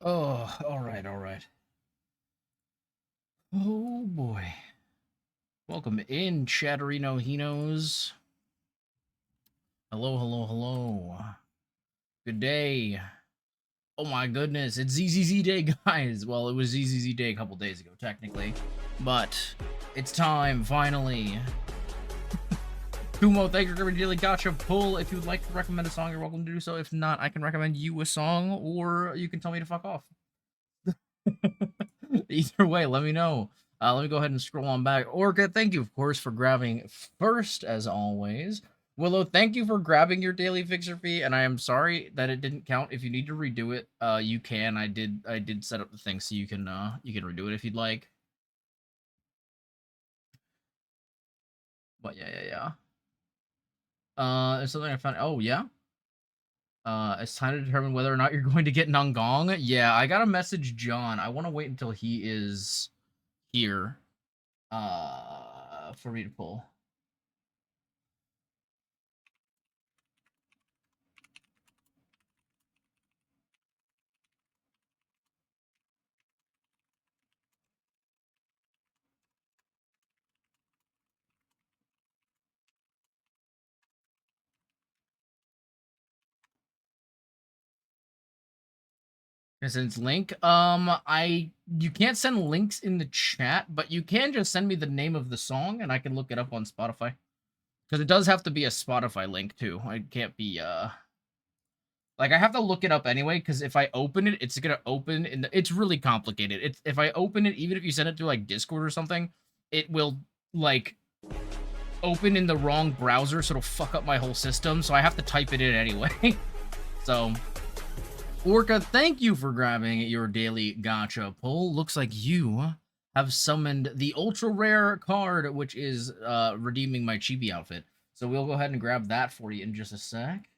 Oh, alright, alright. Oh boy. Welcome in, Chatterino Hinos. Hello, hello, hello. Good day. Oh my goodness, it's ZZZ Day, guys. Well, it was ZZZ Day a couple days ago, technically. But it's time, finally. Kumo, thank you for giving daily gotcha pull. If you would like to recommend a song, you're welcome to do so. If not, I can recommend you a song, or you can tell me to fuck off. Either way, let me know. Let me go ahead and scroll on back. Orca, thank you, of course, for grabbing first, as always. Willow, thank you for grabbing your daily fixer fee, and I am sorry that it didn't count. If you need to redo it, you can. I did set up the thing so you can redo it if you'd like. But yeah. There's something I found. Oh yeah. It's time to determine whether or not you're going to get Nangong. Yeah, I gotta message John. I want to wait until he is here for me to pull. Since link, you can't send links in the chat, but you can just send me the name of the song and I can look it up on Spotify. Because it does have to be a Spotify link too. I can't be like I have to look it up anyway. Because if I open it, it's gonna open in it's really complicated. It's if I open it, even if you send it to like Discord or something, it will like open in the wrong browser, so it'll fuck up my whole system. So I have to type it in anyway. So. Orca, thank you for grabbing your daily gotcha pull. Looks like you have summoned the ultra rare card, which is redeeming my chibi outfit. So we'll go ahead and grab that for you in just a sec.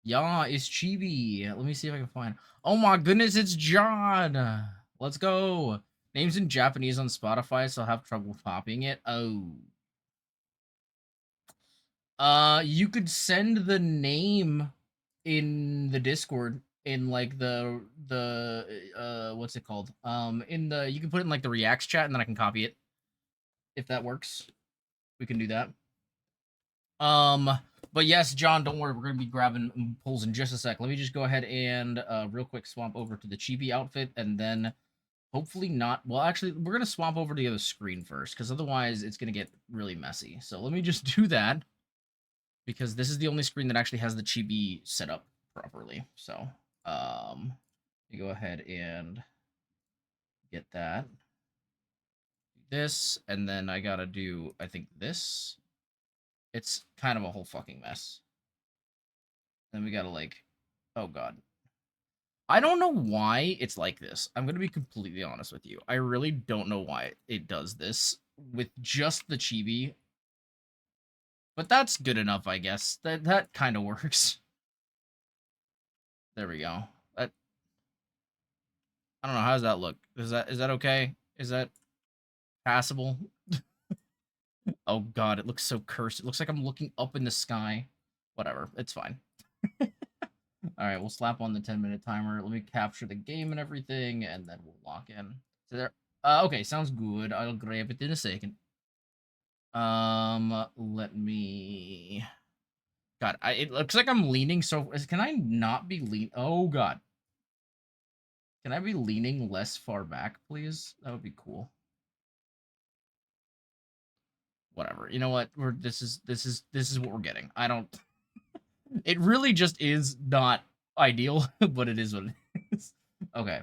Yeah, it's chibi. Let me see if I can find. Oh my goodness, it's John. Let's go. Names in Japanese on Spotify, so I'll have trouble copying it. Oh. You could send the name in the Discord in like the what's it called? In the you can put it in like the reacts chat and then I can copy it. If that works. We can do that. But yes, John, don't worry, we're gonna be grabbing pulls in just a sec. Let me just go ahead and real quick swamp over to the chibi outfit and then hopefully not. Well, actually, we're gonna swamp over to the other screen first, because otherwise it's gonna get really messy. So let me just do that. Because this is the only screen that actually has the chibi set up properly. So, you go ahead and get that. This, and then I gotta do, I think, this. It's kind of a whole fucking mess. Then we gotta, like, oh god. I don't know why it's like this. I'm gonna be completely honest with you. I really don't know why it does this with just the chibi. But that's good enough, I guess. That kind of works. There we go. That I don't know. How does that look? Is that okay? Is that passable? Oh god, it looks so cursed. It looks like I'm looking up in the sky. Whatever, it's fine. All right, we'll slap on the 10-minute timer. Let me capture the game and everything, and then we'll lock in. So there. Okay, sounds good. I'll grab it in a second. Let me. God, it looks like I'm leaning. So can I not be lean? Oh god. Can I be leaning less far back, please? That would be cool. Whatever. You know what? This is what we're getting. I don't. It really just is not ideal, but it is what it is. Okay.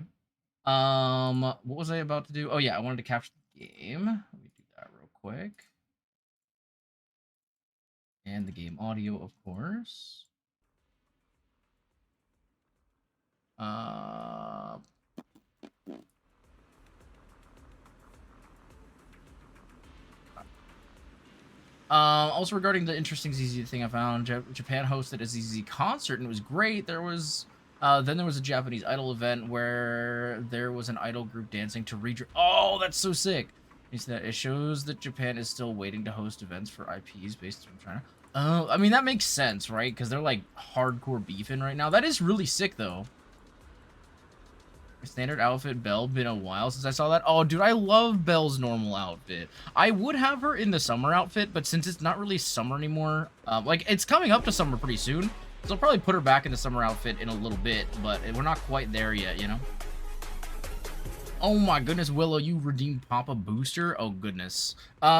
What was I about to do? Oh yeah, I wanted to capture the game. Let me do that real quick. And the game audio, of course. Also regarding the interesting ZZ thing I found, Japan hosted a ZZ concert and it was great. There was Then there was a Japanese idol event where there was an idol group dancing to redress. Oh, that's so sick. It shows that Japan is still waiting to host events for IPs based on China. Oh, I mean, that makes sense, right? Because they're, like, hardcore beefing right now. That is really sick, though. Standard outfit, Belle. Been a while since I saw that. Oh, dude, I love Belle's normal outfit. I would have her in the summer outfit, but since it's not really summer anymore, like, it's coming up to summer pretty soon, so I'll probably put her back in the summer outfit in a little bit, but we're not quite there yet, you know? Oh my goodness, Willow, you redeemed Papa Booster? Oh, goodness.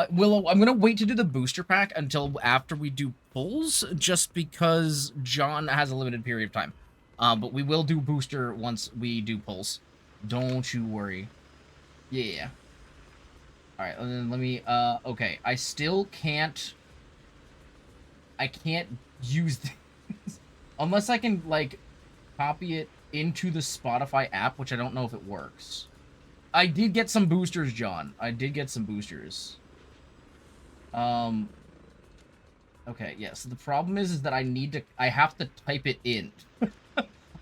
Willow, I'm gonna wait to do the booster pack until after we do pulls, just because John has a limited period of time. But we will do booster once we do pulls. Don't you worry. Yeah. Alright, and then let me, okay. I still can't... I can't use this. Unless I can, like, copy it into the Spotify app, which I don't know if it works. I did get some boosters, John. I did get some boosters. Okay, yeah, so the problem is that I have to type it in.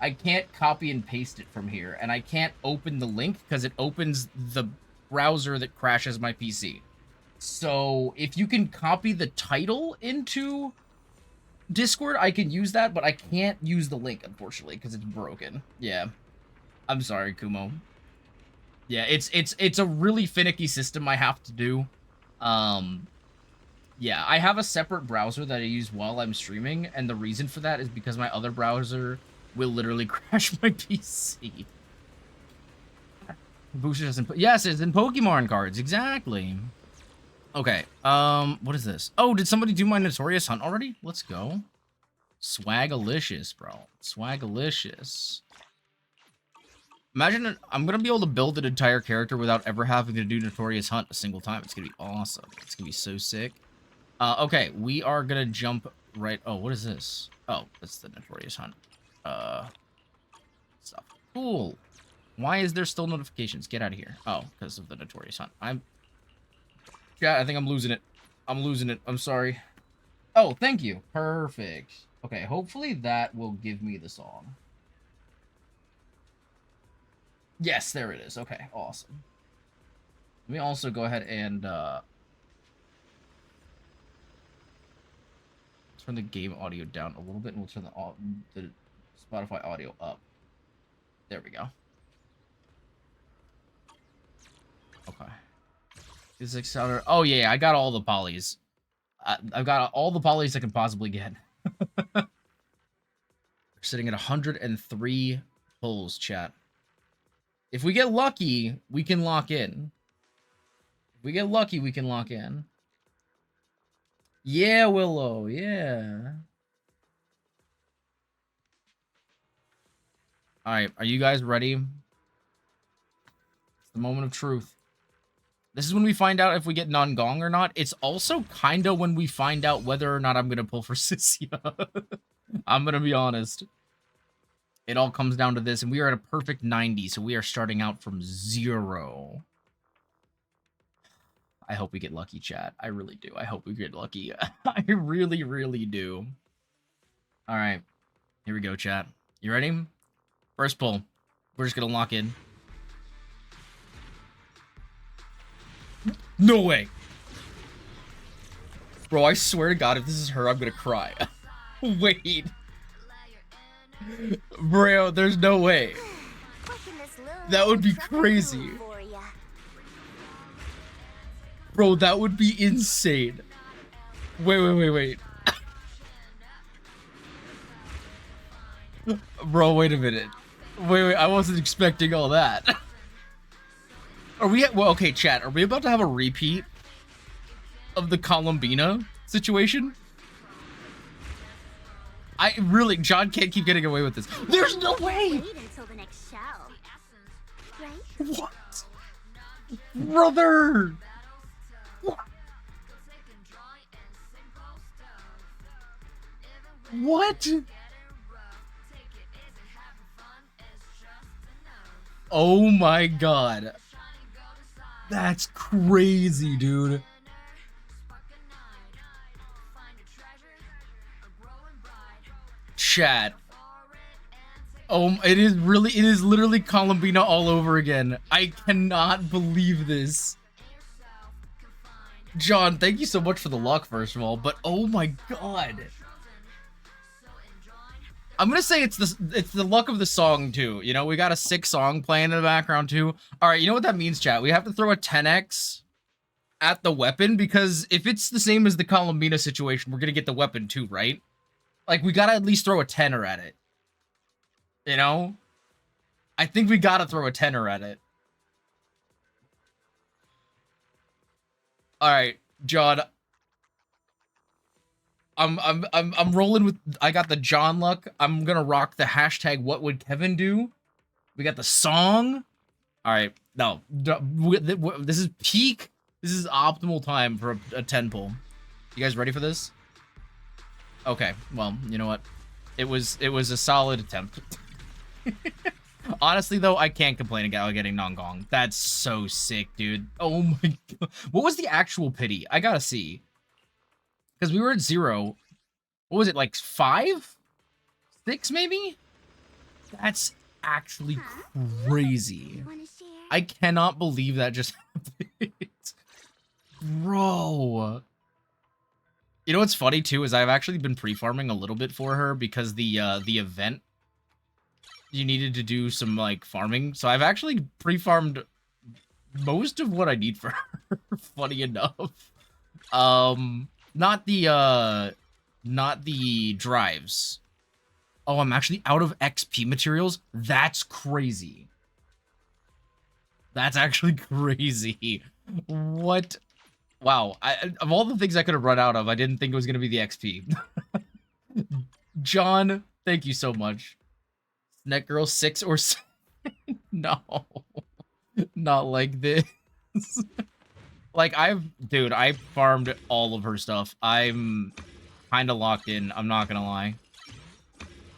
I can't copy and paste it from here, and I can't open the link because it opens the browser that crashes my PC. So if you can copy the title into Discord, I can use that, but I can't use the link, unfortunately, because it's broken. Yeah. I'm sorry, Kumo. Yeah, it's a really finicky system I have to do. Yeah, I have a separate browser that I use while I'm streaming, and the reason for that is because my other browser will literally crash my PC. Booster doesn't... Yes, it's in Pokemon cards, exactly. Okay, what is this? Oh, did somebody do my Notorious Hunt already? Let's go. Swagalicious, bro. Swagalicious. Imagine I'm gonna be able to build an entire character without ever having to do Notorious Hunt a single time. It's gonna be awesome. It's gonna be so sick. Okay, we are gonna jump right... Oh, what is this? Oh, that's the Notorious Hunt. Stuff. Cool. Why is there still notifications? Get out of here. Oh, because of the Notorious Hunt. Yeah, I think I'm losing it. I'm losing it. I'm sorry. Oh, thank you. Perfect. Okay, hopefully that will give me the song. Yes, there it is. Okay, awesome. Let me also go ahead and turn the game audio down a little bit, and we'll turn the Spotify audio up. There we go. Okay. Is Excel? Oh yeah, I got all the polys. I've got all the polys I can possibly get. We're sitting at 103 pulls, chat. If we get lucky, we can lock in. If we get lucky, we can lock in. Yeah, Willow, yeah. Alright, are you guys ready? It's the moment of truth. This is when we find out if we get non-gong or not. It's also kind of when we find out whether or not I'm going to pull for Cissia. I'm going to be honest. It all comes down to this, and we are at a perfect 90, so we are starting out from 0. I hope we get lucky, chat. I really do. I hope we get lucky. I really, really do. All right. Here we go, chat. You ready? First pull. We're just going to lock in. No way. Bro, I swear to God, if this is her, I'm going to cry. Wait. Bro, there's no way. That would be crazy. Bro, that would be insane. Wait. Bro, wait a minute. Wait, I wasn't expecting all that. Are we well, okay, chat, are we about to have a repeat of the Columbina situation? I really, John can't keep getting away with this. There's no way! Wait until the next show. Right? What? Brother! What? Oh my God. That's crazy, dude. Chat. it is literally Columbina all over again. I cannot believe this. John, thank you so much for the luck, first of all, but oh my god. I'm gonna say it's the luck of the song too. You know, we got a sick song playing in the background too. All right, you know what that means, chat? We have to throw a 10x at the weapon, because if it's the same as the Columbina situation, we're gonna get the weapon too, right? Like, we gotta at least throw a 10er at it. You know? I think we gotta throw a 10er at it. All right, John. I'm rolling with. I got the John luck. I'm gonna rock the hashtag. What would Kevin do? We got the song. All right, no, this is peak. This is optimal time for a 10 pull. You guys ready for this? Okay. Well, you know what? It was a solid attempt. Honestly, though, I can't complain about getting Nongong. That's so sick, dude. Oh my god. What was the actual pity? I gotta see. Because we were at 0. What was it, like 5? 6, maybe? That's actually crazy. I cannot believe that just happened. Bro. You know what's funny, too, is I've actually been pre-farming a little bit for her because the event, you needed to do some, like, farming. So I've actually pre-farmed most of what I need for her, funny enough. Not the drives. Oh, I'm actually out of XP materials? That's crazy. That's actually crazy. What? Wow. Of all the things I could have run out of, I didn't think it was going to be the XP. John, thank you so much. Net Girl 6 or 7? No. Not like this. Like, dude, I farmed all of her stuff. I'm kind of locked in. I'm not going to lie.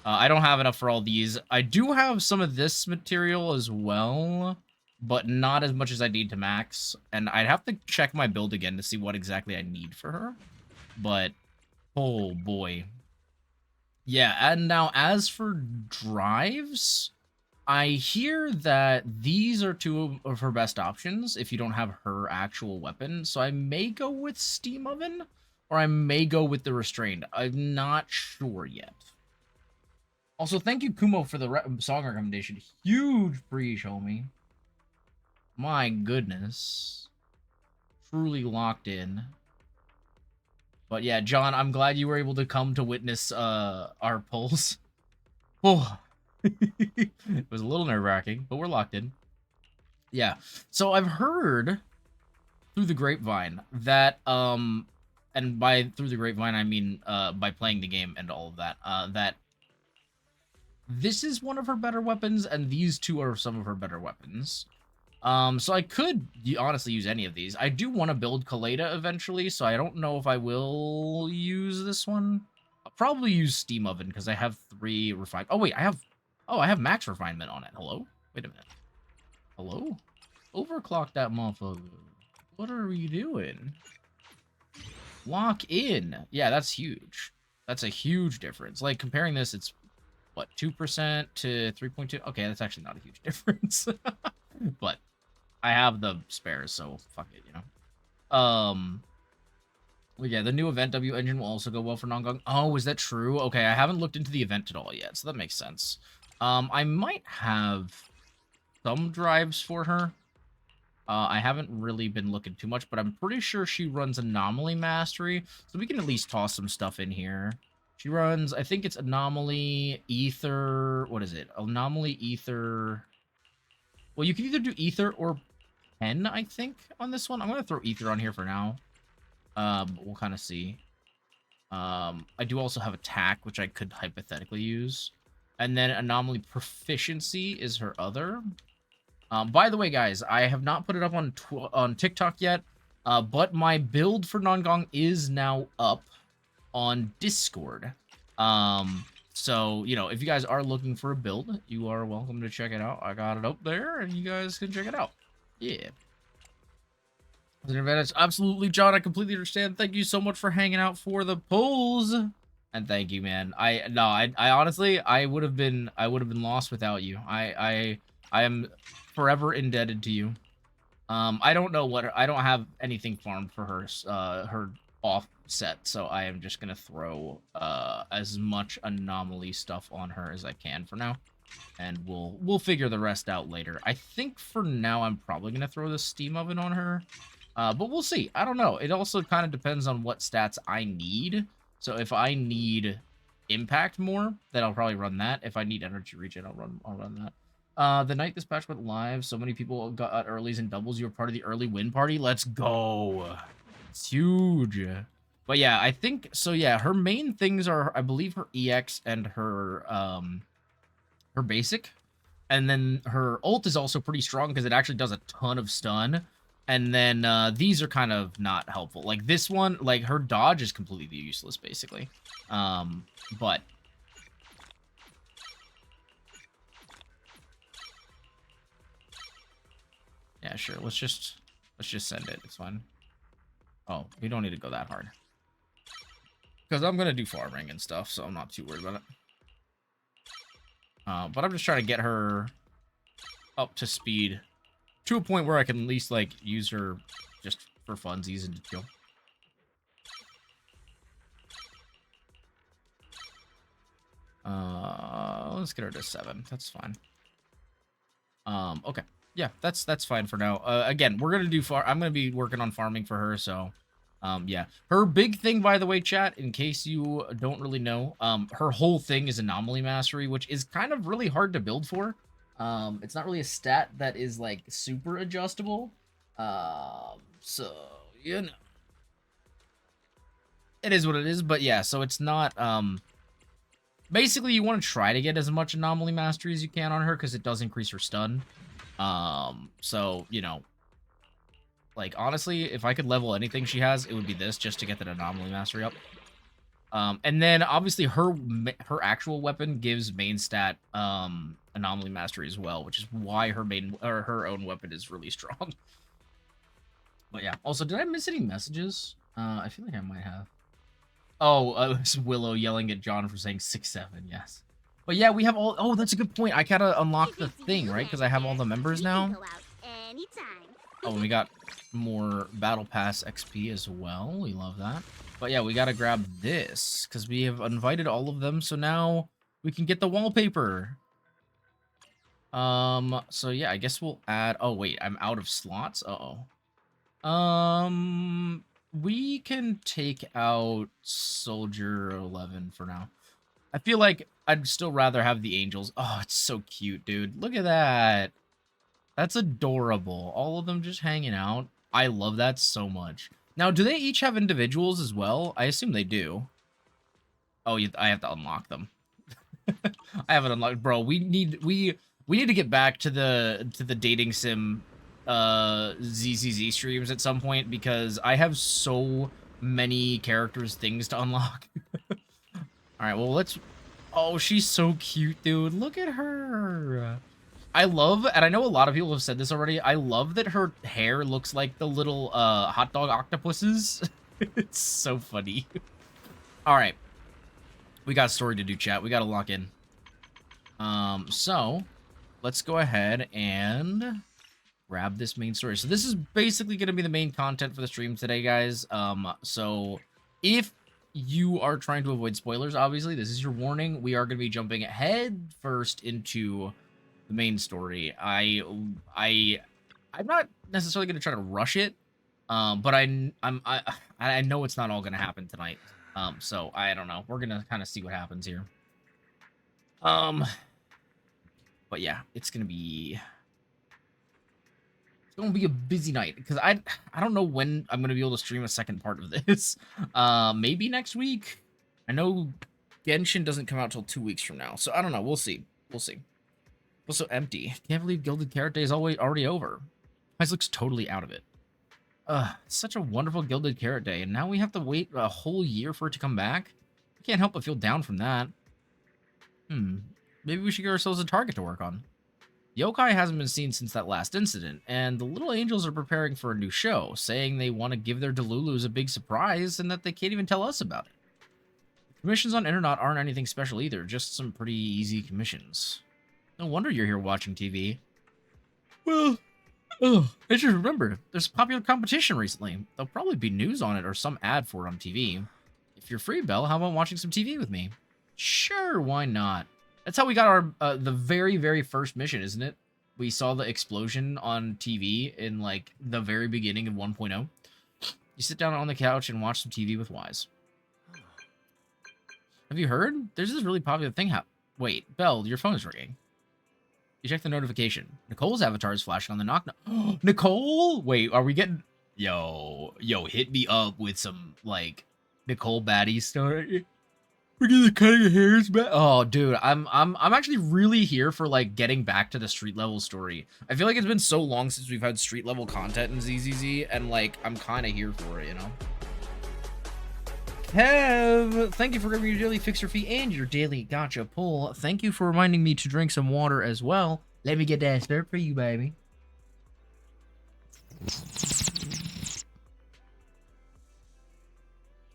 I don't have enough for all these. I do have some of this material as well, but not as much as I need to max. And I'd have to check my build again to see what exactly I need for her. But, oh boy. Yeah, and now as for drives, I hear that these are 2 of her best options if you don't have her actual weapon. So I may go with Steam Oven, or I may go with the Restrained. I'm not sure yet. Also, thank you, Kumo, for the song recommendation. Huge breach, homie. My goodness. Truly locked in. But yeah, John, I'm glad you were able to come to witness our pulls. Oh. It was a little nerve-wracking, but we're locked in. Yeah. So I've heard through the grapevine that and by through the grapevine I mean by playing the game and all of that, that this is one of her better weapons and these 2 are some of her better weapons. So I could honestly use any of these. I do want to build Kaleda eventually, so I don't know if I will use this one. I'll probably use Steam Oven because I have 3 refined. Oh wait, I have max refinement on it. Hello? Wait a minute. Hello? Overclock that motherfucker. What are we doing? Lock in. Yeah, that's huge. That's a huge difference. Like, comparing this, it's, what, 2% to 3.2? Okay, that's actually not a huge difference. But I have the spares, so fuck it, you know? Well, yeah, the new Event W engine will also go well for Nongong. Oh, is that true? Okay, I haven't looked into the event at all yet, so that makes sense. I might have some drives for her. I haven't really been looking too much, but I'm pretty sure she runs Anomaly Mastery, so we can at least toss some stuff in here. She runs, I think it's Anomaly, Ether, what is it? Anomaly, Ether. Well, you can either do Ether or Pen, I think, on this one. I'm going to throw Ether on here for now. But we'll kind of see. I do also have Attack, which I could hypothetically use. And then Anomaly Proficiency is her other. By the way, guys, I have not put it up on TikTok yet, but my build for Nongong is now up on Discord. So, you know, if you guys are looking for a build, you are welcome to check it out. I got it up there, and you guys can check it out. Yeah. It's an advantage. Absolutely, John. I completely understand. Thank you so much for hanging out for the polls. And thank you, man. I honestly, I would have been lost without you. I am forever indebted to you. I don't know I don't have anything farmed for her offset, so I am just gonna throw as much anomaly stuff on her as I can for now, and we'll figure the rest out later. I think for now I'm probably gonna throw the steam oven on her, but we'll see. I don't know. It also kind of depends on what stats I need. So if I need impact more, then I'll probably run that. If I need energy regen, I'll run that. The night dispatch went live. So many people got earlies and doubles. You were part of the early win party. Let's go. It's huge. But yeah, I think so. Yeah, her main things are, I believe, her EX and her basic, and then her ult is also pretty strong because it actually does a ton of stun. And then these are kind of not helpful. Like this one, like her dodge is completely useless, basically. But yeah, sure. Let's just send it. It's fine. Oh, we don't need to go that hard. Because I'm gonna do farming and stuff, so I'm not too worried about it. But I'm just trying to get her up to speed to a point where I can at least like use her just for funsies and to kill. Let's get her to 7. That's fine. Okay. Yeah, that's fine for now. Again, we're gonna do I'm gonna be working on farming for her, so yeah. Her big thing, by the way, chat, in case you don't really know, her whole thing is anomaly mastery, which is kind of really hard to build for. It's not really a stat that is like super adjustable. So you know, it is what it is. But yeah, so it's not. Basically, you want to try to get as much anomaly mastery as you can on her because it does increase her stun. So you know, like honestly, if I could level anything she has, it would be this, just to get that anomaly mastery up. And then obviously her actual weapon gives main stat anomaly mastery as well, which is why her own weapon is really strong. But yeah. Also, did I miss any messages? I feel like I might have. Oh, it was Willow yelling at John for saying 6-7. Yes. But yeah, we have all. Oh, that's a good point. I gotta unlock the thing, right? Because I have all the members now. Oh, and we got more Battle Pass XP as well. We love that. But yeah, we gotta grab this because we have invited all of them. So now we can get the wallpaper. So yeah, I guess we'll add. Oh wait, I'm out of slots. We can take out Soldier 11 for now. I feel like I'd still rather have the angels. Oh, it's so cute, dude. Look at that. That's adorable. All of them just hanging out. I love that so much. Now, do they each have individuals as well? I assume they do. Oh, I have to unlock them. I haven't unlocked, bro. We need to get back to the dating sim ZZZ streams at some point because I have so many characters things to unlock. All right, well, let's. Oh, she's so cute, dude. Look at her. I love, and I know a lot of people have said this already, I love that her hair looks like the little hot dog octopuses. It's so funny. All right. We got a story to do, chat. We got to lock in. So let's go ahead and grab this main story. So this is basically going to be the main content for the stream today, guys. So if you are trying to avoid spoilers, obviously, this is your warning. We are going to be jumping head first into the main story. I'm not necessarily going to try to rush it, but I know it's not all going to happen tonight. So I don't know. We're going to kind of see what happens here. But yeah, it's going to be a busy night because I don't know when I'm going to be able to stream a second part of this. Maybe next week. I know Genshin doesn't come out till 2 weeks from now, so I don't know. We'll see. We'll see. Feels so empty. Can't believe Gilded Carrot Day is already over. Guys looks totally out of it. It's such a wonderful Gilded Carrot Day, and now we have to wait a whole year for it to come back. I can't help but feel down from that. Maybe we should get ourselves a target to work on. Yokai hasn't been seen since that last incident, and the Little Angels are preparing for a new show, saying they want to give their Delulus a big surprise and that they can't even tell us about it. The Commissions on Internet aren't anything special either, just some pretty easy commissions. No wonder you're here watching TV. Well, I just remembered, there's a popular competition recently. There'll probably be news on it or some ad for it on TV. If you're free, Belle, how about watching some TV with me? Sure, why not? That's how we got our the very, very first mission, isn't it? We saw the explosion on TV in, like, the very beginning of 1.0. You sit down on the couch and watch some TV with Wise. Have you heard? There's this really popular thing Wait, Belle, your phone is ringing. You check the notification. Nicole's avatar is flashing on the knock. Nicole? Wait, are we getting... Yo, hit me up with some, like, Nicole baddie story. We're getting cutting your hairs back. Oh, dude, I'm actually really here for, like, getting back to the street level story. I feel like it's been so long since we've had street level content in ZZZ, and, like, I'm kind of here for it, you know? Kev, thank you for giving your daily fixer fee and your daily gotcha pull. Thank you for reminding me to drink some water as well. Let me get that start for you, baby.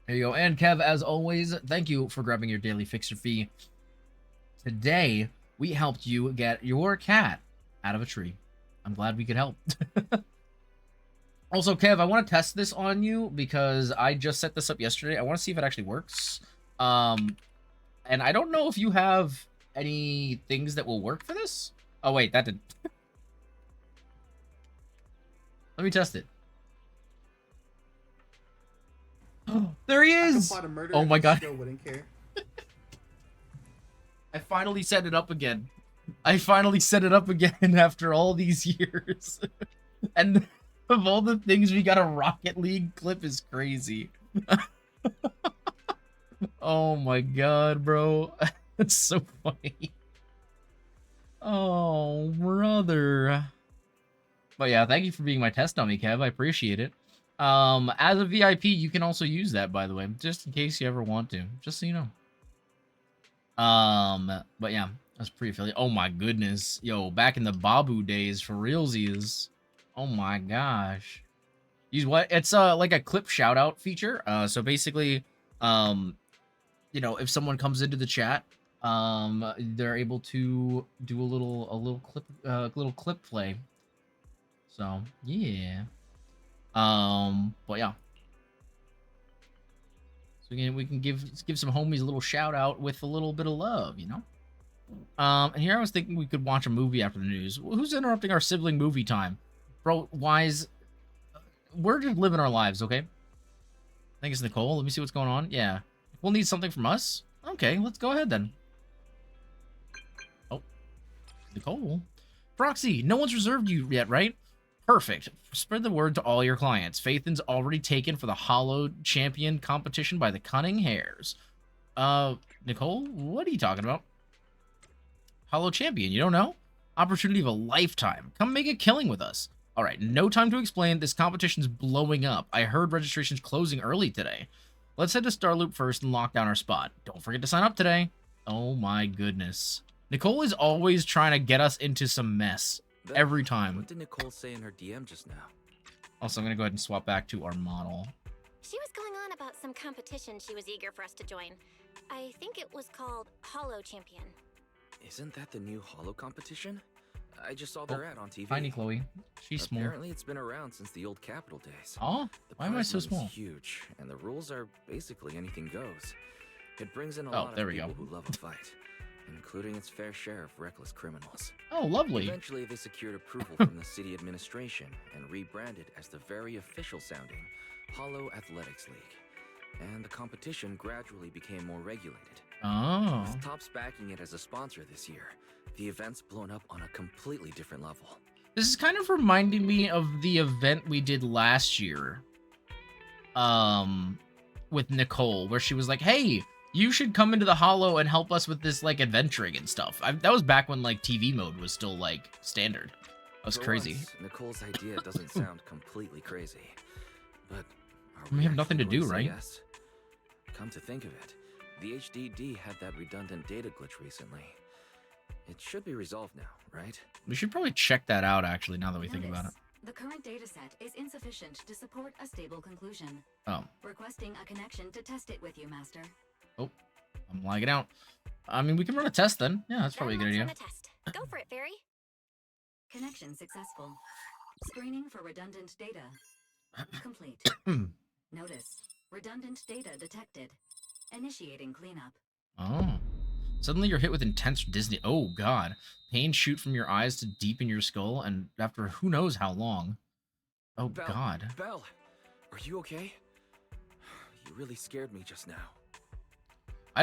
There you go. And Kev, as always, thank you for grabbing your daily fixer fee. Today, we helped you get your cat out of a tree. I'm glad we could help. Also, Kev, I want to test this on you because I just set this up yesterday. I want to see if it actually works. And I don't know if you have any things that will work for this. Oh, wait, that did. Let me test it. There he is! Oh my god. I finally set it up again. After all these years. And of all the things we got, a Rocket League clip is crazy. Oh my god, bro. That's so funny. Oh, brother. But yeah, thank you for being my test dummy, Kev. I appreciate it. As a VIP, you can also use that, by the way, just in case you ever want to. Just so you know. But yeah, that's pretty affiliate. Oh my goodness. Yo, back in the Babu days, for realsies. Oh my gosh. Use what? It's like a clip shout out feature. So basically, you know, if someone comes into the chat, they're able to do a little clip play. So yeah. But yeah. So we can give some homies a little shout out with a little bit of love, you know. And here I was thinking we could watch a movie after the news. Who's interrupting our sibling movie time? Bro, Wise, we're just living our lives, okay? I think it's Nicole. Let me see what's going on. Yeah. We'll need something from us. Okay, let's go ahead then. Oh. Nicole. Proxy, no one's reserved you yet, right? Perfect. Spread the word to all your clients. Phaethan's already taken for the Hollow Champion competition by the Cunning Hares. Nicole, what are you talking about? Hollow Champion, you don't know? Opportunity of a lifetime. Come make a killing with us. All right, no time to explain. This competition's blowing up. I heard registration's closing early today. Let's head to Starloop first and lock down our spot. Don't forget to sign up today. Oh my goodness. Nicole is always trying to get us into some mess. Every time. What did Nicole say in her DM just now? Also, I'm going to go ahead and swap back to our model. She was going on about some competition she was eager for us to join. I think it was called Hollow Champion. Isn't that the new Hollow competition? I just saw their ad on TV. Tiny Chloe. She's small. Apparently, it's been around since the old Capital days. Oh, why am I so small? It's huge, and the rules are basically anything goes. It brings in a lot of people who love a fight, including its fair share of reckless criminals. Oh, lovely. Eventually, they secured approval from the city administration and rebranded as the very official-sounding Hollow Athletics League. And the competition gradually became more regulated. Oh. With Topps backing it as a sponsor this year, the event's blown up on a completely different level. This is kind of reminding me of the event we did last year. With Nicole, where she was like, hey, you should come into the Hollow and help us with this, like, adventuring and stuff. That was back when, like, TV mode was still, like, standard. That was crazy. Once, Nicole's idea doesn't sound completely crazy. But we have nothing to do, right? Yes? Come to think of it, the HDD had that redundant data glitch recently. It should be resolved now, right? We should probably check that out, actually, now that we think about it. The current dataset is insufficient to support a stable conclusion. Oh. Requesting a connection to test it with you, Master. Oh. I'm lagging out. I mean, we can run a test then. Yeah, that's probably a good Then idea. let's run a test. Go for it, Fairy. Connection successful. Screening for redundant data. Complete. Notice. Redundant data detected. Initiating cleanup. Oh. Suddenly you're hit with intense Disney. Oh, God. Pain shoot from your eyes to deep in your skull, and after who knows how long. Oh, Belle, God. Belle, are you okay? You really scared me just now.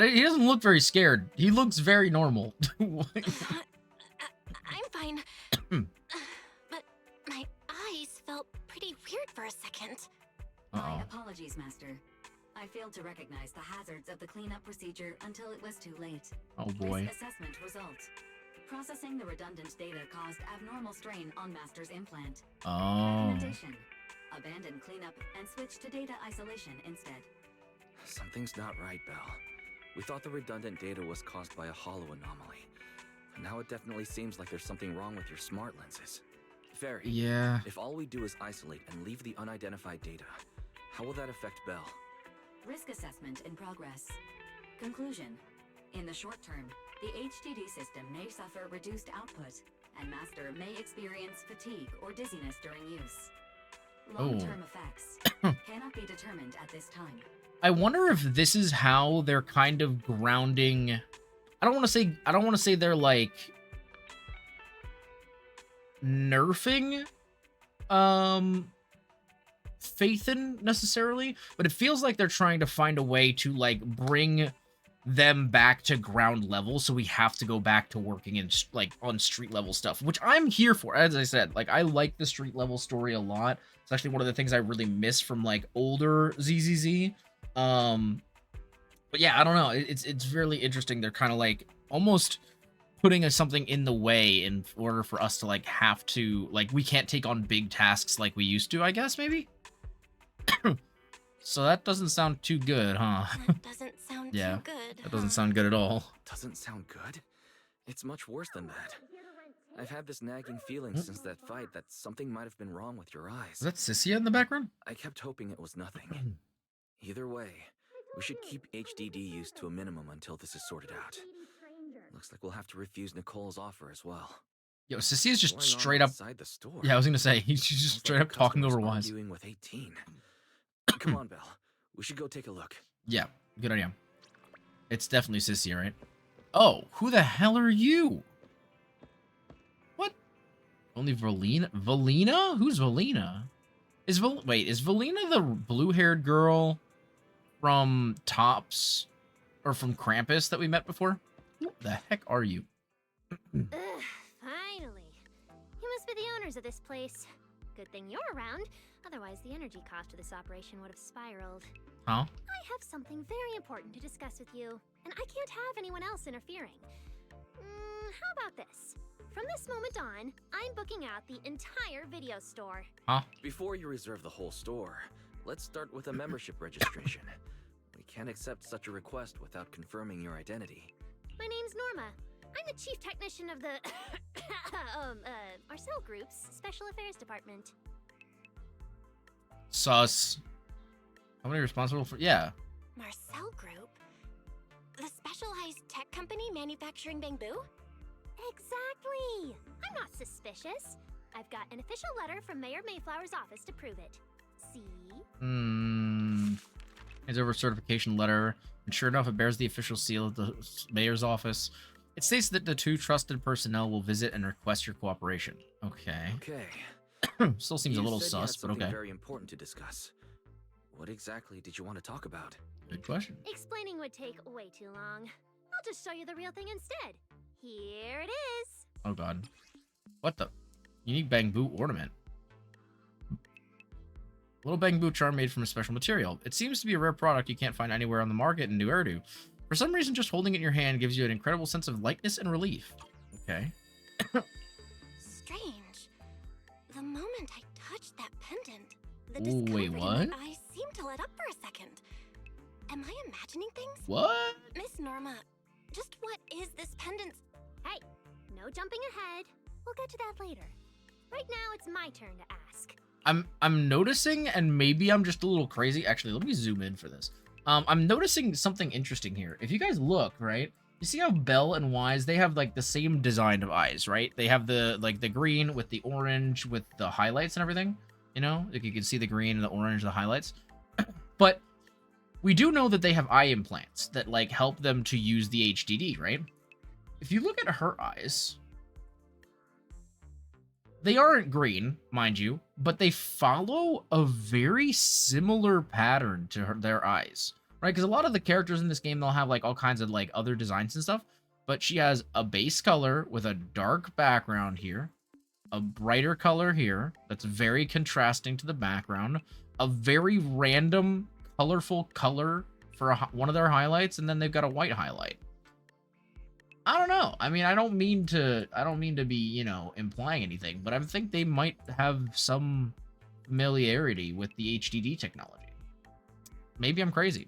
He doesn't look very scared. He looks very normal. I'm fine. But my eyes felt pretty weird for a second. My Uh-oh. apologies, Master. I failed to recognize the hazards of the cleanup procedure until it was too late. Oh, boy. Risk assessment results. Processing the redundant data caused abnormal strain on Master's implant. Oh. Recommendation. Abandon cleanup and switch to data isolation instead. Something's not right, Belle. We thought the redundant data was caused by a hollow anomaly. And now it definitely seems like there's something wrong with your smart lenses. Fairy, Yeah. if all we do is isolate and leave the unidentified data, how will that affect Belle? Risk assessment in progress. Conclusion. In the short term, the HDD system may suffer reduced output, and Master may experience fatigue or dizziness during use. Long-term effects cannot be determined at this time. I wonder if this is how they're kind of grounding. I don't want to say they're like nerfing Phaethon necessarily, but it feels like they're trying to find a way to like bring them back to ground level, so we have to go back to working in like on street level stuff, which I'm here for. As I said, like I like the street level story a lot. It's actually one of the things I really miss from like older ZZZ. But yeah, I don't know. It's really interesting. They're kind of like almost putting something in the way in order for us to like have to like we can't take on big tasks like we used to, I guess maybe. So that doesn't sound too good, huh? That doesn't sound Yeah, too good. That doesn't sound good at all. Doesn't sound good? It's much worse than that. I've had this nagging feeling since that fight that something might have been wrong with your eyes. Is that Cissia in the background? I kept hoping it was nothing. Either way, we should keep HDD use to a minimum until this is sorted out. Looks like we'll have to refuse Nicole's offer as well. Yo, Cissia's just What's going on straight up. outside the store? Yeah, I was gonna say he's just Sounds straight like up the talking over customer's Wise. arguing with 18. Come on, Belle. We should go take a look. Yeah, good idea. It's definitely Cissia, right? Oh, who the hell are you? What? Only Valina? Valina? Who's Valina? Wait, is Valina the blue-haired girl from Tops or from Krampus that we met before? What the heck are you? Ugh, finally. You must be the owners of this place. Good thing you're around. Otherwise, the energy cost of this operation would have spiraled. Huh? I have something very important to discuss with you, and I can't have anyone else interfering. How about this? From this moment on, I'm booking out the entire video store. Huh? Before you reserve the whole store, let's start with a membership registration. We can't accept such a request without confirming your identity. My name's Norma. I'm the chief technician of the Marcel Group's Special Affairs Department. Sus. How many responsible for? Yeah. Marcel Group? The specialized tech company manufacturing bamboo? Exactly! I'm not suspicious. I've got an official letter from Mayor Mayflower's office to prove it. See? Hands over a certification letter. And sure enough, it bears the official seal of the mayor's office. It states that the two trusted personnel will visit and request your cooperation. Okay. Okay. Still seems a You little said you had sus, but something okay. very important to discuss. What exactly did you want to talk about? Good question. Explaining would take way too long. I'll just show you the real thing instead. Here it is. Oh god. What the? Unique bamboo ornament. Little bamboo charm made from a special material. It seems to be a rare product you can't find anywhere on the market in New Eridu. For some reason, just holding it in your hand gives you an incredible sense of lightness and relief. Okay. Strange. The moment I touched that pendant, the Ooh, discomfort wait, in what? my eyes seemed to let up for a second. Am I imagining things? What? Miss Norma, just what is this pendant? Hey, no jumping ahead. We'll get to that later. Right now, it's my turn to ask. I'm noticing, and maybe I'm just a little crazy. Actually, let me zoom in for this. I'm noticing something interesting here. If you guys look, right, you see how Belle and Wise, they have like the same design of eyes, right? They have the like the green with the orange with the highlights and everything. You know, like you can see the green and the orange, the highlights. But we do know that they have eye implants that like help them to use the HDD, right? If you look at her eyes, they aren't green, mind you, but they follow a very similar pattern to their eyes, right? Because a lot of the characters in this game, they'll have like all kinds of like other designs and stuff, but she has a base color with a dark background here, a brighter color here that's very contrasting to the background, a very random colorful color for one of their highlights, and then they've got a white highlight. I don't know. I mean, I don't mean to be, you know, implying anything, but I think they might have some familiarity with the HDD technology. Maybe I'm crazy,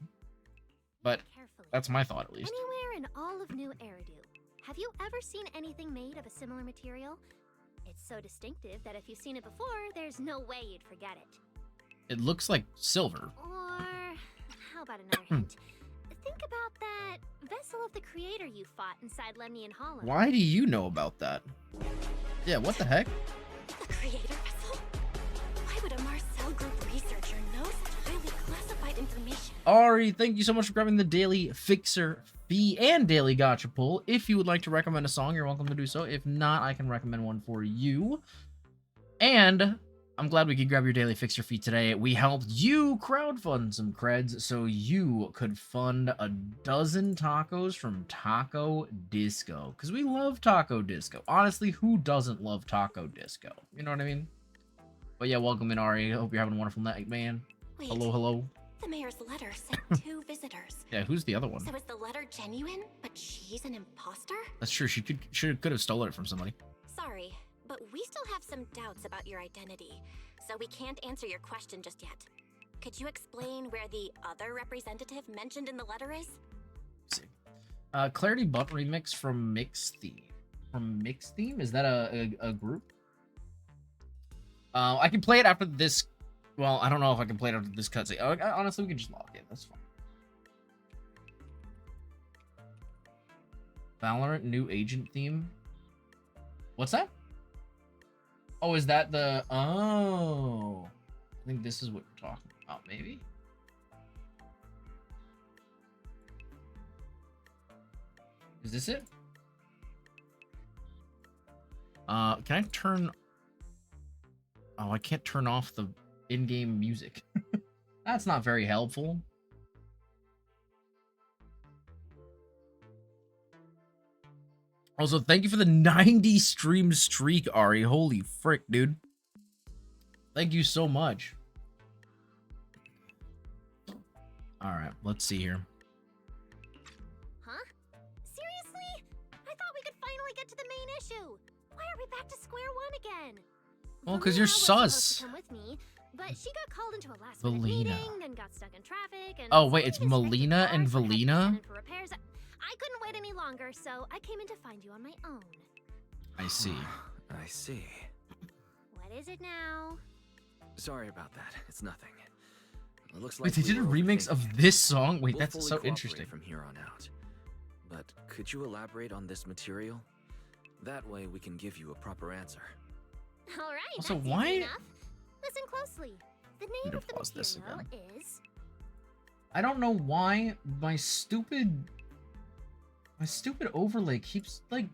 but Carefully. that's my thought at least. Anywhere in all of New Eridu, have you ever seen anything made of a similar material? It's so distinctive that if you've seen it before, there's no way you'd forget it. It looks like silver. Or how about another hint? Think about that vessel of the creator you fought inside Lemnian Hollow. Why do you know about that? Yeah, what the heck? The creator vessel? Why would a Marcel Group researcher know such highly classified information? Ari, thank you so much for grabbing the daily fixer fee and daily gacha pull. If you would like to recommend a song, you're welcome to do so. If not, I can recommend one for you. And I'm glad we could grab your daily fixer fee today. We helped you crowdfund some creds so you could fund a dozen tacos from Taco Disco. Because we love Taco Disco. Honestly, who doesn't love Taco Disco? You know what I mean? But yeah, welcome in, Ari. I hope you're having a wonderful night, man. Wait, Hello, hello. the mayor's letter sent 2 visitors. Yeah, who's the other one? So is the letter genuine, but she's an imposter? That's true. She could have stolen it from somebody. Sorry, but we still have some doubts about your identity, so we can't answer your question just yet. Could you explain where the other representative mentioned in the letter is? Let's see. Clarity Butt remix from Mix Theme. From Mix Theme? Is that a group? I can play it after this. Well, I don't know if I can play it after this cutscene. Honestly, we can just log in. That's fine. Valorant new agent theme. What's that? Oh, is that the... Oh. I think this is what you're talking about, maybe? Is this it? Can I turn... Oh, I can't turn off the in-game music. That's not very helpful. Also, thank you for the 90 stream streak, Ari. Holy frick, dude. Thank you so much. Alright, let's see here. Huh? Seriously? I thought we could finally get to the main issue. Why are we back to square one again? Well, 'cause you're Valina was supposed sus. to come with me, but she got called into a last Valina. minute meeting, then got stuck in traffic, and Oh, wait, it's someone disconnected Melina the and card, but had to Valina? send in for repairs. I couldn't wait any longer, so I came in to find you on my own. I see. I see. What is it now? Sorry about that. It's nothing. It looks Wait, like they we did a were remix of overthinking. this song? Wait, We'll that's fully so cooperate interesting. from here on out. But could you elaborate on this material? That way we can give you a proper answer. All right, Also, that's why- easy enough. Listen closely. The Need name to of the pause this material again. is I don't know why my stupid overlay keeps, like...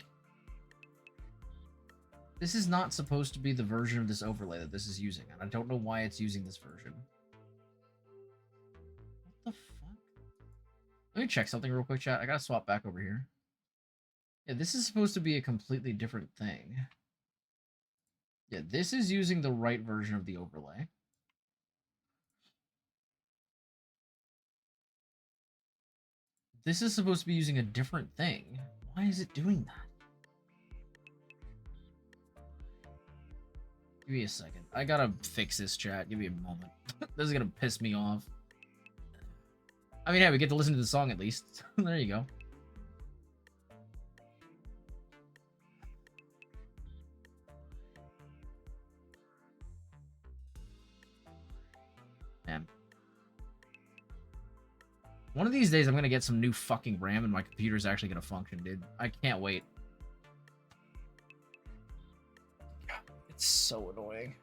This is not supposed to be the version of this overlay that this is using, and I don't know why it's using this version. What the fuck? Let me check something real quick, chat. I gotta swap back over here. Yeah, this is supposed to be a completely different thing. Yeah, this is using the right version of the overlay. This is supposed to be using a different thing. Why is it doing that? Give me a second. I gotta fix this, chat. Give me a moment. This is gonna piss me off. I mean, yeah, we get to listen to the song at least. There you go. Man. One of these days, I'm gonna get some new fucking RAM and my computer's actually gonna function, dude. I can't wait. It's so annoying.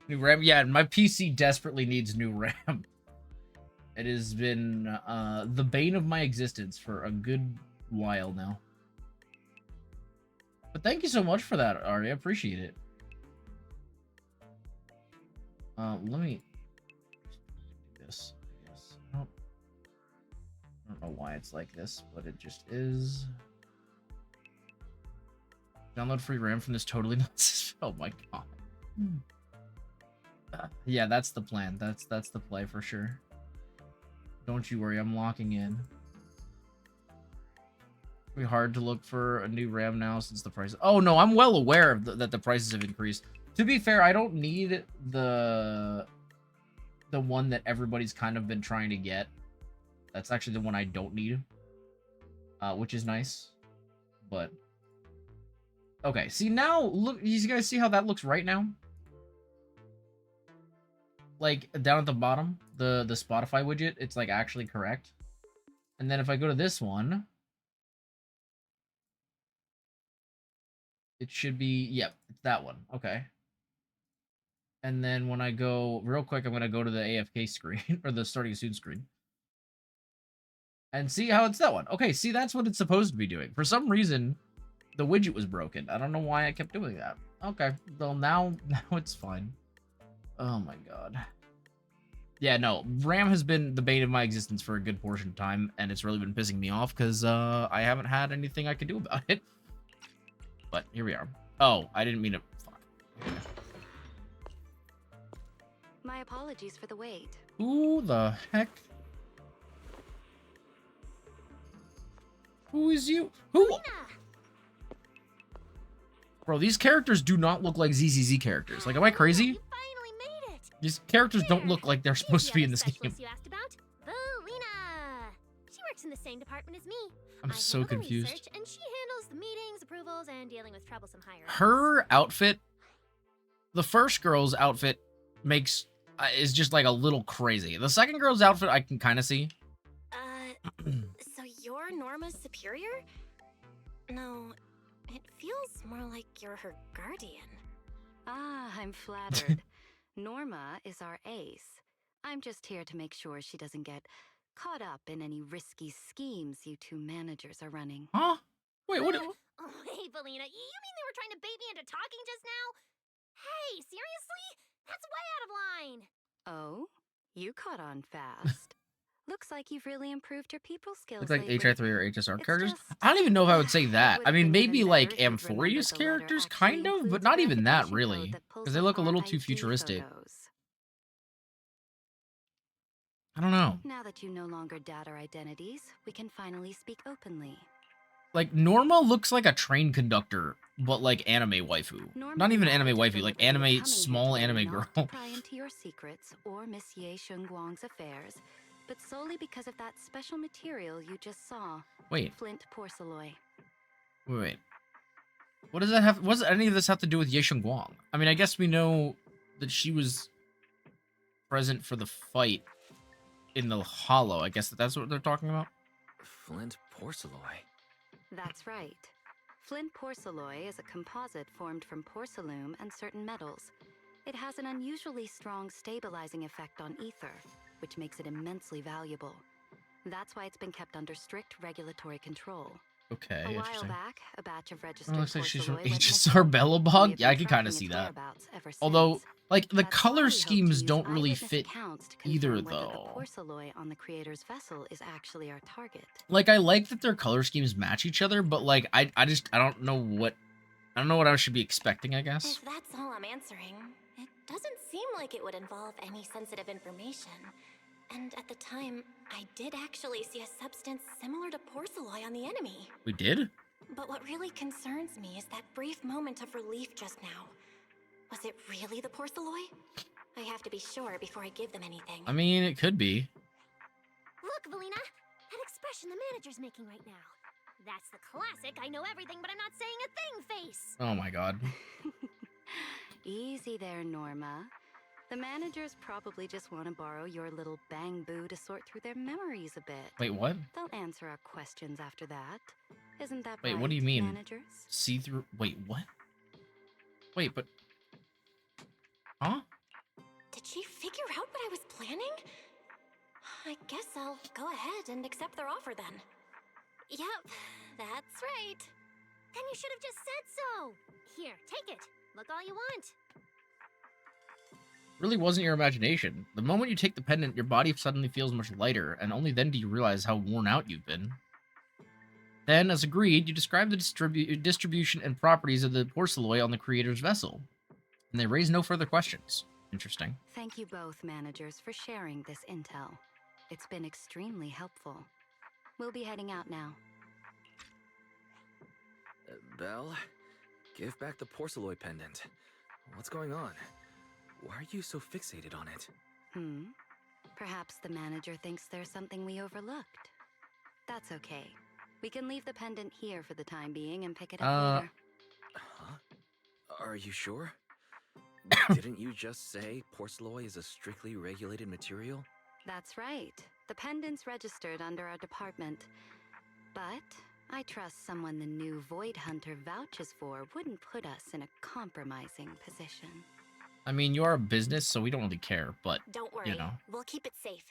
New RAM? Yeah, my PC desperately needs new RAM. It has been the bane of my existence for a good while now. But thank you so much for that, Ari. I appreciate it. Let me do this. I guess. I don't know why it's like this, but it just is. Download free RAM from this totally nuts. Oh my god. Yeah, that's the plan. That's the play for sure. Don't you worry, I'm locking in. It'll be hard to look for a new RAM now since the price. Oh no, I'm well aware of that the prices have increased. To be fair, I don't need the one that everybody's kind of been trying to get. That's actually the one I don't need, which is nice. But okay, see now, look, you guys see how that looks right now? Like down at the bottom, the Spotify widget, it's like actually correct. And then if I go to this one, it should be, yep, it's that one. Okay. And then when I go real quick, I'm going to go to the AFK screen or the starting soon screen. And see how it's that one. Okay, see, that's what it's supposed to be doing. For some reason, the widget was broken. I don't know why I kept doing that. Okay, well now it's fine. Oh my god. Yeah, no, RAM has been the bane of my existence for a good portion of time, and it's really been pissing me off because I haven't had anything I could do about it. But here we are. Oh, I didn't mean to. Fuck. My apologies for the wait. Who the heck? Who is you? Who? Lena! Bro, these characters do not look like ZZZ characters. Like, am I crazy? You finally made it. These characters don't look like they're supposed to be in this game. You asked about? Lena. She works in the same department as me. I'm so handle the confused. research, and she handles the meetings, approvals, and dealing with troublesome hires. Her outfit, the first girl's outfit makes is just like a little crazy. The second girl's outfit I can kind of see. So you're Norma's superior? No, it feels more like you're her guardian. Ah, I'm flattered. Norma is our ace. I'm just here to make sure she doesn't get caught up in any risky schemes you two managers are running. Huh? Wait, what? Oh, hey, Belina, you mean they were trying to bait me into talking just now? Hey, seriously? That's way out of line. Oh, you caught on fast. Looks like you've really improved your people skills. Looks like lately. HI3 or HSR It's characters. just- I don't even know if I would say that. It I would've mean, been maybe even like better if you'd remembered Amphorius the letter characters, actually kind of, but includes not even that verification really, code that pulls because they look a little apart too IG futuristic. photos. I don't know. Now that you no longer doubt our identities, we can finally speak openly. Like Norma looks like a train conductor, but like anime waifu. Norma Not even and I anime waifu, deliberately like coming anime here small today anime not girl. to pry into your secrets or Miss Ye Shengguang's affairs, but solely because of that special material you just saw. Wait, Flint porcelain. wait. What does that have? What does any of this have to do with Ye Guang? I mean, I guess we know that she was present for the fight in the Hollow. I guess that's what they're talking about. Flint porcelain. That's right. Flint porcelain is a composite formed from porcelain and certain metals. It has an unusually strong stabilizing effect on ether, which makes it immensely valuable. That's why it's been kept under strict regulatory control. Okay, A while interesting. back, a batch of registered Looks like she's from porcelain went HSR missing. Bellabog. We have Yeah, I been can kind tracking of see its that. whereabouts ever Although, since. Like, the That's why color we hope to schemes use don't really eyewitness fit accounts to either, confirm whether though. the porcelain on the creator's vessel is actually our target. Like, I like that their color schemes match each other, but like, I don't know what I should be expecting, I guess. If that's all I'm answering, it doesn't seem like it would involve any sensitive information. And at the time, I did actually see a substance similar to porcelain on the enemy. We did? But what really concerns me is that brief moment of relief just now. Was it really the porcelain? I have to be sure before I give them anything. I mean, it could be. Look, Valina, that expression the manager's making right now. That's the classic I know everything but I'm not saying a thing face. Oh my god. Easy there, Norma. The managers probably just want to borrow your little bang-boo to sort through their memories a bit. Wait, what? They'll answer our questions after that. Isn't that Wait, right, what do you mean? managers? See through... Wait, what? Wait, but... Huh? Did she figure out what I was planning? I guess I'll go ahead and accept their offer then. Yep, that's right. Then you should have just said so. Here, take it. Look all you want. Really wasn't your imagination. The moment you take the pendant, your body suddenly feels much lighter, and only then do you realize how worn out you've been. Then, as agreed, you describe the distribution and properties of the porcelain on the creator's vessel. And they raise no further questions. Interesting. Thank you both, managers, for sharing this intel. It's been extremely helpful. We'll be heading out now. Belle, give back the porcelain pendant. What's going on? Why are you so fixated on it? Perhaps the manager thinks there's something we overlooked. That's okay. We can leave the pendant here for the time being and pick it up later. Huh? Are you sure? Didn't you just say porcelain is a strictly regulated material? That's right. The pendant's registered under our department. But I trust someone the new Void Hunter vouches for wouldn't put us in a compromising position. I mean, you are a business, so we don't really care, but, Don't worry, you know. we'll keep it safe.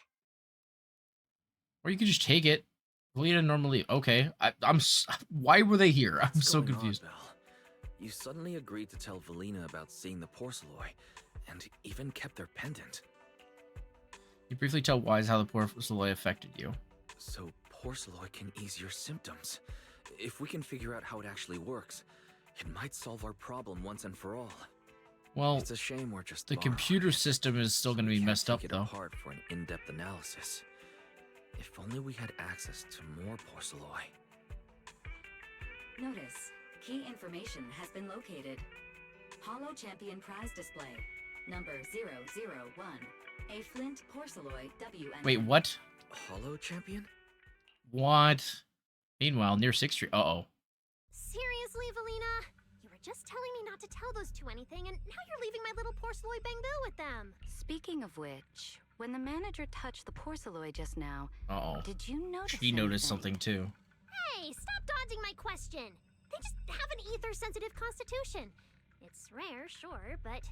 Or you could just take it. Valina normally... Okay. Why were they here? I'm What's so going on, confused. Belle? You suddenly agreed to tell Valina about seeing the porcelain, and even kept their pendant. You briefly tell Wise how the porcelain affected you. So porcelain can ease your symptoms. If we can figure out how it actually works, it might solve our problem once and for all. Well, It's a shame we're just the borrowed, computer system is still so going to we be can't messed up, take it though. apart for an in-depth analysis. If only we had access to more porcelain. Notice. Key information has been located. Hollow Champion Prize Display. Number 001. A Flint Porcelain WN. Wait, what? Hollow champion? What? Meanwhile, near 6th Street... Uh-oh. Seriously, Valina? You were just telling me not to tell those two anything, and now you're leaving my little porcelain bang-boo with them. Speaking of which, when the manager touched the porcelain just now, Uh-oh. did you notice She noticed anything? something, too. Hey, stop dodging my question. They just have an ether-sensitive constitution. It's rare, sure, but...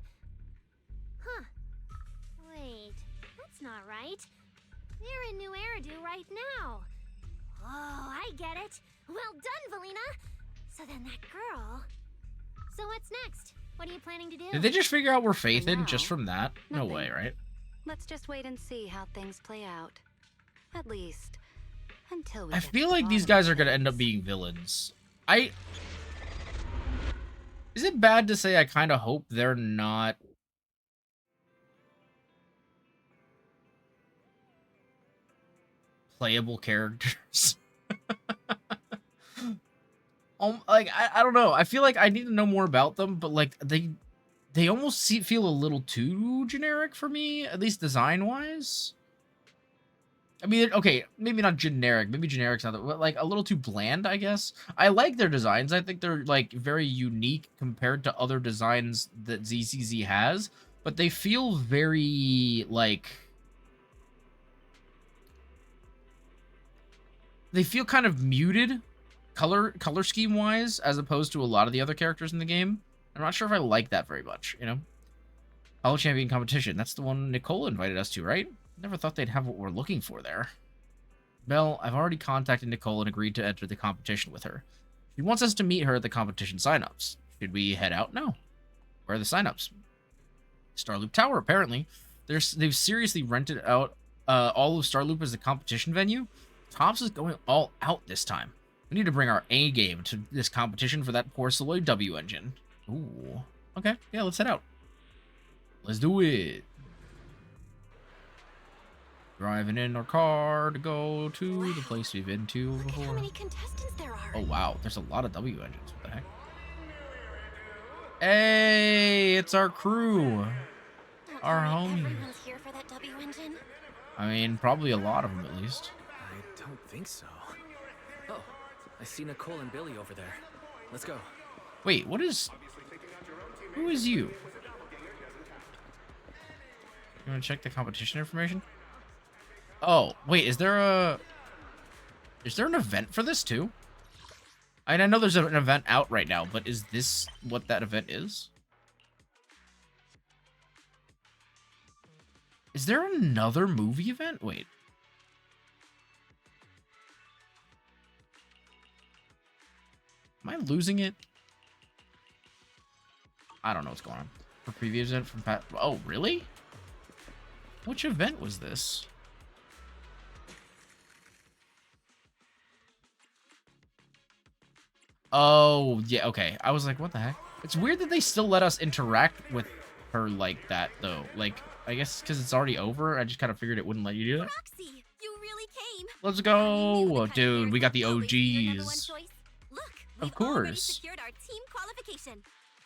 Huh. Wait, that's not right. They're in New Eridu right now. Oh, I get it. Well done, Valina. So then that girl... So what's next? What are you planning to do? Did they just figure out we're Faith For in now, just from that? No nothing. way, right? Let's just wait and see how things play out. At least, until we I get feel to like the these bottom guys of are going to end up things. being villains. Is it bad to say I kind of hope they're not... playable characters? Like, I don't know. I feel like I need to know more about them, but, like, they almost feel a little too generic for me, at least design-wise. I mean, okay, maybe not generic. Maybe generic's not, but like a little too bland, I guess. I like their designs. I think they're like very unique compared to other designs that ZZZ has, but they feel very like they feel kind of muted color scheme wise as opposed to a lot of the other characters in the game. I'm not sure if I like that very much, you know. Hollow Champion competition. That's the one Nicole invited us to, right? Never thought they'd have what we're looking for there. Belle, I've already contacted Nicole and agreed to enter the competition with her. She wants us to meet her at the competition signups. Should we head out now? Where are the signups? Starloop Tower, apparently. They've seriously rented out all of Starloop as a competition venue. Tops is going all out this time. We need to bring our A game to this competition for that Porceloid W engine. Ooh. Okay, yeah, let's head out. Let's do it. Driving in our car to go to the place we've been to Look at how before. many contestants there are. Oh, wow. There's a lot of W engines. What the heck? Hey, it's our crew. Don't Our tell me homies. Everyone's here for that W engine. I mean, probably a lot of them at least. I don't think so. Oh, I see Nicole and Billy over there. Let's go. Wait, what is... Who is you? You want to check the competition information? Oh, wait, is there an event for this too? I know there's an event out right now, but is this what that event is? Is there another movie event? Wait. Am I losing it? I don't know what's going on. For previous event from Pat. Oh, really? Which event was this? Oh, yeah, okay. I was like, what the heck? It's weird that they still let us interact with her like that, though. Like, I guess because it's already over, I just kind of figured it wouldn't let you do that. Roxy, you really came. Let's I go! knew the Oh, kind of dude, players we got would the always be your number one OGs. choice. Look, Of we've already course. secured our team qualification.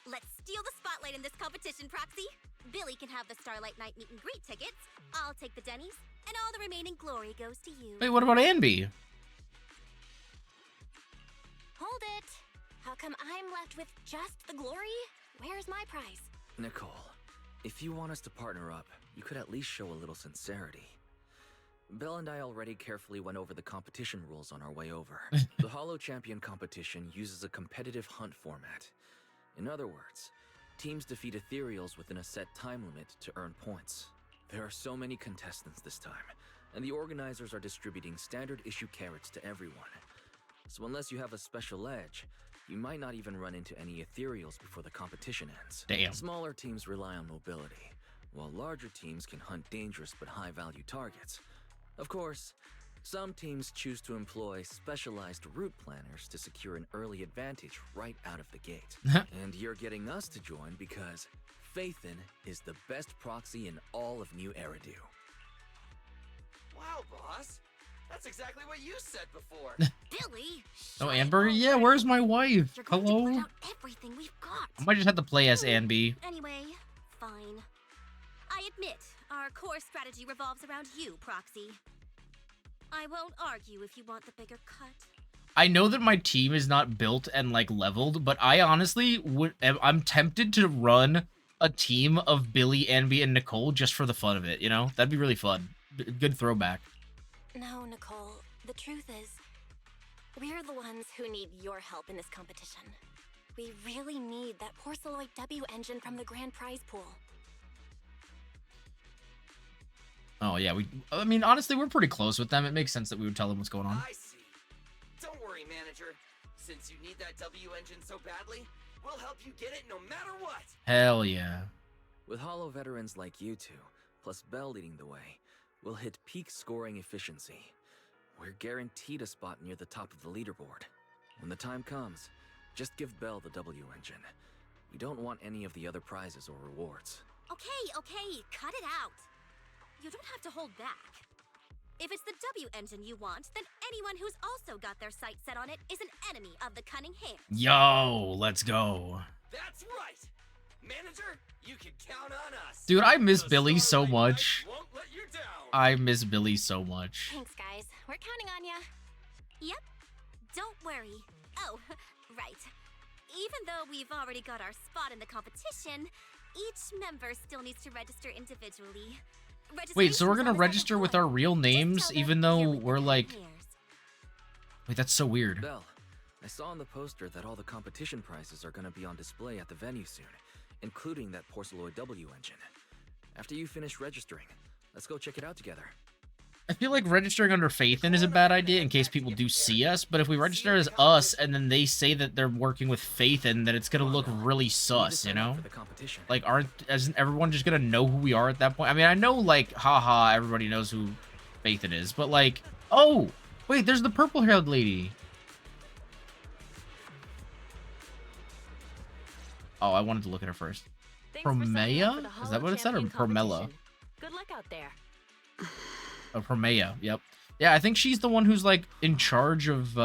Let's steal the spotlight in this competition, Proxy. Billy can have the Starlight Night meet and greet tickets. I'll take the Denny's, and all the remaining glory goes to you. Wait, what about Anby? Hold it. How come I'm left with just the glory? Where's my prize? Nicole, if you want us to partner up, you could at least show a little sincerity. Belle and I already carefully went over the competition rules on our way over. The Hollow Champion competition uses a competitive hunt format. In other words, teams defeat ethereals within a set time limit to earn points. There are so many contestants this time, and the organizers are distributing standard issue carrots to everyone. So unless you have a special edge, you might not even run into any ethereals before the competition ends. Damn. Smaller teams rely on mobility, while larger teams can hunt dangerous but high-value targets. Of course, some teams choose to employ specialized route planners to secure an early advantage right out of the gate. And you're getting us to join because Faithin is the best proxy in all of New Eridu. Wow, boss. That's exactly what you said before. Billy. Oh, shut Amber? up. Yeah, where's my wife? You're going to Hello? blurt out everything we've got. I might just have to play as Anby. Anyway, fine. I admit, our core strategy revolves around you, Proxy. I won't argue if you want the bigger cut. I know that my team is not built and like leveled, but I honestly I'm tempted to run a team of Billy, Anby, and Nicole just for the fun of it, you know? That'd be really fun. Good throwback. No, Nicole. The truth is, we're the ones who need your help in this competition. We really need that Porceloid W engine from the grand prize pool. Oh, yeah, I mean, honestly, we're pretty close with them. It makes sense that we would tell them what's going on. I see. Don't worry, manager. Since you need that W engine so badly, we'll help you get it no matter what. Hell yeah. With Hollow veterans like you two, plus Belle leading the way, we'll hit peak scoring efficiency. We're guaranteed a spot near the top of the leaderboard. When the time comes, just give Belle the W engine. We don't want any of the other prizes or rewards. Okay, cut it out. You don't have to hold back. If it's the W engine you want, then anyone who's also got their sights set on it is an enemy of the Cunning Hand. Yo, let's go. That's right. Manager, you can count on us. Dude, I miss The Billy so Starlight much. Knight won't let you down. I miss Billy so much. Thanks, guys. We're counting on ya. Yep. Don't worry. Oh, right. Even though we've already got our spot in the competition, each member still needs to register individually. Wait, so we're gonna Registration's register with our real Just names, tell them even you're though with the we're like... Pioneers. Wait, that's so weird. Belle, I saw on the poster that all the competition prizes are gonna be on display at the venue soon, including that Porceloid W engine. After you finish registering, let's go check it out together. I feel like registering under Phaethon is a bad idea in case people do see us, but if we register as us and then they say that they're working with Phaethon, then it's gonna look really sus, you know? Like, isn't everyone just gonna know who we are at that point? I mean, I know, like, haha, everybody knows who Phaethon is, but like, oh, wait, there's the purple-haired lady. Oh, I wanted to look at her first. Promea? Is that what it said, or Promella? Good luck out there. Oh, Promea, yep. Yeah, I think she's the one who's, like, in charge of,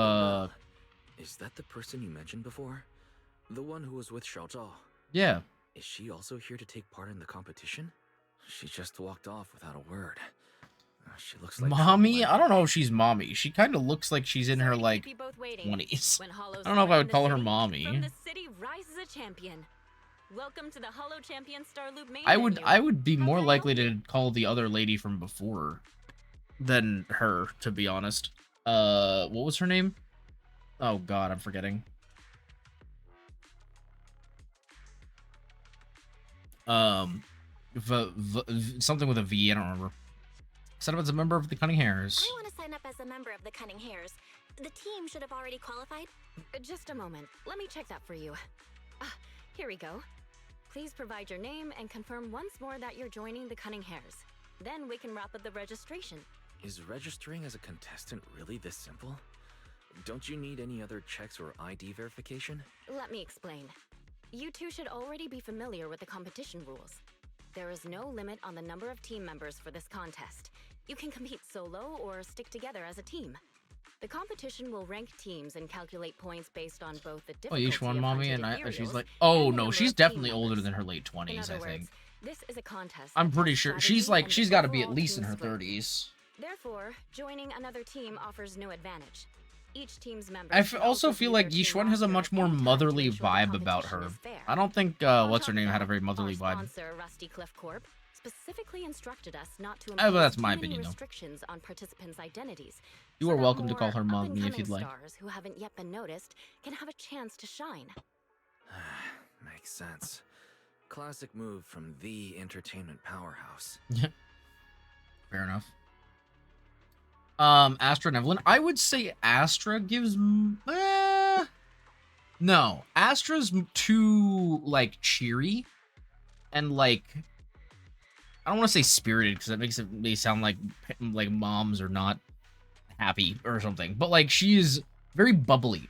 Is that the person you mentioned before? The one who was with Xiaozhao? yeah. Is she also here to take part in the competition? She just walked off without a word. She looks like Mommy? I don't know if she's mommy. She kind of looks like she's in her, like, 20s. I don't know if I would call her mommy. From the city rises a champion. Welcome to the Hollow Champion Star Loop main I menu. would be How more can I likely help you? to call the other lady from before than her, to be honest. What was her name? Oh god, I'm forgetting. Something with a V, I don't remember. Set up as a member of the Cunning Hares. I want to sign up as a member of the Cunning Hares. The team should have already qualified. Just a moment. Let me check that for you. Here we go. Please provide your name and confirm once more that you're joining the Cunning Hares. Then we can wrap up the registration. Is registering as a contestant really this simple? Don't you need any other checks or ID verification? Let me explain. You two should already be familiar with the competition rules. There is no limit on the number of team members for this contest. You can compete solo or stick together as a team. The competition will rank teams and calculate points based on both the Oh, difficulty each one, of mommy, hunted and she's ethereals like, oh and the no, number she's of team definitely older members. than her late In 20s, other I think. words, this is a contest. I'm that pretty tests sure strategy she's and got to be at overall least in team her strength. 30s. Therefore, joining another team offers no advantage. Each team's members I can also view feel like their team Yishuan has a roster much more anytime to motherly ensure the vibe about competition her. is fair. I don't think, On what's her top name, of had a that, very motherly our vibe. sponsor, Rusty Cliff Corp, specifically instructed us not to Well, impose that's my too many opinion, though. restrictions on participants' identities. You so are that welcome to more call her mommy if up-and-coming you'd like. stars who haven't yet been noticed can have a chance to shine. Makes sense. Classic move from the entertainment powerhouse. Fair enough. Astra and Evelyn. I would say Astra gives... no. Astra's too, like, cheery. And, like... I don't want to say spirited, because that makes it may sound like moms are not happy or something. But, like, she is very bubbly.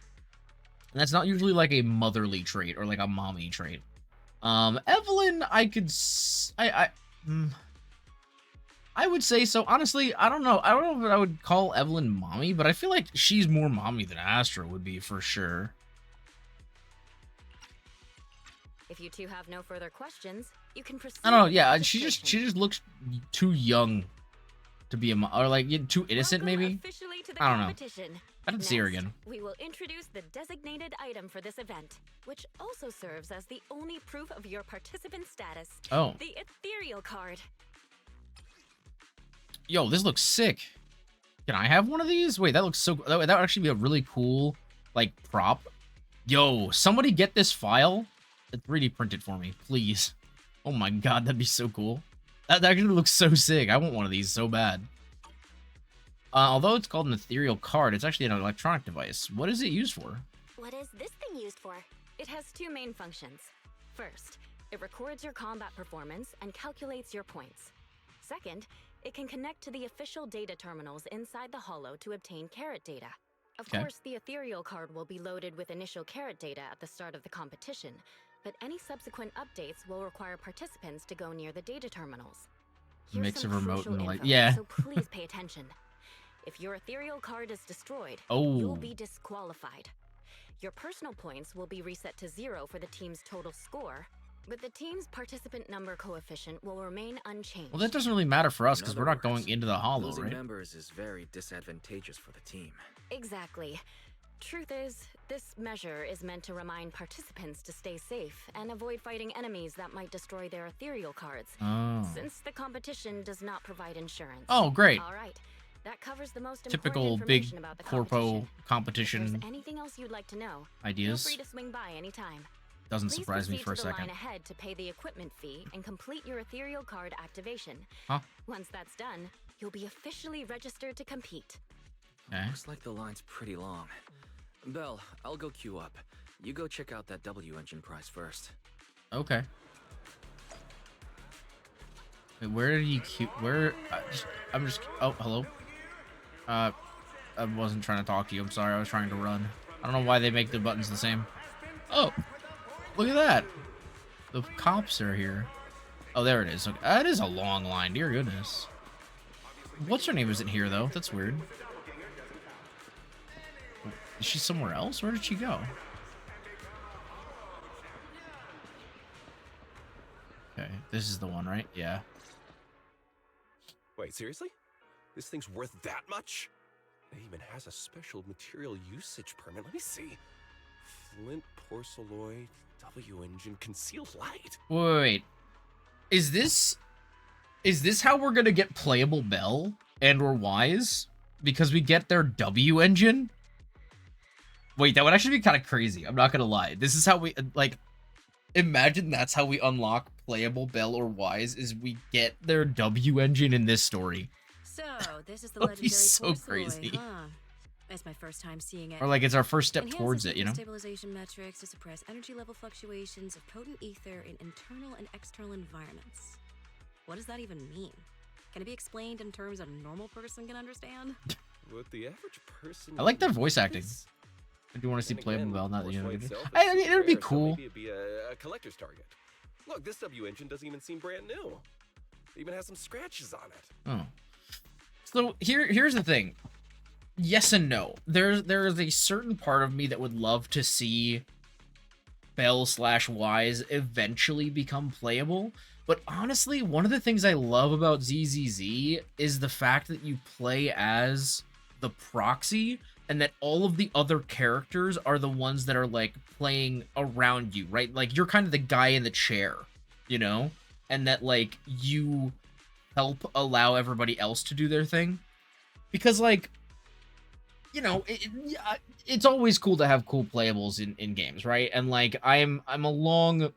And that's not usually, like, a motherly trait or, like, a mommy trait. Evelyn, I would say so. Honestly, I don't know. I don't know if I would call Evelyn mommy, but I feel like she's more mommy than Astra would be for sure. If you two have no further questions, you can proceed. I don't know. with Yeah, the she registration. just looks too young to be a mom, or like too innocent Welcome maybe. officially to the I don't know. competition. I didn't see her Next, again. we will introduce the designated item for this event, which also serves as the only proof of your participant status. Oh, The ethereal card. yo, this looks sick. Can I have one of these? Wait, that looks so. That would actually be a really cool like prop. Yo, somebody get this file and 3D print it for me, please. Oh my god, that'd be so cool. That actually looks so sick. I want one of these so bad. Although it's called an ethereal card, it's actually an electronic device. What is it used for? What is this thing used for? It has two main functions. First, it records your combat performance and calculates your points. Second, it can connect to the official data terminals inside the Hollow to obtain carrot data. Of Okay. course, the ethereal card will be loaded with initial carrot data at the start of the competition, but any subsequent updates will require participants to go near the data terminals. Here's Mix some of remote crucial and like, info, yeah. So please pay attention. If your ethereal card is destroyed, Oh. you'll be disqualified. Your personal points will be reset to 0 for the team's total score, but the team's participant number coefficient will remain unchanged. Well, that doesn't really matter for us In because other we're not words, going into the hollow, Losing right? members is very disadvantageous for the team. Exactly. Truth is, this measure is meant to remind participants to stay safe and avoid fighting enemies that might destroy their ethereal cards, Oh. since the competition does not provide insurance. Oh, great. All right. That covers the most Typical important big information about the corpo competition. If competition there's anything else you'd like to know, feel ideas. free to swing by anytime. Doesn't Please surprise me proceed for a to the line second. ahead to pay the equipment fee and complete your ethereal card activation. Huh? Once that's done, you'll be officially registered to compete. Okay. Looks like the line's pretty long. Belle, I'll go queue up. You go check out that W engine prize first. Okay. Wait, where did he queue? Where? I'm just. Oh, hello. I wasn't trying to talk to you. I'm sorry. I was trying to run. I don't know why they make the buttons the same. Oh, look at that. The cops are here. Oh, there it is. Okay. That is a long line. Dear goodness. What's her name isn't here, though. That's weird. Is she somewhere else? Where did she go? Okay, this is the one, right? Yeah. Wait, seriously? This thing's worth that much? It even has a special material usage permit. Let me see. Flint, porcelloid, W engine, concealed light. Wait. Is this how we're gonna get playable Bell and or Wise? Because we get their W engine? Wait, that would actually be kind of crazy. I'm not gonna lie. This is how we, like, imagine that's how we unlock playable Bell or Wise, is we get their W engine in this story. So, this is the That'd be legendary so porcelloid, crazy. huh? It's my first time seeing it. Or like it's our first step Enhances towards it, you know? stabilization metrics to suppress energy level fluctuations of potent ether in internal and external environments. What does that even mean? Can it be explained in terms a normal person can understand? What the average person. I like that voice acting. This- I do want to see And playable again, Bell, not that you know. porcelloid itself I is mean, it would be rare, so cool. maybe it'd be a collector's target. Look, this W engine doesn't even seem brand new. It even has some scratches on it. Oh. So here's the thing. Yes and no. There is a certain part of me that would love to see Bell/Wise eventually become playable. But honestly, one of the things I love about ZZZ is the fact that you play as the proxy and that all of the other characters are the ones that are like playing around you, right? Like you're kind of the guy in the chair, you know? And that like you help allow everybody else to do their thing. Because like, you know, it's always cool to have cool playables in games, right? And like I'm a long-term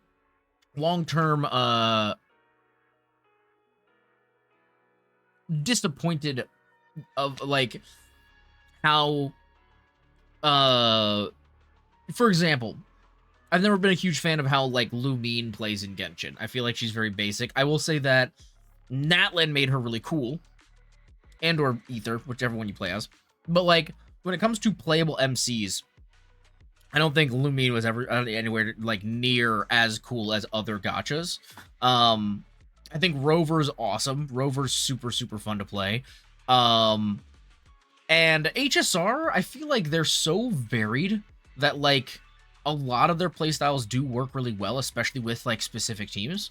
disappointed of like how for example, I've never been a huge fan of how like Lumine plays in Genshin. I feel like she's very basic. I will say that Natlan made her really cool, and or Ether, whichever one you play as. But like when it comes to playable MCs, I don't think Lumine was ever anywhere like near as cool as other gachas. I think Rover's awesome. Rover's super fun to play. And HSR, I feel like they're so varied that like a lot of their playstyles do work really well, especially with like specific teams.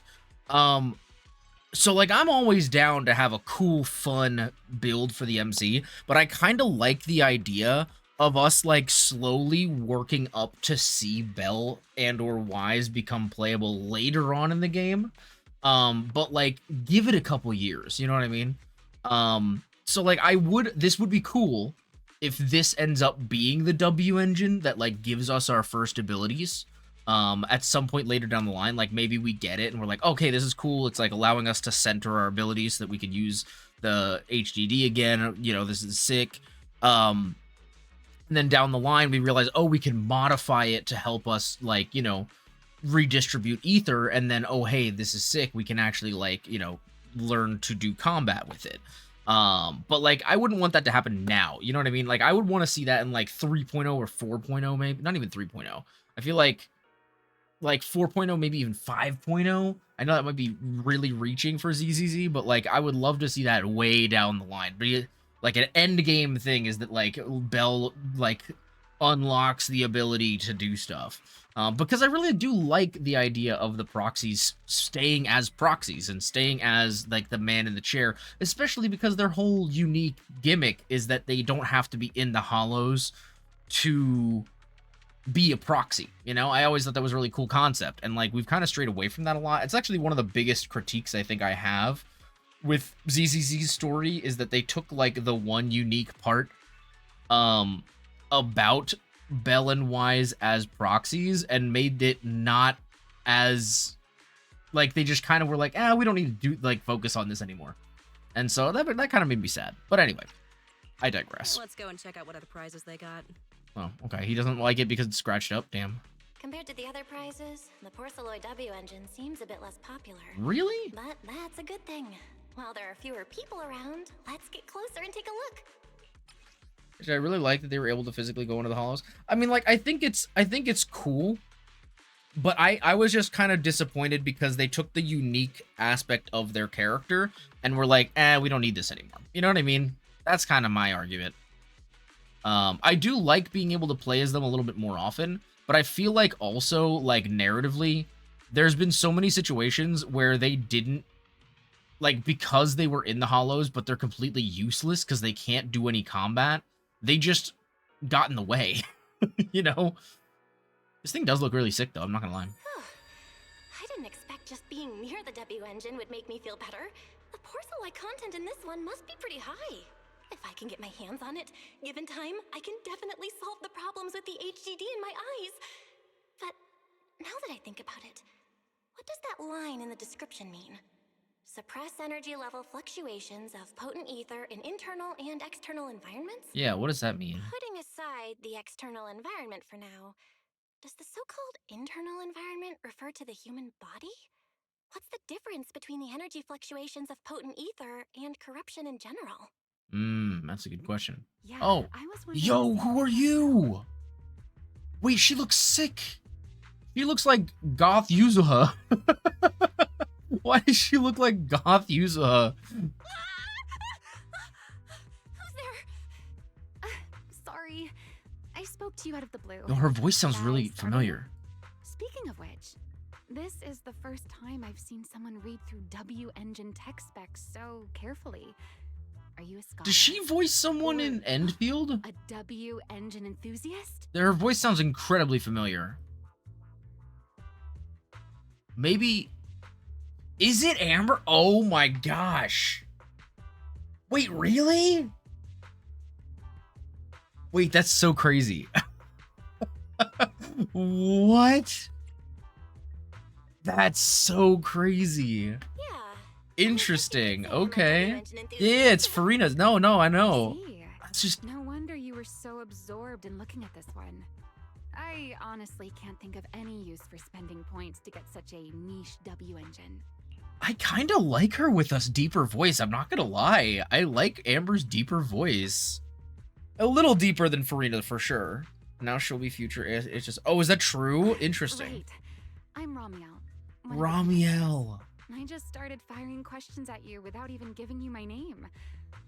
So like I'm always down to have a cool, fun build for the MC, but I kind of like the idea of us like slowly working up to see Bell and or Wise become playable later on in the game. But like give it a couple years, you know what I mean? So like this would be cool if this ends up being the W engine that like gives us our first abilities. At some point later down the line, like maybe we get it and we're like, okay, this is cool. It's like allowing us to center our abilities so that we could use the HDD again. You know, this is sick. And then down the line, we realize, oh, we can modify it to help us, like, you know, redistribute ether. And then, oh, hey, this is sick. We can actually, like, you know, learn to do combat with it. But like, I wouldn't want that to happen now. You know what I mean? Like, I would want to see that in like 3.0 or 4.0, maybe. Not even 3.0. I feel like 4.0, maybe even 5.0. I know that might be really reaching for ZZZ, but like I would love to see that way down the line. But like an end game thing is that like Bell like unlocks the ability to do stuff. Because I really do like the idea of the proxies staying as proxies and staying as like the man in the chair, especially because their whole unique gimmick is that they don't have to be in the hollows to be a proxy. You know, I always thought that was a really cool concept, and like we've kind of strayed away from that a lot. It's actually one of the biggest critiques I think I have with ZZZ's story is that they took like the one unique part about Bell and Wise as proxies and made it not as like they just kind of were like, we don't need to do like focus on this anymore. And so that kind of made me sad. But anyway, I digress. Let's go and check out what other prizes they got. Oh, okay. He doesn't like it because it's scratched up. Damn. Compared to the other prizes, the Porceloid W engine seems a bit less popular. Really? But that's a good thing. While there are fewer people around, let's get closer and take a look. Which I really like that they were able to physically go into the hollows. I mean, like, I think it's cool. But I was just kind of disappointed because they took the unique aspect of their character and were like, we don't need this anymore. You know what I mean? That's kind of my argument. I do like being able to play as them a little bit more often, but I feel like also, like, narratively, there's been so many situations where they didn't, like, because they were in the hollows, but they're completely useless because they can't do any combat. They just got in the way, you know? This thing does look really sick, though. I'm not gonna lie. I didn't expect just being near the W engine would make me feel better. The Porceloid content in this one must be pretty high. If I can get my hands on it, given time, I can definitely solve the problems with the HDD in my eyes. But now that I think about it, what does that line in the description mean? Suppress energy level fluctuations of potent ether in internal and external environments? Yeah, what does that mean? Putting aside the external environment for now, does the so-called internal environment refer to the human body? What's the difference between the energy fluctuations of potent ether and corruption in general? That's a good question. Yeah, Oh, I was wondering yo, the same who are thing. you? Wait, she looks sick. She looks like Goth Yuzuha. Why does she look like Goth Yuzuha? Who's there? Sorry, I spoke to you out of the blue. Oh, her voice sounds Shall I really start familiar. Speaking of which, this is the first time I've seen someone read through W engine tech specs so carefully. Are you a scholar? Does she voice someone Or in Enfield? a W engine enthusiast? Her voice sounds incredibly familiar. Maybe... Is it Amber? Oh my gosh. Wait, really? Wait, that's so crazy. What? That's so crazy. Yeah. Interesting. I'm a W Okay. engine enthusiast. Yeah, it's Farina's. No, I know. See. It's just... No wonder you were so absorbed in looking at this one. I honestly can't think of any use for spending points to get such a niche W engine. I kind of like her with a deeper voice. I'm not going to lie. I like Amber's deeper voice. A little deeper than Farina, for sure. Now she'll be future. It's just... Oh, is that true? Interesting. Right. I'm Ramiel. one of the Ramiel. I just started firing questions at you without even giving you my name.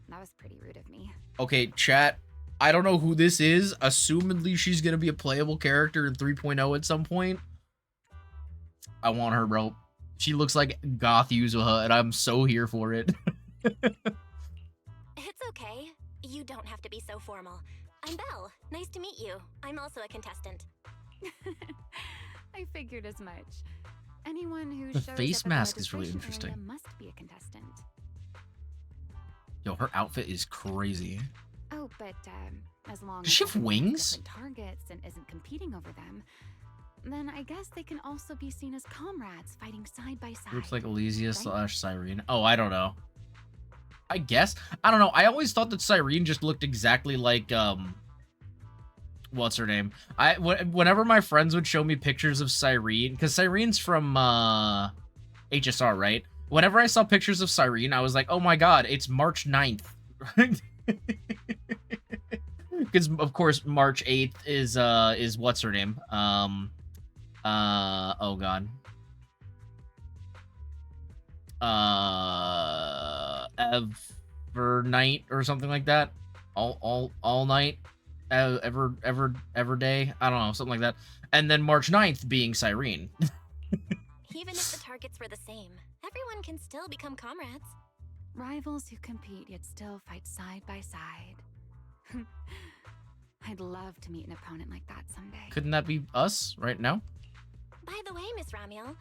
That was pretty rude of me. Okay, chat. I don't know who this is. Assumedly, she's going to be a playable character in 3.0 at some point. I want her, bro. She looks like Goth Yuzuha, and I'm so here for it. It's okay. You don't have to be so formal. I'm Belle. Nice to meet you. I'm also a contestant. I figured as much. Anyone who The shows face up at the mask is really registration area interesting. must be a contestant. Yo, her outfit is crazy. Oh, but as long Does as she have everyone has wings? different targets and isn't competing over them, then I guess they can also be seen as comrades fighting side by side. Looks like Elysia right? / Cyrene. Oh, I don't know. I guess. I don't know. I always thought that Cyrene just looked exactly like, what's her name? Whenever my friends would show me pictures of Cyrene, because Cyrene's from, HSR, right? Whenever I saw pictures of Cyrene, I was like, oh my god, it's March 9th. Because, of course, March 8th is what's her name? Oh god. Ever night or something like that. All night. Ever day. I don't know, something like that. And then March 9th being Cyrene. Even if the targets were the same, everyone can still become comrades. Rivals who compete yet still fight side by side. I'd love to meet an opponent like that someday. Couldn't that be us right now? By the way, Miss Ramiel,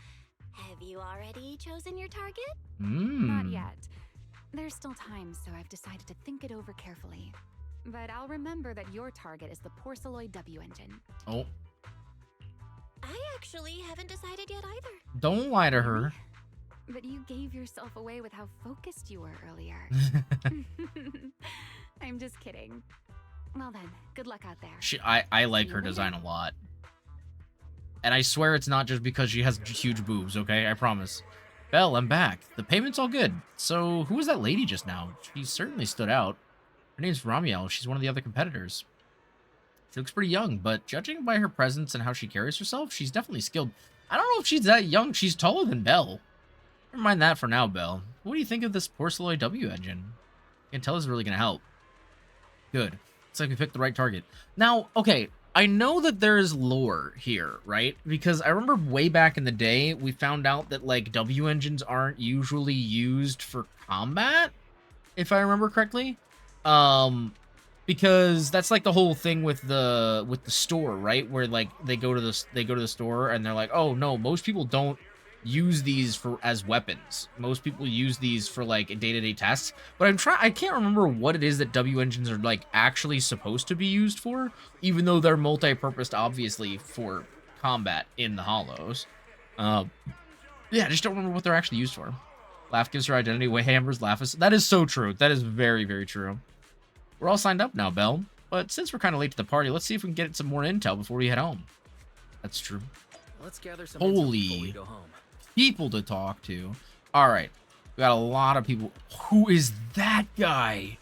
have you already chosen your target? Not yet. There's still time, so I've decided to think it over carefully. But I'll remember that your target is the Porceloid W engine. Oh, I actually haven't decided yet either. don't lie to her. but you gave yourself away with how focused you were earlier. I'm just kidding. Well then, good luck out there. I like her design a lot. And I swear it's not just because she has huge boobs, okay? I promise. Belle, I'm back. The payment's all good. So, who was that lady just now? She certainly stood out. Her name's Ramiel. She's one of the other competitors. She looks pretty young, but judging by her presence and how she carries herself, she's definitely skilled. I don't know if she's that young. She's taller than Belle. Never mind that for now, Belle. What do you think of this Porcelloy W engine? I can tell this is really going to help. Good. It's like we picked the right target. Now, okay, I know that there is lore here, right? Because I remember way back in the day, we found out that, like, W engines aren't usually used for combat, if I remember correctly. Because that's like the whole thing with the store, right? Where like they go to the store and they're like, "Oh no, most people don't use these as weapons. Most people use these for like day-to-day tasks." But I can't remember what it is that W engines are like actually supposed to be used for, even though they're multi-purposed obviously for combat in the Hollows. Yeah, I just don't remember what they're actually used for. Laugh gives her identity, way hammers, laugh is... That is so true. That is very, very true. We're all signed up now, Belle. But since we're kind of late to the party, let's see if we can get some more intel before we head home. That's true. Let's gather some Holy before we go home. People to talk to. All right. We got a lot of people. Who is that guy?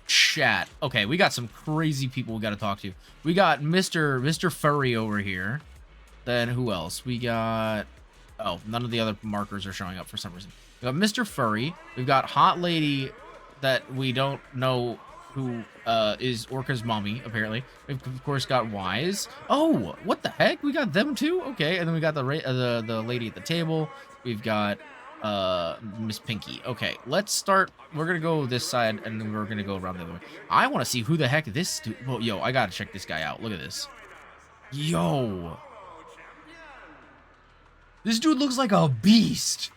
Chat. Okay, we got some crazy people we got to talk to. We got Mr. Furry over here. Then who else? We got... Oh, none of the other markers are showing up for some reason. We got Mr. Furry. We've got Hot Lady that we don't know who is Orca's mommy, apparently. We've, of course, got Wise. Oh, what the heck? We got them too? Okay, and then we got the lady at the table. We've got Miss Pinky. Okay, let's start. We're going to go this side, and then we're going to go around the other way. I want to see who the heck this dude... Oh, yo, I got to check this guy out. Look at this. Yo. This dude looks like a beast.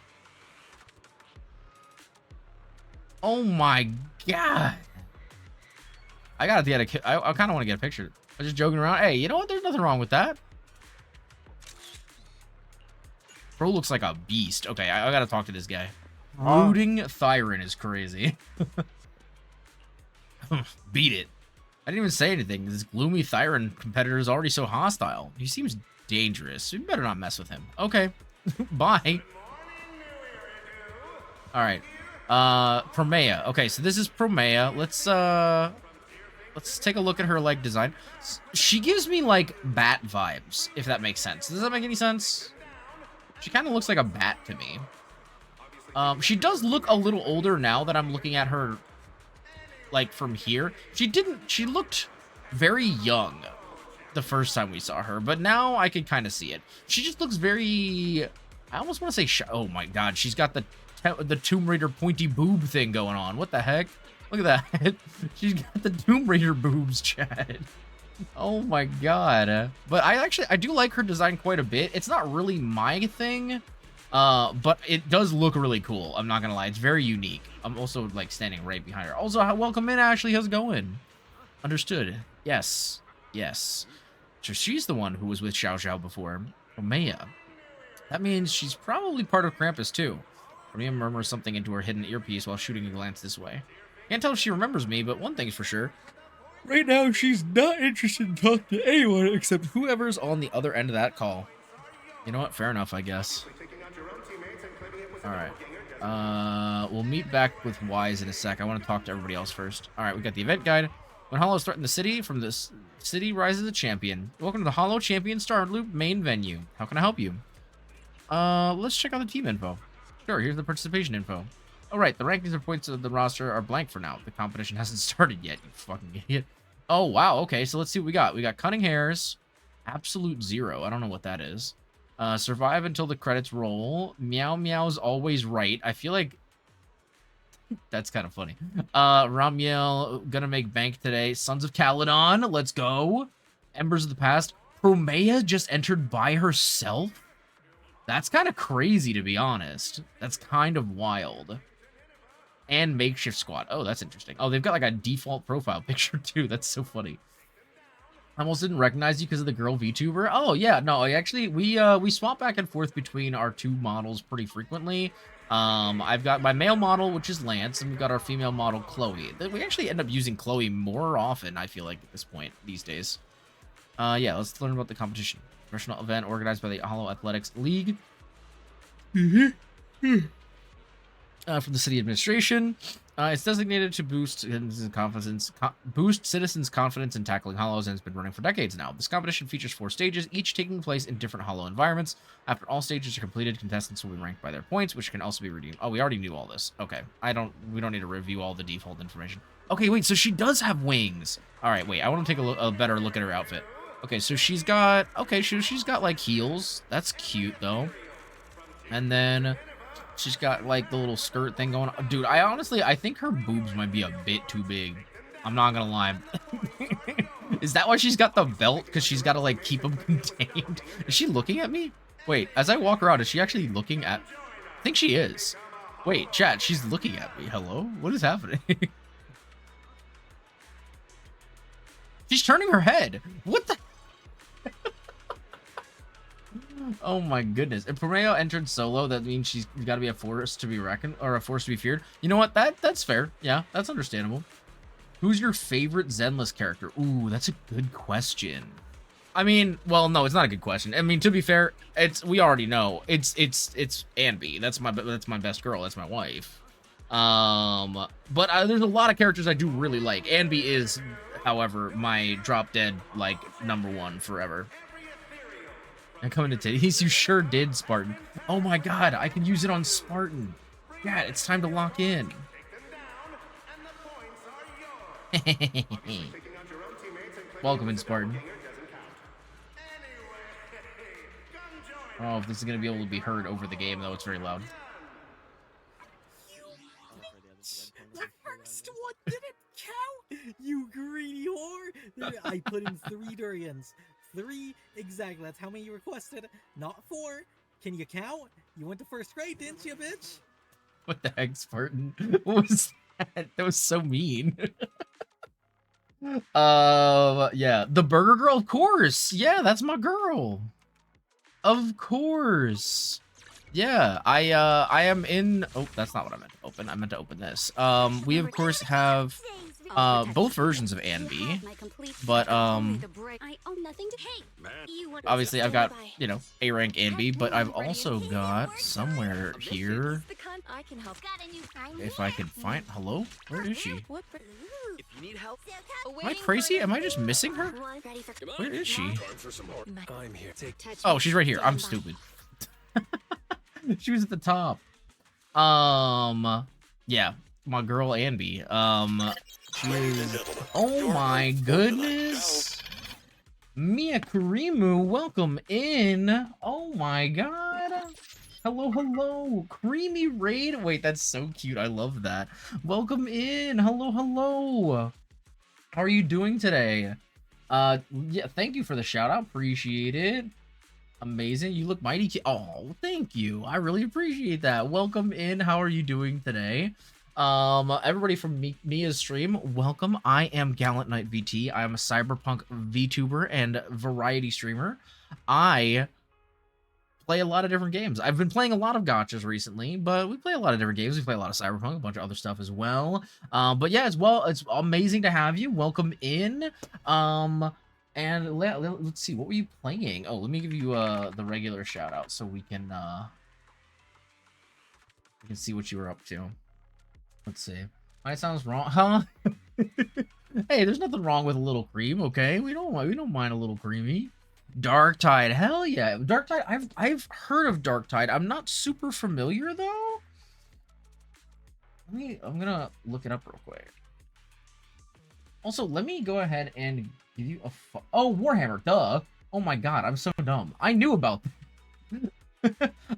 Oh my god. I gotta get I kind of want to get a picture. I'm just joking around. Hey, you know what? There's nothing wrong with that. Bro looks like a beast. Okay, I gotta talk to this guy. Brooding Thyron is crazy. Beat it. I didn't even say anything. This gloomy Thyron competitor is already so hostile. He seems dangerous. We better not mess with him. Okay. Bye. Alright. Promea. Okay, so this is Promea. Let's take a look at her like design. She gives me like bat vibes, if that makes sense. Does that make any sense? She kind of looks like a bat to me. She does look a little older now that I'm looking at her like from here. She looked very young the first time we saw her, but now I can kind of see it. She just looks very, I almost want to say oh my god, she's got the Tomb Raider pointy boob thing going on. What the heck? Look at that. She's got the Tomb Raider boobs, Chad. Oh my god. But I do like her design quite a bit. It's not really my thing, but it does look really cool. I'm not gonna lie. It's very unique. I'm also like standing right behind her. Also, welcome in, Ashley. How's it going? Understood. Yes. Yes. So she's the one who was with Xiao Xiao before. Omea. That means she's probably part of Krampus too. Romeo murmurs something into her hidden earpiece while shooting a glance this way. Can't tell if she remembers me, but one thing's for sure. Right now, she's not interested in talking to anyone except whoever's on the other end of that call. You know what? Fair enough, I guess. Alright. We'll meet back with Wise in a sec. I want to talk to everybody else first. Alright, we got the event guide. When Hollows threaten the city, from this city rises a champion. Welcome to the Hollow Champion Star Loop main venue. How can I help you? Let's check out the team info. Sure, here's the participation info. Oh, right, the rankings and points of the roster are blank for now. The competition hasn't started yet, you fucking idiot. Oh, wow, okay, so let's see what we got. We got Cunning Hairs, Absolute Zero. I don't know what that is. Survive until the credits roll. Meow Meow's always right. I feel like... That's kind of funny. Ramiel, gonna make bank today. Sons of Caledon, let's go. Embers of the Past. Promea just entered by herself? That's kind of crazy, to be honest. That's kind of wild. And Makeshift Squad. Oh, that's interesting. Oh, they've got like a default profile picture, too. That's so funny. I almost didn't recognize you because of the girl VTuber. Oh yeah, no, actually we swap back and forth between our two models pretty frequently. I've got my male model, which is Lance, and we've got our female model, Chloe. We actually end up using Chloe more often, I feel like, at this point these days. Yeah, let's learn about the competition. Professional event organized by the Hollow Athletics League. From the city administration. It's designated to boost citizens' confidence in tackling hollows, and has been running for decades now. This competition features 4 stages, each taking place in different hollow environments. After all stages are completed, contestants will be ranked by their points, which can also be redeemed. Oh, we already knew all this. Okay, we don't need to review all the default information. Okay, wait, so she does have wings. All right, wait, I want to take a better look at her outfit. Okay, so she's got like heels. That's cute though. And then she's got like the little skirt thing going on. Dude, I think her boobs might be a bit too big. I'm not gonna lie. Is that why she's got the belt? Because she's got to like keep them contained. Is she looking at me? Wait, as I walk around, is she actually looking at... I think she is. Wait, chat, she's looking at me. Hello? What is happening? She's turning her head. What the... Oh my goodness. If Romeo entered solo, that means she's got to be a force to be reckoned, or a force to be feared. You know what? That's fair. Yeah, that's understandable. Who's your favorite Zenless character? Ooh, that's a good question. I mean, well, no, it's not a good question. I mean, to be fair, we already know. It's Anby. That's my best girl. That's my wife. But there's a lot of characters I do really like. Anby is, however, my drop dead like #1 forever. I'm coming to titties. You sure did, Spartan. Oh my god, I can use it on Spartan. Yeah, it's time to lock in. Welcome in, Spartan. Oh, if this is going to be able to be heard over the game, though, it's very loud. The first one didn't count! You greedy whore! I put in 3 durians. 3 exactly. That's how many you requested. Not 4. Can you count? You went to first grade, didn't you, bitch? What the heck, Spartan? What was that? That was so mean. Yeah, the Burger Girl, of course. Yeah, that's my girl. Of course. Yeah, I am in... Oh, that's not what I meant to open. I meant to open this. We, of course, have both versions of Anby. But, obviously, I've got, you know, A-rank Anby. But I've also got somewhere here... If I can find... Hello? Where is she? If you need help, Am I crazy? Am I just missing her? Where is she? I'm here. Oh, she's right here. I'm stupid. She was at the top. Yeah, my girl Anby. She is... Oh my goodness. Mia Kurimu, welcome in. Oh my god. Hello, hello. Creamy raid. Wait, that's so cute. I love that. Welcome in. Hello, hello. How are you doing today? Yeah, thank you for the shout out. Appreciate it. Amazing. You look mighty cute. Oh, thank you. I really appreciate that. Welcome in. How are you doing today? Everybody from Mia's stream, welcome. I am GallantKnightVT. I am a cyberpunk VTuber and variety streamer. I play a lot of different games. I've been playing a lot of gachas recently, but we play a lot of different games. We play a lot of cyberpunk, a bunch of other stuff as well. But yeah, it's amazing to have you. Welcome in. And let's see, what were you playing? Oh, let me give you the regular shout out so we can see what you were up to. Let's see. Might sounds wrong, huh? Hey, there's nothing wrong with a little cream, okay? We don't mind a little creamy. Darktide, hell yeah. Darktide, I've heard of Darktide. I'm not super familiar though. I'm gonna look it up real quick. Also, let me go ahead and give you a oh, Warhammer, duh. Oh my god, I'm so dumb. I knew about that.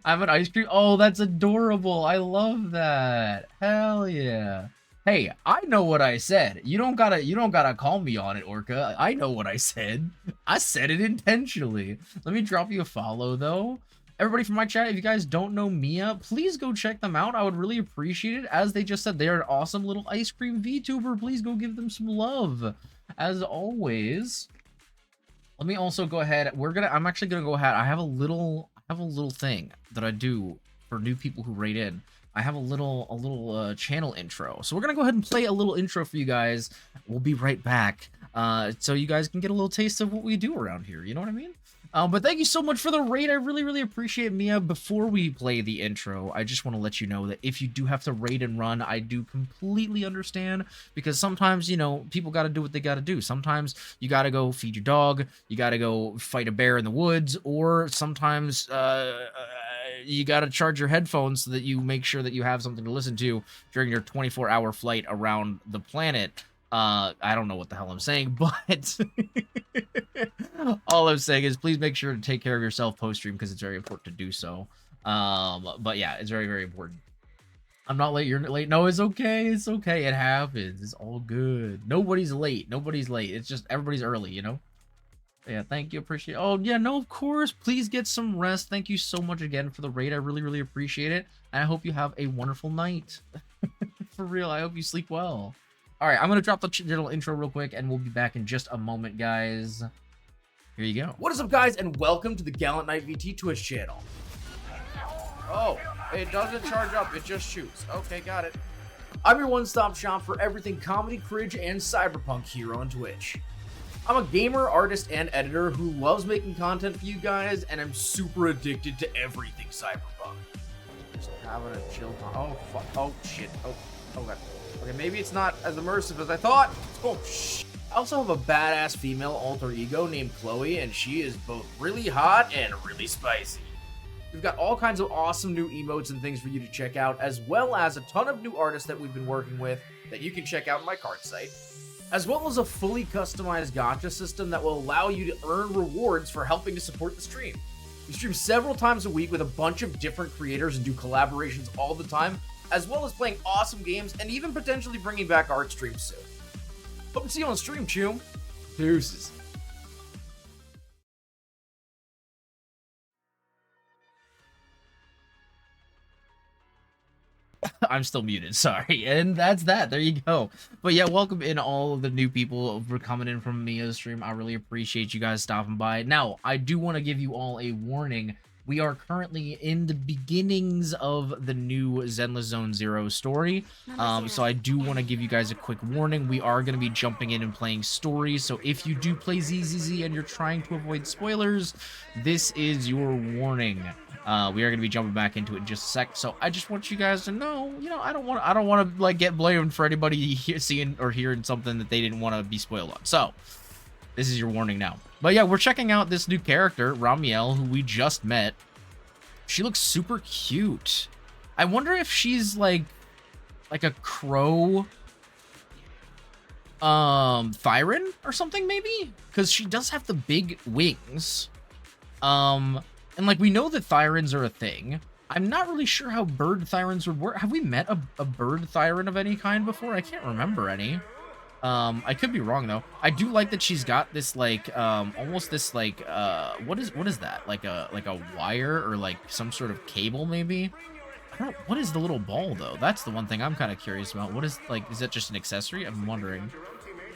I have an ice cream. Oh, that's adorable. I love that. Hell yeah. Hey, I know what I said. You don't gotta call me on it, Orca. I know what I said. I said it intentionally. Let me drop you a follow though. Everybody from my chat, if you guys don't know Mia, please go check them out. I would really appreciate it. As they just said, they are an awesome little ice cream VTuber. Please go give them some love. As always, Let me also go ahead. I'm actually gonna go ahead. I have a little thing that I do for new people who rate in. I have a little channel intro. So we're gonna go ahead and play a little intro for you guys. We'll be right back. So you guys can get a little taste of what we do around here. You know what I mean? But thank you so much for the raid. I really appreciate Mia. Before we play the intro, I just want to let you know that if you do have to raid and run, I do completely understand, because sometimes, you know, people got to do what they got to do. Sometimes you got to go feed your dog, you got to go fight a bear in the woods, or sometimes you got to charge your headphones so that you make sure that you have something to listen to during your 24-hour flight around the planet. I don't know what the hell I'm saying, but all I'm saying is please make sure to take care of yourself post-stream, because it's very important to do so. But yeah, it's very important. I'm not late, you're late. No, it's okay, it's okay. It happens. It's all good. Nobody's late. Nobody's late. It's just everybody's early, you know? Yeah, thank you. Appreciate it. Oh, yeah, no, of course. Please get some rest. Thank you so much again for the raid. I really appreciate it. And I hope you have a wonderful night. For real, I hope you sleep well. All right, I'm going to drop the little intro real quick, and we'll be back in just a moment, guys. Here you go. What is up, guys, and welcome to the GallantKnightVT Twitch channel. Oh, it doesn't charge up, it just shoots. Okay, got it. I'm your one-stop shop for everything comedy, cringe, and cyberpunk here on Twitch. I'm a gamer, artist, and editor who loves making content for you guys, and I'm super addicted to everything cyberpunk. Just having a chill time. Oh, fuck. Oh, shit. Oh, God. Okay, maybe it's not as immersive as I thought. Oh, shit. I also have a badass female alter ego named Chloe, and she is both really hot and really spicy. We've got all kinds of awesome new emotes and things for you to check out, as well as a ton of new artists that we've been working with that you can check out on my card site, as well as a fully customized gacha system that will allow you to earn rewards for helping to support the stream. We stream several times a week with a bunch of different creators and do collaborations all the time, as well as playing awesome games and even potentially bringing back art streams soon. Hope to see you on stream, Choom. Deuces. I'm still muted, sorry. And that's that. There you go. But yeah, welcome in all of the new people for coming in from Mia's stream. I really appreciate you guys stopping by. Now, I do want to give you all a warning. We are currently in the beginnings of the new Zenless Zone Zero story. So I do want to give you guys a quick warning. We are going to be jumping in and playing stories. So if you do play ZZZ and you're trying to avoid spoilers, this is your warning. We are going to be jumping back into it in just a sec. So I just want you guys to know, you know, I don't want to like get blamed for anybody seeing or hearing something that they didn't want to be spoiled on. So this is your warning now. But yeah, we're checking out this new character, Ramiel, who we just met. She looks super cute. I wonder if she's like a crow Thyron or something, maybe? Because she does have the big wings. And like we know that Thyrons are a thing. I'm not really sure how bird Thyrons would work. Have we met a bird Thyron of any kind before? I can't remember any. I could be wrong though. I do like that she's got this like almost this like what is that? Like a wire or like some sort of cable maybe? I don't, what is the little ball though? That's the one thing I'm kind of curious about. What is, like, is that just an accessory? I'm wondering.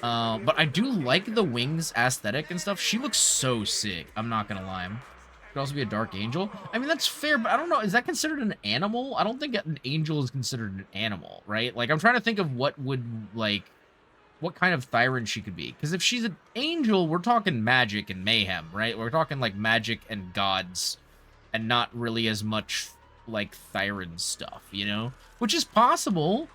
But I do like the wings aesthetic and stuff. She looks so sick. I'm not gonna lie. Could also be a dark angel. I mean, that's fair, but I don't know. Is that considered an animal? I don't think an angel is considered an animal, right? Like, I'm trying to think of what would, like, what kind of Thyron she could be. Because if she's an angel, we're talking magic and mayhem, right? We're talking, like, magic and gods, and not really as much, like, Thyron stuff, you know? Which is possible.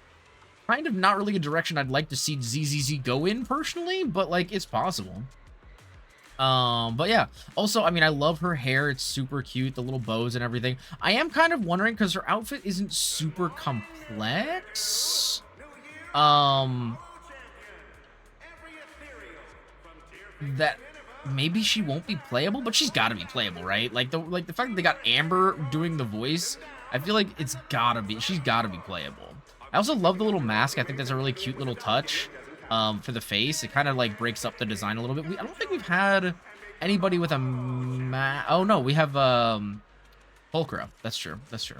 Kind of not really a direction I'd like to see ZZZ go in, personally, but, like, it's possible. But yeah, also, I mean, I love her hair. It's super cute, the little bows and everything. I am kind of wondering, because her outfit isn't super complex, that maybe she won't be playable, but she's got to be playable, right? Like the fact that they got Amber doing the voice, I feel like she's got to be playable. I also love the little mask. I think that's a really cute little touch. For the face, it kind of like breaks up the design a little bit. I don't think we've had anybody with a oh no, we have Pulchra. That's true. That's true.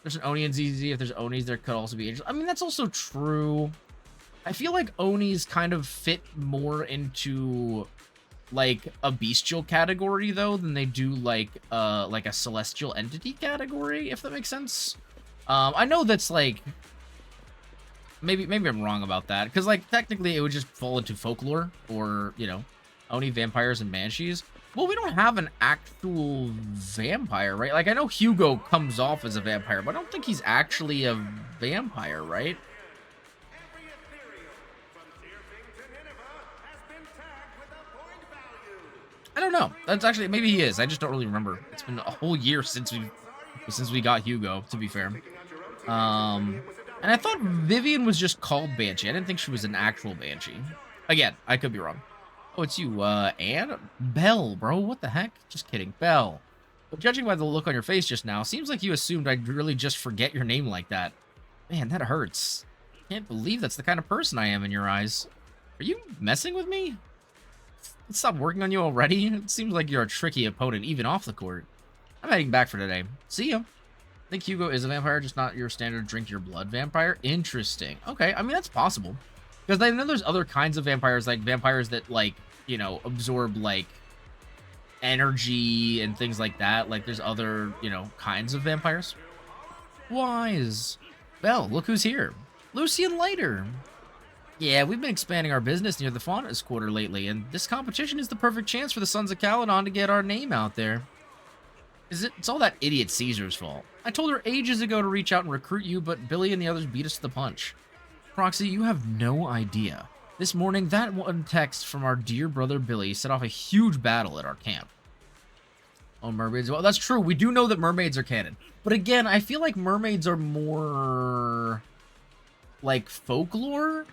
There's an Oni and ZZ. If there's Onis, there could also be angels. I mean, that's also true. I feel like Onis kind of fit more into like a bestial category though than they do like a celestial entity category, if that makes sense. I know that's like maybe I'm wrong about that, because like technically it would just fall into folklore, or you know, only vampires and banshees. Well, we don't have an actual vampire, right? Like I know Hugo comes off as a vampire, but I don't think he's actually a vampire, right? I don't know. That's actually, maybe he is. I just don't really remember. It's been a whole year since we got Hugo, to be fair. And I thought Vivian was just called Banshee. I didn't think she was an actual Banshee. Again, I could be wrong. Oh, it's you, Anne? Belle, bro. What the heck? Just kidding. Belle. But judging by the look on your face just now, seems like you assumed I'd really just forget your name like that. Man, that hurts. Can't believe that's the kind of person I am in your eyes. Are you messing with me? Stop working on you already? It seems like you're a tricky opponent, even off the court. I'm heading back for today. See ya. I think Hugo is a vampire, just not your standard drink your blood vampire. Interesting. Okay, I mean, that's possible. Because I know there's other kinds of vampires, like vampires that, like, you know, absorb, like, energy and things like that. Like, there's other, you know, kinds of vampires. Wise. Belle, look who's here. Lucian Leiter. Yeah, we've been expanding our business near the Faunus Quarter lately, and this competition is the perfect chance for the Sons of Caledon to get our name out there. It's all that idiot Caesar's fault. I told her ages ago to reach out and recruit you, but Billy and the others beat us to the punch. Proxy, you have no idea. This morning, that one text from our dear brother Billy set off a huge battle at our camp. Oh, mermaids. Well, that's true. We do know that mermaids are canon. But again, I feel like mermaids are more like folklore,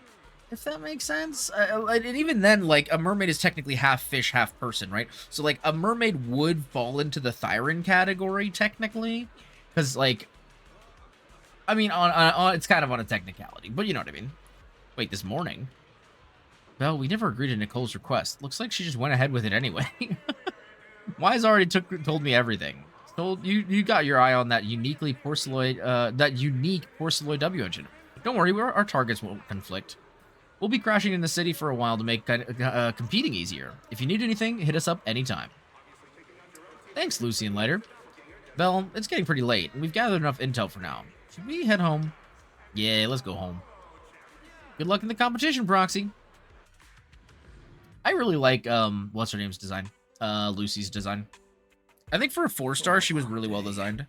if that makes sense. And even then, like, a mermaid is technically half fish, half person, right? So, like, a mermaid would fall into the Thyran category, technically. Because, like, I mean, it's kind of on a technicality, but you know what I mean. Wait, this morning? Well, we never agreed to Nicole's request. Looks like she just went ahead with it anyway. Wise already told me everything. Told you got your eye on that unique Porceloid W engine. Don't worry, our targets won't conflict. We'll be crashing in the city for a while to make competing easier. If you need anything, hit us up anytime. Thanks, Lucian Leiter. Belle, it's getting pretty late, and we've gathered enough intel for now. Should we head home? Yeah, let's go home. Good luck in the competition, Proxy. I really like, what's her name's design? Lucy's design. I think for a 4-star, she was really well designed.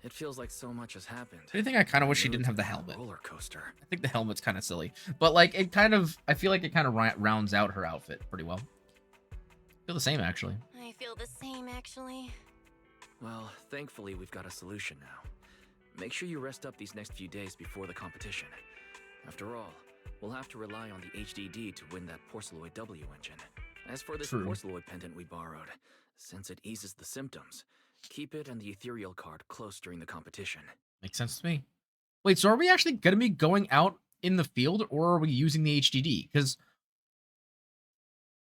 It feels like so much has happened. I think I kind of wish she didn't have the helmet. Roller coaster. I think the helmet's kind of silly, but like it kind of, I feel like it kind of rounds out her outfit pretty well. I feel the same actually. I feel the same actually. Well, thankfully we've got a solution now. Make sure you rest up these next few days before the competition. After all, we'll have to rely on the HDD to win that Porceloid W engine. As for this Porceloid pendant we borrowed, since it eases the symptoms, keep it and the ethereal card close during the competition. Makes sense to me. Wait, so are we actually going to be going out in the field, or are we using the HDD? Because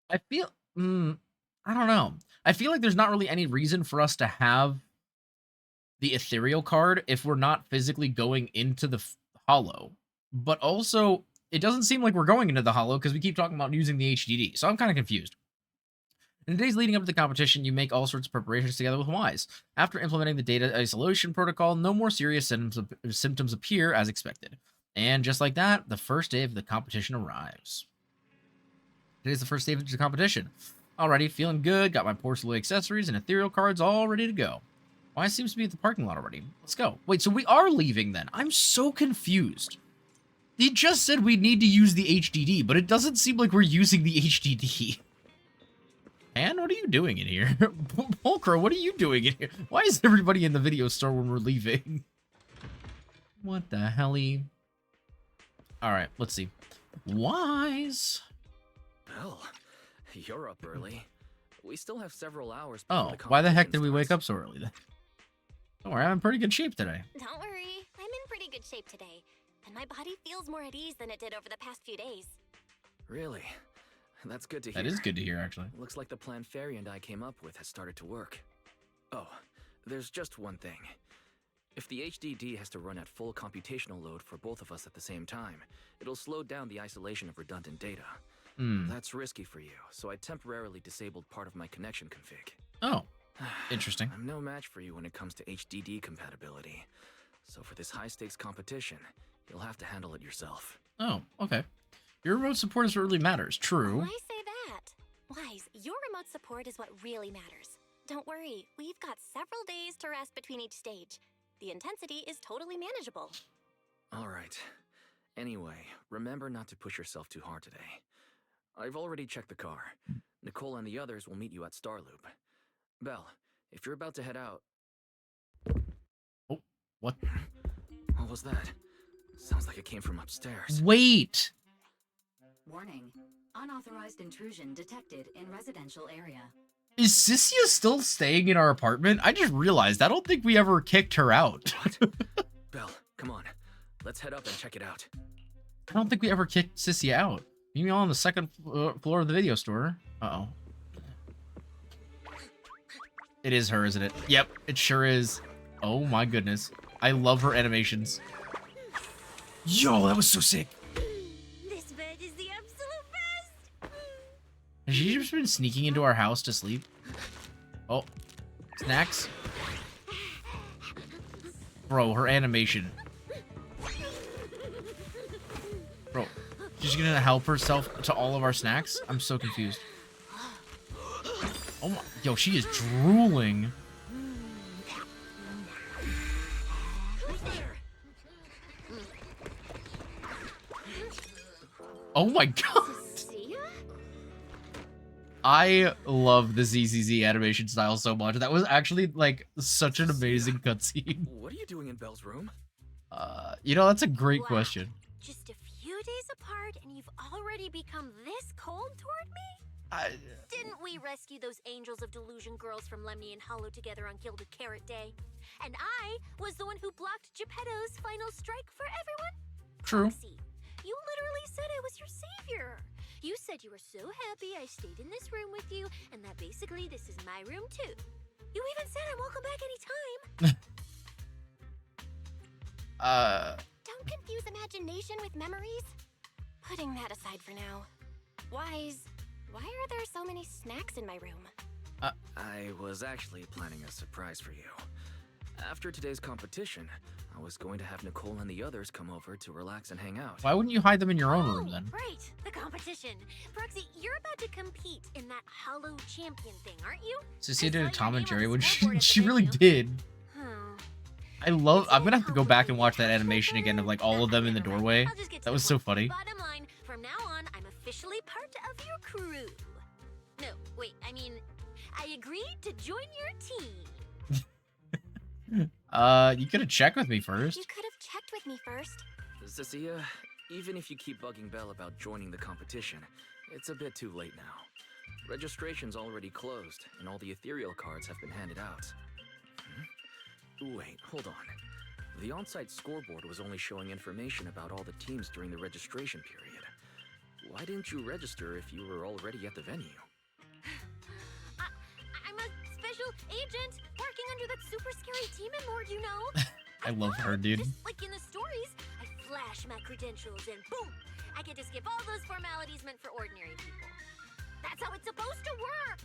I feel, I don't know. I feel like there's not really any reason for us to have the ethereal card if we're not physically going into the hollow. But also, it doesn't seem like we're going into the hollow because we keep talking about using the HDD. So I'm kind of confused. In the days leading up to the competition, you make all sorts of preparations together with Wise. After implementing the data isolation protocol, no more serious symptoms appear as expected. And just like that, the first day of the competition arrives. Today's the first day of the competition. Alrighty, feeling good, got my porcelain accessories and ethereal cards all ready to go. Wise seems to be at the parking lot already. Let's go. Wait, so we are leaving then? I'm so confused. He just said we need to use the HDD, but it doesn't seem like we're using the HDD. And what are you doing in here? Pulcro, what are you doing in here? Why is everybody in the video store when we're leaving? What the helly? Alright, let's see. Wise. Well, you're up early. We still have several hours Oh, before the why the heck did competition we wake starts. up so early then? Don't worry, I'm in pretty good shape today. Don't worry, I'm in pretty good shape today, and my body feels more at ease than it did over the past few days. Really? That's good to hear. That is good to hear, actually. Looks like the plan Fairy and I came up with has started to work. Oh, there's just one thing. If the HDD has to run at full computational load for both of us at the same time, it'll slow down the isolation of redundant data. That's risky for you, so I temporarily disabled part of my connection config. Oh, interesting. I'm no match for you when it comes to HDD compatibility. So for this high-stakes competition, you'll have to handle it yourself. Oh, okay. Your remote support is what really matters. True. Why say that? Wise, your remote support is what really matters. Don't worry, we've got several days to rest between each stage. The intensity is totally manageable. All right. Anyway, remember not to push yourself too hard today. I've already checked the car. Nicole and the others will meet you at Starloop. Belle, if you're about to head out... Oh, what? What was that? Sounds like it came from upstairs. Wait! Warning. Unauthorized intrusion detected in residential area. Is Cissia still staying in our apartment? I just realized. I don't think we ever kicked her out. Belle, come on. Let's head up and check it out. I don't think we ever kicked Cissia out. Maybe on the second floor of the video store. Uh-oh. It is her, isn't it? Yep, it sure is. Oh my goodness. I love her animations. Yo, that was so sick. This bed is the absolute best! Has she just been sneaking into our house to sleep? Oh. Snacks? Bro, her animation. Bro, she's gonna help herself to all of our snacks? I'm so confused. Oh my, yo, she is drooling. Oh my god. I love the ZZZ animation style so much. That was actually like such an amazing cutscene. What are you doing in Belle's room? You know, that's a great question. Just a few days apart and you've already become this cold toward me? Didn't we rescue those Angels of Delusion girls from Lemny and Hollow together on Gilded Carrot Day? And I was the one who blocked Geppetto's final strike for everyone? True. Proxy, you literally said I was your savior. You said you were so happy I stayed in this room with you, and that basically this is my room too. You even said I'm welcome back anytime. Don't confuse imagination with memories. Putting that aside for now. Wise, why are there so many snacks in my room? I was actually planning a surprise for you. After today's competition, I was going to have Nicole and the others come over to relax and hang out. Why wouldn't you hide them in your own room then? Right, the competition. Proxy, you're about to compete in that Hollow Champion thing, aren't you? Cissia did a Tom and Jerry when she really did. I'm gonna have to go back and watch that animation again of like all of them in the doorway. That was so funny. Bottom line, from now on, I'm officially part of your crew. No, wait, I mean, I agreed to join your team. You could have checked with me first. You could have checked with me first. Cissia, even if you keep bugging Belle about joining the competition, it's a bit too late now. Registration's already closed, and all the ethereal cards have been handed out. Wait, hold on. The on-site scoreboard was only showing information about all the teams during the registration period. Why didn't you register if you were already at the venue? I'm a special agent parking under that super scary demon lord, you know. I love her, dude. Just like in the stories, I flash my credentials and boom, I get to skip all those formalities meant for ordinary people. That's how it's supposed to work.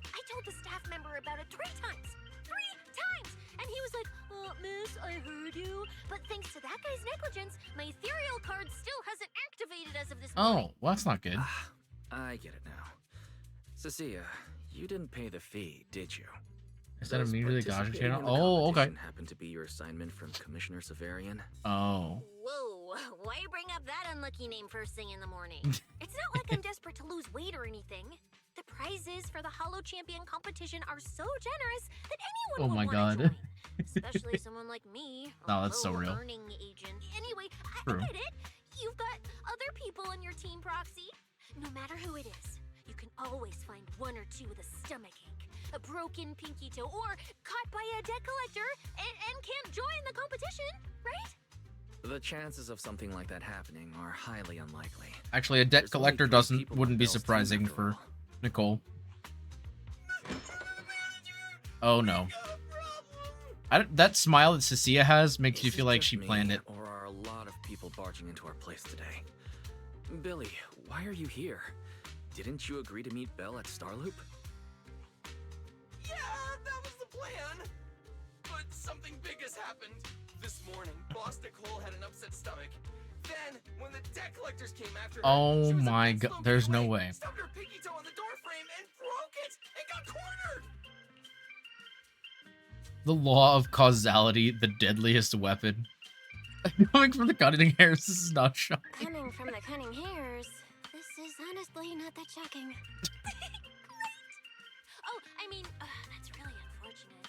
I told the staff member about it 3 times. 3 times! And he was like, oh, miss, I heard you. But thanks to that guy's negligence, my ethereal card still hasn't activated as of this morning. Oh, well, that's not good. I get it now. Cissia, you didn't pay the fee, did you? Is that Does immediately Gaja participating channel? in the Oh, okay. competition happen to be your assignment from Commissioner Severian? Oh. Whoa, why bring up that unlucky name first thing in the morning? It's not like I'm desperate to lose weight or anything. The prizes for the Hollow Champion competition are so generous that anyone Oh my would want to god. join. Especially someone like me, a No, that's so real. low-earning agent. Anyway, I True. get it. You've got other people on your team, Proxy. No matter who it is, you can always find 1 or 2 with a stomachache, a broken pinky toe, or caught by a debt collector and can't join the competition, right? The chances of something like that happening are highly unlikely. Actually, a debt There's only collector 3 people wouldn't on be Belle's team surprising after for all. Nicole. Oh no. That smile that Cissia has makes you Is feel it like just she me, planned it. Or are a lot of people barging into our place today? Billy, why are you here? Didn't you agree to meet Belle at Starloop? Yeah, that was the plan. But something big has happened. This morning, Boss Nicole had an upset stomach. Then, when the debt collectors came after her, Oh she was a my bit god, slow there's getting no away, way. Stubbed her pinky toe on the door frame and broke it and got cornered. The law of causality, the deadliest weapon. Coming from the cunning hairs, this is not shocking. Coming from the cunning hairs, this is honestly not that shocking. Oh, I mean, that's really unfortunate.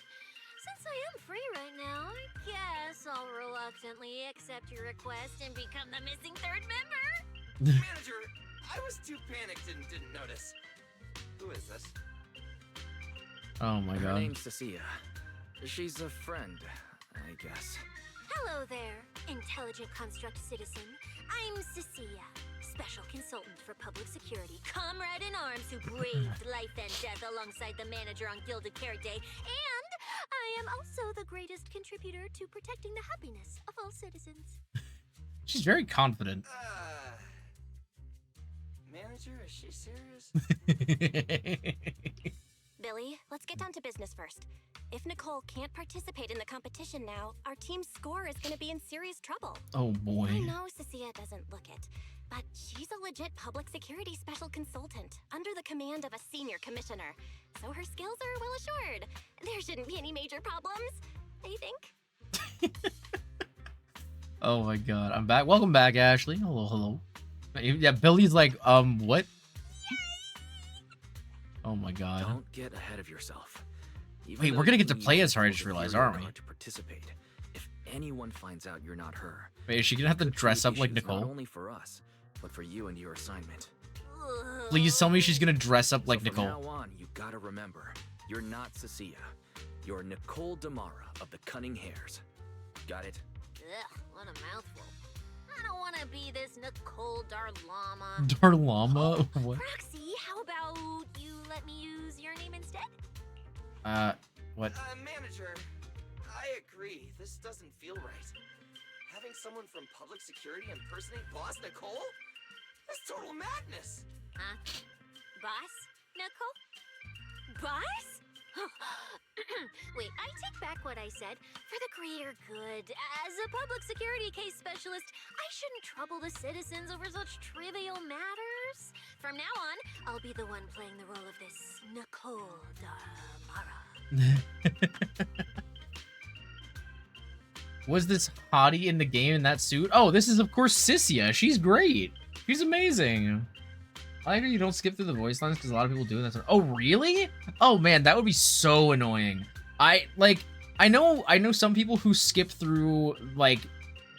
Since I am free right now, I guess I'll reluctantly accept your request and become the missing third member. Manager, I was too panicked and didn't notice. Who is this? Oh my Her god. name's Cissia. She's a friend, I guess. Hello there, intelligent construct citizen. I'm Cissia, special consultant for public security, comrade in arms who braved life and death alongside the manager on Gilded Carrot Day, and I am also the greatest contributor to protecting the happiness of all citizens. She's very confident. Manager, is she serious? Billy, let's get down to business first. If Nicole can't participate in the competition now, our team's score is going to be in serious trouble. Oh boy. I know Cissia doesn't look it, but she's a legit public security special consultant under the command of a senior commissioner, so her skills are well assured. There shouldn't be any major problems, I think. Oh my god. I'm back. Welcome back, Ashley. Hello, hello. Yeah, Billy's like, what? Oh my god. Don't get ahead of yourself. Wait, we're gonna get to play as her, I just realized, aren't we? To participate. If anyone finds out you're not her, Wait, is she gonna have to dress up like Nicole? Not only for us, but for you and your assignment. Please tell me she's gonna dress up like Nicole. From now on, you gotta remember, you're not Cissia. You're Nicole Damara of the Cunning Hairs. Got it? Ugh, what a mouthful. I don't want to be this Nicole Darlama. Darlama? What? Roxy, how about you let me use your name instead? What? Manager, I agree. This doesn't feel right. Having someone from public security impersonate Boss Nicole? That's total madness. Huh? Boss? Nicole? Boss? Wait, I take back what I said. For the greater good, as a public security case specialist, I shouldn't trouble the citizens over such trivial matters. From now on, I'll be the one playing the role of this Nicole Damara. Was this hottie in the game in that suit? Oh, this is of course Cissia. She's great. She's amazing. I like how you don't skip through the voice lines because a lot of people do that. Oh, really? Oh man, that would be so annoying. I know some people who skip through like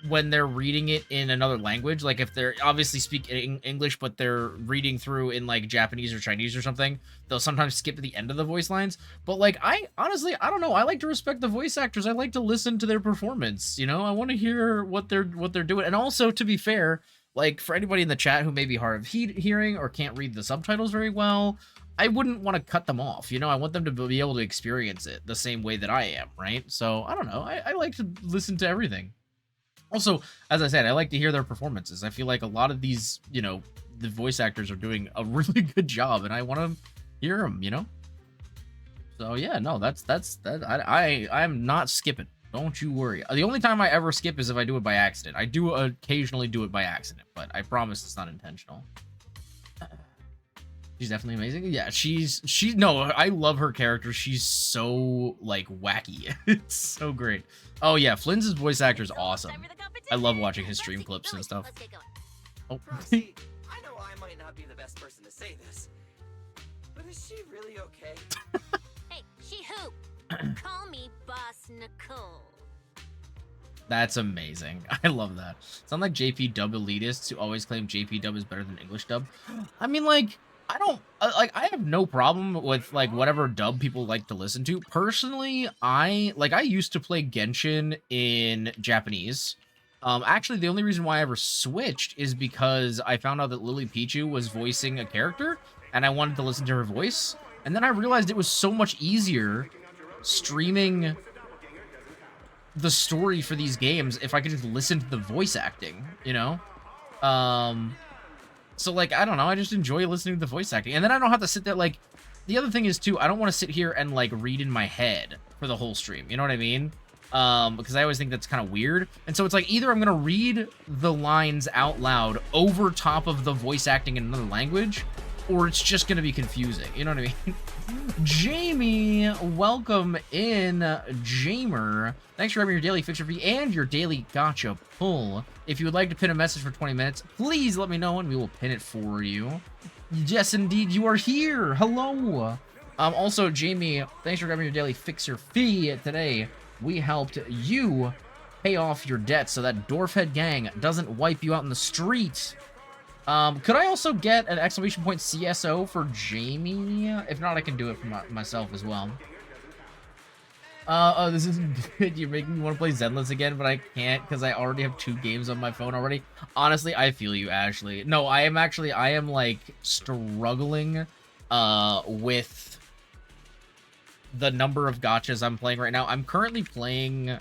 when they're reading it in another language. Like if they're obviously speaking English, but they're reading through in like Japanese or Chinese or something, they'll sometimes skip to the end of the voice lines. But like I honestly, I don't know. I like to respect the voice actors. I like to listen to their performance. You know, I want to hear what they're doing. And also, to be fair, like for anybody in the chat who may be hard of hearing or can't read the subtitles very well, I wouldn't want to cut them off. You know, I want them to be able to experience it the same way that I am, right? So I don't know. I like to listen to everything. Also, as I said, I like to hear their performances. I feel like a lot of these, you know, the voice actors are doing a really good job, and I want to hear them, you know? So yeah, no, that's that. I'm not skipping. Don't you worry. The only time I ever skip is if I do it by accident. I do occasionally do it by accident, but I promise it's not intentional. She's definitely amazing. Yeah, no, I love her character. She's so like wacky. It's so great. Oh yeah, Flynn's voice actor is awesome. I love watching his stream clips and stuff. Oh. Roxy, I know I might not be the best person to say this, but is she really okay? Hey, she who? Call me Boss Nicole. That's amazing. I love that. Sound like JP dub elitists who always claim JP dub is better than English dub. I mean, like, I don't I have no problem with like whatever dub people like to listen to. Personally, I used to play Genshin in Japanese. Actually, the only reason why I ever switched is because I found out that Lily Pichu was voicing a character, and I wanted to listen to her voice. And then I realized it was so much easier streaming the story for these games if I could just listen to the voice acting, you know? So, like, I don't know. I just enjoy listening to the voice acting. And then I don't have to sit there, like... The other thing is, too, I don't want to sit here and, like, read in my head for the whole stream. You know what I mean? Because I always think that's kind of weird. And so it's like, either I'm going to read the lines out loud over top of the voice acting in another language, or it's just going to be confusing. You know what I mean? Jamie, welcome in, Jamer. Thanks for having your daily fixture fee and your daily gotcha pull. If you would like to pin a message for 20 minutes, please let me know and we will pin it for you. Yes, indeed, you are here. Hello. Also, Jamie, thanks for grabbing your daily fixer fee today. We helped you pay off your debts so that Dwarfhead Gang doesn't wipe you out in the streets. Could I also get an exclamation point CSO for Jamie? If not, I can do it for myself as well. Oh, this is good. You're making me want to play Zenless again, but I can't because I already have 2 games on my phone already. Honestly, I feel you, Ashley. No, I am like struggling with the number of gachas I'm playing right now. I'm currently playing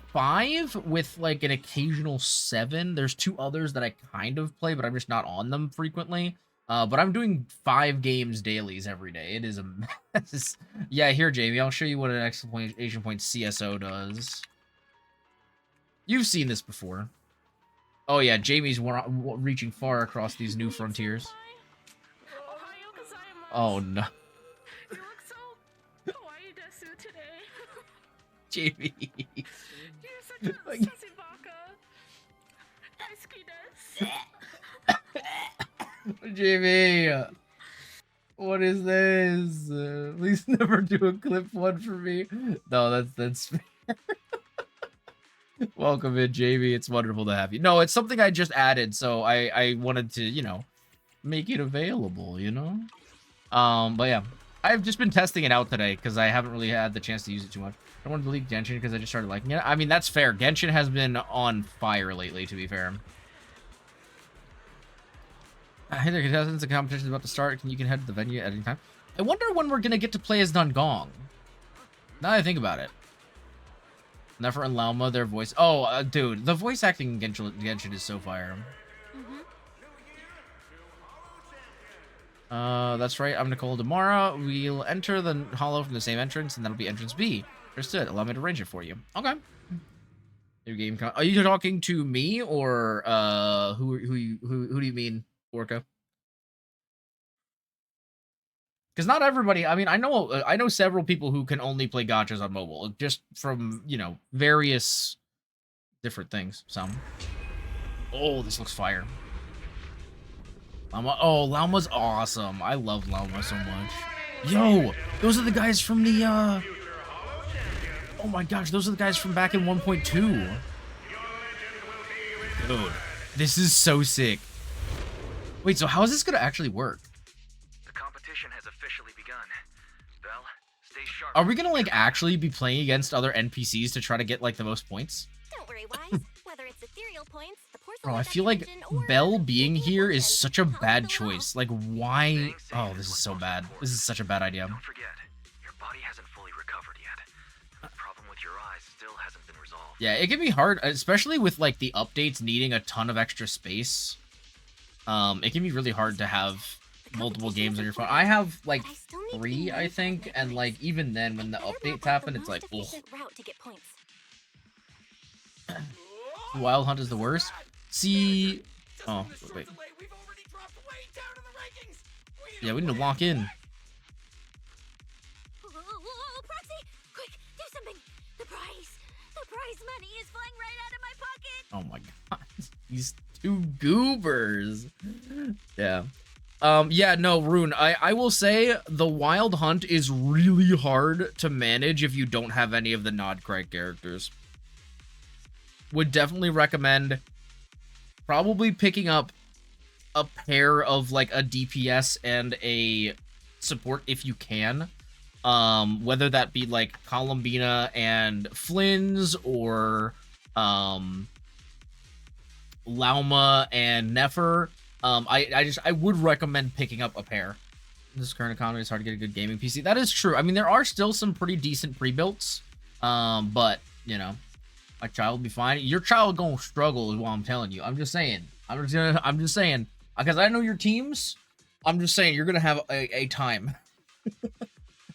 5 with like an occasional 7. There's 2 others that I kind of play, but I'm just not on them frequently. But I'm doing 5 games dailies every day. It is a mess. Yeah, here, Jamie, I'll show you what an exclamation point CSO does. You've seen this before. Oh yeah, Jamie's reaching far across these new frontiers. Oh no. You look so kawaii desu today. Jamie. You're such a sassy baka. Daisuki desu. Jamie, what is this? Please never do a clip one for me. No, that's fair. Welcome in, Jamie. It's wonderful to have you. No, it's something I just added, so I wanted to, you know, make it available, you know? But yeah, I've just been testing it out today because I haven't really had the chance to use it too much. I don't want to delete Genshin because I just started liking it. I mean, that's fair. Genshin has been on fire lately, to be fair. Hey there, contestants. The competition is about to start. You can head to the venue at any time. I wonder when we're going to get to play as Dungong. Now that I think about it. Nefer and Lauma, their voice. Oh, dude, the voice acting in Genshin is so fire. That's right. I'm Nicole Demara. We'll enter the hollow from the same entrance, and that'll be entrance B. Understood. Allow me to arrange it for you. Okay. New game. Are you talking to me or who do you mean, Orca? Because not everybody. I mean, I know several people who can only play gachas on mobile, just from, you know, various different things. Some. Oh, this looks fire. Lauma. Oh, Lauma's awesome. I love Lauma so much. Yo, those are the guys from the oh my gosh, those are the guys from back in 1.2. Dude, this is so sick. Wait, so how is this gonna actually work? The competition has officially begun. Belle, stay sharp. Are we gonna like actually be playing against other NPCs to try to get like the most points? Don't worry, Wise. Whether it's ethereal points, the Bro, I feel like Belle being here is such a bad choice. Like, why? Oh, this is so bad. This is such a bad idea. Don't forget, your body hasn't fully recovered yet. The problem with your eyes still hasn't been resolved. Yeah, it can be hard, especially with like the updates needing a ton of extra space. It can be really hard to have multiple games on your phone. I have like 3, I think, and like even then, when the updates happen, it's like, ugh. Wild Hunt is the worst. See, oh wait. Yeah, we need to lock in. Whoa, Proxy! Quick, do something! The prize money is flying right out of my pocket! Oh my god, these 2 goobers. Yeah. Yeah, no, Rune, I will say the Wild Hunt is really hard to manage if you don't have any of the Nodcraig characters. Would definitely recommend probably picking up a pair of like a DPS and a support if you can. Whether that be like Columbina and Flynn's or Lauma and Nefer. I would recommend picking up a pair. In this current economy, it's hard to get a good gaming PC. That is true. I mean, there are still some pretty decent pre-builts. But, you know, my child will be fine. Your child gonna struggle is what I'm telling you. I'm just saying. I'm just saying. Because I know your teams. I'm just saying you're gonna have a time.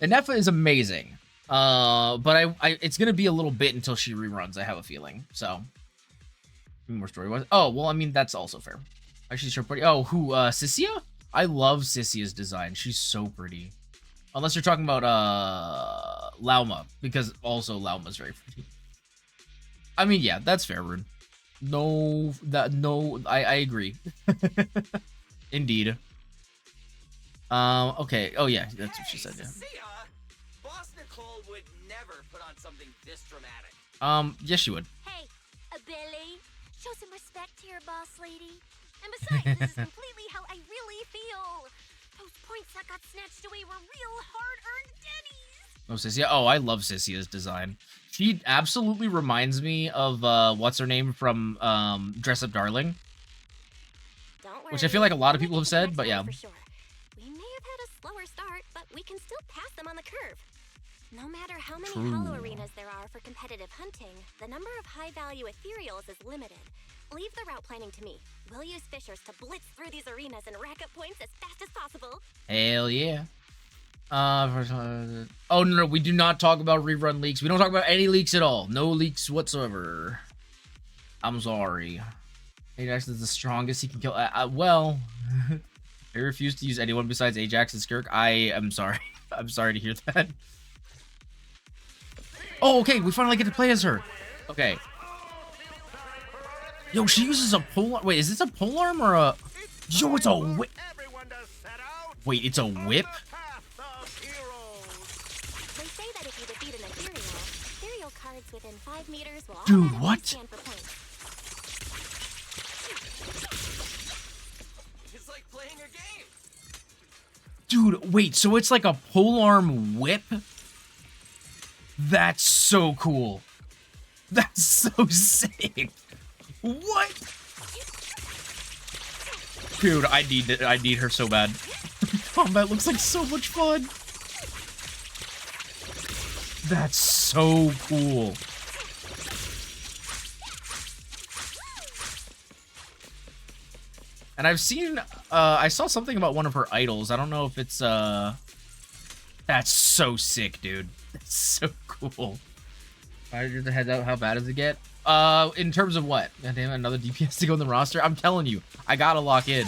Inefa is amazing. But it's gonna be a little bit until she reruns. I have a feeling. So more story wise. Oh well, I mean that's also fair. Actually, so pretty. Oh, who? Cissia? I love Cissia's design. She's so pretty. Unless you're talking about Lauma, because also Lauma's very pretty. I mean, yeah, that's fair, Rune. No, I agree. Indeed. Okay. Oh yeah, that's what she said. Yeah. Cissia, Boss Nicole would never put on something this dramatic. Yes, she would. Hey, Billy, show some respect to your boss lady. And besides, this is completely how I really feel. Those points that got snatched away were real hard-earned dennies. Oh, Cissia. Oh, I love Cissia's design. She absolutely reminds me of what's her name from Dress Up Darling. Don't worry, which I feel like a lot of people have said, but yeah. for sure. We may have had a slower start, but we can still pass them on the curve. No matter how many True. hollow arenas there are for competitive hunting, the number of high-value ethereals is limited. Leave the route planning to me. We'll use fishers to blitz through these arenas and rack up points as fast as possible. Hell yeah. Oh no, we do not talk about rerun leaks. We don't talk about any leaks at all. No leaks whatsoever. I'm sorry. Ajax is the strongest he can kill. Well, I refuse to use anyone besides Ajax and Skirk. I am sorry. I'm sorry to hear that. Oh, okay. We finally get to play as her. Okay. Yo, she uses a pole. Wait, is this a polearm or a? Yo, it's a whip. Wait, it's a whip. They say that if you defeat an ethereal cards within 5 meters will Dude, automatically what? stand for points. It's like playing a game. Dude, wait. So it's like a polearm whip. That's so cool. That's so sick. What? Dude, I need her so bad. Combat looks like so much fun. That's so cool. And I've seen I saw something about one of her idols. I don't know if it's that's so sick, dude. That's so cool. I just heads out. How bad does it get? In terms of what? God damn it, another DPS to go in the roster. I'm telling you, I gotta lock in.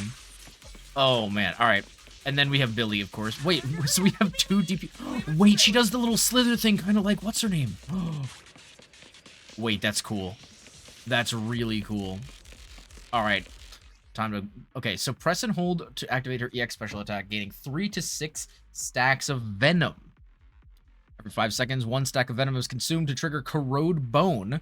Oh man, all right. And then we have Billy, of course. Wait, so we have 2 DPS. Wait, she does the little slither thing, kind of like what's her name? Wait, that's cool. That's really cool. All right, time to. Okay, so press and hold to activate her EX special attack, gaining 3 to 6 stacks of venom. Every 5 seconds, 1 stack of venom is consumed to trigger Corrode Bone,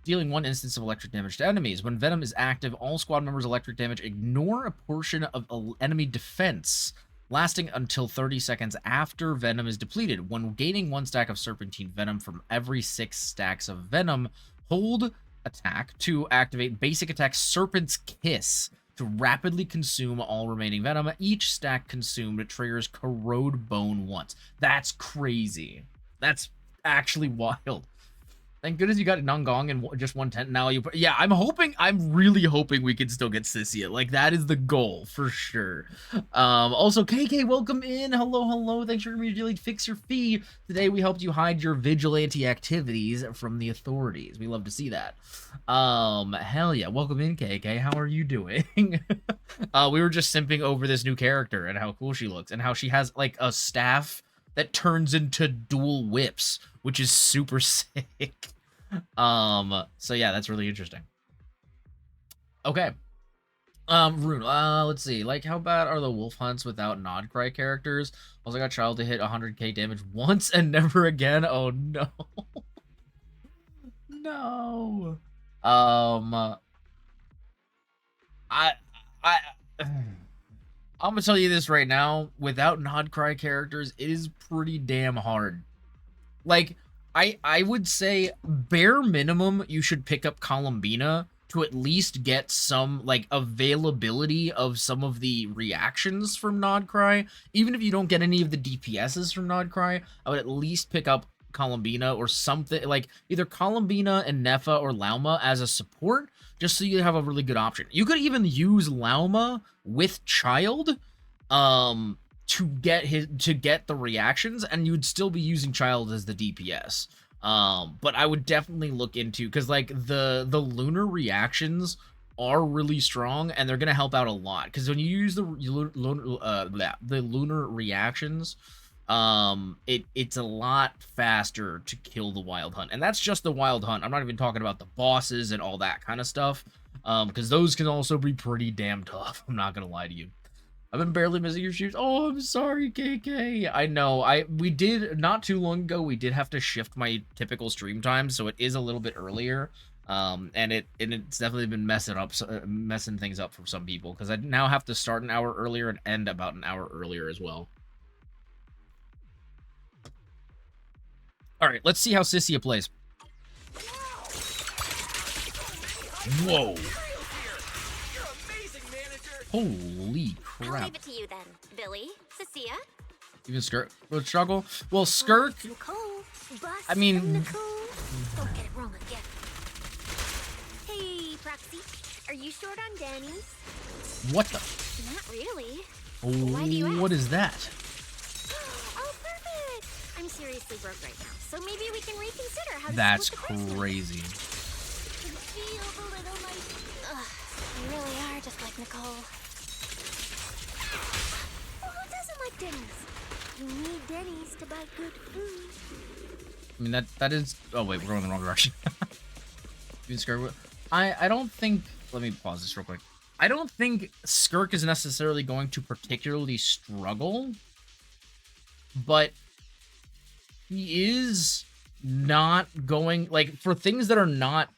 dealing 1 instance of electric damage to enemies. When venom is active, all squad members' electric damage ignore a portion of enemy defense, lasting until 30 seconds after venom is depleted. When gaining 1 stack of serpentine venom from every 6 stacks of venom, hold attack to activate basic attack Serpent's Kiss to rapidly consume all remaining venom. Each stack consumed triggers Corrode Bone once. That's crazy. That's actually wild. Thank goodness you got Nongong and just 110. Now you, yeah, I'm really hoping we can still get Cissia. Like, that is the goal for sure. Also, KK, welcome in. Hello. Thanks for immediately fix your fee. Today we helped you hide your vigilante activities from the authorities. We love to see that. Hell yeah, welcome in, KK. How are you doing? We were just simping over this new character and how cool she looks and how she has like a staff that turns into dual whips, which is super sick. So yeah, that's really interesting. Okay. Rune, let's see. Like, how bad are the wolf hunts without Nodcry characters? Also got Child to hit 100k damage once and never again. Oh no. No. I'm gonna tell you this right now. Without Nodcry characters, it is pretty damn hard. Like, I would say bare minimum you should pick up Columbina to at least get some like availability of some of the reactions from Nodcry. Even if you don't get any of the DPSs from Nodcry, I would at least pick up Columbina or something, like either Columbina and Nefa or Lauma as a support, just so you have a really good option. You could even use Lauma with Child to get the reactions, and you'd still be using Child as the DPS. But I would definitely look into, because like the lunar reactions are really strong, and they're gonna help out a lot. Because when you use the lunar reactions, it's a lot faster to kill the wild hunt, and that's just the wild hunt. I'm not even talking about the bosses and all that kind of stuff, because those can also be pretty damn tough. I'm not gonna lie to you. I've been barely missing your shoes. Oh, I'm sorry, KK. I know. We did not too long ago. We did have to shift my typical stream time, so it is a little bit earlier. And it's definitely been messing things up for some people, because I now have to start an hour earlier and end about an hour earlier as well. All right, let's see how Cissia plays. Whoa. Holy crap. I'll leave it to you then, Billy, Cissia. Even Skirk would struggle. Well, Skirk, I mean... Don't get it wrong again. Hey, Proxy, are you short on Danny's? What the? Not really. Why do you ask? What is that? Oh, perfect. I'm seriously broke right now, so maybe we can reconsider how to That's split the crazy. Feel the little light. Ugh, you really are just like Nicole. Well, who doesn't like Denny's? You need Denny's to buy good food. I mean, that is... Oh, wait, we're going in the wrong direction. I don't think... Let me pause this real quick. I don't think Skirk is necessarily going to particularly struggle, but he is not going... Like, for things that are not,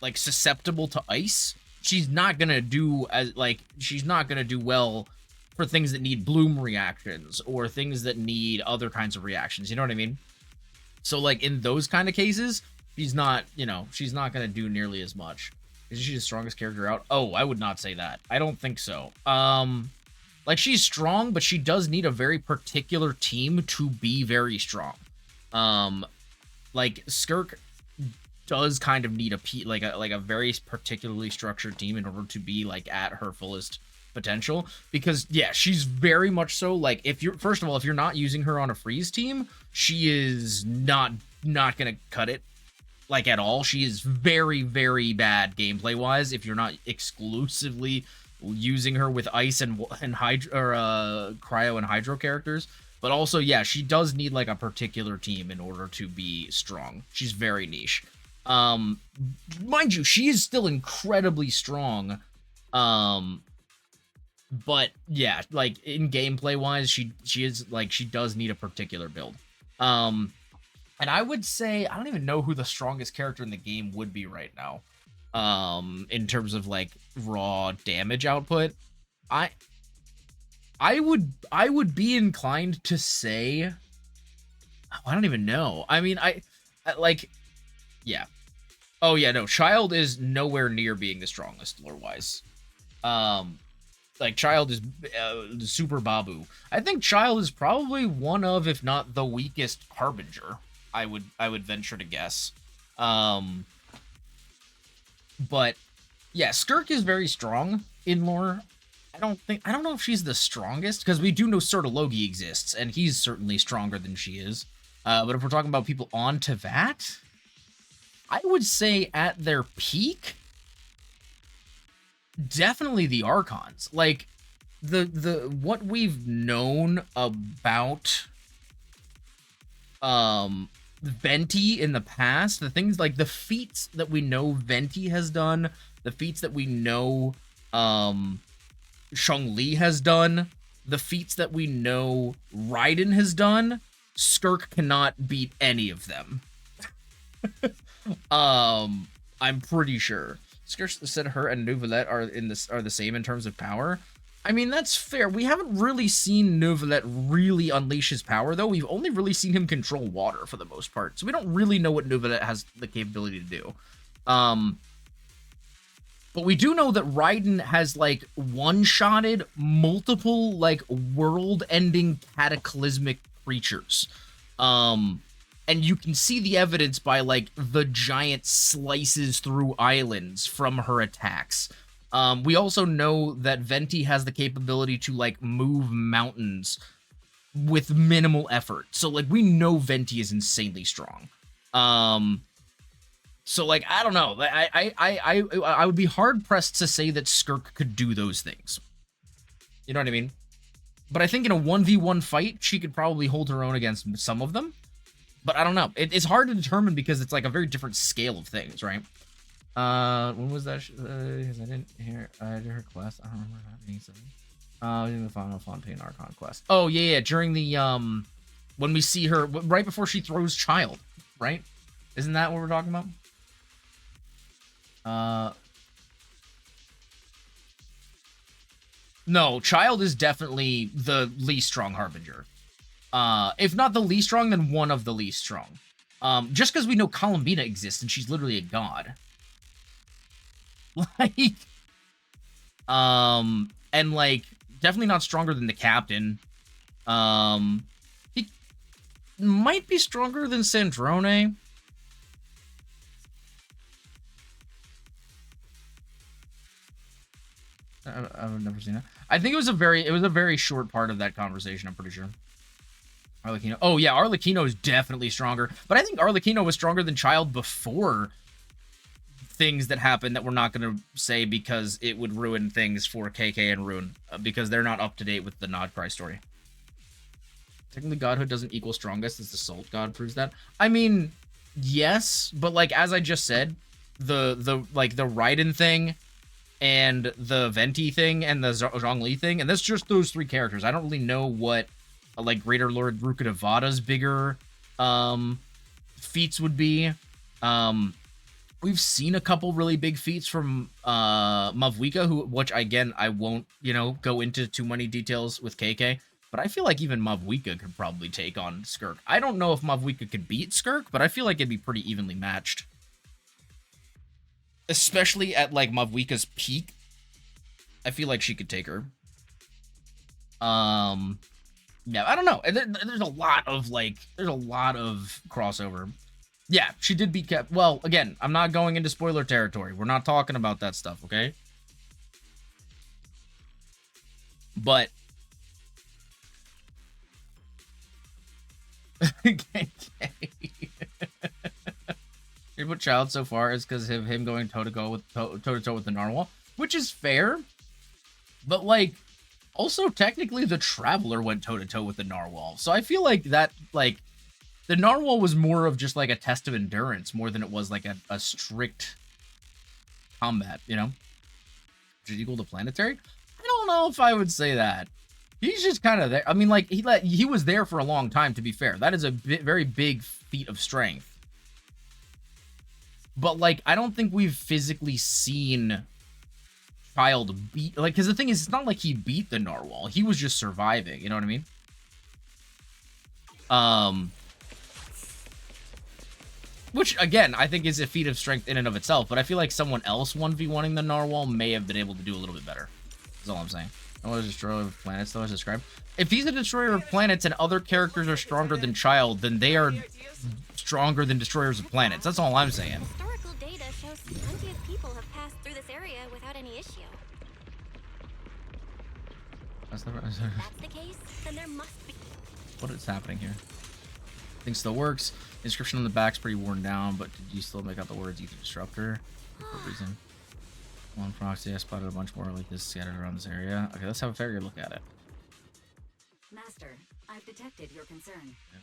like, susceptible to ice, she's not gonna do as, like, she's not gonna do well for things that need bloom reactions or things that need other kinds of reactions. You know what I mean? So, like, in those kind of cases, she's not, you know, she's not gonna do nearly as much. Is she the strongest character out? Oh, I would not say that. I don't think so. Like, she's strong, but she does need a very particular team to be very strong. Like, Skirk does kind of need a very particularly structured team in order to be, like, at her fullest potential, because yeah, she's very much so, like, if you're, first of all, if you're not using her on a freeze team, she is not gonna cut it, like, at all. She is very, very bad gameplay wise if you're not exclusively using her with ice and hydro, or cryo and hydro characters. But also, yeah, she does need, like, a particular team in order to be strong. She's very niche. Mind you, she is still incredibly strong. But yeah, like, in gameplay wise, she is, like, she does need a particular build. And I would say, I don't even know who the strongest character in the game would be right now. In terms of, like, raw damage output. I would be inclined to say, I don't even know. I mean, I like, yeah. Oh yeah, no, Child is nowhere near being the strongest lore-wise. Like, Child is super Babu. I think Child is probably one of, if not the weakest Harbinger. I would venture to guess. But yeah, Skirk is very strong in lore. I don't know if she's the strongest, because we do know Sortologi exists, and he's certainly stronger than she is. But if we're talking about people on Teyvat, I would say at their peak, definitely the Archons. Like, the what we've known about Venti in the past, the things like the feats that we know Venti has done, the feats that we know Zhongli has done, the feats that we know Raiden has done, Skirk cannot beat any of them. I'm pretty sure. Skirk said her and Neuvillette are the same in terms of power. I mean, that's fair. We haven't really seen Neuvillette really unleash his power, though. We've only really seen him control water for the most part, so we don't really know what Neuvillette has the capability to do. But we do know that Raiden has, like, one-shotted multiple, like, world-ending cataclysmic creatures. And you can see the evidence by, like, the giant slices through islands from her attacks. We also know that Venti has the capability to, like, move mountains with minimal effort. So, like, we know Venti is insanely strong. So, like, I don't know. I would be hard-pressed to say that Skirk could do those things. You know what I mean? But I think in a 1v1 fight, she could probably hold her own against some of them. But I don't know. It's hard to determine because it's like a very different scale of things, right? When was that? Because I didn't hear. I did her quest. I don't remember happening. In the final Fontaine Archon quest. Oh yeah, during the when we see her right before she throws Child, right? Isn't that what we're talking about? No, Child is definitely the least strong Harbinger. If not the least strong, then one of the least strong. Just because we know Columbina exists and she's literally a god. Like, and like, definitely not stronger than the captain. He might be stronger than Sandrone. I've never seen it. I think it was a very short part of that conversation, I'm pretty sure. Arlecchino. Oh yeah, Arlecchino is definitely stronger. But I think Arlecchino was stronger than Child before things that happened that we're not going to say because it would ruin things for KK and Rune. Because they're not up to date with the Nodcry story. Technically, Godhood doesn't equal strongest, as the Salt God proves that. I mean, yes, but like as I just said, the Raiden thing and the Venti thing and the Zhongli thing, and that's just those three characters. I don't really know what like Greater Lord Rukkhadevada's bigger feats would be. We've seen a couple really big feats from Mavwika, which again I won't, go into too many details with KK, but I feel like even Mavwika could probably take on Skirk. I don't know if Mavwika could beat Skirk, but I feel like it'd be pretty evenly matched. Especially at like Mavwika's peak. I feel like she could take her. Yeah, I don't know. There's a lot of crossover. Yeah, she did beat Cap. Well, again, I'm not going into spoiler territory. We're not talking about that stuff, okay? But Here's what Child so far is because of him going toe-to-toe with the Narwhal, which is fair. But like, also technically the Traveler went toe-to-toe with the Narwhal. So I feel like that, like, the Narwhal was more of just like a test of endurance more than it was like a strict combat, Which is equal to Planetary? I don't know if I would say that. He's just kind of there. I mean, like, he was there for a long time, to be fair. That is a very big feat of strength. But, like, I don't think we've physically seen Child beat... Like, because the thing is, it's not like he beat the Narwhal. He was just surviving, you know what I mean? Which, again, I think is a feat of strength in and of itself, but I feel like someone else 1v1ing the Narwhal may have been able to do a little bit better. That's all I'm saying. I want to destroyer of planets, though, as described. If he's a destroyer of planets and other characters are stronger than Child, then they are stronger than destroyers of planets. That's all I'm saying. Historical data shows plenty of people have passed through this area without any issue. That's the case, then there must be... What is happening here? Thing still works. Inscription on the back's pretty worn down, but did you still make out the words Ether Disruptor? For a reason. One proxy, I spotted a bunch more like this scattered around this area. Okay, let's have a fairy look at it. Master, I've detected your concern. Yeah.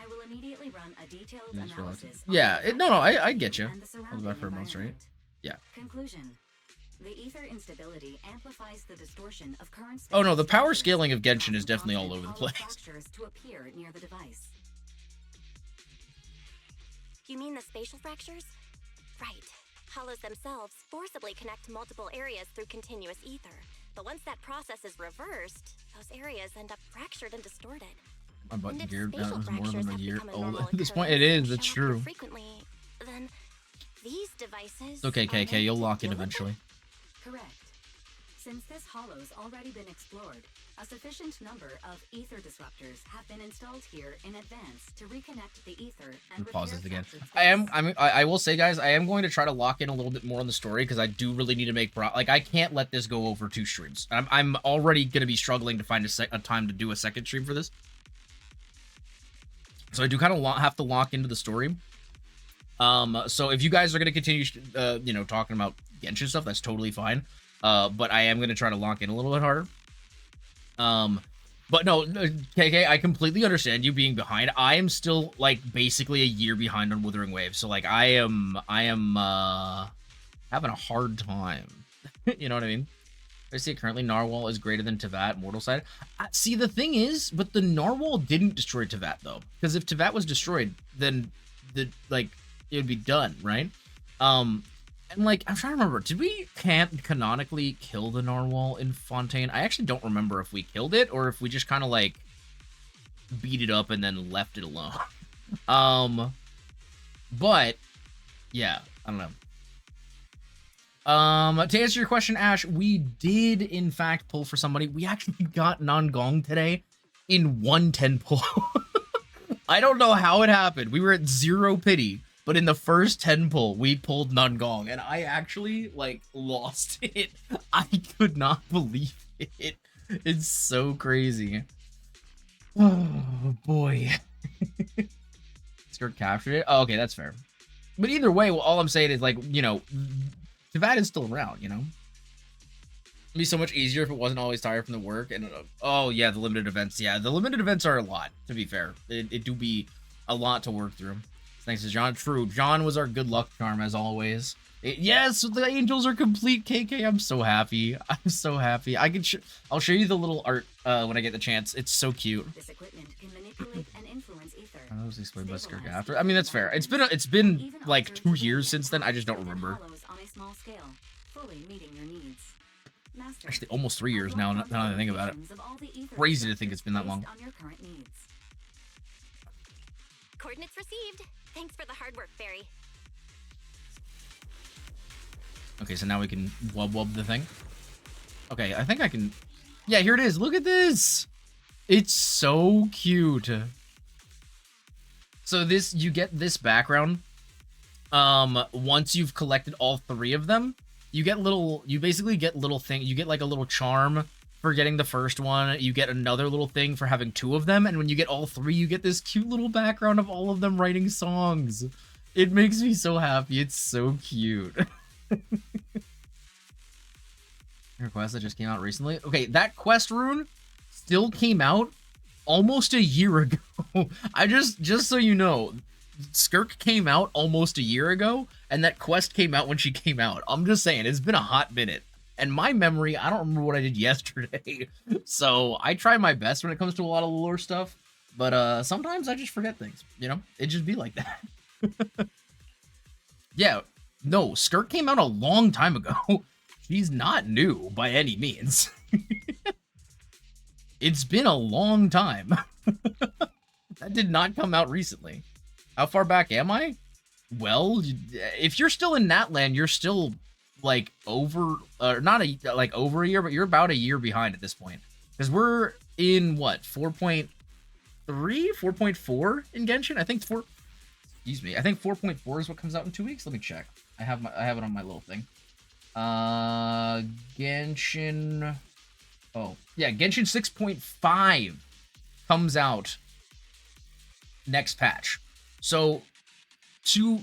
I will immediately run a detailed analysis. Yeah, I get you. I'll be back for a month, right? Yeah. Conclusion. The ether instability amplifies the distortion of current space. Oh no, the power scaling of Genshin is definitely all over the place. To appear near the device. You mean the spatial fractures? Right. Hollows themselves forcibly connect to multiple areas through continuous ether. But once that process is reversed, those areas end up fractured and distorted. My button gear was more than a year old at this point. It is, it's true. Frequently, then these devices... It's okay, KK, you'll lock in eventually. Correct. Since this hollow's already been explored, a sufficient number of ether disruptors have been installed here in advance to reconnect the ether and Pause this again. space. I will say, guys, I am going to try to lock in a little bit more on the story because I do really need to make like I can't let this go over 2 streams. I'm already going to be struggling to find a time to do a second stream for this. So I do kind of have to lock into the story. So if you guys are going to continue, you know, talking about Genshin stuff, that's totally fine. But I am going to try to lock in a little bit harder. But no, KK, I completely understand you being behind. I am still, like, basically a year behind on Wuthering Waves. So, like, I am having a hard time. You know what I mean? I see currently Narwhal is greater than Teyvat, Mortal Side. See, the thing is, but the Narwhal didn't destroy Teyvat, though. Because if Teyvat was destroyed, then, it would be done, right? And, like, I'm trying to remember, did we canonically kill the Narwhal in Fontaine? I actually don't remember if we killed it, or if we just kind of, like, beat it up and then left it alone. But, yeah, I don't know. To answer your question, Ash, we did, in fact, pull for somebody. We actually got Nangong today in 110 pull. I don't know how it happened. We were at 0 pity. But in the first 10 pull, we pulled Nangong, and I actually, like, lost it. I could not believe it. It's so crazy. Oh, boy. Skirt captured it? Oh, okay, that's fair. But either way, all I'm saying is, like, you know, Teyvat is still around, you know? It'd be so much easier if it wasn't always tired from the work. And, oh, yeah, the limited events. Yeah, the limited events are a lot, to be fair. It do be a lot to work through. Thanks to John. True. John was our good luck charm, as always. Yes, the angels are complete, KK. I'm so happy. I'm so happy. I'll show you the little art when I get the chance. It's so cute. This equipment can manipulate and influence ether. I was explained by Skirt after. I mean, that's fair. It's been like 2 years since then. I just don't remember. On a small scale, fully meeting your needs. Master, Actually, almost 3 years now that I think about it. Crazy to think it's been that long. on your current needs. Coordinates received. Thanks for the hard work, Barry. Okay, so now we can wub the thing. Okay, I think I can... Yeah, here it is. Look at this. It's so cute. So this, you get this background. Once you've collected all 3 of them, you basically get little thing. You get like a little charm for getting the first one. You get another little thing for having 2 of them. And when you get all 3, you get this cute little background of all of them writing songs. It makes me so happy. It's so cute. Request that just came out recently. Okay, that quest rune still came out almost a year ago. I just so you know, Skirk came out almost a year ago, and that quest came out when she came out. I'm just saying, it's been a hot minute. And my memory, I don't remember what I did yesterday. So I try my best when it comes to a lot of lore stuff. But sometimes I just forget things, you know? It just be like that. Yeah, no, Skirt came out a long time ago. She's not new by any means. It's been a long time. That did not come out recently. How far back am I? Well, if you're still in Natland, you're still like over, not over a year, but you're about a year behind at this point. Because we're in what, 4.3, 4.4 in Genshin? I think excuse me, I think 4.4 is what comes out in 2 weeks. Let me check. I have it on my little thing. Genshin. Oh, yeah, Genshin 6.5 comes out next patch. So to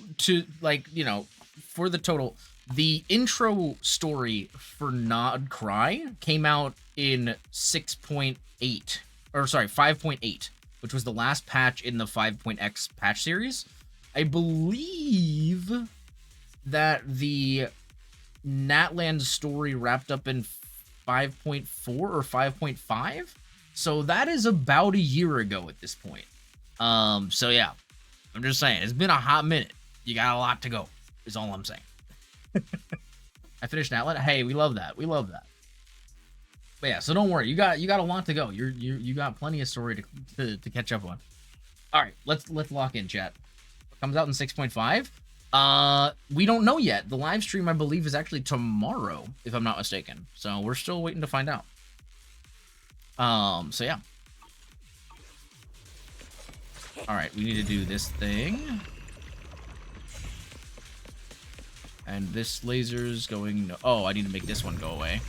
like, you know, for the total, the intro story for Nod Cry came out in 6.8, or sorry, 5.8, which was the last patch in the 5.x patch series. I believe that the Natland story wrapped up in 5.4 or 5.5. So that is about a year ago at this point. So yeah, I'm just saying, it's been a hot minute. You got a lot to go, is all I'm saying. I finished Natland. Hey, we love that. We love that. But yeah, so don't worry. You got a lot to go. You got plenty of story to catch up on. All right, let's lock in, chat. Comes out in 6.5. We don't know yet. The live stream, I believe, is actually tomorrow, if I'm not mistaken. So we're still waiting to find out. So yeah. All right, we need to do this thing. And this laser's going to... Oh, I need to make this one go away.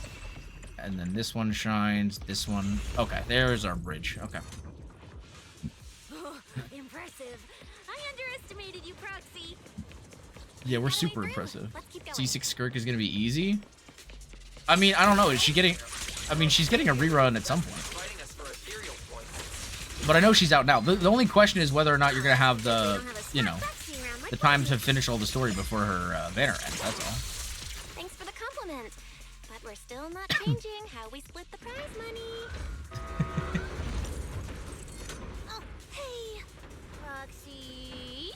And then this one shines. This one... Okay, there's our bridge. Okay. Oh, impressive. I underestimated you, Proxy. Yeah, we're super impressive. C6 Skirk is going to be easy. I mean, I don't know. Is she getting... I mean, she's getting a rerun at some point. But I know she's out now. The only question is whether or not you're going to have the, you know, the time to finish all the story before her banner ends. That's all. Thanks for the compliment. But we're still not changing how we split the prize money. Oh, hey, Proxy.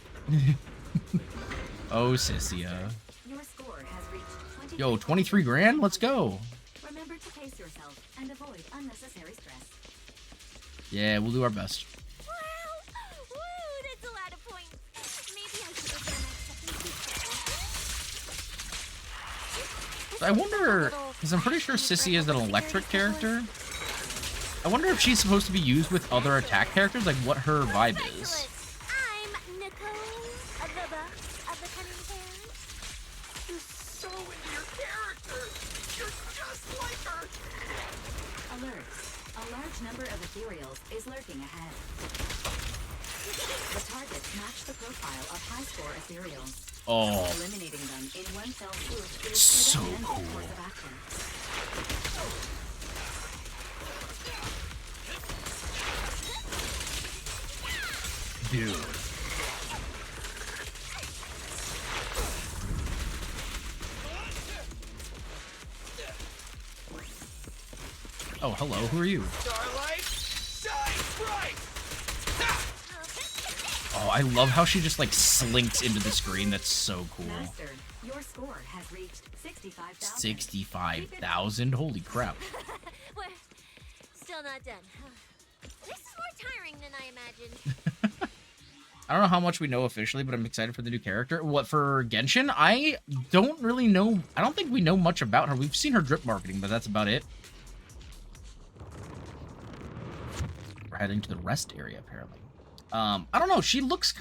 Oh, Cissia. Your score has reached 20. Yo, 23 grand? Let's go. Remember to pace yourself and avoid unnecessary stress. Yeah, we'll do our best. Wow! Woo, that's a lot of points. Maybe I should open my second. I wonder, because I'm pretty sure Cissia is an electric character. I wonder if she's supposed to be used with other attack characters, like what her vibe is. I'm Nicole, of the Cunning Fairy. You're so into your character. You're just like her. Alert. A large number of ethereals is lurking ahead. The targets match the profile of high-score ethereals. Oh. Eliminating them in one fell swoop is So the recommended cool. course of action. Dude. Oh, hello. Who are you? Starlight, shine bright. Oh, I love how she just like slinks into the screen. That's so cool. Master, your score has reached 65,000. 65,000? Holy crap. We're still not done. This is more tiring than I imagined. I don't know how much we know officially, but I'm excited for the new character. What, for Genshin? I don't really know. I don't think we know much about her. We've seen her drip marketing, but that's about it. We're heading to the rest area, apparently. I don't know. She looks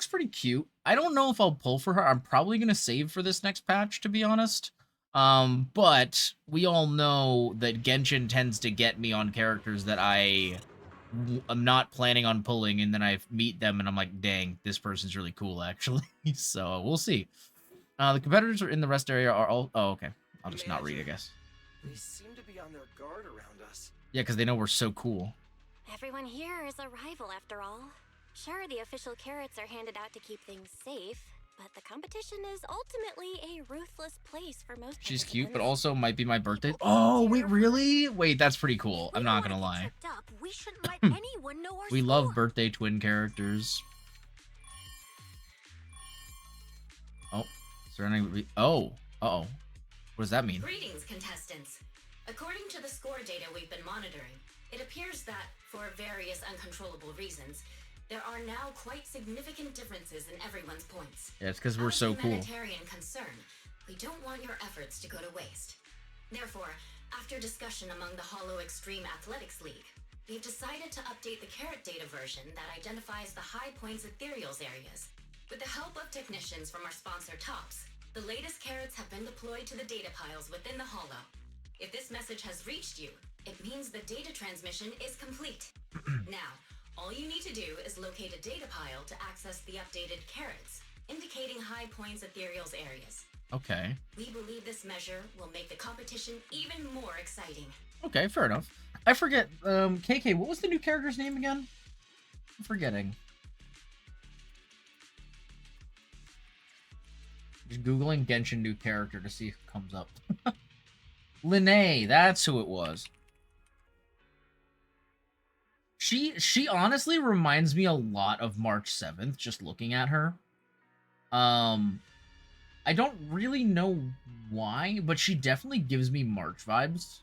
pretty cute. I don't know if I'll pull for her. I'm probably going to save for this next patch, to be honest. But we all know that Genshin tends to get me on characters that I'm not planning on pulling, and then I meet them and I'm like, dang, this person's really cool, actually. So we'll see. The competitors are in the rest area are all... Oh, okay. I'll just not read, I guess. They seem to be on their guard around us. Yeah, because they know we're so cool. Everyone here is a rival, after all. Sure, the official carrots are handed out to keep things safe, but the competition is ultimately a ruthless place for most. She's cute, but also might be my birthday. Oh, wait, really? Wait, that's pretty cool. I'm not gonna lie. We shouldn't let anyone know our We love birthday twin characters. Oh, surrounding. Oh, uh-oh. What does that mean? Greetings, contestants. According to the score data we've been monitoring, it appears that, for various uncontrollable reasons, there are now quite significant differences in everyone's points. Yeah, it's because we're so cool. As a humanitarian concern, we don't want your efforts to go to waste. Therefore, after discussion among the Hollow Extreme Athletics League, we've decided to update the carrot data version that identifies the high points ethereals areas. With the help of technicians from our sponsor Tops, the latest carrots have been deployed to the data piles within the Hollow. If this message has reached you, it means the data transmission is complete. Now, all you need to do is locate a data pile to access the updated carrots, indicating high points ethereals areas. Okay. We believe this measure will make the competition even more exciting. Okay, fair enough. I forget, KK, what was the new character's name again? I'm forgetting. Just Googling Genshin new character to see if it comes up. Linnea, that's who it was. She honestly reminds me a lot of March 7th, just looking at her. I don't really know why, but she definitely gives me March vibes.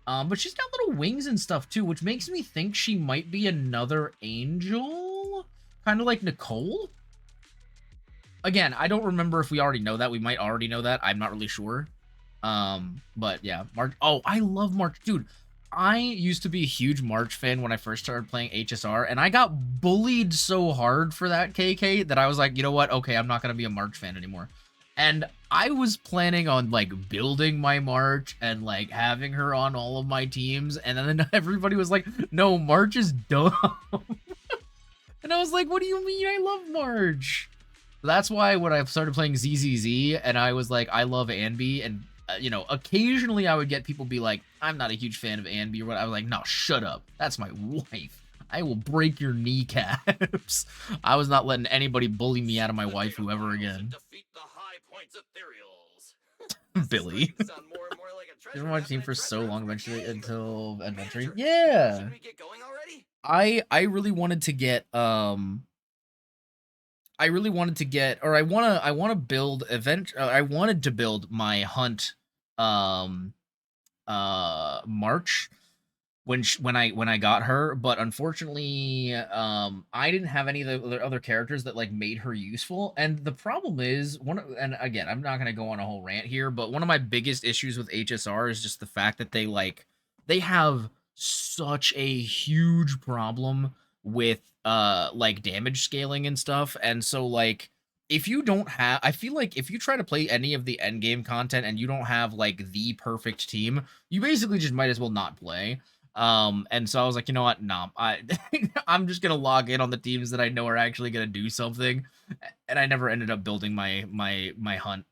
But she's got little wings and stuff too, which makes me think she might be another angel? Kind of like Nicole? again, I don't remember if we already know that. We might already know that. I'm not really sure. But yeah, March. Oh, I love March, dude. I used to be a huge March fan when I first started playing HSR, and I got bullied so hard for that KK that I was like, you know what? Okay, I'm not gonna be a March fan anymore. And I was planning on like building my March and like having her on all of my teams, and then everybody was like, no, March is dumb. And I was like, what do you mean? I love March. That's why when I started playing ZZZ and I was like, I love Anby, and you know, occasionally I would get people be like, I'm not a huge fan of Anby or what. I was like, no, shut up. That's my wife. I will break your kneecaps. I was not letting anybody bully me out of my waifu ever again. Billy. You've been on my team for so long eventually until adventuring. Yeah. I really wanted to get I wanted to build I wanted to build my hunt March when I got her, but unfortunately I didn't have any of the other characters that like made her useful. And the problem is and again, I'm not going to go on a whole rant here, but one of my biggest issues with HSR is just the fact that they have such a huge problem with like damage scaling and stuff. And so like if you don't have, I feel like if you try to play any of the end game content and you don't have like the perfect team, you basically just might as well not play. And so I was like, you know what? Nah, I'm just gonna log in on the teams that I know are actually gonna do something. And I never ended up building my hunt,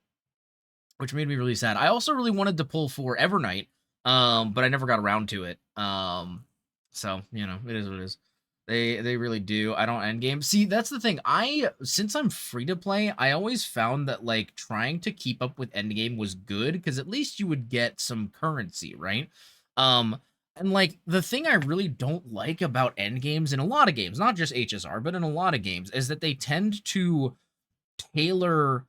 which made me really sad. I also really wanted to pull for Evernight, but I never got around to it. So you know, it is what it is. They really do. I don't end game. See, that's the thing. Since I'm free to play, I always found that like trying to keep up with end game was good because at least you would get some currency, right? And like the thing I really don't like about end games in a lot of games, not just HSR, but in a lot of games, is that they tend to tailor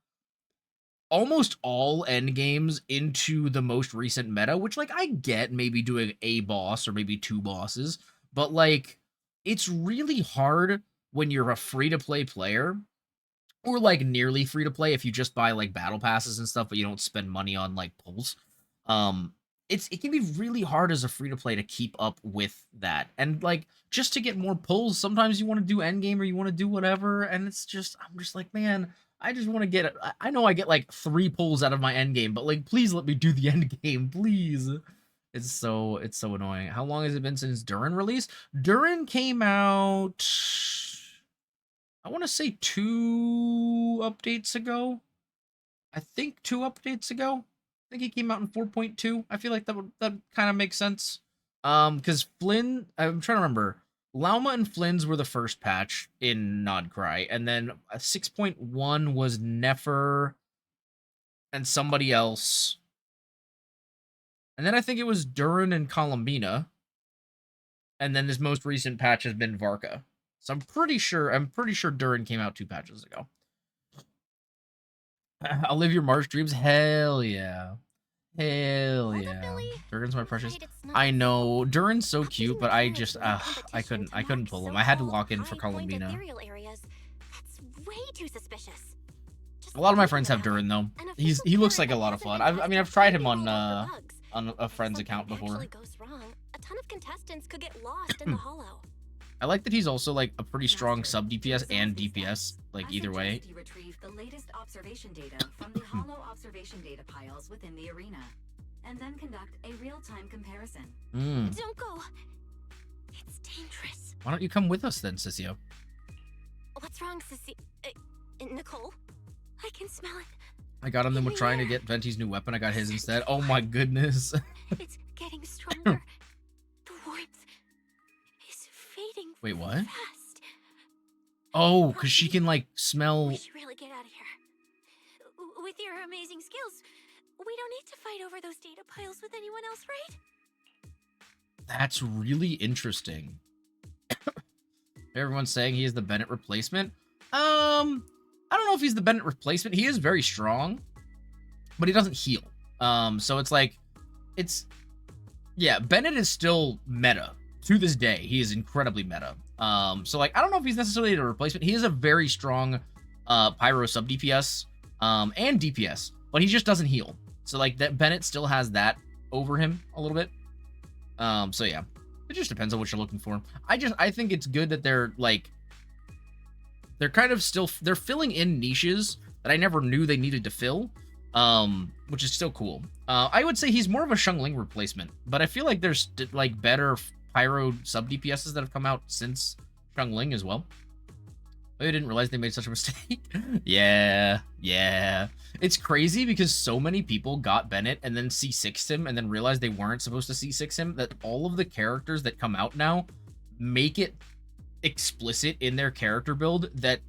almost all end games into the most recent meta, which like I get maybe doing a boss or maybe two bosses, but like it's really hard when you're a free-to-play player or like nearly free-to-play if you just buy like battle passes and stuff, but you don't spend money on like pulls. It can be really hard as a free-to-play to keep up with that. And like just to get more pulls, sometimes you want to do endgame or you want to do whatever, and I'm just like, man, I just want to get it. I know I get like 3 pulls out of my endgame, but like please let me do the endgame, please. It's so annoying. How long has it been since Durin release? Durin came out, I want to say 2 updates ago. I think 2 updates ago. I think he came out in 4.2. I feel like that kind of makes sense. Because Flynn, I'm trying to remember. Lauma and Flynn's were the first patch in Nodcry, and then 6.1 was Nefer and somebody else. And then I think it was Durin and Columbina. And then this most recent patch has been Varka. So I'm pretty sure Durin came out 2 patches ago. I'll live your March dreams. Hell yeah. Hell yeah. Durin's my precious. I know. Durin's so cute, but I just I couldn't pull him. I had to lock in for Columbina. That's way too suspicious. A lot of my friends have Durin though. He looks like a lot of fun. I mean I've tried him on a friend's account before. A ton of contestants could get lost in the hollow. I like that he's also like a pretty strong sub DPS and DPS, like either way. You retrieve the latest observation data from the hollow observation data piles within the arena, and then conduct a real-time comparison. Don't go. It's dangerous. Why don't you come with us then, Cissia? What's wrong, Cissia? Nicole? I can smell it. I got him then with trying to get Venti's new weapon. I got his instead. Oh my goodness. It's getting stronger. The warmth is fading. Wait, what? Fast. Oh, because she can like smell. We should really get out of here. With your amazing skills, we don't need to fight over those data piles with anyone else, right? That's really interesting. Everyone's saying he is the Bennett replacement. I don't know if he's the Bennett replacement. He is very strong, but he doesn't heal. So it's like, yeah, Bennett is still meta to this day. He is incredibly meta. So like, I don't know if he's necessarily a replacement. He is a very strong pyro sub DPS, and DPS, but he just doesn't heal. So like that Bennett still has that over him a little bit. So yeah, it just depends on what you're looking for. I think it's good that they're kind of still they're filling in niches that I never knew they needed to fill, which is still cool. I would say he's more of a Xiangling replacement, but I feel like there's like better pyro sub DPSs that have come out since Xiangling as well. I didn't realize they made such a mistake. yeah. It's crazy because so many people got Bennett and then C6'd him and then realized they weren't supposed to C6 him, that all of the characters that come out now make it explicit in their character build that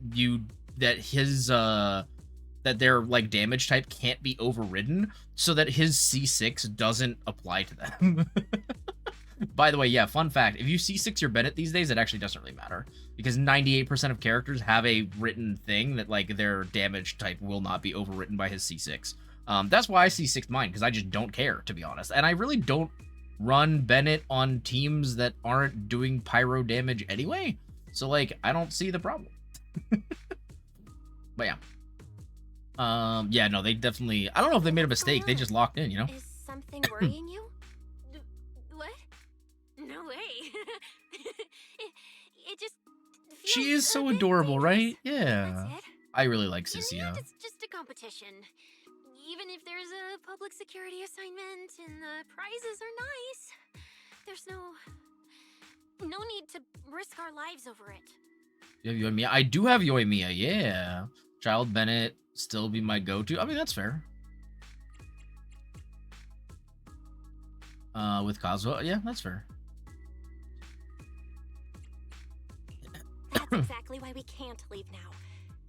their like damage type can't be overridden, so that his C6 doesn't apply to them. By the way, yeah, fun fact, if you C6 your Bennett these days, it actually doesn't really matter, because 98% of characters have a written thing that like their damage type will not be overwritten by his C6. That's why I C6 mine, because I just don't care, to be honest. And I really don't run Bennett on teams that aren't doing pyro damage anyway, so like I don't see the problem. But yeah. Yeah, no, they definitely, I don't know if they made a mistake, they just locked in, you know? Is something worrying you? What? No way. it just feels She is so a bit adorable, right? dangerous. Yeah. That's it. I really like In the Cissia. end, it's just a competition. Even if there's a public security assignment and the prizes are nice, there's no need to risk our lives over it. You have Yoimiya? I do have Yoimiya, yeah. Child Bennett still be my go-to. I mean, that's fair. With Kazuha, yeah, that's fair. That's exactly why we can't leave now.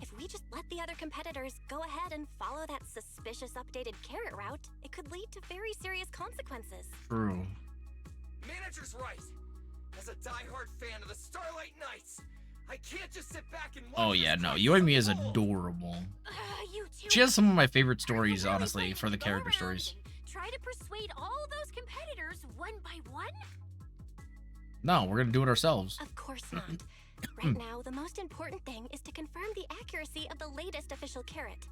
If we just let the other competitors go ahead and follow that suspicious updated carrot route, it could lead to very serious consequences. True. Manager's right. As a diehard fan of the Starlight Knights, I can't just sit back and watch. Oh yeah, this no, prize Yoimiya is unfold. adorable. You two She has some of my favorite stories, really honestly, planning for the to go character around stories. and try to persuade all those competitors one by one? No, we're gonna do it ourselves. Of course not. Right now, the most important thing is to confirm the accuracy of the latest official carrot.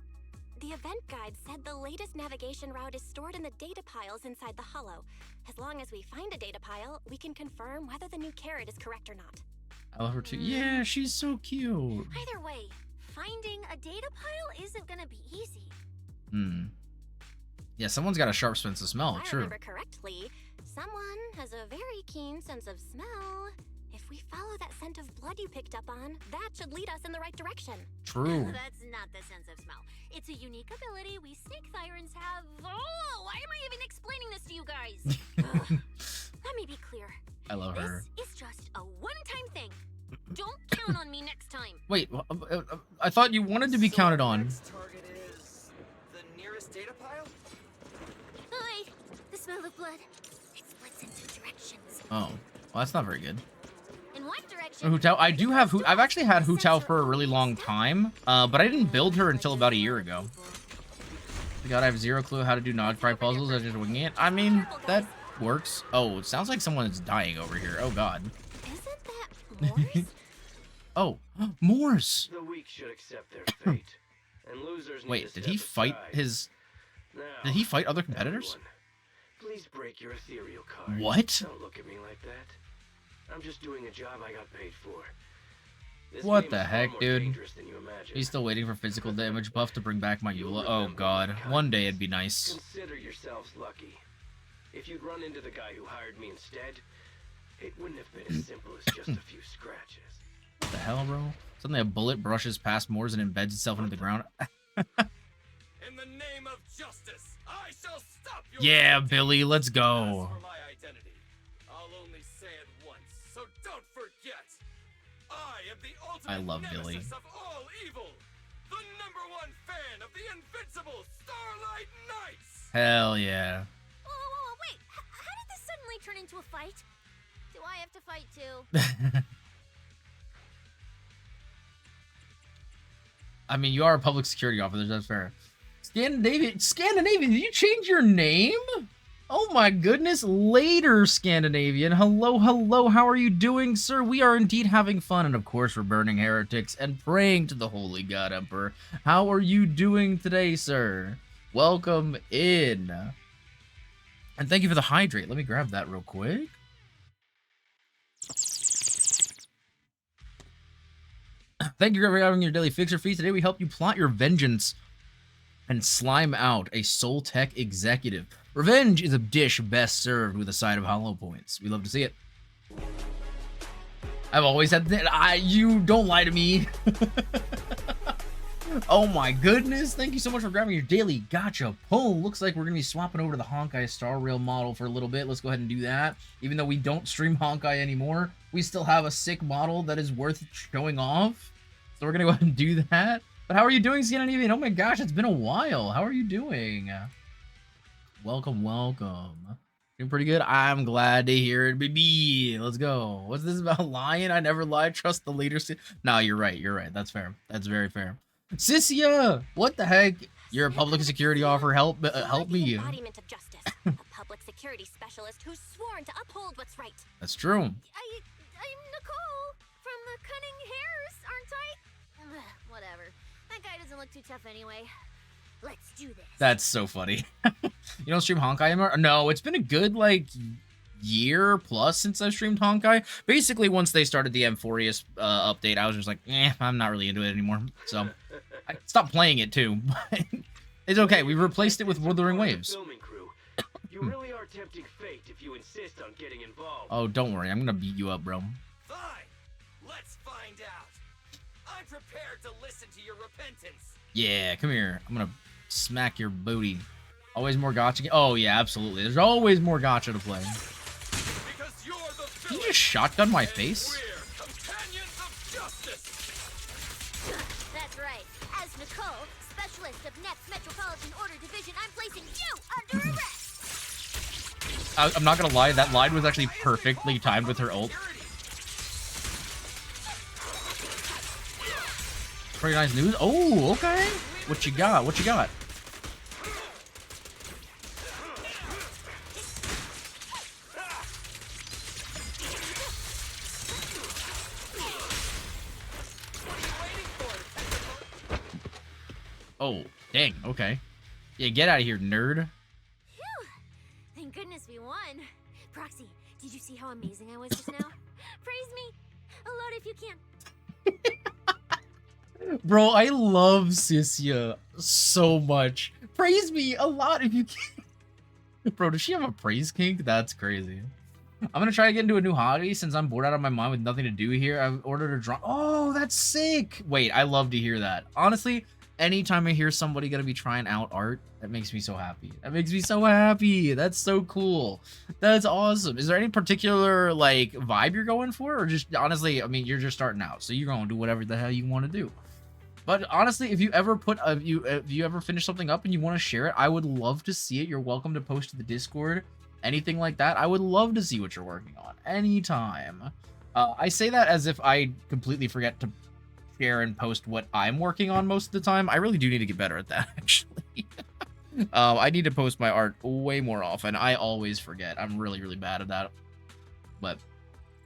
The event guide said the latest navigation route is stored in the data piles inside the hollow. As long as we find a data pile, we can confirm whether the new carrot is correct or not. I love her too. Yeah, she's so cute. Either way, finding a data pile isn't gonna be easy. Yeah, someone's got a sharp sense of smell, If I true. remember correctly, someone has a very keen sense of smell. If we follow that scent of blood you picked up on, that should lead us in the right direction. True. That's not the sense of smell. It's a unique ability we snake thyrans have. Oh, why am I even explaining this to you guys? Ugh. Let me be clear. I love her. This is just a one-time thing. Don't count on me next time. Wait, I thought you wanted to be counted on. Next target is the nearest data pile. Oi, the smell of blood. It splits into directions. Oh, well, that's not very good. In one direction, Hu Tao, I do have I've actually had Hu Tao for a really long time, but I didn't build her until about a year ago. God, I have zero clue how to do Nod Fry puzzles. I'm just winging it. I mean, that works. Oh, it sounds like someone is dying over here. Oh God. Isn't that Morse? Oh, Morse. The weak should accept their fate, and losers need Wait, to did step he fight aside. his? Now, Did he fight other competitors? everyone, please break your ethereal card. What? Don't look at me like that. I'm just doing a job I got paid for. This What game the is far heck, more dude? dangerous than you imagine. He's still waiting for physical damage buff to bring back my You'll Eula. Oh remember God, the one day it'd be nice. Consider yourselves lucky. If you'd run into the guy who hired me instead, it wouldn't have been as simple as just a few scratches. What the hell, bro? Suddenly a bullet brushes past Moors and embeds itself into the ground. In the name of justice, I shall stop your Yeah, attempts. Billy, let's As go. for my identity, I'll only say it once, so don't forget. I am the ultimate I love nemesis Billy. of all evil, the #1 fan of the invincible Starlight Knights. Hell yeah. Whoa, wait. How did this suddenly turn into a fight? Do I have to fight too? I mean, you are a public security officer, that's fair. Scandinavian, did you change your name? Oh my goodness, later Scandinavian. Hello, hello, how are you doing, sir? We are indeed having fun, and of course we're burning heretics and praying to the Holy God Emperor. How are you doing today, sir? Welcome in. And thank you for the hydrate. Let me grab that real quick. Thank you for having your daily fixer fee. Today we help you plot your vengeance and slime out a Soul Tech executive. Revenge is a dish best served with a side of hollow points. We love to see it. I've always had that. You don't lie to me. Oh my goodness. Thank you so much for grabbing your daily gotcha pull. Looks like we're going to be swapping over to the Honkai Star Rail model for a little bit. Let's go ahead and do that. Even though we don't stream Honkai anymore, we still have a sick model that is worth showing off. So we're going to go ahead and do that. But how are you doing, Scandinavian? Oh my gosh, it's been a while. How are you doing? Welcome, welcome. Doing pretty good? I'm glad to hear it, baby. Let's go. What's this about lying? I never lie. Trust the leader. No, you're right. You're right. That's fair. That's very fair. Cissia, what the heck? You're a public security officer. Help me. Embodiment of justice. A public security specialist who's sworn to uphold what's right. That's true. I'm Nicole from the Cunning Hairs, aren't I? Whatever. That guy doesn't look too tough anyway. Let's do this. That's so funny. You don't stream Honkai anymore? No, it's been a good, like, year plus since I streamed Honkai. Basically, once they started the Amphorius update, I was just like, I'm not really into it anymore. So, I stopped playing it, too. But it's okay. We replaced it with Wuthering Waves. You really are tempting fate if you insist on getting involved. Oh, don't worry. I'm gonna beat you up, bro. Fine. Let's find out. I'm prepared to listen to your repentance. Yeah, come here. I'm gonna smack your booty. Always more gotcha. Oh, yeah, absolutely. There's always more gotcha to play. Because you're the Can you just shotgun my face? companions of justice. That's right. As Nicole, specialist of Next Metropolitan Order Division, I'm placing you under arrest. I'm not gonna lie, that line was actually perfectly timed with her ult. Pretty nice news. Oh, okay. What you got? What you got? Oh, dang. Okay. Yeah, get out of here, nerd. Phew. Thank goodness we won. Proxy, did you see how amazing I was just now? Praise me. Load if you can. Bro, I love Cissia so much. Praise me a lot if you can. Bro, does she have a praise kink? That's crazy. I'm gonna try to get into a new hobby since I'm bored out of my mind with nothing to do here. I've ordered a draw. Oh, that's sick. Wait, I love to hear that. Honestly, anytime I hear somebody gonna be trying out art, that makes me so happy. That makes me so happy. That's so cool. That's awesome. Is there any particular like vibe you're going for, or just honestly, I mean, you're just starting out, so you're gonna do whatever the hell you want to do. But honestly, if you ever if you ever finish something up and you want to share it, I would love to see it. You're welcome to post to the Discord, anything like that. I would love to see what you're working on anytime. I say that as if I completely forget to share and post what I'm working on most of the time. I really do need to get better at that, actually. I need to post my art way more often. I always forget. I'm really, really bad at that. But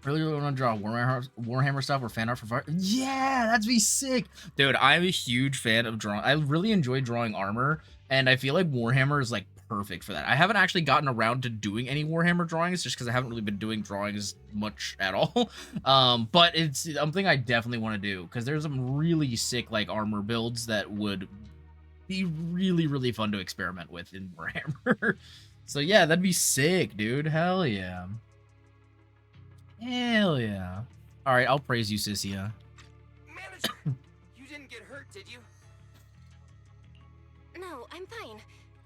really want to draw Warhammer stuff or fan art for fire. Yeah, that'd be sick. Dude, I'm a huge fan of drawing. I really enjoy drawing armor, and I feel like Warhammer is like perfect for that. I haven't actually gotten around to doing any Warhammer drawings just because I haven't really been doing drawings much at all. But it's something I definitely want to do because there's some really sick like armor builds that would be really, really fun to experiment with in Warhammer. So yeah, that'd be sick, dude. Hell yeah. Hell yeah. Alright, I'll praise you, Cissia. Manager, you didn't get hurt, did you? No, I'm fine.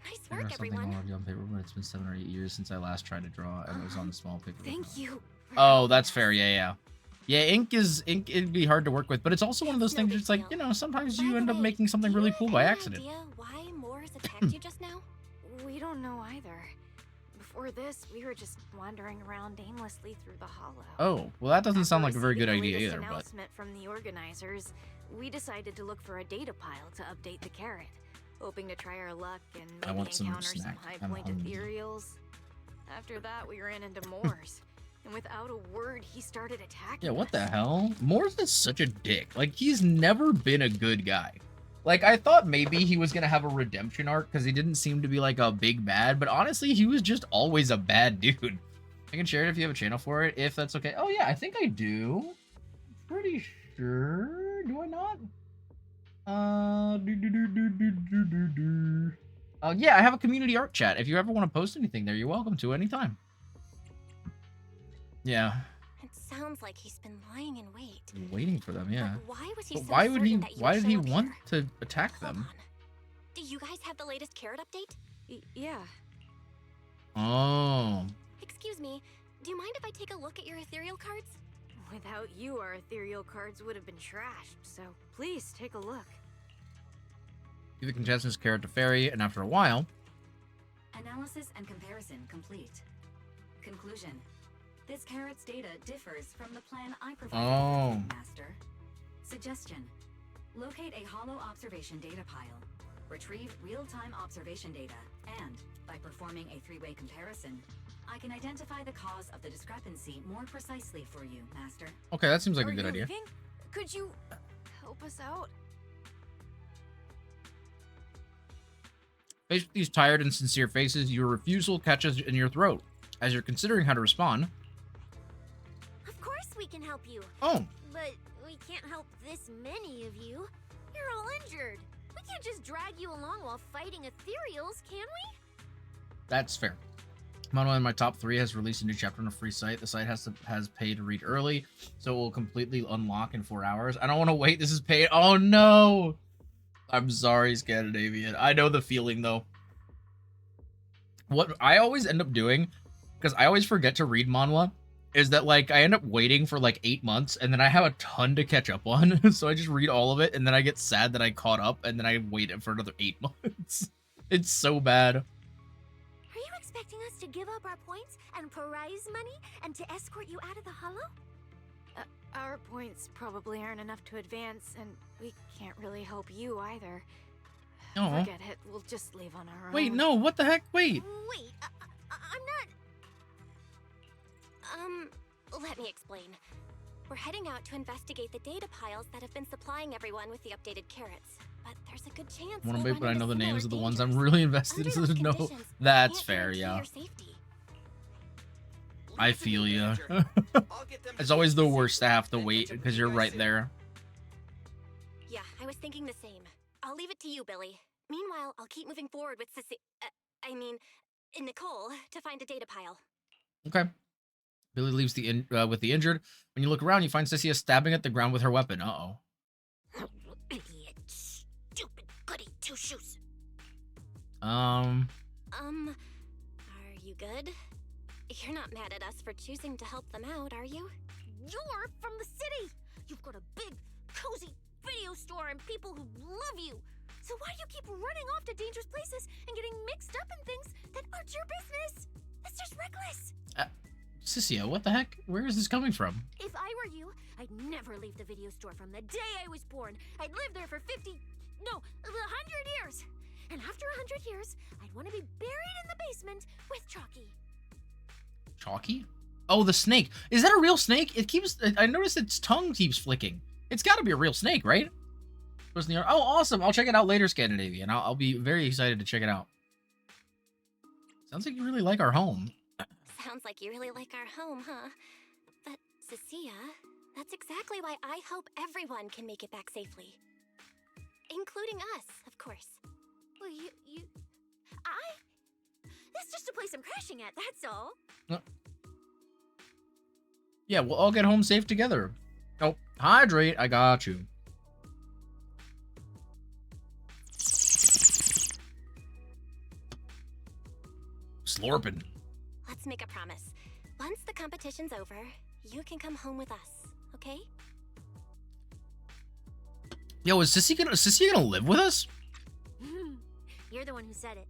Nice I work, draw something everyone. already on paper, but it's been 7 or 8 years since I last tried to draw, and it was on the small paper. Thank you. Oh, that's fair. Yeah. Yeah, ink. It'd be hard to work with, but it's also one of those things. It's like, you know, sometimes you end up making something really cool by accident. Idea why Morris attacked you just now? We don't know either. Before this, we were just wandering around aimlessly through the hollow. Oh, well, that doesn't sound like a After very good receiving the idea latest either. But announcement from the organizers, we decided to look for a data pile to update the carrot, hoping to try our luck and I maybe want some encounter some snack. high I'm point hungry. ethereals. After that, we ran into Moors. And without a word, he started attacking Yeah, what us. the hell? Morse is such a dick. Like, he's never been a good guy. Like, I thought maybe he was gonna have a redemption arc because he didn't seem to be like a big bad, but honestly, he was just always a bad dude. I can share it if you have a channel for it, if that's okay. Oh yeah, I think I do. Pretty sure. Do I not? Yeah, I have a community art chat. If you ever want to post anything there, you're welcome to anytime. Yeah. It sounds like he's been lying in wait. Waiting for them, yeah. But why was he But so why would he? certain that you Why would did he show up want here? to attack them? Do you guys have the latest carrot update? Yeah. Oh. Excuse me, do you mind if I take a look at your ethereal cards? Without you, our ethereal cards would have been trashed. So please take a look. Give the contestants carrot to fairy, and after a while. Analysis and comparison complete. Conclusion. This carrot's data differs from the plan I provided, Oh. Master. Suggestion. Locate a hollow observation data pile. Retrieve real-time observation data, and, by performing a three-way comparison, I can identify the cause of the discrepancy more precisely for you, Master. Okay, that seems like Are a good you idea. leaving? Could you help us out? Faced with these tired and sincere faces, your refusal catches in your throat. As you're considering how to respond. Of course we can help you. Oh. But we can't help this many of you. You're all injured. We can't just drag you along while fighting ethereals, can we? That's fair. Mono in my top 3 has released a new chapter on a free site. The site has paid to read early, so it will completely unlock in 4 hours. I don't want to wait. This is paid. Oh no! I'm sorry, Scandinavian. I know the feeling though. What I always end up doing, because I always forget to read manhwa, is that like I end up waiting for like 8 months, and then I have a ton to catch up on. So I just read all of it, and then I get sad that I caught up, and then I wait for another 8 months. It's so bad. Are you expecting us to give up our points and prize money and to escort you out of the hollow? Our points probably aren't enough to advance, and we can't really help you either. Oh. Forget it. We'll just leave on our own. Wait, no, what the heck? Wait. Wait, I'm not... let me explain. We're heading out to investigate the data piles that have been supplying everyone with the updated carrots. But there's a good chance Want to we'll wait, but I run know the into names of the ones I'm similar really invested in, so Under there's those no... conditions, That's can't fair, guarantee yeah. your safety. I feel ya. I'll get them It's to always the fix worst to have to and wait catch up because with you're you guys right soon. there. Yeah, I was thinking the same. I'll leave it to you, Billy. Meanwhile, I'll keep moving forward with Nicole to find a data pile. Okay. Billy leaves with the injured. When you look around, you find Cissia stabbing at the ground with her weapon. Uh-oh. Idiot, stupid goody two-shoes. Are Are you good? You're not mad at us for choosing to help them out, are you? You're from the city! You've got a big, cozy video store and people who love you! So why do you keep running off to dangerous places and getting mixed up in things that aren't your business? That's just reckless! Cissia, what the heck? Where is this coming from? If I were you, I'd never leave the video store from the day I was born. I'd live there for 100 years. And after 100 years, I'd want to be buried in the basement with Chalky. Chalky? Oh, the snake. Is that a real snake? It keeps... I noticed its tongue keeps flicking. It's got to be a real snake, right? Oh, awesome. I'll check it out later, Scandinavian. I'll be very excited to check it out. Sounds like you really like our home. Sounds like you really like our home, huh? But, Cissia, that's exactly why I hope everyone can make it back safely. Including us, of course. Well, That's just a place I'm crashing at, that's all. Yeah, we'll all get home safe together. Oh, hydrate. I got you. Slurping. Let's make a promise. Once the competition's over, you can come home with us, okay? Yo, is Cissia gonna live with us? You're the one who said it.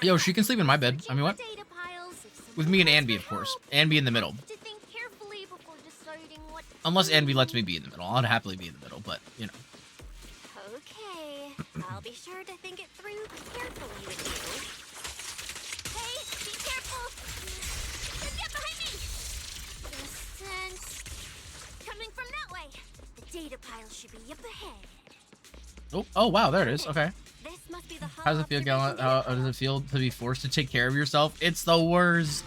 Yo, she can sleep in my bed. I mean, what? With me and Anby, of course. Anby in the middle. To think carefully before deciding what to Unless do. Anby lets me be in the middle. I'd happily be in the middle, but, you know. Okay, I'll be sure to think it through carefully with you. Hey, should be up ahead. Oh wow, there it is. Okay. This must be the How does it feel, Gallant? How does it feel to be forced to take care of yourself? It's the worst.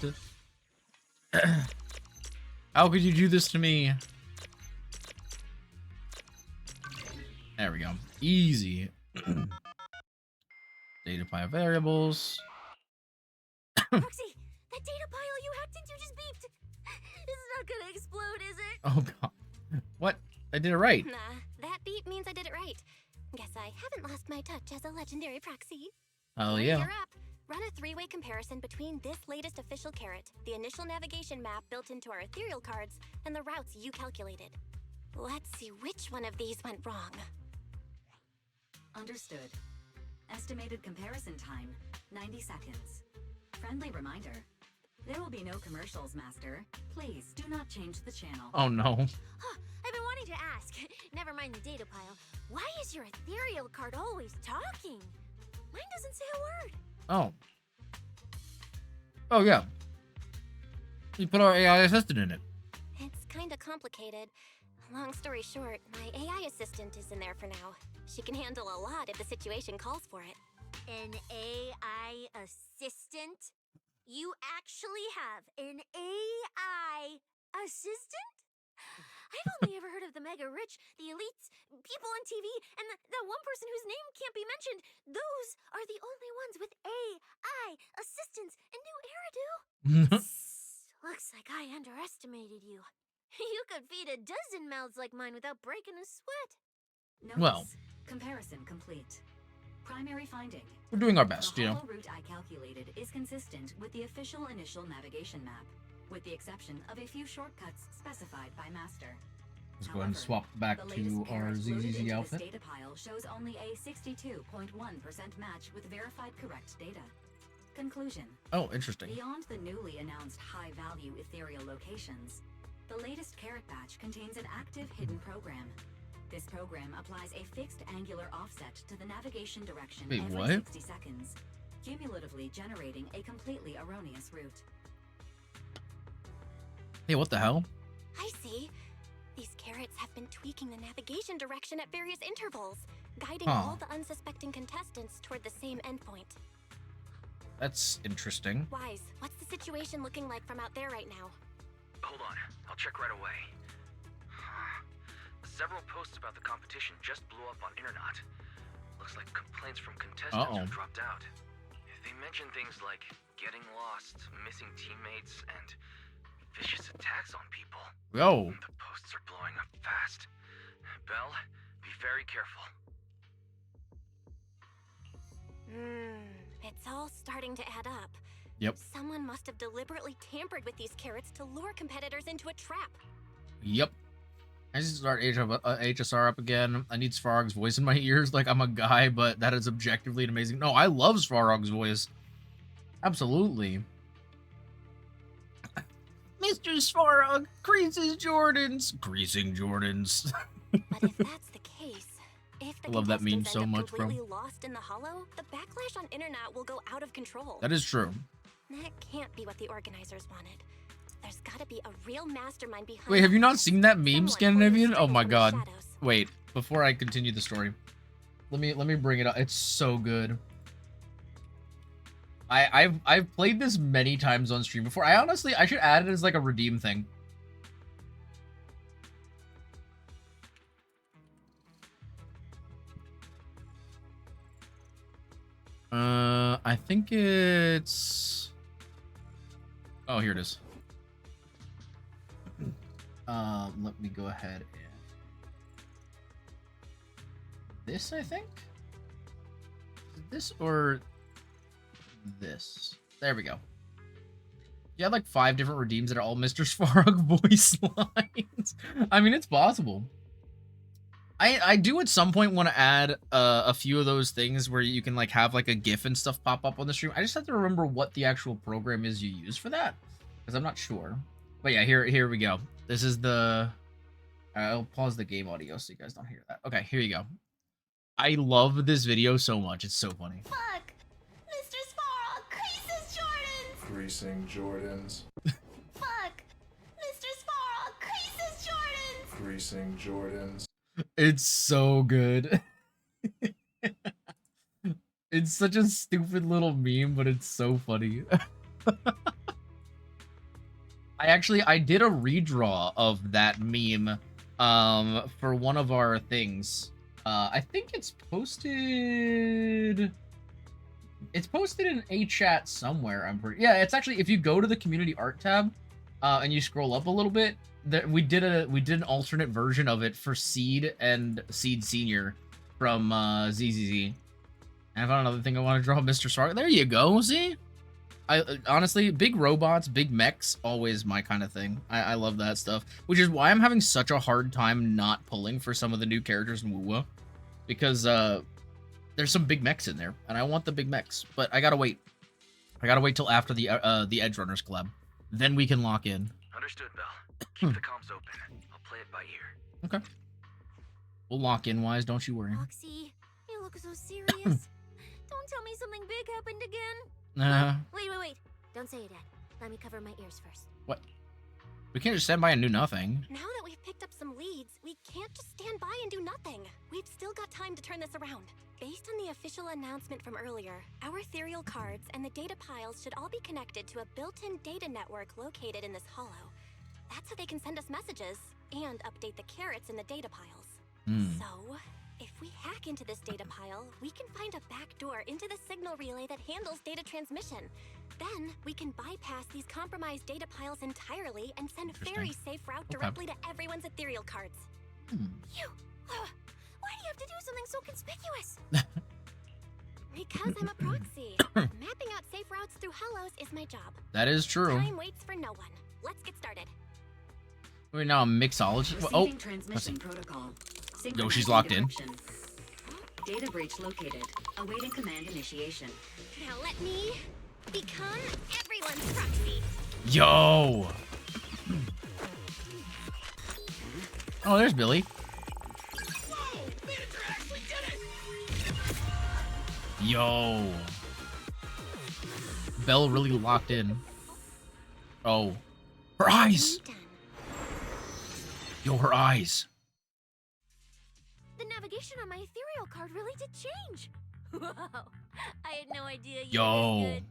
How could you do this to me? There we go. Easy. Data pile variables. Roxy, that data pile you hacked into just beeped. It's not gonna explode, is it? Oh god. What? I did it right. Nah, that beep means I did it right. Guess I haven't lost my touch as a legendary proxy. Oh When yeah. you're up, run a three-way comparison between this latest official carrot, the initial navigation map built into our ethereal cards, and the routes you calculated. Let's see which one of these went wrong. Understood. Estimated comparison time, 90 seconds. Friendly reminder. There will be no commercials, Master. Please do not change the channel. Oh no. Huh, I've been wanting to ask. Never mind the data pile. Why is your ethereal card always talking? Mine doesn't say a word. Oh. Oh yeah. You put our AI assistant in it. It's kinda complicated. Long story short, my AI assistant is in there for now. She can handle a lot if the situation calls for it. An AI assistant? You actually have an AI assistant? I've only ever heard of the mega rich, the elites, people on TV, and the one person whose name can't be mentioned. Those are the only ones with AI assistants and new Eridu. Looks like I underestimated you. You could feed a dozen mouths like mine without breaking a sweat. Notice. Well. Comparison complete. Primary finding. We're doing our best, The you know. hollow route I calculated is consistent with the official initial navigation map, with the exception of a few shortcuts specified by Master. Let's go ahead and swap back The to latest our parent loaded ZZZ into outfit. This data pile shows only a 62.1% match with verified correct data. Conclusion. Oh, interesting. Beyond the newly announced high-value ethereal locations, the latest carrot batch contains an active hidden program. This program applies a fixed angular offset to the navigation direction Wait, every what? 60 seconds, cumulatively generating a completely erroneous route. Hey, what the hell? I see. These carrots have been tweaking the navigation direction at various intervals, guiding Huh. all the unsuspecting contestants toward the same endpoint. That's interesting. Wise, what's the situation looking like from out there right now? Hold on, I'll check right away. Several posts about the competition just blew up on Internet. Looks like complaints from contestants have dropped out. They mention things like getting lost, missing teammates, and vicious attacks on people. Yo. The posts are blowing up fast. Belle, be very careful. It's all starting to add up. Yep. Someone must have deliberately tampered with these carrots to lure competitors into a trap. Yep. I just start HSR up again. I need Svarog's voice in my ears like I'm a guy, but that is objectively amazing. No, I love Svarog's voice. Absolutely. Mr. Svarog, creases Jordans. Creasing Jordans. But if that's the case, if the I love that meme contestants so end up much, bro. completely lost in the hollow, the backlash on internet will go out of control. That is true. That can't be what the organizers wanted. There's gotta be a real mastermind behind. Wait, have you not seen that meme, Someone Scandinavian? pulling Oh my strings from the god. shadows. Wait, before I continue the story, let me bring it up. It's so good. I've played this many times on stream before. I should add it as like a redeem thing. I think it's. Oh, here it is. Let me go ahead and this, I think. Is it this or this? There we go. You had like 5 different redeems that are all Mr. Svarog voice lines. I mean, it's possible. I do at some point want to add a few of those things where you can like have like a GIF and stuff pop up on the stream. I just have to remember what the actual program is you use for that, because I'm not sure. But yeah, here we go. This is the. I'll pause the game audio so you guys don't hear that. Okay, here you go. I love this video so much. It's so funny. Fuck! Mr. Svarog creases Jordans! Creasing Jordans. Fuck! Mr. Svarog creases Jordans! Creasing Jordans. It's so good. It's such a stupid little meme, but it's so funny. I did a redraw of that meme for one of our things. I think it's posted in a chat somewhere. Yeah, it's actually, if you go to the community art tab and you scroll up a little bit, we did an alternate version of it for Seed and Seed Senior from ZZZ. And I found another thing I want to draw, Mr. Spark. There you go. See, I honestly, big robots, big mechs, always my kind of thing. I love that stuff, which is why I'm having such a hard time not pulling for some of the new characters in WoW, because there's some big mechs in there, and I want the big mechs, but I gotta wait. I gotta wait till after the Edge Runners collab, then we can lock in. Understood, Bell. Keep the comms open. I'll play it by ear. Okay. We'll lock in wise, don't you worry. Roxy, you look so serious. Don't tell me something big happened again. Wait. Don't say it yet. Let me cover my ears first. What? We can't just stand by and do nothing. Now that we've picked up some leads, we can't just stand by and do nothing. We've still got time to turn this around. Based on the official announcement from earlier, our ethereal cards and the data piles should all be connected to a built-in data network located in this hollow. That's how they can send us messages and update the carrots in the data piles. So, if we hack into this data pile, we can find a back door into the signal relay that handles data transmission. Then, we can bypass these compromised data piles entirely and send a very safe route directly to everyone's ethereal cards. Why do you have to do something so conspicuous? Because I'm a proxy. Mapping out safe routes through hollows is my job. That is true. Time waits for no one. Let's get started. We're now a mixologist. Oh, transmission protocol. Yo, she's locked in. Data breach located. Awaiting command initiation. Now let me become everyone's proxy. Yo. Oh, there's Billy. Whoa! Manager actually did it! Yo. Belle really locked in. Oh. Her eyes! Yo, her eyes. The navigation on my ethereal card really did change. Whoa. I had no idea you Yo. were this good.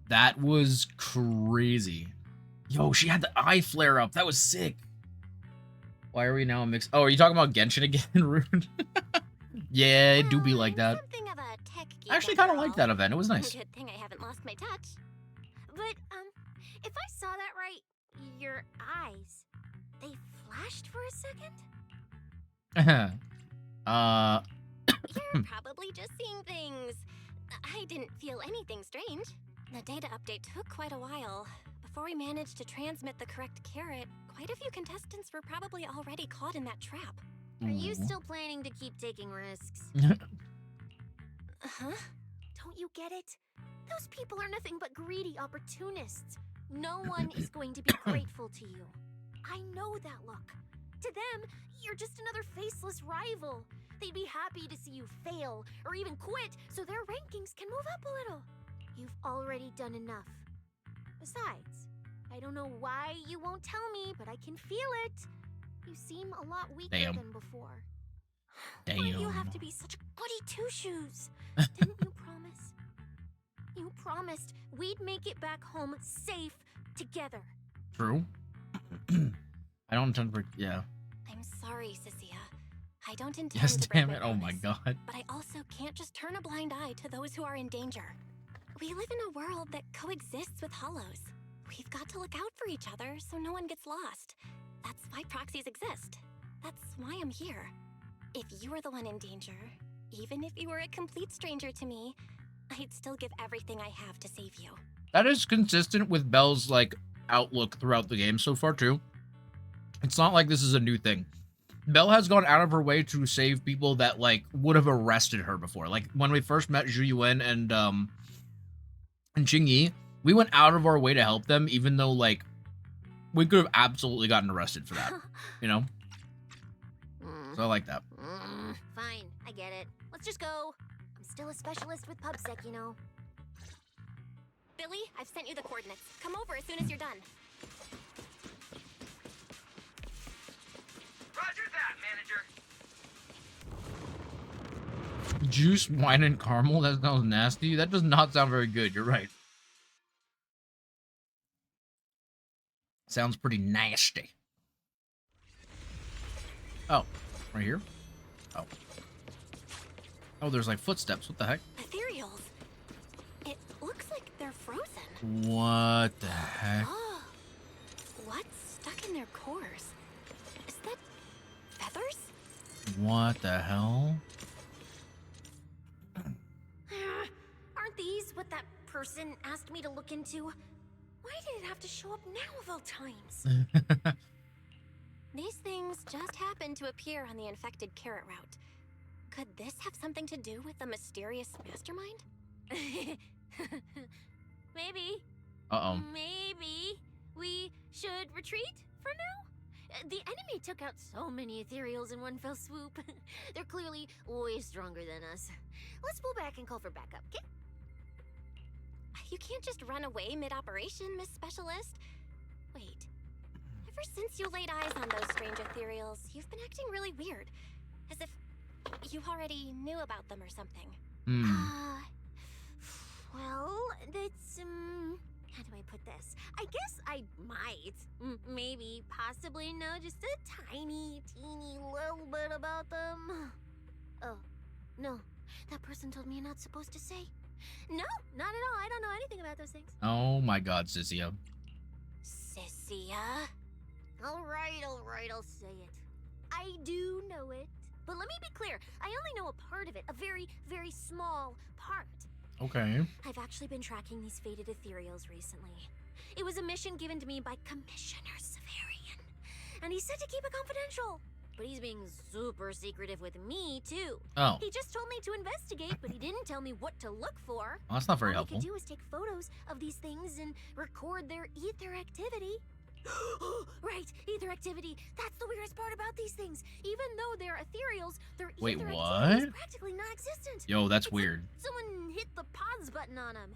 That was crazy. Yo, she had the eye flare up. That was sick. Why are we now mixed? Oh, are you talking about Genshin again, Rune? Yeah, it do be like that. Something of a tech geek I actually kind of after like all. that event. It was nice. Good thing I haven't lost my touch. But, if I saw that right, your eyes, they flashed for a second? You're probably just seeing things. I didn't feel anything strange. The data update took quite a while. Before we managed to transmit the correct carrot, quite a few contestants were probably already caught in that trap. Are you still planning to keep taking risks? Huh? Don't you get it? Those people are nothing but greedy opportunists. No one is going to be grateful to you. I know that look. To them, you're just another faceless rival. They'd be happy to see you fail or even quit so their rankings can move up a little. You've already done enough. Besides, I don't know why you won't tell me, but I can feel it. You seem a lot weaker than before. Why do you have to be such a goody two-shoes? Didn't you promise? You promised we'd make it back home safe together. True. I don't intend to. Yeah. I'm sorry, Cissia. I don't intend Yes, to break damn it. Oh my promise, god. But I also can't just turn a blind eye to those who are in danger. We live in a world that coexists with hollows. We've got to look out for each other so no one gets lost. That's why proxies exist. That's why I'm here. If you were the one in danger, even if you were a complete stranger to me, I'd still give everything I have to save you. That is consistent with Belle's like outlook throughout the game so far too. It's not like this is a new thing. Belle has gone out of her way to save people that like would have arrested her before. Like when we first met Zhu Yuan and Jingyi, we went out of our way to help them, even though like we could have absolutely gotten arrested for that. You know? So I like that. Fine, I get it. Let's just go. I'm still a specialist with PubSec, you know. Billy, I've sent you the coordinates. Come over as soon as you're done. Roger that, manager. Juice, wine, and caramel? That sounds nasty. That does not sound very good. You're right. Sounds pretty nasty. Oh, right here? Oh. Oh, there's like footsteps. What the heck? Ethereals. It looks like they're frozen. What the heck? Oh, what's stuck in their cores? Is that feathers? What the hell? Aren't these what that person asked me to look into? Why did it have to show up now of all times? These things just happened to appear on the infected carrot route. Could this have something to do with the mysterious mastermind? Maybe. Uh-oh. Maybe we should retreat for now? The enemy took out so many ethereals in one fell swoop. They're clearly way stronger than us. Let's pull back and call for backup, okay? You can't just run away mid-operation, Miss Specialist. Wait. Ever since you laid eyes on those strange ethereals, you've been acting really weird. As if you already knew about them or something. Well, that's, how do I put this? I guess I might, maybe, possibly know just a tiny, teeny little bit about them. Oh, no. That person told me you're not supposed to say. No, not at all. I don't know anything about those things. Oh my god, Cissia. Cissia? Alright, I'll say it. I do know it. But let me be clear, I only know a part of it. A very, very small part. Okay. I've actually been tracking these faded ethereals recently. It was a mission given to me by Commissioner Severian. And he said to keep it confidential. But he's being super secretive with me, too. Oh. He just told me to investigate, but he didn't tell me what to look for. Well, that's not very All helpful. I could do is take photos of these things and record their ether activity. Right, ether activity. That's the weirdest part about these things. Even though they're ethereals, their Wait, ether what? activity is practically non-existent. Yo, that's It's weird. Like someone hit the pause button on them.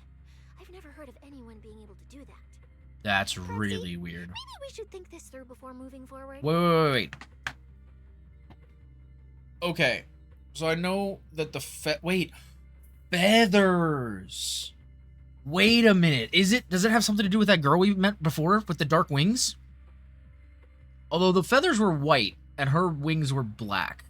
I've never heard of anyone being able to do that. That's really weird. Maybe we should think this through before moving forward. Wait. Okay, so I know that the feathers. Wait a minute. Does it have something to do with that girl we met before with the dark wings? Although the feathers were white and her wings were black.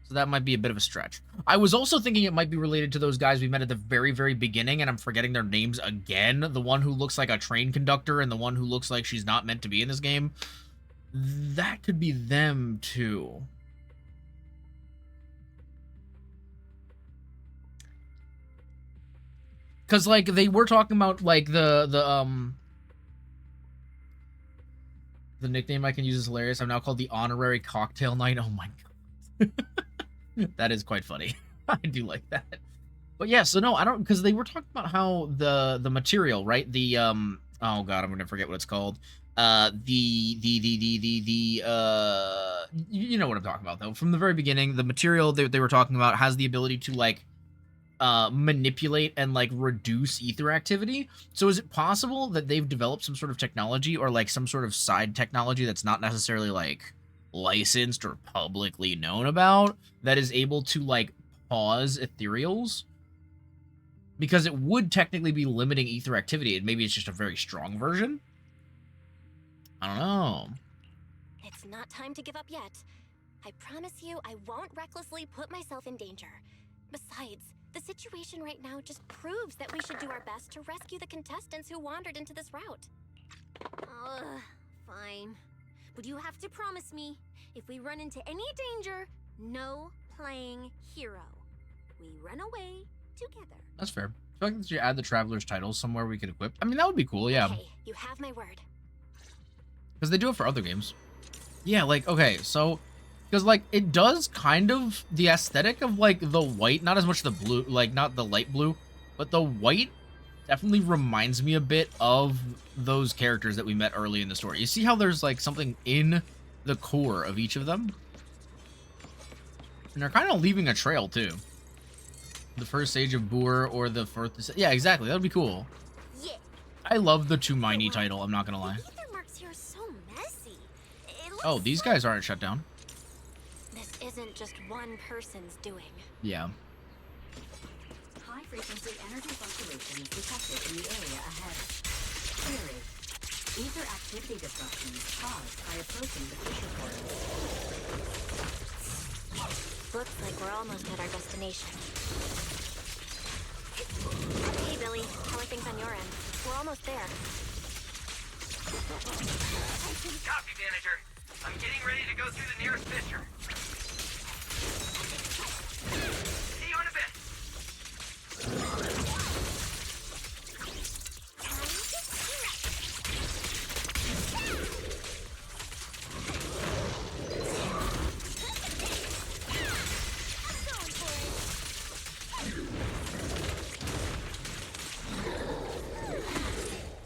So that might be a bit of a stretch. I was also thinking it might be related to those guys we met at the very, very beginning, and I'm forgetting their names again. The one who looks like a train conductor and the one who looks like she's not meant to be in this game. That could be them too. Cause like they were talking about like the nickname I can use is hilarious. I'm now called the Honorary Cocktail Knight. Oh my god. That is quite funny. I do like that. But yeah, so no, I don't, because they were talking about how the material, right? The oh god, I'm gonna forget what it's called. You know what I'm talking about though. From the very beginning, the material they were talking about has the ability to like manipulate and like reduce ether activity. So is it possible that they've developed some sort of technology or like some sort of side technology that's not necessarily like licensed or publicly known about that is able to like pause ethereals? Because it would technically be limiting ether activity, and maybe it's just a very strong version. I don't know. It's not time to give up yet. I promise you I won't recklessly put myself in danger. Besides, the situation right now just proves that we should do our best to rescue the contestants who wandered into this route. Fine. But you have to promise me, if we run into any danger, no playing hero. We run away together. That's fair. I feel like you add the Traveler's titles somewhere we could equip. I mean, that would be cool, yeah. Okay, you have my word. Because they do it for other games. Yeah, like, okay, so... Because, like, it does kind of the aesthetic of, like, the white, not as much the blue, like, not the light blue, but the white definitely reminds me a bit of those characters that we met early in the story. You see how there's, like, something in the core of each of them? And they're kind of leaving a trail, too. The first stage of Boer or the first... Yeah, exactly. That would be cool. Yeah. I love the Tumaini title, I'm not gonna lie. The ether marks here are so messy. Oh, these guys aren't shut down. isn't just one person's doing. Yeah. High-frequency energy fluctuations detected in the area ahead. Query. Ether activity disruptions caused by approaching the fissure portals. Looks like we're almost at our destination. Hey, Billy. How are things on your end? We're almost there. Copy, manager. I'm getting ready to go through the nearest fissure. See you in a bit.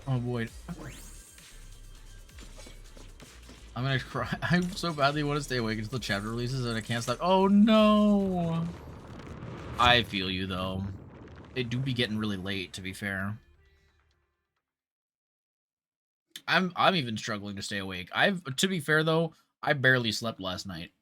Oh boy. I'm gonna cry. I so badly want to stay awake until the chapter releases and I can't stop. Oh no! I feel you though. It do be getting really late, to be fair. I'm even struggling to stay awake. To be fair though, I barely slept last night.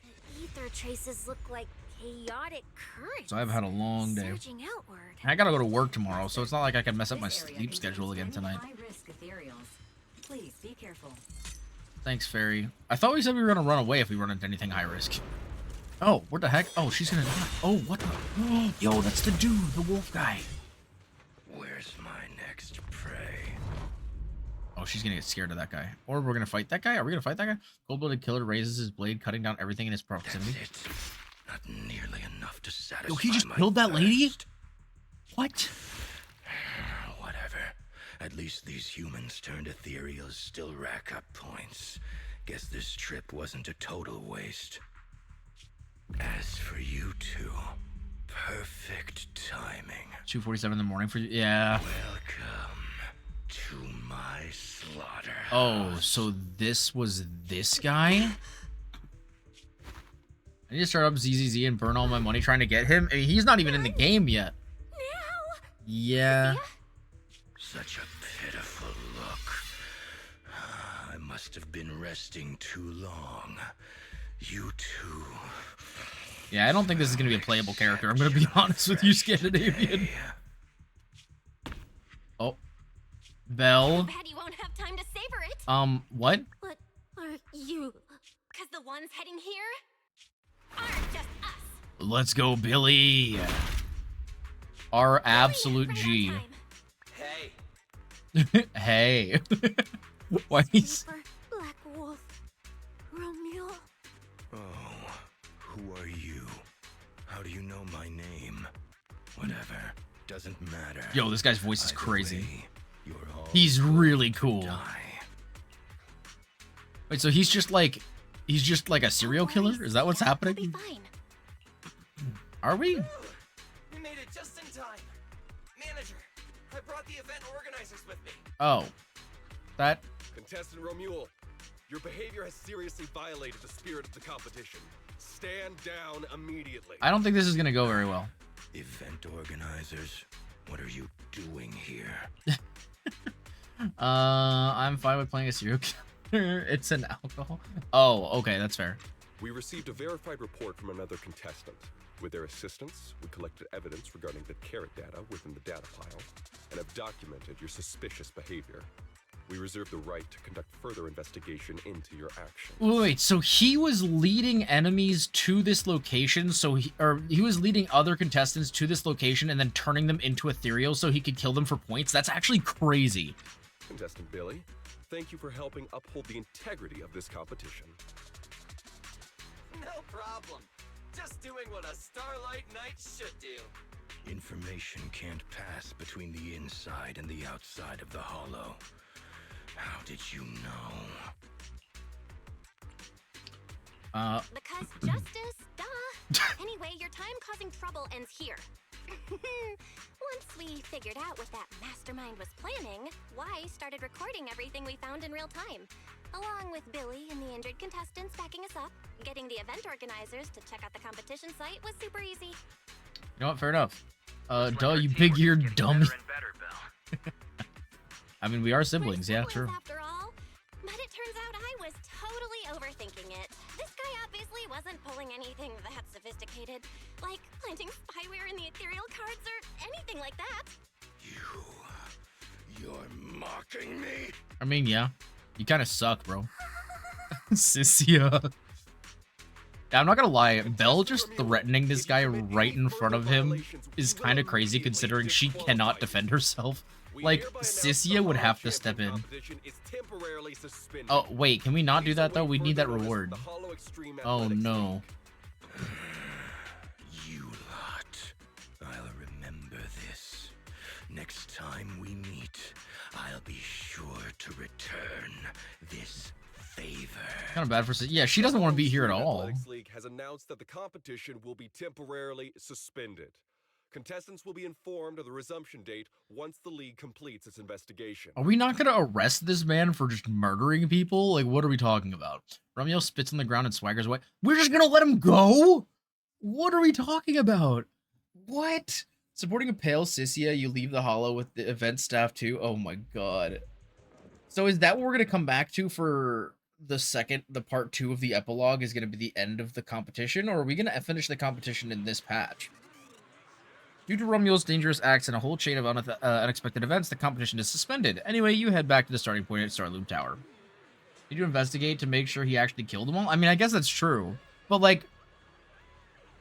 The ether traces look like chaotic currents. So I've had a long day. Surging outward. I gotta go to work tomorrow, so it's not like I can mess up my sleep schedule again tonight. High-risk ethereals. Please be careful. Thanks, Fairy. I thought we said we were gonna run away if we run into anything high risk. Oh, what the heck? Oh, she's gonna die. Oh, what the? Oh, yo, that's the dude, the wolf guy. Where's my next prey? Oh, she's gonna get scared of that guy. Or we're gonna fight that guy? Are we gonna fight that guy? Cold-blooded killer raises his blade, cutting down everything in his proximity. That's it. Not nearly enough to satisfy. Yo, he just my killed that lady? thirst. What? Whatever. At least these humans turned ethereals still rack up points. Guess this trip wasn't a total waste. As for you two, perfect timing. 2:47 in the morning for you? Yeah. Welcome to my slaughter. Oh, so this was this guy? I need to start up ZZZ and burn all my money trying to get him. I mean, he's not even in the game yet. Yeah. Such a pitiful look. I must have been resting too long. You two. Yeah, I don't think this is going to be a playable character. I'm going to be honest with you, Scandinavian. Oh. Belle. Bet you won't have time to savor it. What? What are you? Because the ones heading here aren't just us. Let's go, Billy. Our absolute G. Hey. Hey. Why he's... Black Wolf. Romeo. Oh, who are you? How do you know my name? Whatever. Doesn't matter. Yo, this guy's voice is Either crazy. way, you're all He's really cool. die. Wait, so he's just like a serial killer? Is that what's happening? We'll be fine. Are we? We made it just in time. Manager, I brought the event organizers with me. Oh. That... Contestant Romuald, your behavior has seriously violated the spirit of the competition. Stand down immediately. I don't think this is gonna go very well. Event organizers, what are you doing here? I'm fine with playing a serial killer. It's an alcohol. Oh, okay, that's fair. We received a verified report from another contestant. With their assistance, we collected evidence regarding the carrot data within the data pile and have documented your suspicious behavior. We reserve the right to conduct further investigation into your actions. Wait, so he was leading enemies to this location, so he was leading other contestants to this location and then turning them into ethereal so he could kill them for points? That's actually crazy. Contestant Billy, thank you for helping uphold the integrity of this competition. No problem. Just doing what a Starlight Knight should do. Information can't pass between the inside and the outside of the hollow. How did you know? Because justice, duh. Anyway, your time causing trouble ends here. Once we figured out what that mastermind was planning, Y started recording everything we found in real time. Along with Billy and the injured contestants backing us up, getting the event organizers to check out the competition site was super easy. You know what? Fair enough. Duh, you big-eared dummy. I mean, we are siblings, yeah, true. After all, but it turns out I was totally overthinking it. This guy obviously wasn't pulling anything that sophisticated, like planting spyware in the ethereal cards or anything like that. You're mocking me? I mean, yeah. You kind of suck, bro. Cissia. Yeah, I'm not gonna lie. Belle just threatening this guy right in front of him is kind of crazy considering she cannot defend herself. Like, Cissia would have to step in. Oh, wait. Can we not do that, though? We need that reward. Oh, no. You lot. I'll remember this. Next time we meet, I'll be sure to return this favor. Kind of bad for Cissia. Yeah, she doesn't want to be here at all. The League has announced that the competition will be temporarily suspended. Contestants will be informed of the resumption date once the league completes its investigation. Are we not going to arrest this man for just murdering people? Like, what are we talking about? Romeo spits on the ground and swaggers away. We're just going to let him go? What are we talking about? What? Supporting a pale Cissia, you leave the hollow with the event staff too? Oh my god. So is that what we're going to come back to for the part 2 of the epilogue is going to be the end of the competition? Or are we going to finish the competition in this patch? Due to Romeo's dangerous acts and a whole chain of unexpected events, the competition is suspended. Anyway, you head back to the starting point at Starloom Tower. Did you investigate to make sure he actually killed them all? I mean, I guess that's true. But, like,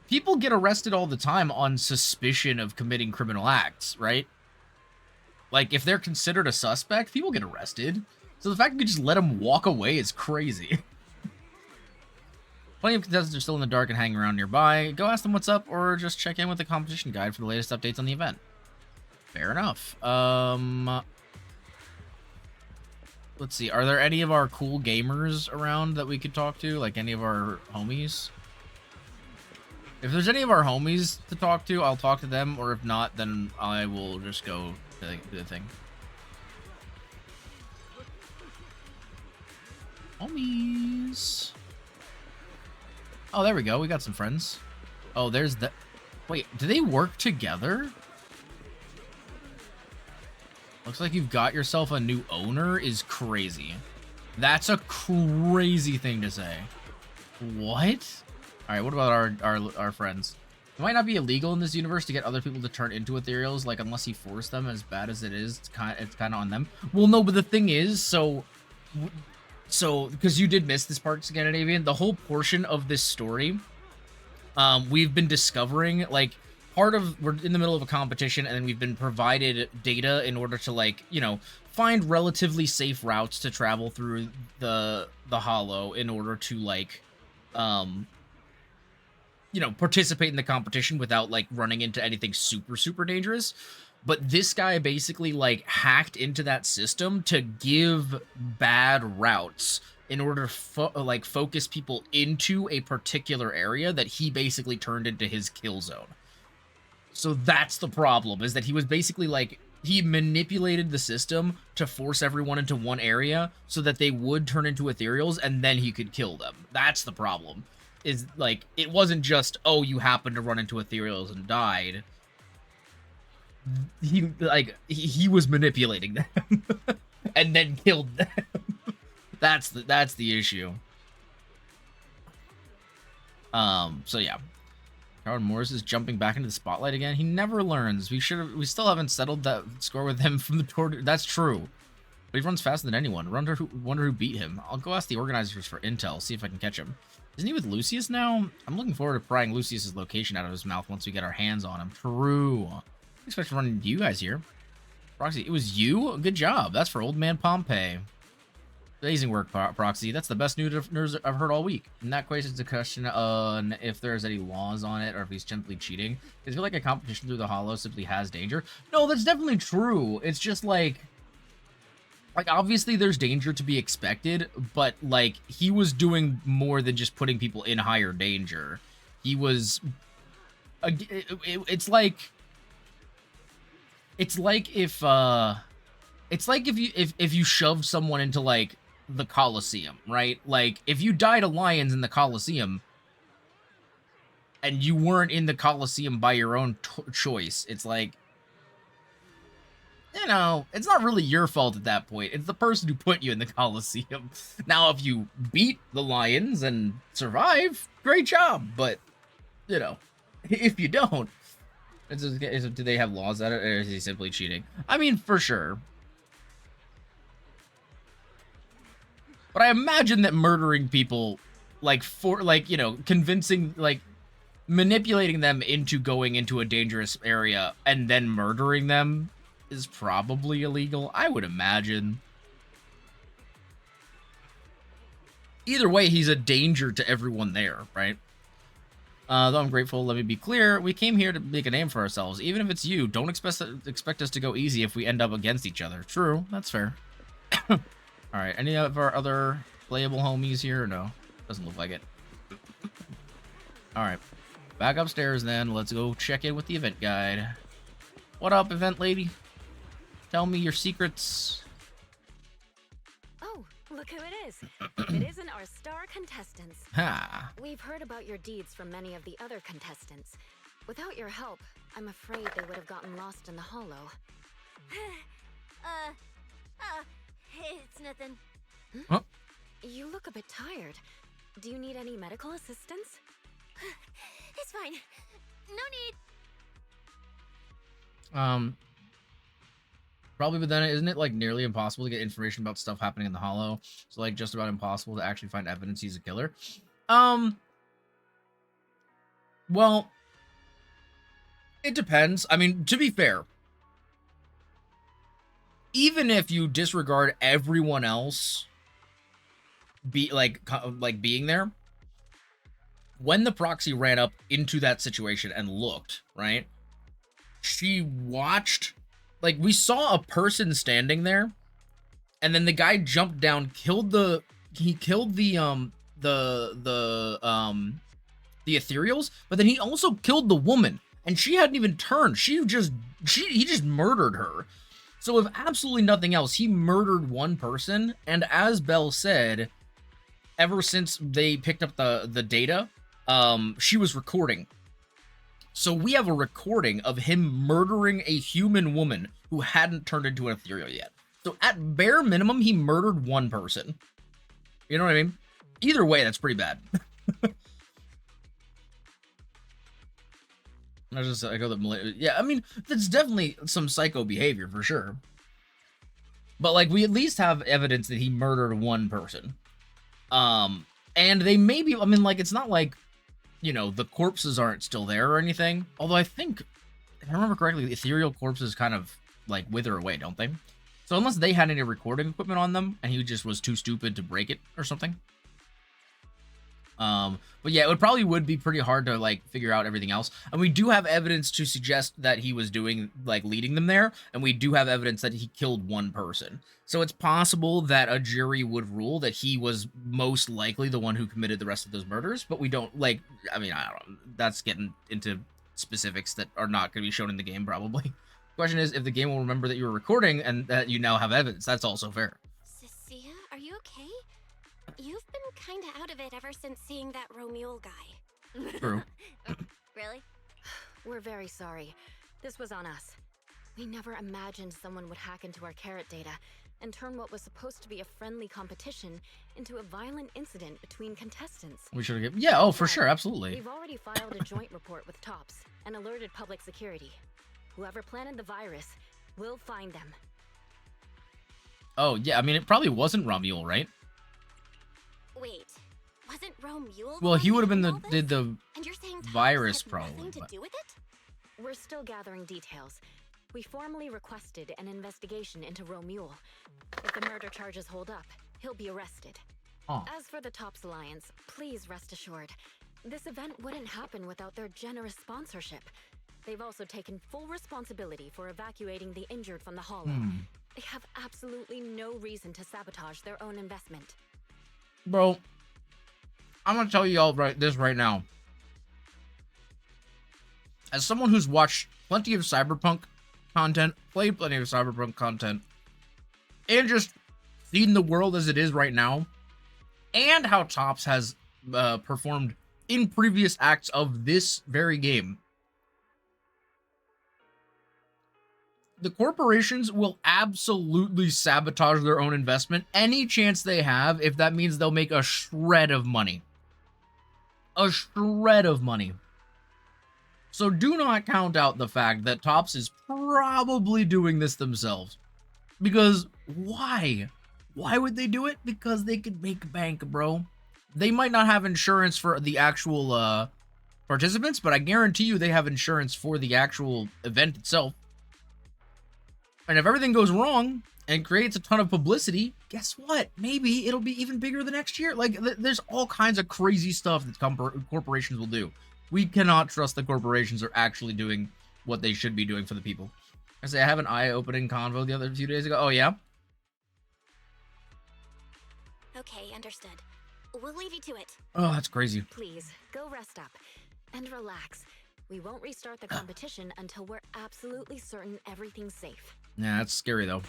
people get arrested all the time on suspicion of committing criminal acts, right? Like, if they're considered a suspect, people get arrested. So the fact that we just let him walk away is crazy. Plenty of contestants are still in the dark and hanging around nearby. Go ask them what's up, or just check in with the competition guide for the latest updates on the event. Fair enough. Let's see. Are there any of our cool gamers around that we could talk to? Like any of our homies? If there's any of our homies to talk to, I'll talk to them. Or if not, then I will just go to the thing. Homies. Oh, there we go. We got some friends. Oh, there's the... Wait, do they work together? Looks like you've got yourself a new owner is crazy. That's a crazy thing to say. What? Alright, what about our friends? It might not be illegal in this universe to get other people to turn into ethereals, like, unless he forced them, as bad as it is. It's kind of on them. Well, no, but the thing is, so, because you did miss this part, Scandinavian, the whole portion of this story, we've been discovering, like, we're in the middle of a competition, and then we've been provided data in order to, like, you know, find relatively safe routes to travel through the Hollow in order to, like, you know, participate in the competition without, like, running into anything super, super dangerous. But this guy basically, like, hacked into that system to give bad routes in order to, focus people into a particular area that he basically turned into his kill zone. So that's the problem, is that he was basically, like, he manipulated the system to force everyone into one area so that they would turn into ethereals, and then he could kill them. That's the problem. Is, like, it wasn't just, oh, you happened to run into ethereals and died. He was manipulating them and then killed them. That's the issue. So yeah. Karl Morris is jumping back into the spotlight again. He never learns. We still haven't settled that score with him from the tour. That's true. But he runs faster than anyone. Wonder who beat him. I'll go ask the organizers for intel, see if I can catch him. Isn't he with Lucius now? I'm looking forward to prying Lucius's location out of his mouth once we get our hands on him. True. I expect to run into you guys here. Proxy, it was you? Good job. That's for old man Pompey. Amazing work, Proxy. That's the best news I've heard all week. And that questions the question on if there's any laws on it or if he's simply cheating. I feel like a competition through the Hollow simply has danger. No, that's definitely true. It's just like obviously there's danger to be expected, but like he was doing more than just putting people in higher danger. He was it's like if you shoved someone into like the Colosseum, right? Like if you died of lions in the Colosseum and you weren't in the Colosseum by your own choice, it's like you know, it's not really your fault at that point. It's the person who put you in the Coliseum. Now, if you beat the Lions and survive, great job. But, you know, if you don't, do they have laws at it, or is he simply cheating? I mean, for sure. But I imagine that murdering people, like, you know, convincing, like, manipulating them into going into a dangerous area and then murdering them is probably illegal, I would imagine. Either way, he's a danger to everyone there, right? Though I'm grateful, let me be clear, we came here to make a name for ourselves. Even if it's you, don't expect us to go easy if we end up against each other. True, that's fair. Alright, any of our other playable homies here? No, doesn't look like it. Alright, back upstairs then. Let's go check in with the event guide. What up, event lady? Tell me your secrets. Oh, look who it is. It isn't our star contestants. Ha. We've heard about your deeds from many of the other contestants. Without your help, I'm afraid they would have gotten lost in the hollow. It's nothing. Huh? You look a bit tired. Do you need any medical assistance? It's fine. No need. Probably, but then isn't it like nearly impossible to get information about stuff happening in the Hollow? It's like just about impossible to actually find evidence he's a killer. Well, it depends. I mean, to be fair, even if you disregard everyone else being there, when the proxy ran up into that situation and looked, right? She watched, like, we saw a person standing there, and then the guy jumped down, killed the ethereals, but then he also killed the woman, and she hadn't even turned. He just murdered her. So if absolutely nothing else, he murdered one person, and as Belle said, ever since they picked up the data, she was recording. So we have a recording of him murdering a human woman who hadn't turned into an ethereal yet. So at bare minimum, he murdered one person. You know what I mean? Either way, that's pretty bad. I just echo that. Yeah, I mean, that's definitely some psycho behavior for sure. But like, we at least have evidence that he murdered one person. And they may be, I mean, like, it's not like, you know, the corpses aren't still there or anything. Although I think, if I remember correctly, the ethereal corpses kind of, like, wither away, don't they? So unless they had any recording equipment on them, and he just was too stupid to break it or something. But yeah, it would be pretty hard to, like, figure out everything else. And we do have evidence to suggest that he was doing, like, leading them there. And we do have evidence that he killed one person. So it's possible that a jury would rule that he was most likely the one who committed the rest of those murders. But we don't, like, I mean, I don't know. That's getting into specifics that are not going to be shown in the game, probably. The question is if the game will remember that you were recording and that you now have evidence. That's also fair. Cissia, are you okay? You've been kinda out of it ever since seeing that Romule guy. True. Really? We're very sorry. This was on us. We never imagined someone would hack into our carrot data and turn what was supposed to be a friendly competition into a violent incident between contestants. We should have... Yeah, oh, for sure, absolutely. We've already filed a joint report with TOPS and alerted public security. Whoever planted the virus, we'll find them. Oh, yeah, I mean, it probably wasn't Romule, right? Wait, wasn't Romule? Well, he would have been did the and you're saying virus, had probably. nothing to But... do with it? We're still gathering details. We formally requested an investigation into Romule. If the murder charges hold up, he'll be arrested. Oh. As for the TOPS Alliance, please rest assured, this event wouldn't happen without their generous sponsorship. They've also taken full responsibility for evacuating the injured from the hollow. They have absolutely no reason to sabotage their own investment. Bro, I'm gonna tell you all this right now. As someone who's watched plenty of Cyberpunk content, played plenty of Cyberpunk content, and just seen the world as it is right now, and how TOPS has performed in previous acts of this very game, the corporations will absolutely sabotage their own investment any chance they have if that means they'll make a shred of money. A shred of money. So do not count out the fact that Topps is probably doing this themselves. Because why? Why would they do it? Because they could make bank, bro. They might not have insurance for the actual participants, but I guarantee you they have insurance for the actual event itself. And if everything goes wrong and creates a ton of publicity, guess what? Maybe it'll be even bigger the next year. Like, there's all kinds of crazy stuff that corporations will do. We cannot trust the corporations are actually doing what they should be doing for the people. I say I have an eye-opening convo the other few days ago. Oh, yeah? Okay, understood. We'll leave you to it. Oh, that's crazy. Please, go rest up. And relax. We won't restart the competition until we're absolutely certain everything's safe. Yeah, that's scary, though.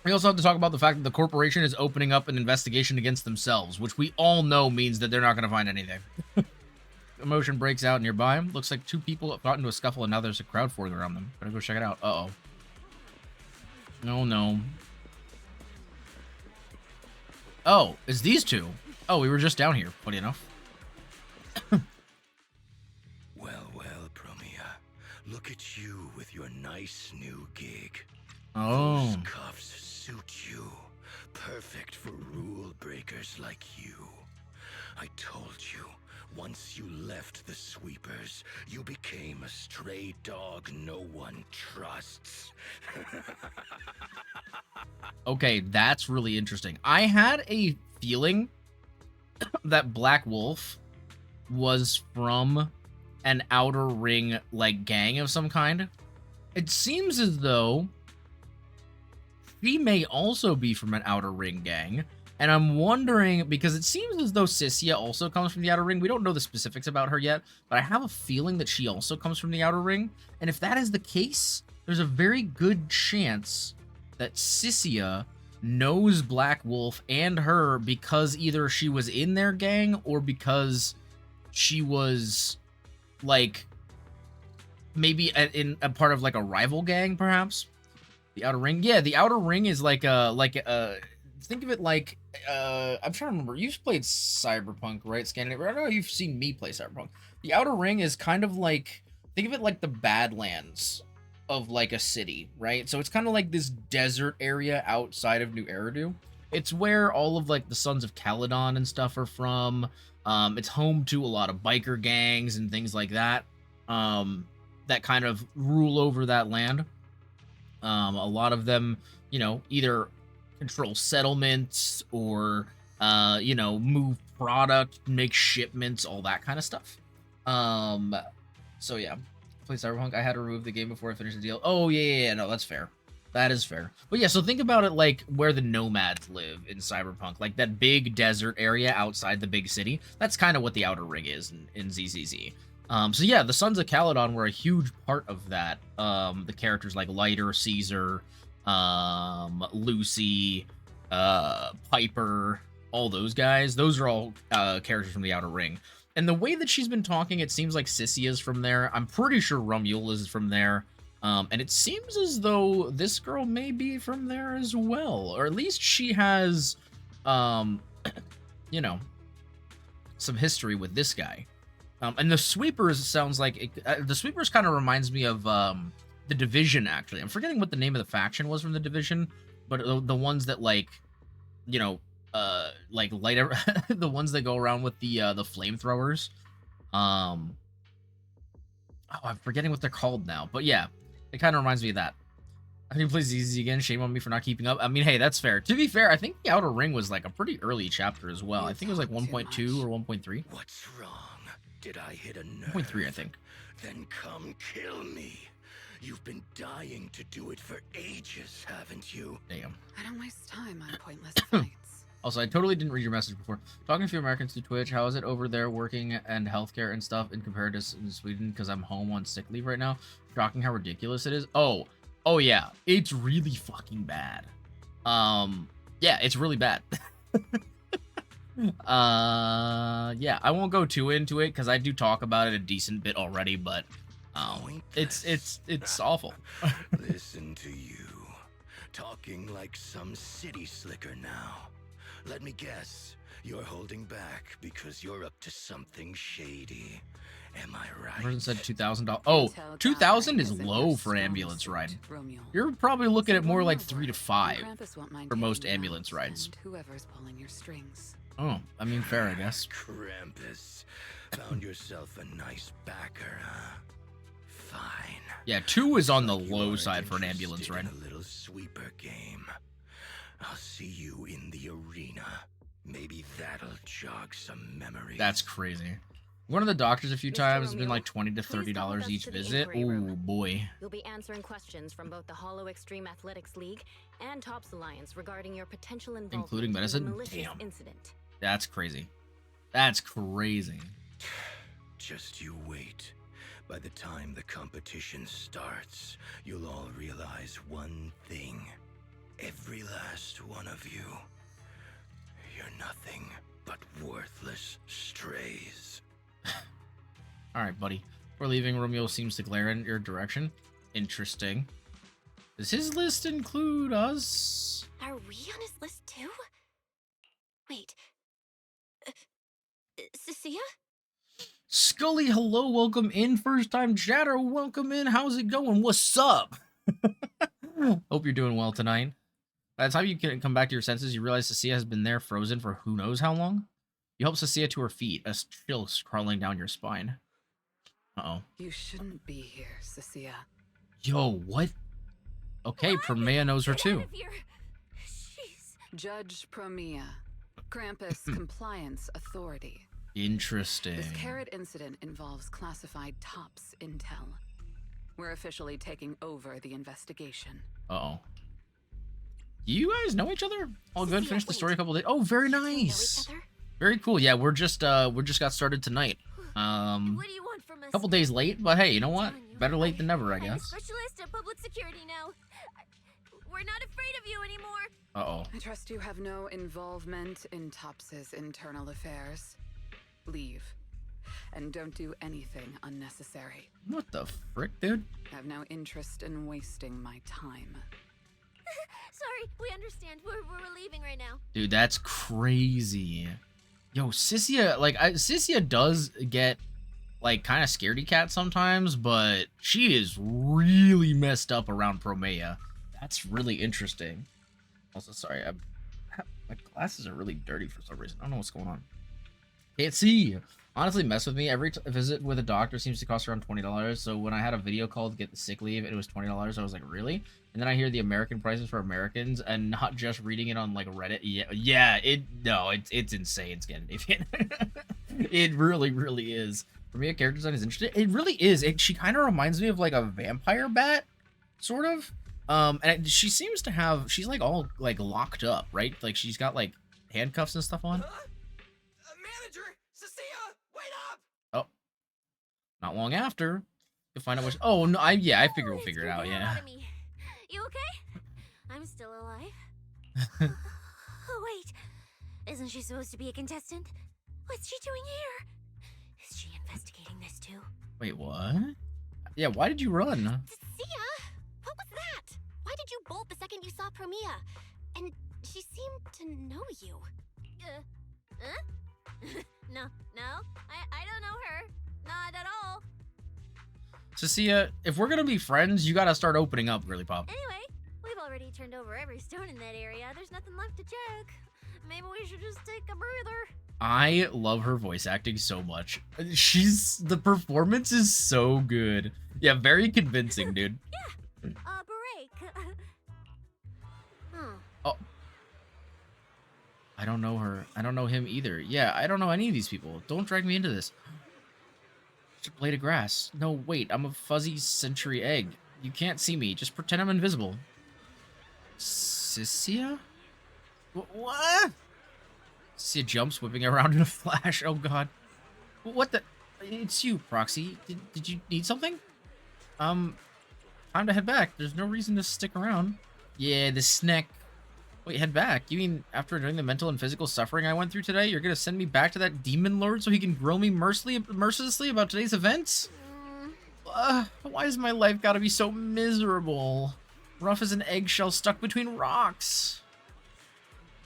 We also have to talk about the fact that the corporation is opening up an investigation against themselves, which we all know means that they're not going to find anything. Emotion breaks out nearby. Looks like two people have gotten into a scuffle and now there's a crowd forming around them. Better go check it out. Uh-oh. No, no. Oh, it's these two. Oh, we were just down here, funny enough. Well, Promia. Look at you with your nice new gig. Oh. Those cuffs suit you. Perfect for rule breakers like you. I told you, once you left the sweepers, you became a stray dog no one trusts. Okay, that's really interesting. I had a feeling that Black Wolf was from an Outer Ring, like, gang of some kind. It seems as though she may also be from an Outer Ring gang. And I'm wondering, because it seems as though Cissia also comes from the Outer Ring. We don't know the specifics about her yet, but I have a feeling that she also comes from the Outer Ring. And if that is the case, there's a very good chance that Cissia knows Black Wolf and her because either she was in their gang or because she was, like, maybe in a part of, like, a rival gang, perhaps. The Outer Ring? Yeah, the Outer Ring is like a think of it like, I'm trying to remember. You've played Cyberpunk, right, Scandinavia? I know you've seen me play Cyberpunk. The Outer Ring is kind of like, think of it like the Badlands of, like, a city, right? So it's kind of like this desert area outside of New Eridu. It's where all of, like, the Sons of Caledon and stuff are from. It's home to a lot of biker gangs and things like that, that kind of rule over that land. A lot of them, you know, either control settlements or, you know, move product, make shipments, all that kind of stuff. So yeah, play Cyberpunk. I had to remove the game before I finished the deal. Oh yeah, no, that's fair. That is fair. But yeah, so think about it like where the nomads live in Cyberpunk, like that big desert area outside the big city. That's kind of what the Outer Ring is in ZZZ. So yeah, the Sons of Caledon were a huge part of that. The characters like Lighter, Caesar, Lucy, Piper, all those guys. Those are all characters from the Outer Ring. And the way that she's been talking, it seems like Cissia is from there. I'm pretty sure Romule is from there. And it seems as though this girl may be from there as well. Or at least she has, you know, some history with this guy. And the Sweepers sounds like... the Sweepers kind of reminds me of the Division, actually. I'm forgetting what the name of the faction was from the Division. But the ones that, like, you know, like, light... the ones that go around with the flamethrowers. Oh, I'm forgetting what they're called now. But yeah, it kind of reminds me of that. I need to play ZZ again. Shame on me for not keeping up. I mean, hey, that's fair. To be fair, I think the Outer Ring was, like, a pretty early chapter as well. I think it was, like, 1.2 or 1.3. What's wrong? Did I hit a nerve? 1.3, I think. Then come kill me. You've been dying to do it for ages, haven't you? Damn. I don't waste time on pointless fights. Also, I totally didn't read your message before. Talking to a few Americans through Twitch, how is it over there working and healthcare and stuff in comparison to Sweden? Because I'm home on sick leave right now. Shocking how ridiculous it is. Oh yeah, it's really fucking bad. Yeah, it's really bad. Yeah, I won't go too into it because I do talk about it a decent bit already, but It's awful. Listen to you, talking like some city slicker now. Let me guess, you're holding back because you're up to something shady. Am I right? Person said $2,000. Oh, 2,000 is low for ambulance ride. You're probably looking at more like 3 to 5 for most ambulance rides. Whoever's pulling your strings. Oh, I mean, fair, I guess. Krampus, found yourself a nice backer, huh? Fine. Yeah, 2 is on the low side for an ambulance ride. A little sweeper game. I'll see you in the arena. Maybe that'll jog some memories. That's crazy. One of the doctors a few times has been like $20 to $30 each visit. Oh boy. You'll be answering questions from both the Hollow Extreme Athletics League and Tops Alliance regarding your potential involvement including in the medicine. malicious Damn. incident. That's crazy. That's crazy. Just you wait. By the time the competition starts, you'll all realize one thing. Every last one of you. You're nothing but worthless strays. Alright, buddy. We're leaving. Romeo seems to glare in your direction. Interesting. Does his list include us? Are we on his list too? Wait. Cissia? Scully, hello, welcome in. First time chatter, welcome in. How's it going? What's up? Hope you're doing well tonight. By the time you can come back to your senses, you realize Cissia has been there frozen for who knows how long. You help Cissia to her feet, a chill crawling down your spine. Uh-oh. You shouldn't be here, Cissia. Yo, what? Okay, Promea knows her too. Judge Promea, Krampus Compliance Authority. Interesting. This carrot incident involves classified Tops intel. We're officially taking over the investigation. Uh-oh. You guys know each other? All good? Finished the story a couple days. Oh, very nice. Very cool. Yeah, we're just got started tonight. What do you want from us? A couple days late, but hey, you know what? Better late than never, I I'm a guess. specialist in public security now. We're not afraid of you anymore. Uh-oh. I trust you have no involvement in Tops's internal affairs. Leave. And don't do anything unnecessary. What the frick, dude? I have no interest in wasting my time. Sorry, we understand. We're leaving right now. Dude, that's crazy. Yo, Cissia, like, Cissia does get, like, kind of scaredy cat sometimes, but she is really messed up around Promea. That's really interesting. Also, sorry, my glasses are really dirty for some reason. I don't know what's going on. Can't see. Honestly, mess with me. Every visit with a doctor seems to cost around $20. So when I had a video call to get the sick leave, it was $20. I was like, really? And then I hear the American prices for Americans, and not just reading it on like Reddit. Yeah, it's insane, Scandinavian. It really is. For me, a character design is interesting. It really is. She kind of reminds me of like a vampire bat, sort of. And she seems to have. She's like all like locked up, right? Like she's got like handcuffs and stuff on. Manager, Cissia, wait up! Oh, not long after, you'll find out which. Oh no, I figure we'll figure it out. Yeah. You okay? I'm still alive. Oh wait, isn't she supposed to be a contestant? What's she doing here? Is she investigating this too? Wait, what? Yeah, why did you run? Cissia, what was that? Why did you bolt the second you saw Promea? And she seemed to know you. No, I don't know her. Not at all. Cissia, if we're gonna be friends, you gotta start opening up, Girly Pop. Anyway, we've already turned over every stone in that area. There's nothing left to check. Maybe we should just take a breather. I love her voice acting so much. The performance is so good. Yeah, very convincing, dude. Yeah, break. Oh. I don't know her. I don't know him either. Yeah, I don't know any of these people. Don't drag me into this. Just a blade of grass. No, wait, I'm a fuzzy century egg. You can't see me. Just pretend I'm invisible. Cissia? What? Cissia jumps, whipping around in a flash. Oh, God. What the? It's you, Proxy. Did you need something? Time to head back. There's no reason to stick around. Yeah, the snack. Wait, head back? You mean after doing the mental and physical suffering I went through today, you're gonna send me back to that demon lord so he can grill me mercilessly about today's events? Why is my life gotta be so miserable? Rough as an eggshell stuck between rocks.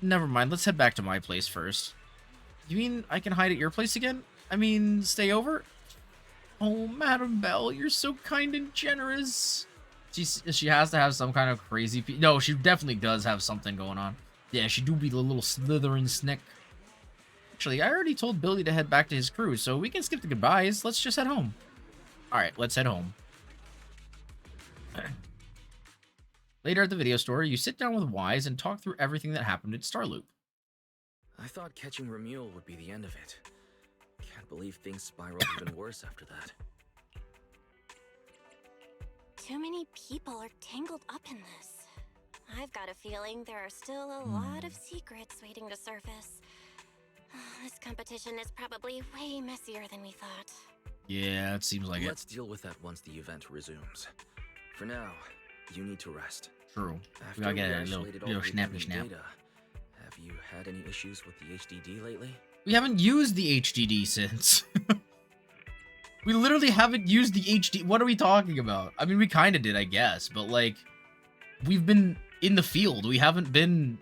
Never mind, let's head back to my place first. You mean I can hide at your place again? I mean, stay over? Oh, Madam Belle, you're so kind and generous. She has to have some kind of crazy... No, she definitely does have something going on. Yeah, she do be the little slithering snick. Actually, I already told Billy to head back to his crew, so we can skip the goodbyes. Let's just head home. Alright, let's head home. Later at the video store, you sit down with Wise and talk through everything that happened at Starloop. I thought catching Remuel would be the end of it. Can't believe things spiraled even worse after that. Too many people are tangled up in this. I've got a feeling there are still a lot of secrets waiting to surface. This competition is probably way messier than we thought. Yeah, it seems like Let's deal with that once the event resumes. For now, you need to rest. True. After We gotta get a isolated all little the snappy remaining snap. data, have you had any issues with the HDD lately? We haven't used the HDD since. We literally haven't used the HD. What are we talking about? I mean, we kind of did, I guess, but like, we've been in the field. We haven't been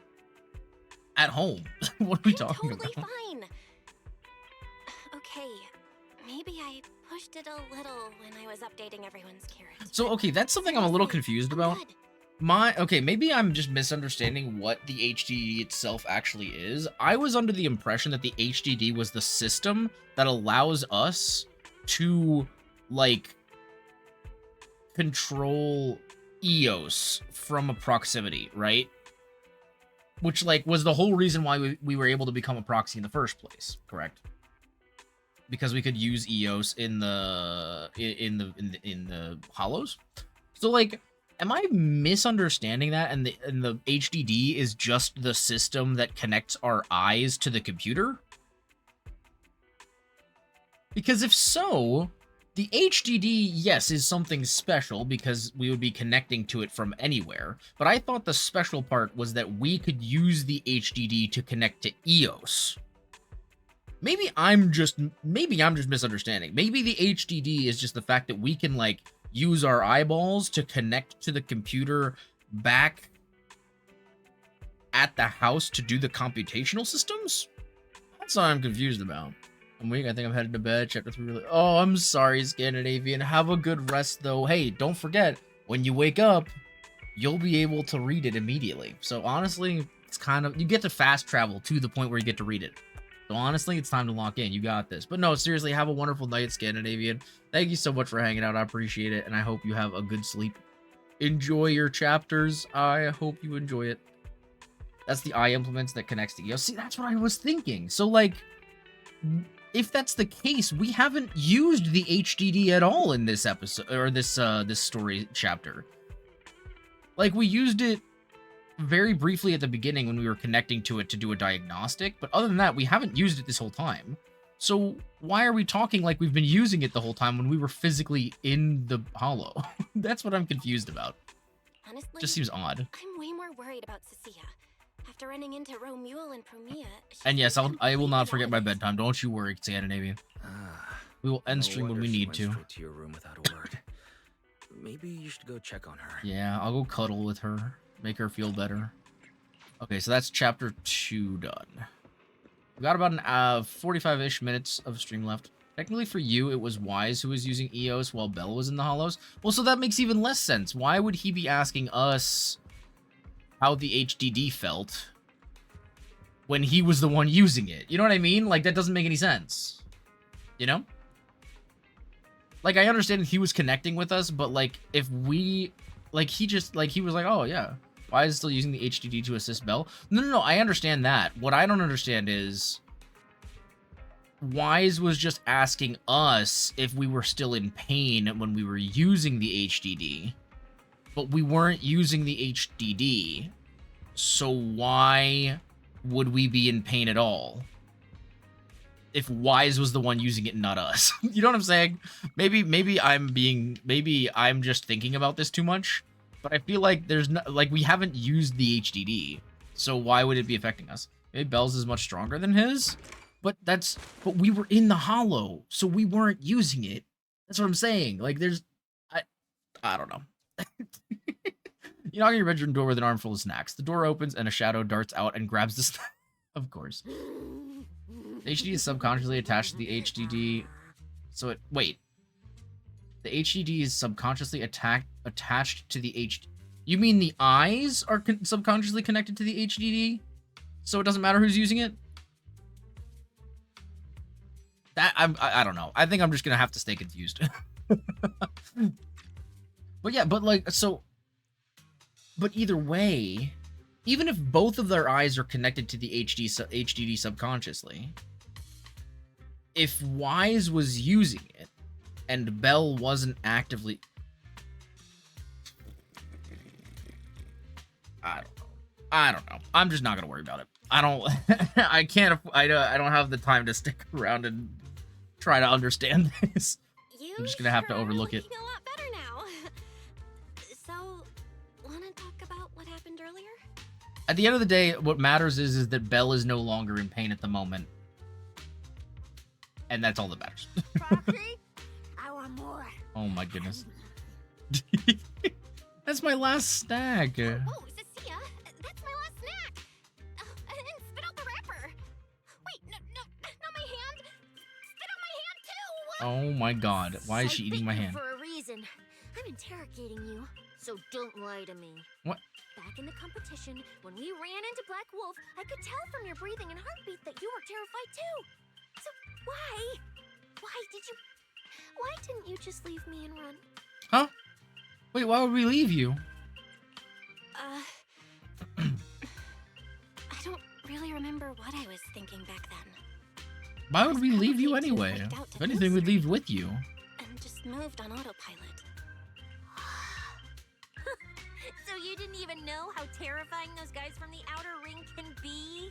at home. What are we talking Totally about? fine. Okay, maybe I pushed it a little when I was updating everyone's character. So, okay, that's something I'm a little confused about. Okay, maybe I'm just misunderstanding what the HDD itself actually is. I was under the impression that the HDD was the system that allows us to, like, control EOS from a proximity, right? Which, like, was the whole reason why we were able to become a proxy in the first place, correct? Because we could use EOS in the hollows. So, like, am I misunderstanding that? And the HDD is just the system that connects our eyes to the computer? Because if so, the HDD, yes, is something special because we would be connecting to it from anywhere. But I thought the special part was that we could use the HDD to connect to EOS. Maybe I'm just misunderstanding. Maybe the HDD is just the fact that we can, like, use our eyeballs to connect to the computer back at the house to do the computational systems? That's what I'm confused about. I'm weak. I think I'm headed to bed. Chapter 3 really... Oh, I'm sorry, Scandinavian. Have a good rest, though. Hey, don't forget, when you wake up, you'll be able to read it immediately. So, honestly, it's kind of... You get to fast travel to the point where you get to read it. So, honestly, it's time to lock in. You got this. But no, seriously, have a wonderful night, Scandinavian. Thank you so much for hanging out. I appreciate it, and I hope you have a good sleep. Enjoy your chapters. I hope you enjoy it. That's the eye implements that connects to EOS. See, that's what I was thinking. So, like... If that's the case, we haven't used the HDD at all in this episode, or this story chapter. Like, we used it very briefly at the beginning when we were connecting to it to do a diagnostic, but other than that, we haven't used it this whole time. So why are we talking like we've been using it the whole time when we were physically in the hollow? That's what I'm confused about. Honestly, Just seems odd. I'm way more worried about Cissia. After running into Romuel and Promia, And yes, I will not forget my bedtime. Don't you worry, Scandinavian. We will end stream when we need to. To your room without a word. Maybe you should go check on her. Yeah, I'll go cuddle with her. Make her feel better. Okay, so that's chapter 2 done. We got about an 45-ish minutes of stream left. Technically for you, it was Wise who was using EOS while Belle was in the hollows. Well, so that makes even less sense. Why would he be asking us how the HDD felt when he was the one using it? You know what I mean? Like, that doesn't make any sense. You know? Like, I understand he was connecting with us, but, like, if we... Like, he was like, oh, yeah. Why is it still using the HDD to assist Belle? No, I understand that. What I don't understand is... Wise was just asking us if we were still in pain when we were using the HDD. But we weren't using the HDD. So why would we be in pain at all? If Wise was the one using it, not us. You know what I'm saying? Maybe I'm just thinking about this too much. But I feel like we haven't used the HDD. So why would it be affecting us? Maybe Belle's is much stronger than his. But we were in the hollow, so we weren't using it. That's what I'm saying. Like, I don't know. You knock on your bedroom door with an armful of snacks. The door opens and a shadow darts out and grabs the snack. Of course. The HDD is subconsciously attached to the HDD. So it... Wait. The HDD is subconsciously attached to the HD... You mean the eyes are subconsciously connected to the HDD? So it doesn't matter who's using it? That... I don't know. I think I'm just gonna have to stay confused. But yeah, but like, so... But either way, even if both of their eyes are connected to the HDD subconsciously, if Wise was using it and Bell wasn't actively... I don't know. I'm just not gonna worry about it. I don't... I don't have the time to stick around and try to understand this. I'm just gonna have to overlook it. A lot better now. So, wanna talk about what happened earlier? At the end of the day, what matters is that Belle is no longer in pain at the moment. And that's all that matters. I want more. Oh my goodness. That's my last snack. Oh, Cissia, that's my last snack. And spit out the wrapper. Wait, no, not my hand. Spit out my hand too. Oh my god. Why is she eating my hand? For a reason. I'm interrogating you, so don't lie to me. What? Back in the competition, when we ran into Black Wolf, I could tell from your breathing and heartbeat that you were terrified too. So why didn't you just leave me and run? Huh? Wait, why would we leave you? I don't really remember what I was thinking back then. Why would we leave you anyway? If anything, we'd leave with you. And just moved on autopilot. So you didn't even know how terrifying those guys from the outer ring can be?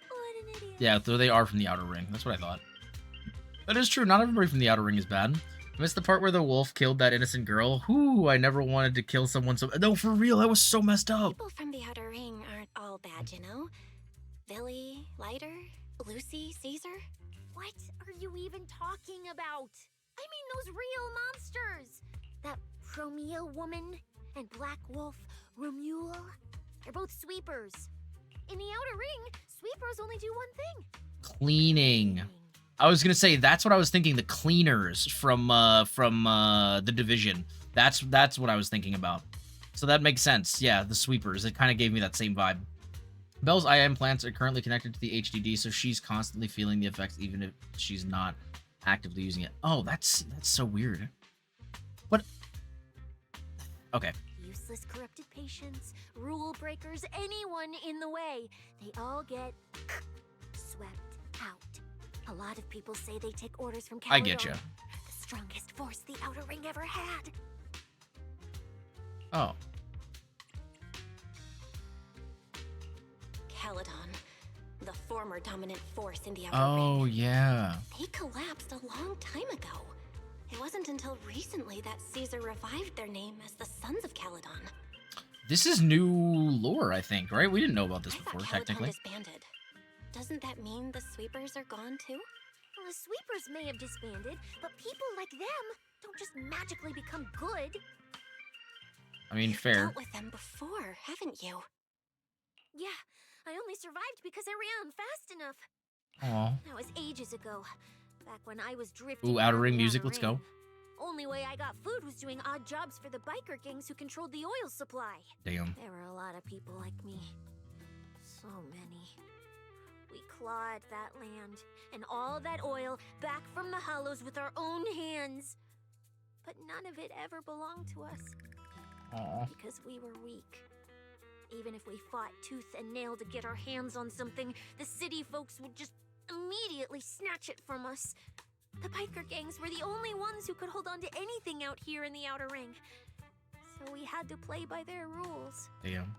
What an idiot. Yeah, though they are from the Outer Ring. That's what I thought. That is true. Not everybody from the Outer Ring is bad. I missed the part where the wolf killed that innocent girl. Whoo, I never wanted to kill someone so... No, for real, that was so messed up. People from the outer ring aren't all bad, you know? Billy, Lighter, Lucy, Caesar. What are you even talking about? I mean those real monsters. That Romeo woman and Black Wolf, Romulo. They're both sweepers. In the outer ring, sweepers only do one thing. Cleaning. I was gonna say, that's what I was thinking, the cleaners from the Division. That's what I was thinking about. So that makes sense. Yeah, the sweepers. It kind of gave me that same vibe. Belle's eye implants are currently connected to the HDD, so she's constantly feeling the effects even if she's not actively using it. Oh, that's so weird. What? Okay. Useless corrupted patients, rule breakers, anyone in the way. They all get swept out. A lot of people say they take orders from Caledon. I get you. The strongest force the Outer Ring ever had. Oh. Caledon, the former dominant force in the Outer Oh, Ring. yeah. They collapsed a long time ago. It wasn't until recently that Caesar revived their name as the Sons of Caledon. This is new lore, I think, right? We didn't know about this I before, thought Caledon technically. disbanded. Doesn't that mean the sweepers are gone too? Well, the sweepers may have disbanded, but people like them don't just magically become good. I mean, You've fair. dealt with them before, haven't you? Yeah, I only survived because I ran fast enough. Aw. That was ages ago, back when I was drifting. Ooh, Outer around Ring the music, Outer let's Ring. go. Only way I got food was doing odd jobs for the biker gangs who controlled the oil supply. Damn. There were a lot of people like me. So many. We clawed that land and all that oil back from the hollows with our own hands. But none of it ever belonged to us. Aw. Because we were weak. Even if we fought tooth and nail to get our hands on something, the city folks would just immediately snatch it from us. The biker gangs were the only ones who could hold on to anything out here in the Outer Ring. So we had to play by their rules. Damn.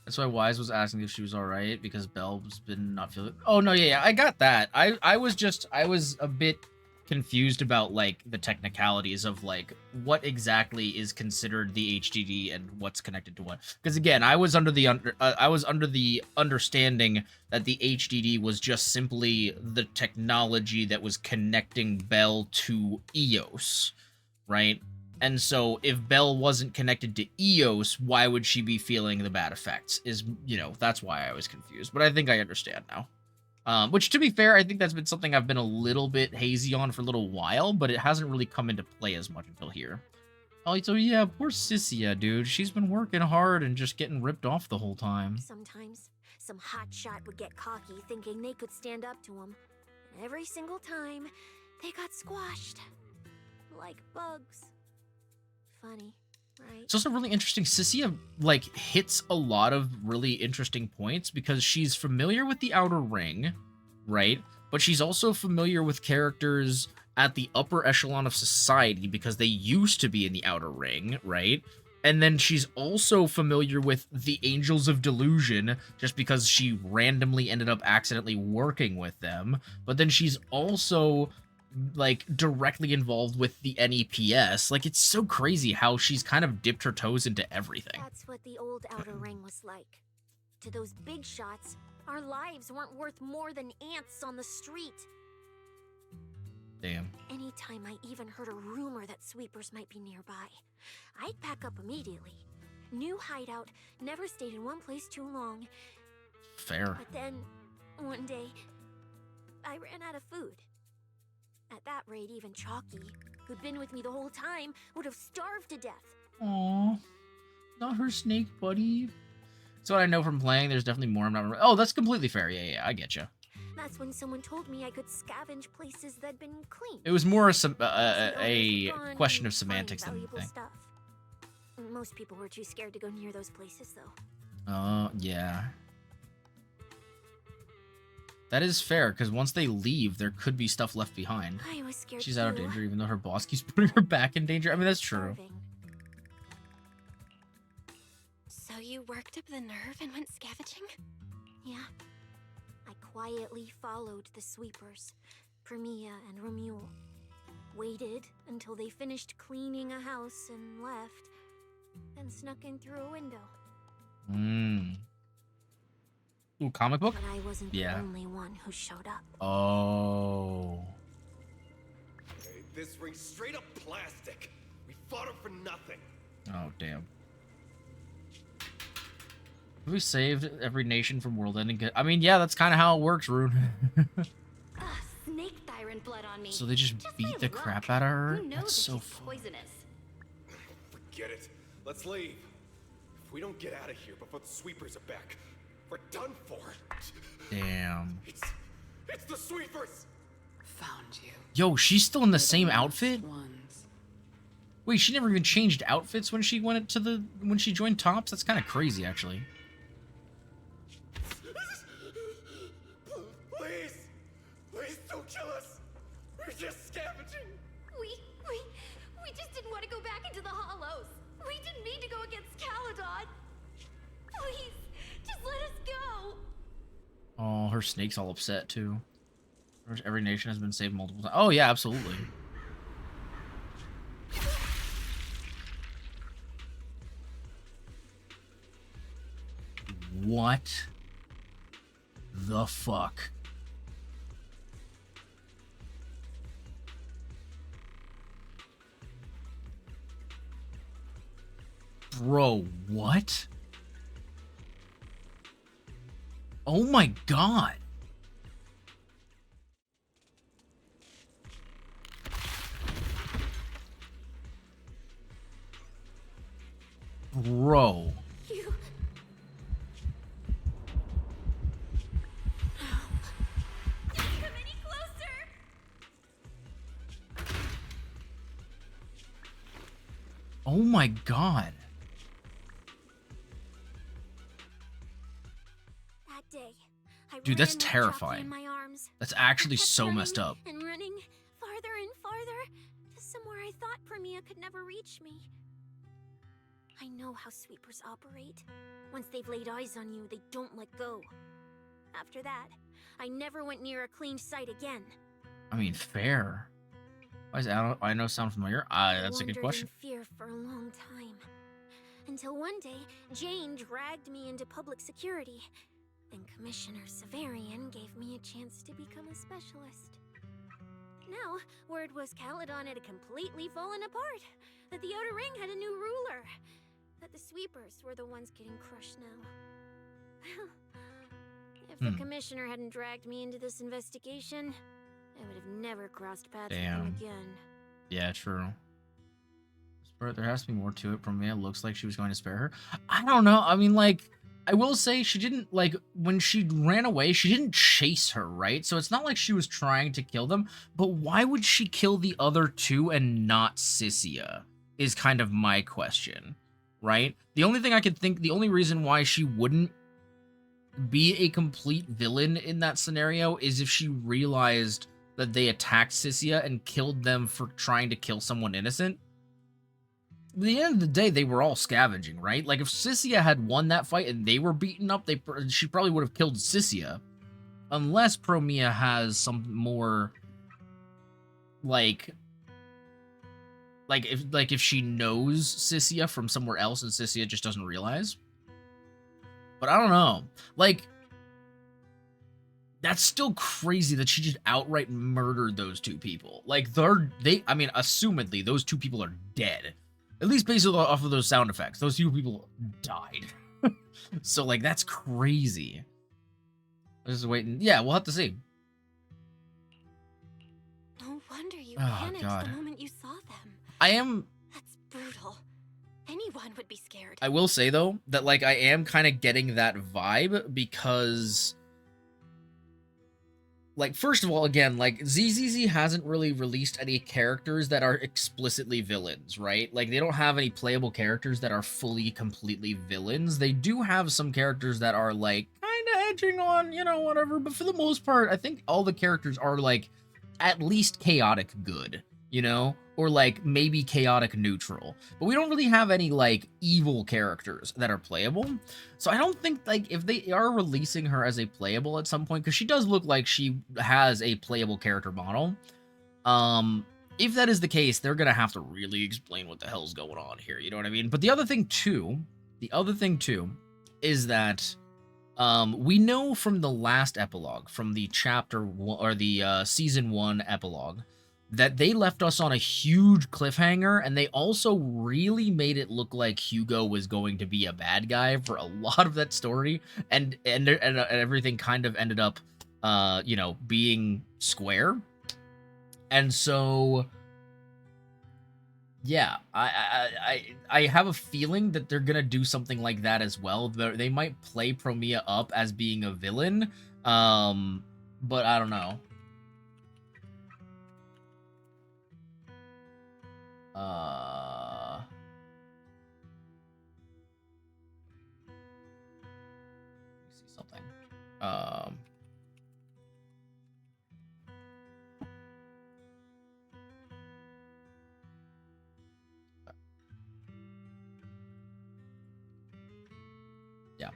That's why Wise was asking if she was alright, because Belle's been not feeling... Oh, no, yeah, I got that. I was a bit confused about, like, the technicalities of, like, what exactly is considered the HDD and what's connected to what. Because, again, I was under the understanding that the HDD was just simply the technology that was connecting Belle to Eos, right? And so if Belle wasn't connected to Eos, why would she be feeling the bad effects? Is, you know, that's why I was confused. But I think I understand now. Which, to be fair, I think that's been something I've been a little bit hazy on for a little while, but it hasn't really come into play as much until here. Oh, so yeah, poor Cissia, dude. She's been working hard and just getting ripped off the whole time. Sometimes, some hotshot would get cocky thinking they could stand up to him. And every single time, they got squashed. Like bugs. Funny, right? It's also really interesting. Cissia, like, hits a lot of really interesting points because she's familiar with the Outer Ring, right? But she's also familiar with characters at the upper echelon of society because they used to be in the Outer Ring, right? And then she's also familiar with the Angels of Delusion just because she randomly ended up accidentally working with them. But then she's also, like, directly involved with the NEPS. Like, it's so crazy how she's kind of dipped her toes into everything. That's what the old Outer Ring was like. To those big shots, our lives weren't worth more than ants on the street. Damn. Anytime I even heard a rumor that sweepers might be nearby, I'd pack up immediately. New hideout, never stayed in one place too long. Fair. But then, one day, I ran out of food. At that rate, even Chalky, who'd been with me the whole time, would have starved to death. Aww. Not her snake buddy. So what I know from playing, there's definitely more I'm not remembering. Oh, that's completely fair. Yeah, I get you. That's when someone told me I could scavenge places that'd been clean. It was more a question of semantics than anything. Stuff. Most people were too scared to go near those places, though. Yeah. That is fair, because once they leave, there could be stuff left behind. I was scared She's out of too. danger, even though her boss keeps putting her back in danger. I mean, that's true. So you worked up the nerve and went scavenging? Yeah. I quietly followed the sweepers, Premia and Romuald. Waited until they finished cleaning a house and left, then snuck in through a window. Ooh, comic book? But I wasn't the only one who showed up. Oh. Hey, this ring's straight up plastic. We fought it for nothing. Oh, damn. Have we saved every nation from world ending? I mean, yeah, that's kind of how it works, Rune. Snake tyrant blood on me. So they just beat the crap out of her? Who knows That's so if she's fun. poisonous? Forget it. Let's leave. If we don't get out of here before the sweepers are back, we're done for. Damn. It's the sweepers. Found you. Yo, she's still in the same outfit? Ones. Wait, she never even changed outfits when she went to when she joined Tops? That's kind of crazy, actually. Please don't kill us. We're just scavenging. We just didn't want to go back into the hollows. We didn't mean to go against Caledon. Please, just let us go. Oh, her snake's all upset, too. Every nation has been saved multiple times. Oh, yeah, absolutely. What the fuck? Bro, what? Oh my god. Bro. You... Don't come any closer. Oh my god. That day, I Dude, that's ran with Chalky terrifying. in my arms. That's actually I kept so running messed up. And running farther and farther to somewhere I thought Premia could never reach me. I know how sweepers operate. Once they've laid eyes on you, they don't let go. After that, I never went near a cleaned site again. I mean, fair. Why is I know sound familiar? That's a good I question. wandered in fear for a long time. Until one day, Jane dragged me into public security. Then Commissioner Severian gave me a chance to become a specialist. Now, word was Caledon had completely fallen apart, that the Outer Ring had a new ruler, that the sweepers were the ones getting crushed now. If the commissioner hadn't dragged me into this investigation, I would have never crossed paths with him again. Yeah, true. There has to be more to it. Promea looks like she was going to spare her. I don't know. I mean, like, I will say she didn't, like, when she ran away, she didn't chase her, right? So it's not like she was trying to kill them, but why would she kill the other two and not Cissia is kind of my question, right? The only thing I could think, the only reason why she wouldn't be a complete villain in that scenario is if she realized that they attacked Cissia and killed them for trying to kill someone innocent. At the end of the day, they were all scavenging, right? Like, if Cissia had won that fight and they were beaten up, she probably would have killed Cissia. Unless Promea has some more, if she knows Cissia from somewhere else and Cissia just doesn't realize. But I don't know. Like, that's still crazy that she just outright murdered those two people. Like, I mean, assumedly, those two people are dead. At least based off of those sound effects. Those two people died. So, like, that's crazy. Just waiting. Yeah, we'll have to see. No wonder you panicked the moment you saw them. That's brutal. Anyone would be scared. I will say, though, that, like, I am kind of getting that vibe because, like, first of all, again, like, ZZZ hasn't really released any characters that are explicitly villains, right? Like, they don't have any playable characters that are fully, completely villains. They do have some characters that are, like, kind of edging on, you know, whatever, but for the most part, I think all the characters are, like, at least chaotic good, you know? Or, like, maybe chaotic neutral. But we don't really have any, like, evil characters that are playable. So I don't think, like, if they are releasing her as a playable at some point, because she does look like she has a playable character model. If that is the case, they're going to have to really explain what the hell's going on here, you know what I mean? But the other thing, too, is that we know from the last epilogue, from the chapter 1, or the season 1 epilogue, that they left us on a huge cliffhanger, and they also really made it look like Hugo was going to be a bad guy for a lot of that story, and everything kind of ended up, you know, being square. And so, yeah, I have a feeling that they're gonna do something like that as well. They might play Promea up as being a villain, but I don't know. Let me see something. Yeah.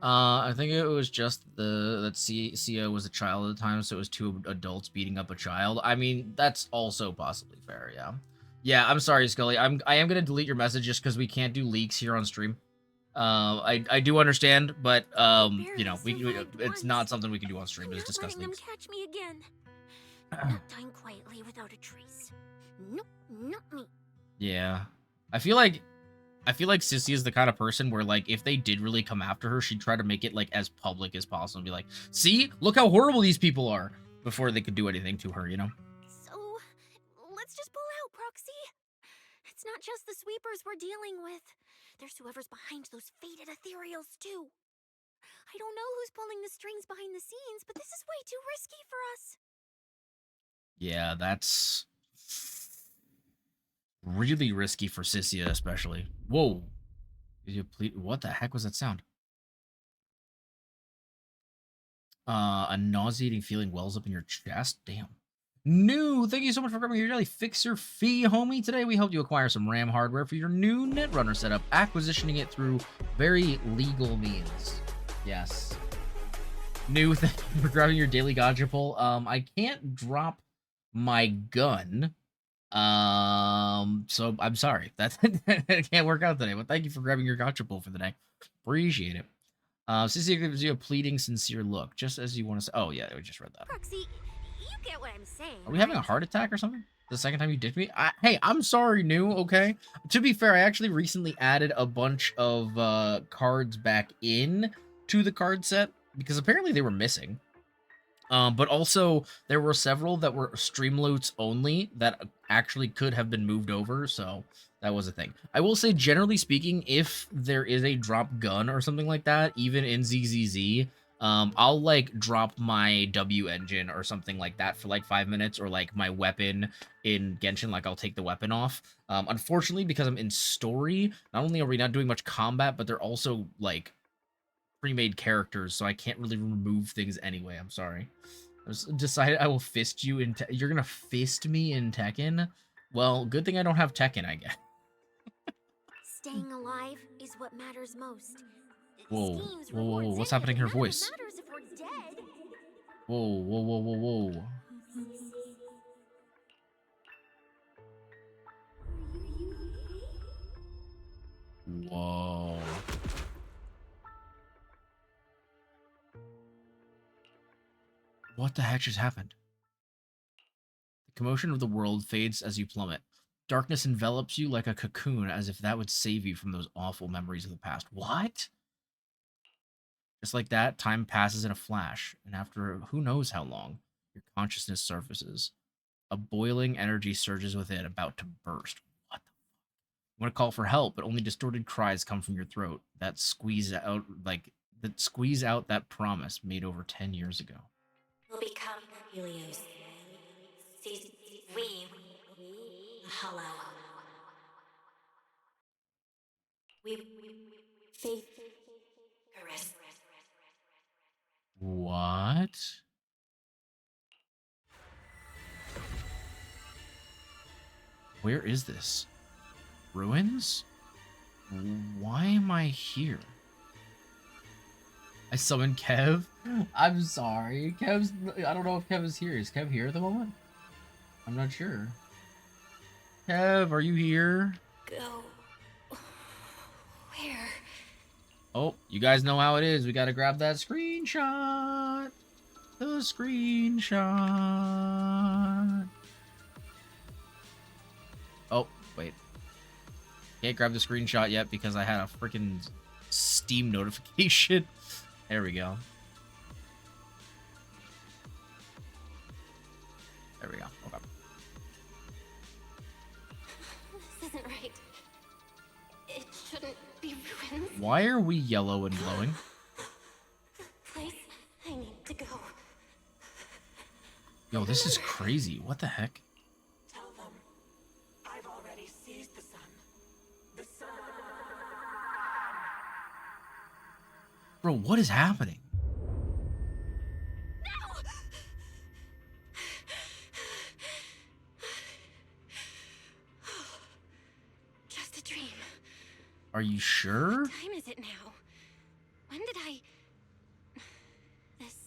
I think it was just that Cia was a child at the time, so it was two adults beating up a child. I mean, that's also possibly fair, yeah. Yeah, I'm sorry, Scully. I am gonna delete your message just because we can't do leaks here on stream. I do understand, but you know, it's not something we can do on stream. Just discuss leaks. Catch me again. Not dying quietly without a trace. Nope, not me. Yeah, I feel like Sissy is the kind of person where, like, if they did really come after her, she'd try to make it like as public as possible and be like, "See, look how horrible these people are," before they could do anything to her, you know. Let's just pull out, Proxy. It's not just the sweepers we're dealing with. There's whoever's behind those faded ethereals, too. I don't know who's pulling the strings behind the scenes, but this is way too risky for us. Yeah, that's really risky for Cissia, especially. Whoa. What the heck was that sound? A nauseating feeling wells up in your chest. Damn. New, thank you so much for grabbing your daily fixer fee, homie. Today we helped you acquire some RAM hardware for your new Netrunner setup, acquisitioning it through very legal means. Yes. New, thank you for grabbing your daily gotcha pull. I can't drop my gun, so I'm sorry. That can't work out today, but thank you for grabbing your gotcha pull for the day. Appreciate it. Sissy gives you a pleading, sincere look, just as you want to say. Oh, yeah, we just read that. Proxy, you get what I'm saying. Are we having a heart attack or something? The second time you did me? Hey, I'm sorry, new, okay? To be fair, I actually recently added a bunch of cards back in to the card set because apparently they were missing. But also, there were several that were streamloots only that actually could have been moved over, so that was a thing. I will say, generally speaking, if there is a drop gun or something like that, even in ZZZ, I'll, like, drop my W engine or something like that for, like, 5 minutes, or, like, my weapon in Genshin, like, I'll take the weapon off. Unfortunately, because I'm in story, not only are we not doing much combat, but they're also, like, pre-made characters, so I can't really remove things anyway. I'm sorry. I just decided I will fist you in. You're gonna fist me in Tekken? Well, good thing I don't have Tekken, I guess. Staying alive is what matters most. Whoa, Schemes, whoa, whoa, rewards, what's any of happening it, here? none of it Voice. matters if we're dead. Whoa, whoa, whoa, whoa, whoa. Whoa. What the heck just happened? The commotion of the world fades as you plummet. Darkness envelops you like a cocoon, as if that would save you from those awful memories of the past. What? Just like that, time passes in a flash, and after who knows how long, your consciousness surfaces. A boiling energy surges within, about to burst. What the fuck? You want to call for help, but only distorted cries come from your throat that squeeze out that promise made over 10 years ago. We'll become Helios. We hollow. We faith caress. What? Where is this? Ruins? Why am I here? I summoned Kev. I'm sorry. I don't know if Kev is here. Is Kev here at the moment? I'm not sure. Kev, are you here? Go. Where? Oh, you guys know how it is. We gotta grab that screenshot. The screenshot. Oh, wait. Can't grab the screenshot yet because I had a freaking Steam notification. There we go. There we go. Okay. This isn't right. It shouldn't be ruins. Why are we yellow and glowing? The place I need to go. Yo, this is crazy. What the heck? Tell them I've already seized the sun. The sun. Bro, what is happening? Just a dream. Are you sure? What time is it now? When did I... This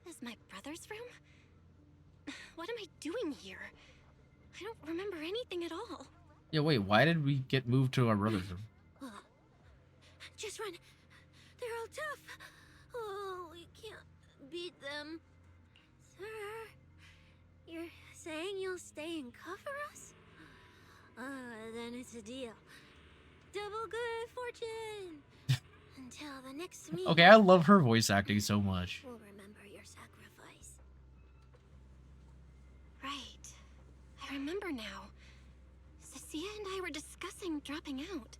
is my brother's room? What am I doing here? I don't remember anything at all. Yeah, wait, why did we get moved to our brother's room? Just run. They're all tough. Oh, we can't beat them. Sir, you're saying you'll stay and cover us? Then it's a deal. Double good fortune. Until the next meeting. Okay, I love her voice acting so much. We'll remember your sacrifice. Right. I remember now. Cissia and I were discussing dropping out.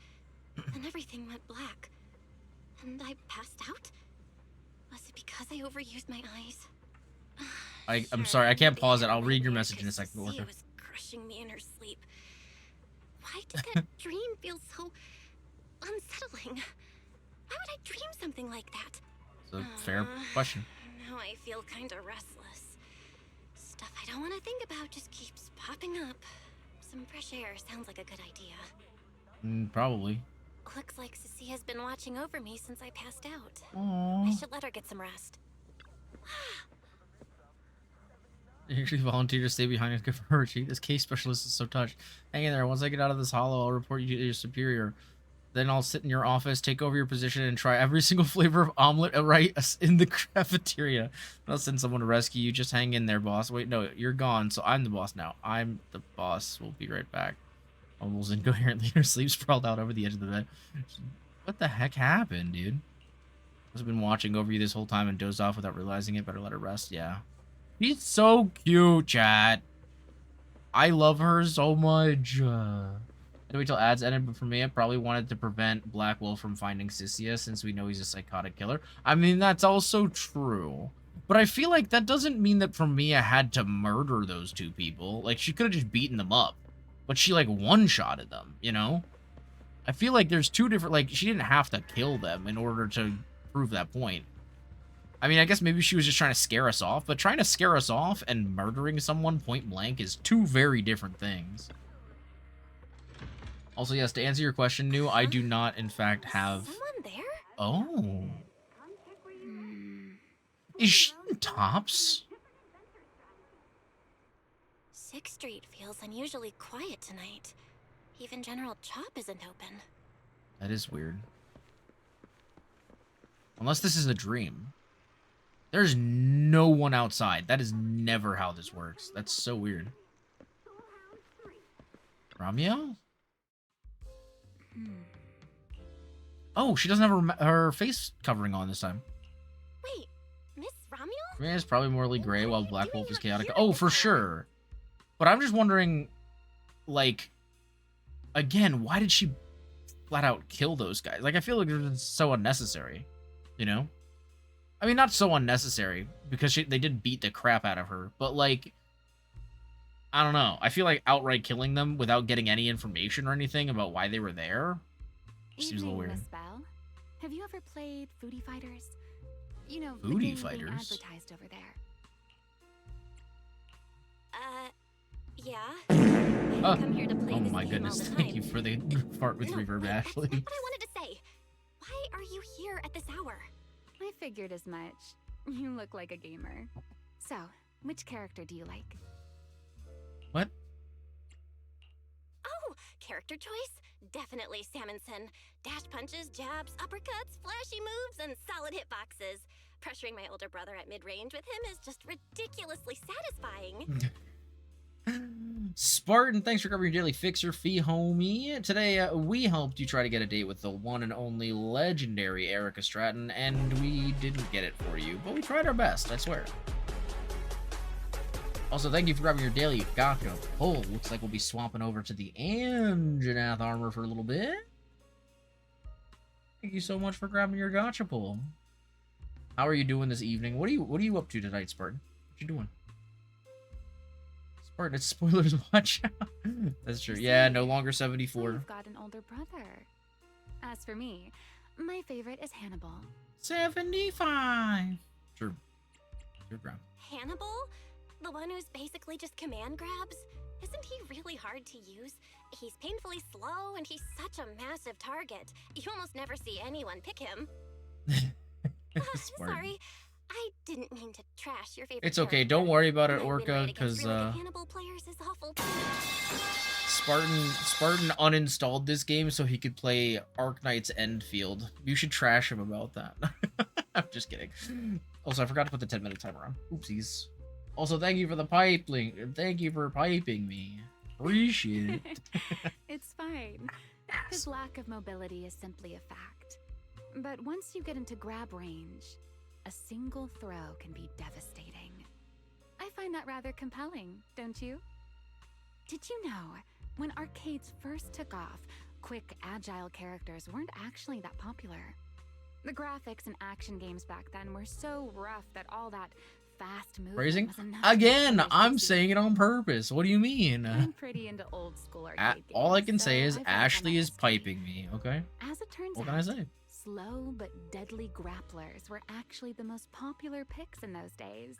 And everything went black. And I passed out? Was it because I overused my eyes? I'm sorry, I can't pause it. I'll read your message in a second. Cissia was crushing me in her sleep. Why did that dream feel so unsettling? Why would I dream something like that? It's a fair question. Now I feel kinda restless. Stuff I don't want to think about just keeps popping up. Some fresh air sounds like a good idea. Probably. Looks like Cissia has been watching over me since I passed out. Aww. I should let her get some rest. You actually volunteer to stay behind and confer. This case specialist is so touched. Hang in there. Once I get out of this hollow, I'll report you to your superior. Then I'll sit in your office, take over your position, and try every single flavor of omelet right in the cafeteria. I'll send someone to rescue you. Just hang in there, boss. Wait, no, you're gone, so I'm the boss now. I'm the boss. We'll be right back. Almost incoherent leader sleep sprawled out over the edge of the bed. What the heck happened, dude? I've been watching over you this whole time and dozed off without realizing it. Better let her rest. Yeah. She's so cute, chat. I love her so much. Wait till ads ended, but for me, I probably wanted to prevent Blackwell from finding Cissia since we know he's a psychotic killer. I mean, that's also true. But I feel like that doesn't mean that for me, I had to murder those two people. Like, she could have just beaten them up. But she, like, one-shotted them, you know? I feel like there's two different... Like, she didn't have to kill them in order to prove that point. I mean, I guess maybe she was just trying to scare us off. But trying to scare us off and murdering someone point blank is two very different things. Also, yes, to answer your question, New, I do not, in fact, have... Someone there? Oh. Is she in tops? 6th Street feels unusually quiet tonight. Even General Chop isn't open. That is weird. Unless this is a dream. There's no one outside. That is never how this works. That's so weird. Ramyo? Oh, she doesn't have her face covering on this time. Wait, Miss Ramyo? Yeah, it's probably morally gray while Black Wolf is chaotic. Oh, for sure. But I'm just wondering, like, again, why did she flat out kill those guys? Like, I feel like it's so unnecessary, you know? I mean, not so unnecessary, because they did beat the crap out of her, but, like, I don't know. I feel like outright killing them without getting any information or anything about why they were there seems a little weird. Miss Bell. Have you ever played Foodie Fighters? You know, the Foodie game Fighters? being advertised over there. Yeah. I come here to play Oh this my game goodness, all the thank time. you for the fart with reverb, Ashley. That's what I wanted to say. Why are you here at this hour? I figured as much. You look like a gamer. So, which character do you like? What? Oh, character choice? Definitely Salmonson. Dash punches, jabs, uppercuts, flashy moves, and solid hitboxes. Pressuring my older brother at mid-range with him is just ridiculously satisfying. Spartan, thanks for covering your daily fixer fee, homie. Today, we helped you try to get a date with the one and only legendary Erica Stratton, and we didn't get it for you, but we tried our best, I swear. Also, thank you for grabbing your daily gacha pull. Looks like we'll be swapping over to the Anjanath armor for a little bit. Thank you so much for grabbing your gacha pull. How are you doing this evening? What are you up to tonight, Spartan? What you doing? Spartan, it's spoilers. Watch out. That's true. Yeah, no longer 74. You've got an older brother. As for me, my favorite is Hannibal. 75. Sure. Your grab. Hannibal? The one who's basically just command grabs? Isn't he really hard to use? He's painfully slow, and he's such a massive target. You almost never see anyone pick him. Sorry, I didn't mean to trash your favorite. It's okay. Don't worry about it, Orca, because Hannibal players is awful too. Spartan uninstalled this game so he could play Arknight's Endfield. You should trash him about that. I'm just kidding. Also, I forgot to put the 10-minute timer on. Oopsies. Also, thank you for the piping. Thank you for piping me. Appreciate it. It's fine. His lack of mobility is simply a fact. But once you get into grab range, a single throw can be devastating. I find that rather compelling, don't you? Did you know, when arcades first took off, quick, agile characters weren't actually that popular? The graphics in action games back then were so rough that all that fast movement Phrasing? was enough. Again, I'm saying it on purpose. What do you mean? I'm pretty into old school arcade All I games, can say so is I've got Ashley them is piping me, okay? As it turns What out, can I say? slow but deadly grapplers were actually the most popular picks in those days.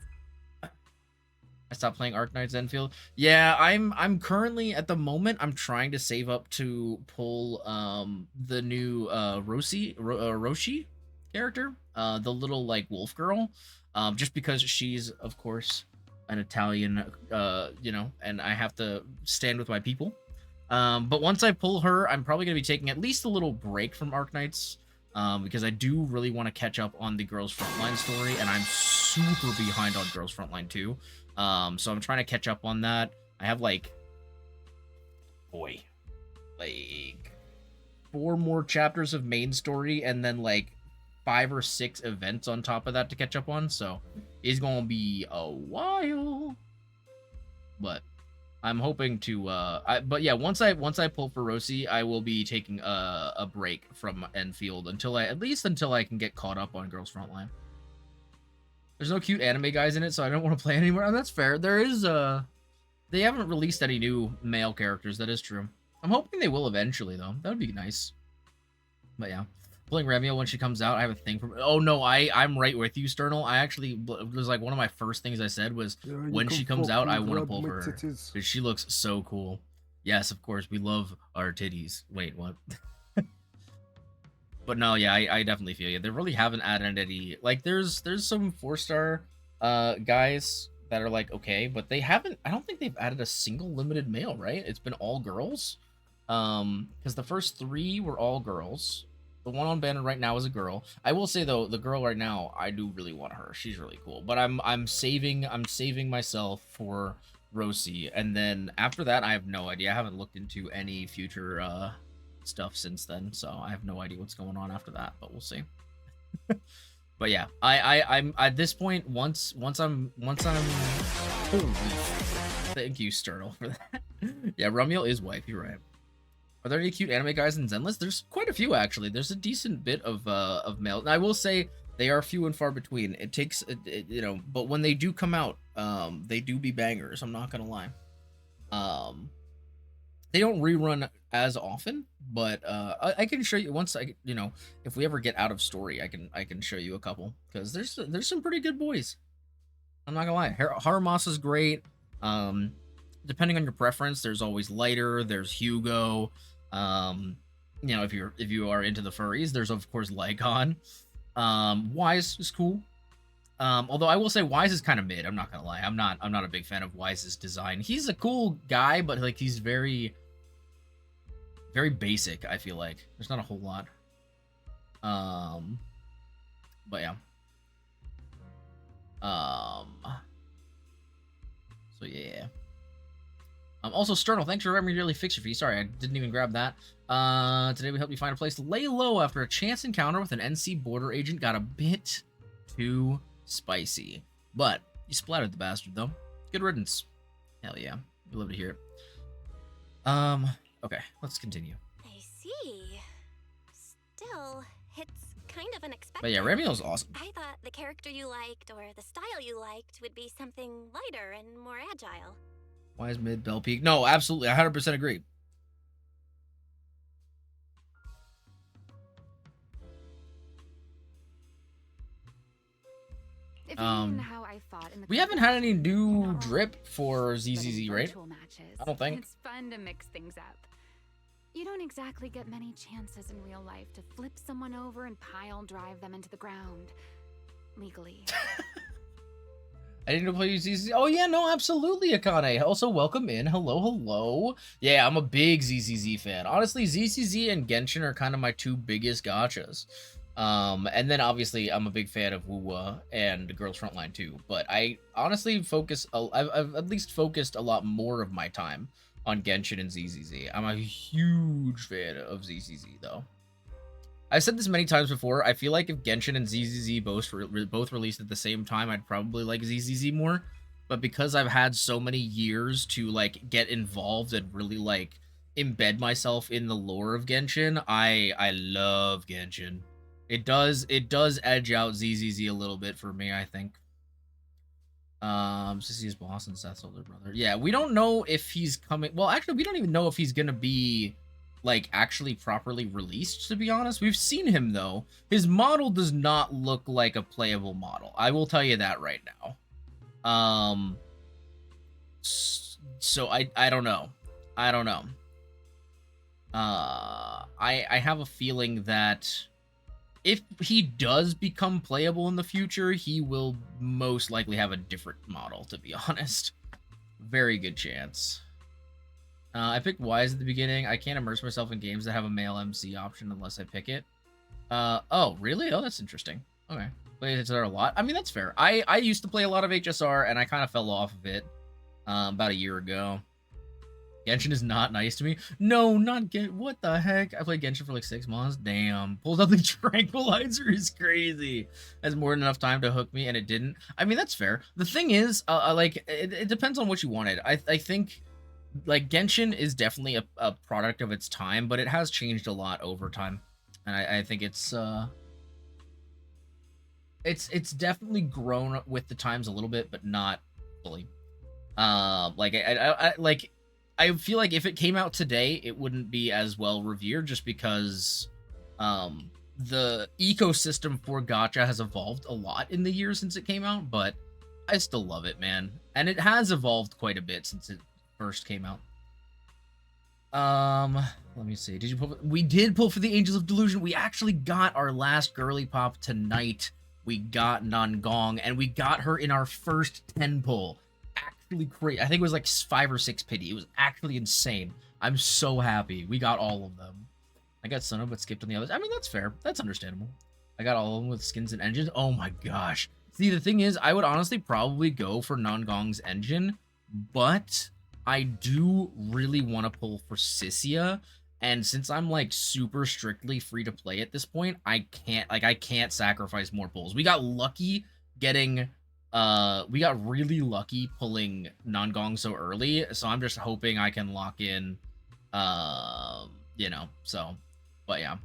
I stopped playing Arknight's Enfield. Yeah, I'm currently at the moment I'm trying to save up to pull the new Roshi character, the little like wolf girl, just because she's of course an Italian, you know, and I have to stand with my people. But once I pull her, I'm probably going to be taking at least a little break from Arknights, because I do really want to catch up on the Girls Frontline story, and I'm super behind on Girls Frontline 2. So I'm trying to catch up on that. I have, like 4 more chapters of main story, and then, like, 5 or 6 events on top of that to catch up on, so it's gonna be a while. But I'm hoping to, but yeah, once I pull for Rosie, I will be taking a break from Enfield until I can get caught up on Girls Frontline. There's no cute anime guys in it, so I don't want to play anymore. And that's fair. There is, they haven't released any new male characters. That is true. I'm hoping they will eventually, though. That would be nice. But yeah. Pulling Remiel when she comes out, I have a thing for... Oh, no, I'm right with you, Sternal. I actually... It was like one of my first things I said was, when she comes out, I want to pull for her. Because she looks so cool. Yes, of course, we love our titties. Wait, what? But no, yeah, I definitely feel you. They really haven't added any... Like, there's some 4-star guys that are like, okay, but they haven't... I don't think they've added a single limited male, right? It's been all girls. Because the first 3 were all girls. The one on banner right now is a girl. I will say though, the girl right now, I do really want her. She's really cool. But I'm saving myself for Rosie, and then after that, I have no idea. I haven't looked into any future stuff since then, so I have no idea what's going on after that. But we'll see. But yeah, I'm at this point. Once I'm. Holy, thank you, Sternal, for that. Yeah, Remiel is wife. You're right. Are there any cute anime guys in Zenless? There's quite a few, actually. There's a decent bit of male. And I will say they are few and far between. It takes, you know, but when they do come out, they do be bangers. I'm not gonna lie. They don't rerun as often, but I can show you once you know, if we ever get out of story, I can show you a couple, because there's some pretty good boys. I'm not gonna lie. Harumas is great. Depending on your preference, there's always Lighter, there's Hugo. You know, if you are into the furries, there's of course Lygon. Wise is cool. Although I will say Wise is kind of mid. I'm not gonna lie. I'm not a big fan of Wise's design. He's a cool guy, but like he's very basic. I feel like there's not a whole lot. But yeah. So yeah. Also, Sternal, thanks for remembering to really fix your fee. Sorry, I didn't even grab that. Today we helped you find a place to lay low after a chance encounter with an NC border agent got a bit too spicy. But you splattered the bastard, though. Good riddance. Hell yeah. We'd love to hear it. Okay, let's continue. I see. Still, it's kind of unexpected. But yeah, Remiel's awesome. I thought the character you liked or the style you liked would be something lighter and more agile. Wise mid, Bell Peak. No, absolutely. I 100% agree. If how I fought in the we haven't had any new drip for ZZZ, right? Matches, I don't think. It's fun to mix things up. You don't exactly get many chances in real life to flip someone over and pile drive them into the ground. Legally. I didn't know play ZZZ. Oh yeah, no, absolutely, Akane. Also, welcome in. Hello, hello. Yeah, I'm a big ZZZ fan. Honestly, ZZZ and Genshin are kind of my 2 biggest gachas. And then obviously I'm a big fan of Wuwa and Girls Frontline too. But I honestly I've at least focused a lot more of my time on Genshin and ZZZ. I'm a huge fan of ZZZ though. I've said this many times before. I feel like if Genshin and ZZZ both released at the same time, I'd probably like ZZZ more. But because I've had so many years to like get involved and really like embed myself in the lore of Genshin, I love Genshin. It does edge out ZZZ a little bit for me, I think. Cissia's boss and Seth's older brother. Yeah, we don't know if he's coming. Well, actually, we don't even know if he's gonna be like actually properly released, to be honest. We've seen him though. His model does not look like a playable model. I will tell you that right now. So I don't know. I have a feeling that if he does become playable in the future, he will most likely have a different model, to be honest. Very good chance. I picked Wise at the beginning. I can't immerse myself in games that have a male MC option unless I pick it. Oh, really? Oh, that's interesting. Okay. Play HSR a lot. I mean, that's fair. I used to play a lot of HSR, and I kind of fell off of it about a year ago. Genshin is not nice to me. No, not what the heck? I played Genshin for like 6 months. Damn. Pulled up the tranquilizer is crazy. Has more than enough time to hook me, and it didn't. I mean, that's fair. The thing is, like, it depends on what you wanted. I think, like, Genshin is definitely a product of its time, but it has changed a lot over time. And I think it's definitely grown with the times a little bit, but not fully. Like I feel like if it came out today, it wouldn't be as well revered just because the ecosystem for gacha has evolved a lot in the years since it came out, but I still love it, man. And it has evolved quite a bit since it first came out. Let me see. Did you pull? We did pull for the Angels of Delusion. We actually got our last girly pop tonight. We got Nangong, and we got her in our first 10 pull. Actually great. I think it was like 5 or 6 pity. It was actually insane. I'm so happy. We got all of them. I got Suna, but skipped on the others. I mean, that's fair. That's understandable. I got all of them with skins and engines. Oh my gosh. See, the thing is, I would honestly probably go for Nangong's engine, but I do really want to pull for Cissia, and since I'm like super strictly free to play at this point, I can't sacrifice more pulls. We got lucky getting we got really lucky pulling Nangong so early, so I'm just hoping I can lock in you know, so but yeah.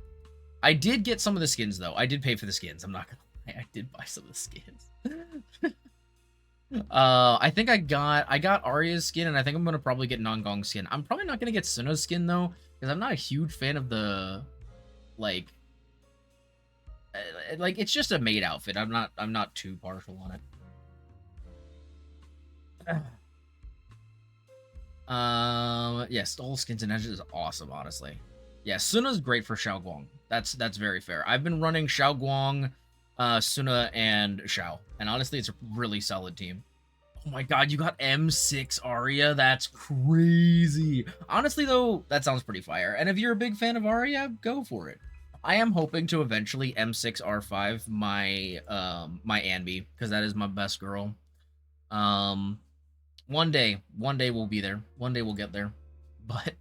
I did get some of the skins though. I did pay for the skins. I'm not gonna lie, I did buy some of the skins. I think I got Arya's skin, and I think I'm gonna probably get Nangong's skin. I'm probably not gonna get Suna's skin though, because I'm not a huge fan of the like it's just a maid outfit. I'm not too partial on it. Yeah, stole skins and edges is awesome, honestly. Yeah, Suna's great for Xiaoguang. That's very fair. I've been running Xiaoguang, Suna, and Xiao, and honestly, it's a really solid team. Oh my god, you got M6 Arya? That's crazy. Honestly, though, that sounds pretty fire. And if you're a big fan of Arya, go for it. I am hoping to eventually M6 R5 my my Anby, because that is my best girl. One day we'll be there. One day we'll get there. But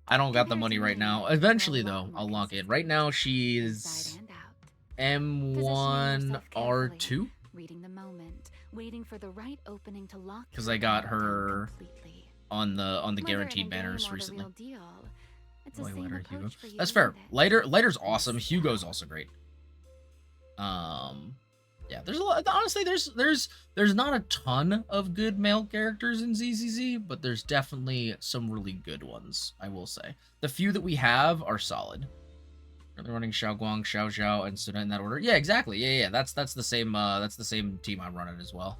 I don't got the money right now. Eventually, though, I'll lock in. Right now, she's M1 R2. Reading the moment, waiting for the right opening to lock. Because I got her on the guaranteed banners recently. Lighter, Hugo. That's fair. Lighter's awesome. Hugo's also great. Yeah, there's a lot. Honestly, there's not a ton of good male characters in ZZZ, but there's definitely some really good ones, I will say. The few that we have are solid. Currently running Xiaoguang, Xiao, and Suna in that order. Yeah, exactly. Yeah. That's the same team I'm running as well.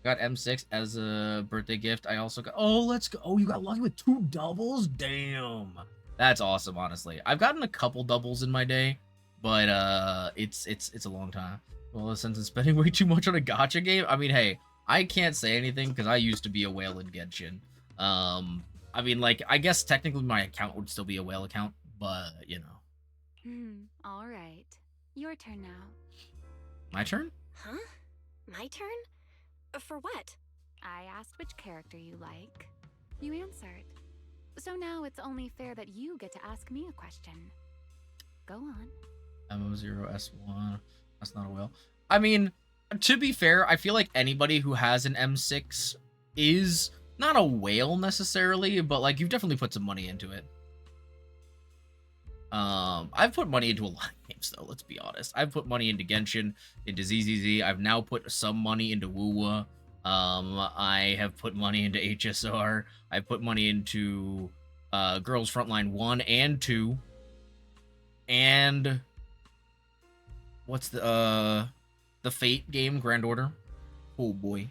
Got M6 as a birthday gift. I also got. Oh, let's go. Oh, you got lucky with 2 doubles. Damn, that's awesome. Honestly, I've gotten a couple doubles in my day, but it's a long time. Well, since it's spending way too much on a gacha game, I mean, hey, I can't say anything because I used to be a whale in Genshin. I mean, like, I guess technically my account would still be a whale account, but, you know. All right. Your turn now. My turn? Huh? My turn? For what? I asked which character you like. You answered. So now it's only fair that you get to ask me a question. Go on. M0S1. That's not a whale. I mean, to be fair, I feel like anybody who has an M6 is not a whale necessarily, but like you've definitely put some money into it. I've put money into a lot of games though, let's be honest. I've put money into Genshin, into ZZZ. I've now put some money into WoWa. I have put money into HSR. I've put money into Girls Frontline 1 and 2. And what's the Fate game, Grand Order? Oh boy.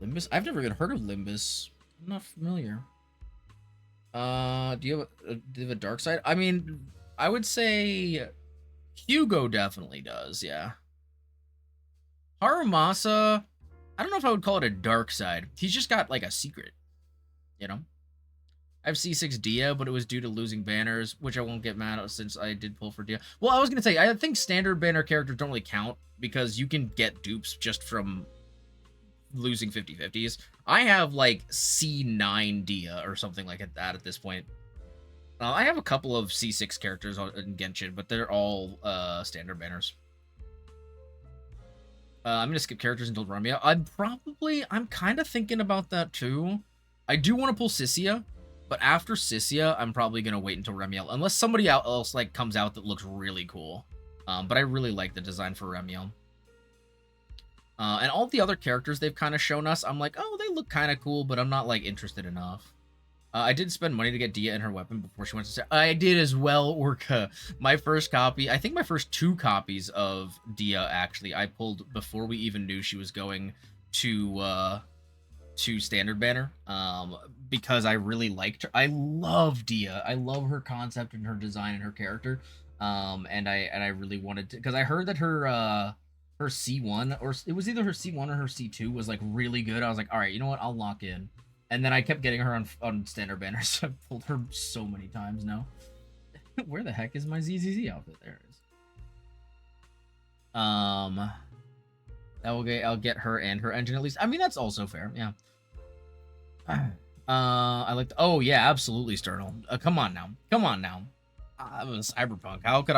Limbus? I've never even heard of Limbus. I'm not familiar. Do you have a dark side? I mean, I would say Hugo definitely does, yeah. Harumasa, I don't know if I would call it a dark side. He's just got like a secret, you know. I have C6 Dia, but it was due to losing banners, which I won't get mad at since I did pull for Dia. Well, I was gonna say I think standard banner characters don't really count because you can get dupes just from losing 50/50s. I have like C9 Dia or something like that at this point. I have a couple of C6 characters in Genshin, but they're all standard banners. I'm gonna skip characters until Romeo. I'm kind of thinking about that too. I do want to pull Cissia, but after Cissia, I'm probably gonna wait until Remiel, unless somebody else like comes out that looks really cool. But I really like the design for Remiel. And all the other characters they've kind of shown us, I'm like, oh, they look kind of cool, but I'm not like interested enough. I did spend money to get Dia and her weapon before she went to... I did as well, Orca. My first copy... I think my first 2 copies of Dia, actually, I pulled before we even knew she was going to Standard Banner. Because I really liked her. I love Dia. I love her concept and her design and her character. And I really wanted to... Because I heard that her C1, or it was either her C1 or her C2 was, like, really good. I was like, alright, you know what? I'll lock in. And then I kept getting her on standard banners. So I've pulled her so many times now. Where the heck is my ZZZ outfit? There it is. I'll get her and her engine at least. I mean, that's also fair. Yeah. I like. Oh yeah, absolutely, Sternal. Come on now. Come on now. I'm a cyberpunk. How could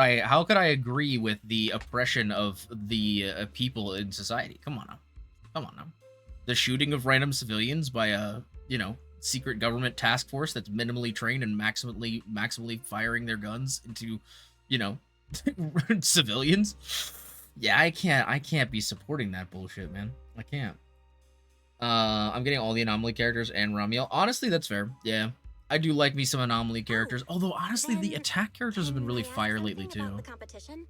I agree with the oppression of the people in society? Come on now. Come on now. The shooting of random civilians by a secret government task force that's minimally trained and maximally firing their guns into, civilians. Yeah, I can't be supporting that bullshit, man. I can't. I'm getting all the anomaly characters and Ramiel. Honestly, that's fair. Yeah. I do like me some anomaly characters. Although honestly, the attack characters have been really fire lately too. The competition.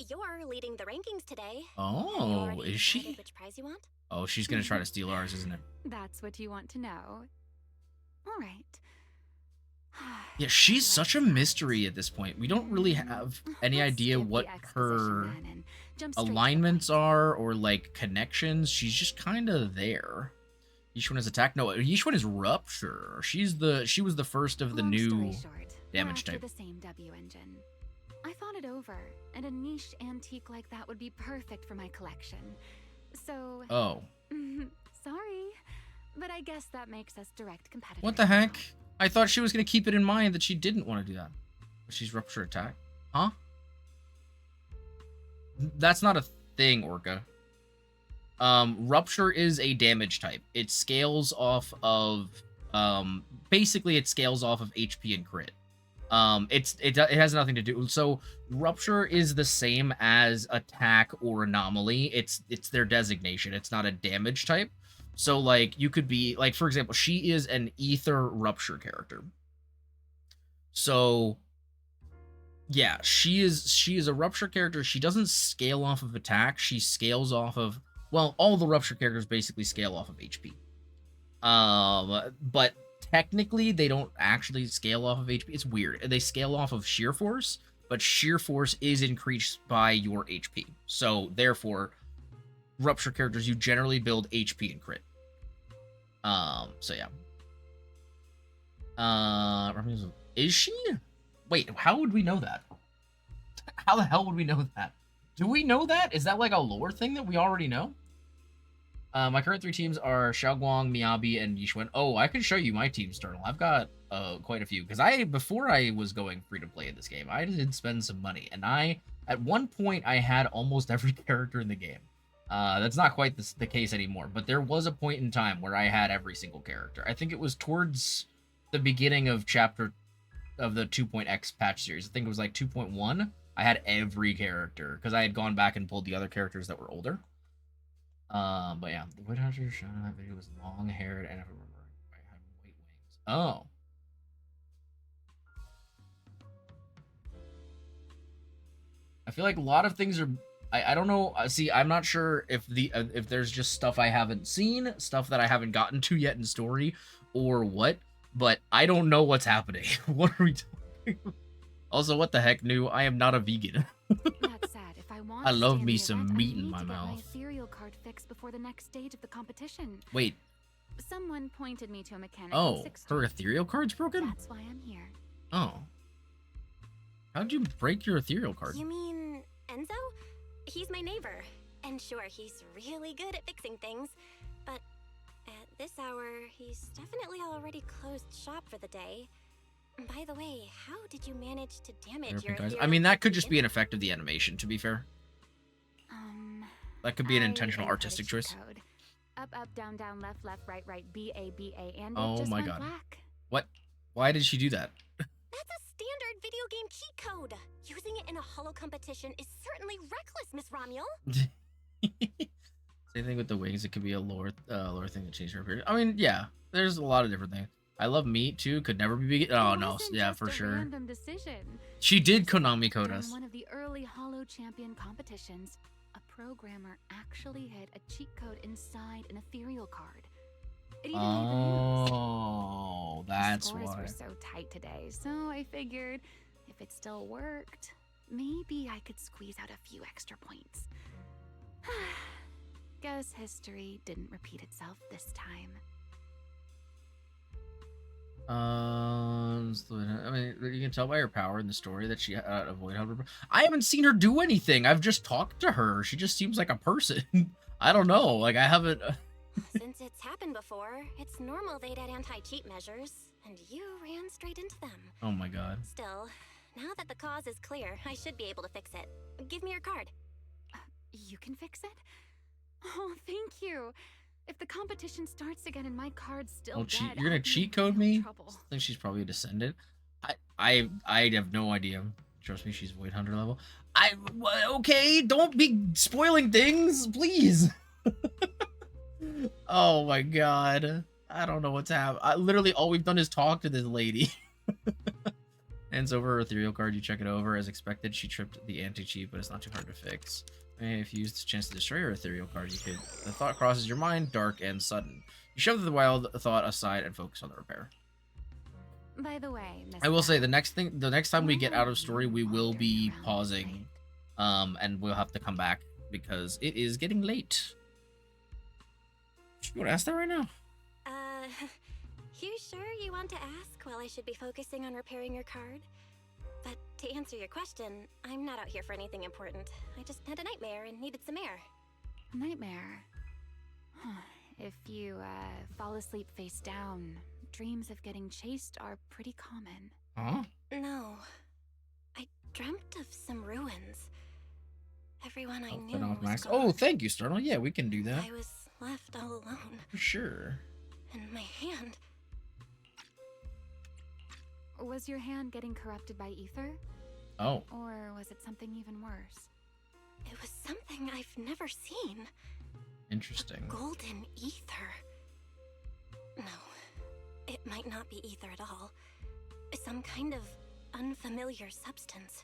You're leading the rankings today. Oh, is she? Which prize you want? Oh, she's gonna try to steal ours, isn't it? That's what you want to know. All right. Yeah, she's such a mystery at this point. We don't really have any idea what her alignments are or like connections. She's just kind of there. Yishuan is attack. No, Yishuan is rupture. She was the first of the new damage type. The same W engine. I thought it over, and a niche antique like that would be perfect for my collection. So. Oh. Sorry, but I guess that makes us direct competitors. What the heck? I thought she was gonna keep it in mind that she didn't want to do that. She's rupture attack, huh? That's not a thing, Orca. Rupture is a damage type. It scales off of basically it scales off of HP and crit. It has nothing to do. So rupture is the same as attack or anomaly. It's their designation. It's not a damage type. So like you could be like, for example, she is an ether rupture character. So yeah, she is a rupture character. She doesn't scale off of attack. She scales off of, well, all the rupture characters basically scale off of HP. But technically they don't actually scale off of HP. It's weird. They scale off of sheer force, but sheer force is increased by your HP. So therefore, rupture characters, you generally build HP and crit. So yeah. Is she? Wait, how would we know that? How the hell would we know that? Do we know that? Is that like a lore thing that we already know? My current 3 teams are Xiaoguang, Miyabi, and Yishuan. Oh, I can show you my team, Sternal. I've got quite a few. Because before I was going free to play in this game, I did spend some money. And at one point, I had almost every character in the game. That's not quite the case anymore. But there was a point in time where I had every single character. I think it was towards the beginning of the 2.x patch series. I think it was like 2.1. I had every character. Because I had gone back and pulled the other characters that were older. But yeah, the Wood Hunter shown in that video was long-haired and I remember I had white wings. Oh. I feel like a lot of things are, I don't know. See, I'm not sure if if there's just stuff I haven't seen, stuff that I haven't gotten to yet in story, or what. But I don't know what's happening. What are we doing? Also, what the heck, new? I am not a vegan. That said, if I want I to love stay in me the some event, I meat in need my to get mouth. my ethereal card fixed before the next stage of the competition. Wait. Someone pointed me to a mechanic. Oh, her ethereal card's broken? That's why I'm here. Oh. How'd you break your ethereal card? You mean Enzo? He's my neighbor. And sure, he's really good at fixing things. But at this hour, he's definitely already closed shop for the day. By the way, how did you manage to damage your I mean, that could just be an effect of the animation, to be fair. That could be an intentional artistic choice. Code. Up, up, down, down, left, left, right, right, B, A, B, A, and Oh it just my went god. black. What? Why did she do that? That's a standard video game cheat code. Using it in a holo competition is certainly reckless, Miss Romuel. Same thing with the wings. It could be a lore thing that changed her appearance. I mean, yeah, there's a lot of different things. I love meat too. Could never be. Oh no, yeah, for sure. Random decision. She did Konami code us. In one of the early Holo Champion competitions, a programmer actually hid a cheat code inside an ethereal card. It even Oh, that's the scores why. were so tight today, so I figured if it still worked, maybe I could squeeze out a few extra points. Guess history didn't repeat itself this time. I mean, you can tell by her power in the story that she avoid hover. I haven't seen her do anything. I've just talked to her. She just seems like a person. I don't know. Like I haven't. Since it's happened before, it's normal they'd add anti-cheat measures, and you ran straight into them. Oh my god. Still, now that the cause is clear, I should be able to fix it. Give me your card. You can fix it? Oh, thank you. If the competition starts again and my card's still Oh, dead, you're gonna I'll be cheat in code real me? trouble. I think she's probably a descendant. I have no idea. Trust me, she's Void Hunter level. Okay, don't be spoiling things, please. Oh my god. I don't know what's happening. Literally all we've done is talk to this lady. Hands over her ethereal card, you check it over. As expected, she tripped the anti-cheat, but it's not too hard to fix. If you use this chance to destroy your ethereal card, you could. The thought crosses your mind, dark and sudden. You shove the wild thought aside and focus on the repair. By the way, Miss I will say the next time we get out of story, we will be pausing, and we'll have to come back because it is getting late. You want to ask that right now? You sure you want to ask while I should be focusing on repairing your card? But to answer your question, I'm not out here for anything important. I just had a nightmare and needed some air. Nightmare. If you fall asleep face down, dreams of getting chased are pretty common. Huh? No. I dreamt of some ruins. Everyone I knew Off was Max. gone. Oh, thank you, Sternal. Yeah, we can do that. I was left all alone. For sure. And my hand... Was your hand getting corrupted by ether? Oh. Or was it something even worse? It was something I've never seen. Interesting. Golden ether. No, it might not be ether at all. Some kind of unfamiliar substance.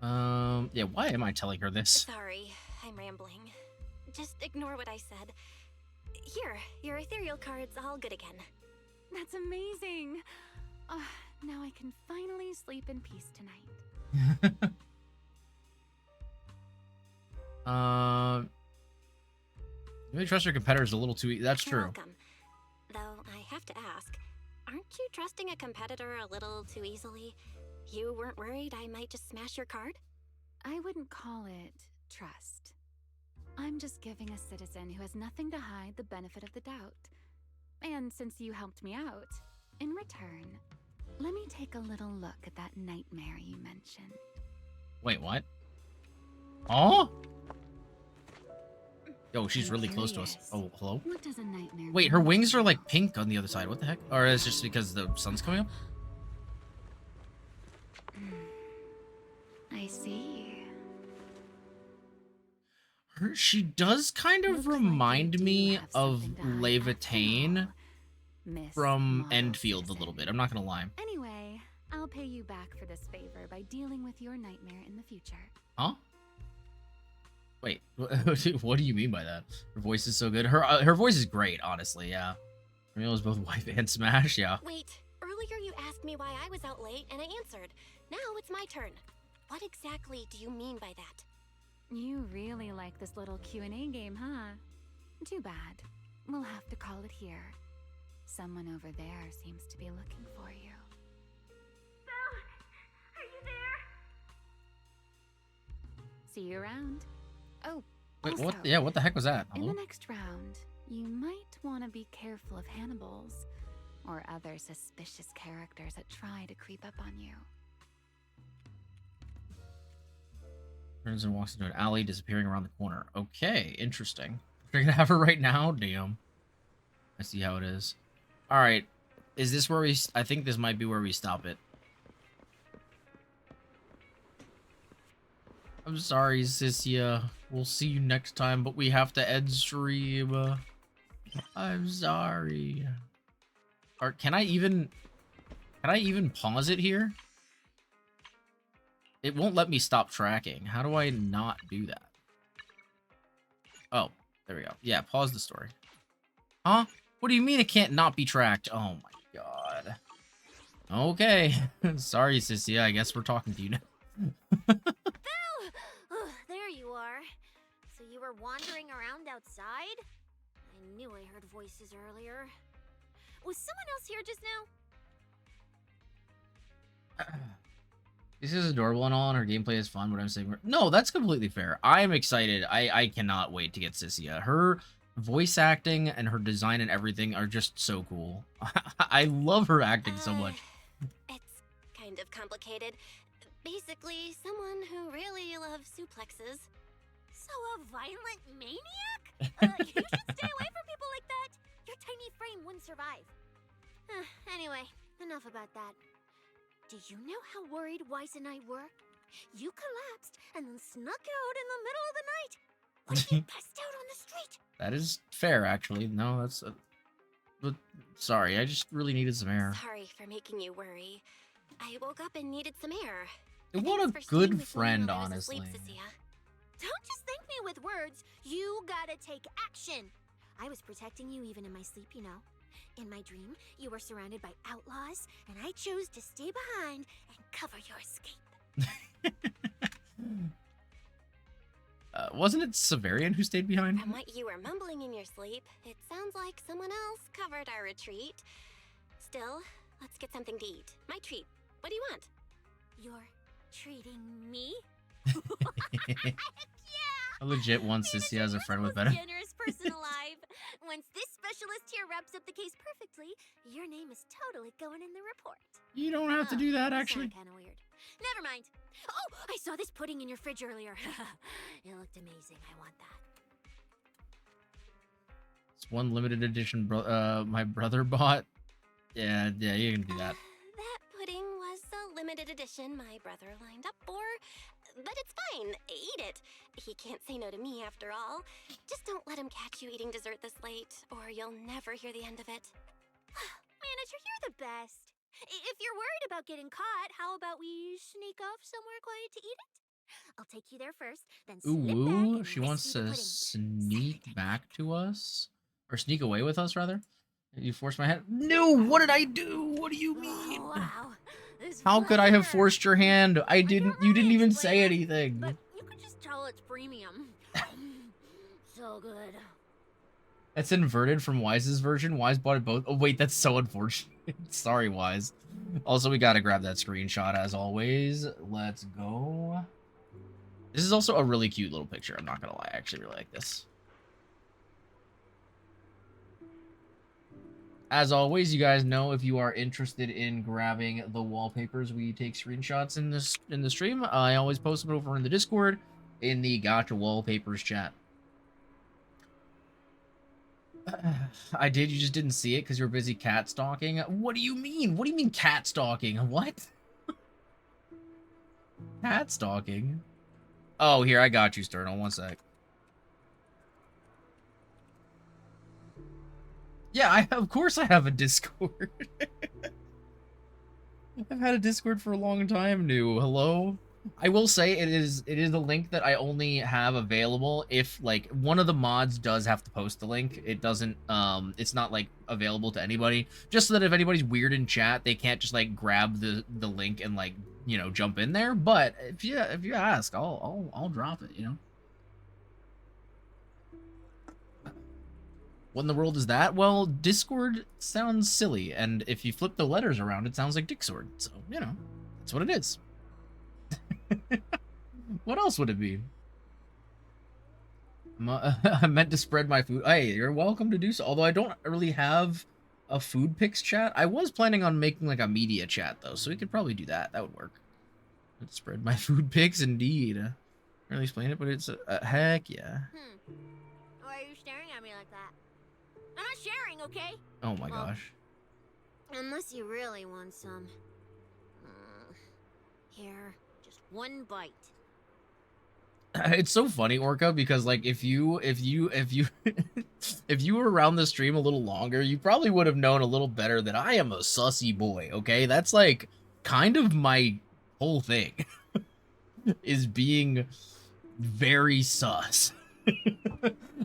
Yeah, why am I telling her this? Sorry, I'm rambling. Just ignore what I said. Here, your ethereal card's all good again. That's amazing. Now I can finally sleep in peace tonight. You may trust your competitors a little too. That's You're true. welcome. Though I have to ask, aren't you trusting a competitor a little too easily? You weren't worried I might just smash your card? I wouldn't call it trust. I'm just giving a citizen who has nothing to hide the benefit of the doubt. And since you helped me out, in return, let me take a little look at that nightmare you mentioned. Wait, what? Oh? Yo, she's really close to us. Oh, hello? What does a nightmare Wait, her wings are like pink on the other side. What the heck? Or is it just because the sun's coming up? I see. She does kind of remind me of Levitain from Endfield a little bit. I'm not gonna lie. Anyway, I'll pay you back for this favor by dealing with your nightmare in the future. Huh? Wait, what do you mean by that? Her voice is so good. Her voice is great, honestly. Yeah. Her was both wife and Smash. Yeah. Wait, Earlier you asked me why I was out late, and I answered. Now it's my turn. What exactly do you mean by that? You really like this little Q&A game, huh? Too bad. We'll have to call it here. Someone over there seems to be looking for you. Belle, are you there? See you around. Oh, Wait, also, what? Yeah, what the heck was that? in Hello? the next round, you might want to be careful of Hannibals or other suspicious characters that try to creep up on you. Turns and walks into an alley, disappearing around the corner. Okay, interesting. We're gonna have her right now? Damn. I see how it is. Alright. Is this where we... I think this might be where we stop it. I'm sorry, Cissia. We'll see you next time, but we have to end stream. I'm sorry. Or can I even pause it here? It won't let me stop tracking. How do I not do that? Oh, there we go. Yeah, pause the story. Huh? What do you mean it can't not be tracked? Oh my god. Okay. Sorry, Cissia. I guess we're talking to you now. Belle! Oh, there you are. So you were wandering around outside? I knew I heard voices earlier. Was someone else here just now? This is adorable and all, and her gameplay is fun, but I'm saying... No, that's completely fair. I'm excited. I cannot wait to get Cissia. Her voice acting and her design and everything are just so cool. I love her acting so much. It's kind of complicated. Basically, someone who really loves suplexes. So a violent maniac? You should stay away from people like that. Your tiny frame wouldn't survive. Anyway, enough about that. Do you know how worried Weiss and I were? You collapsed and then snuck out in the middle of the night. What if you passed out on the street? That is fair, actually. No, that's... but sorry, I just really needed some air. Sorry for making you worry. I woke up and needed some air. What a Thanks for staying good with me friend, while I was asleep, honestly. Cissia. Don't just thank me with words. You gotta take action. I was protecting you even in my sleep, you know. In my dream, you were surrounded by outlaws, and I chose to stay behind and cover your escape. Wasn't it Severian who stayed behind? From what you were mumbling in your sleep, it sounds like someone else covered our retreat. Still, let's get something to eat. My treat. What do you want? You're treating me? I legit want Cissia as a friend with better. Generous person alive. Once this specialist here wraps up the case perfectly, your name is totally going in the report. You don't have to do that, actually. Kind of weird. Never mind. Oh, I saw this pudding in your fridge earlier. It looked amazing. I want that. It's one limited edition my brother bought. Yeah, you can do that. That pudding was a limited edition my brother lined up for. But it's fine. Eat it. He can't say no to me after all. Just don't let him catch you eating dessert this late, or you'll never hear the end of it. Manager, you're the best. If you're worried about getting caught, how about we sneak off somewhere quiet to eat it? I'll take you there first, then slip back Ooh, and she wants rescue the to pudding. sneak back to us? Or sneak away with us, rather? You forced my hand? No, what did I do? What do you mean? Oh, wow. This How could I have flavor. forced your hand? You didn't even say explain it, anything. But you could just tell it's premium. So good. That's inverted from Wise's version. Wise bought it both. Oh, wait, that's so unfortunate. Sorry, Wise. Also, we gotta grab that screenshot as always. Let's go. This is also a really cute little picture. I'm not gonna lie. I actually really like this. As always, you guys know if you are interested in grabbing the wallpapers, we take screenshots in the stream. I always post them over in the Discord, in the Gotcha Wallpapers chat. I did. You just didn't see it because you were busy cat stalking. What do you mean? What do you mean cat stalking? What? Cat stalking? Oh, here, I got you, Sternal. One sec. Yeah, of course I have a Discord. I've had a Discord for a long time, new. Hello? I will say it is a link that I only have available if like one of the mods does have to post the link. It doesn't it's not like available to anybody, just so that if anybody's weird in chat, they can't just like grab the link and like, you know, jump in there. But if you ask, I'll drop it, you know. What in the world is that? Well, Discord sounds silly, and if you flip the letters around, it sounds like Dicksword. So, you know, that's what it is. What else would it be? I meant to spread my food. Hey, you're welcome to do so. Although I don't really have a food pics chat. I was planning on making like a media chat though, so we could probably do that. That would work. Let's spread my food pics indeed. I really explain it, but it's heck yeah. Why are you staring at me like that? I'm not sharing, okay? Oh my gosh. Unless you really want some. Here, just one bite. It's so funny, Orca, because like if you if you were around the stream a little longer, you probably would have known a little better that I am a sussy boy, okay? That's like kind of my whole thing. Is being very sus.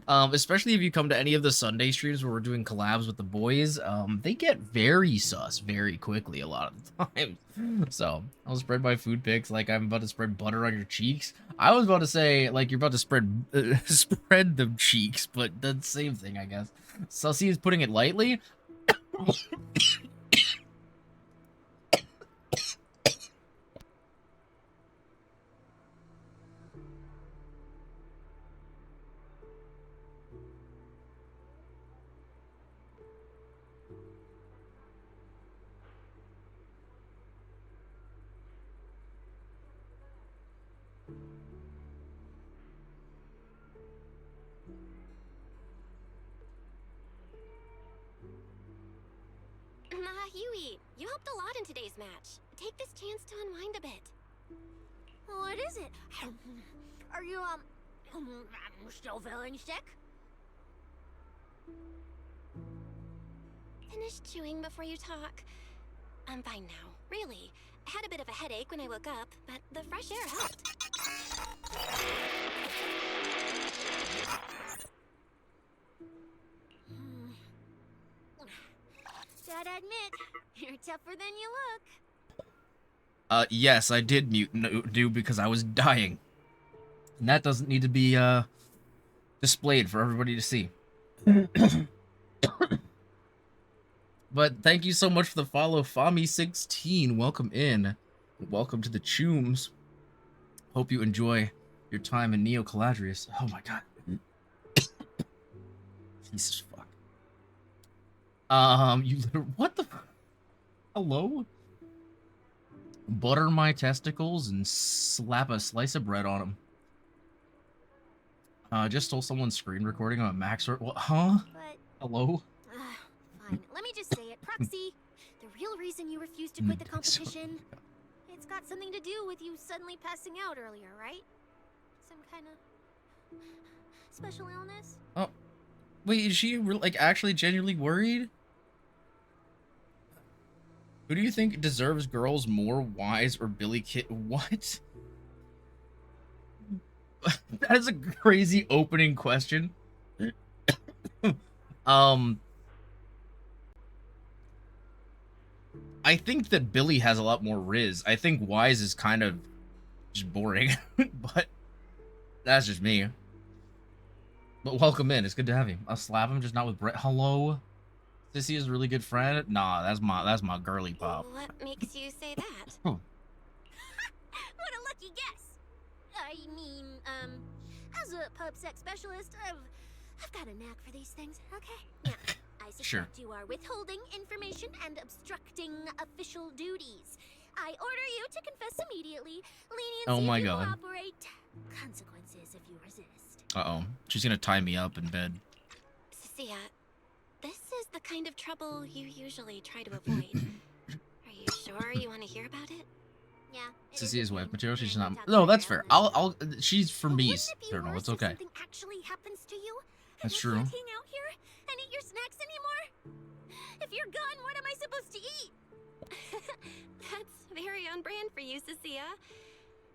Especially if you come to any of the Sunday streams where we're doing collabs with the boys, they get very sus very quickly a lot of the time. So I'll spread my food pics like I'm about to spread butter on your cheeks. I was about to say like you're about to spread spread the cheeks, but the same thing, I guess. Sussy is putting it lightly. Huey, you helped a lot in today's match. Take this chance to unwind a bit. What is it? Are you, still feeling sick? Finish chewing before you talk. I'm fine now, really. I had a bit of a headache when I woke up, but the fresh air helped. Gotta admit, you're tougher than you look. Yes, I did mute do because I was dying. And that doesn't need to be, displayed for everybody to see. But thank you so much for the follow, Fami16. Welcome in. Welcome to the Chooms. Hope you enjoy your time in Neo Caladrius. Oh my god. Jesus fuck. What the? Hello? Butter my testicles and slap a slice of bread on them. Just stole someone's screen recording on a Max or what? Huh? Hello? Fine. Let me just say it, Proxy. The real reason you refused to quit the competition, it's got something to do with you suddenly passing out earlier, right? Some kind of special illness? Oh, wait, is she like actually genuinely worried? Who do you think deserves girls more, Wise or Billy Kid? What? That is a crazy opening question. I think that Billy has a lot more riz. I think Wise is kind of just boring, but that's just me. But welcome in. It's good to have you. I'll slap him, just not with Brett. Hello? Cissia is a really good friend. Nah, that's my girly pop. What makes you say that? Huh. What a lucky guess! I mean, as a pub sex specialist, I've got a knack for these things, okay? Now, I suspect Sure. you are withholding information and obstructing official duties. I order you to confess immediately. Leniency Oh my if you God. cooperate. Consequences if you resist. Uh-oh. She's gonna tie me up in bed. Cissia, this is the kind of trouble you usually try to avoid. Are you sure you want to hear about it? Yeah. Cissia's wife material. She's not. No, that's fair. I'll. She's for me. Eternal. It's okay. Something actually happens to you? That's I true. can't hang out here and eat your snacks anymore? If you're gone, what am I supposed to eat? That's very on brand for you, Cissia.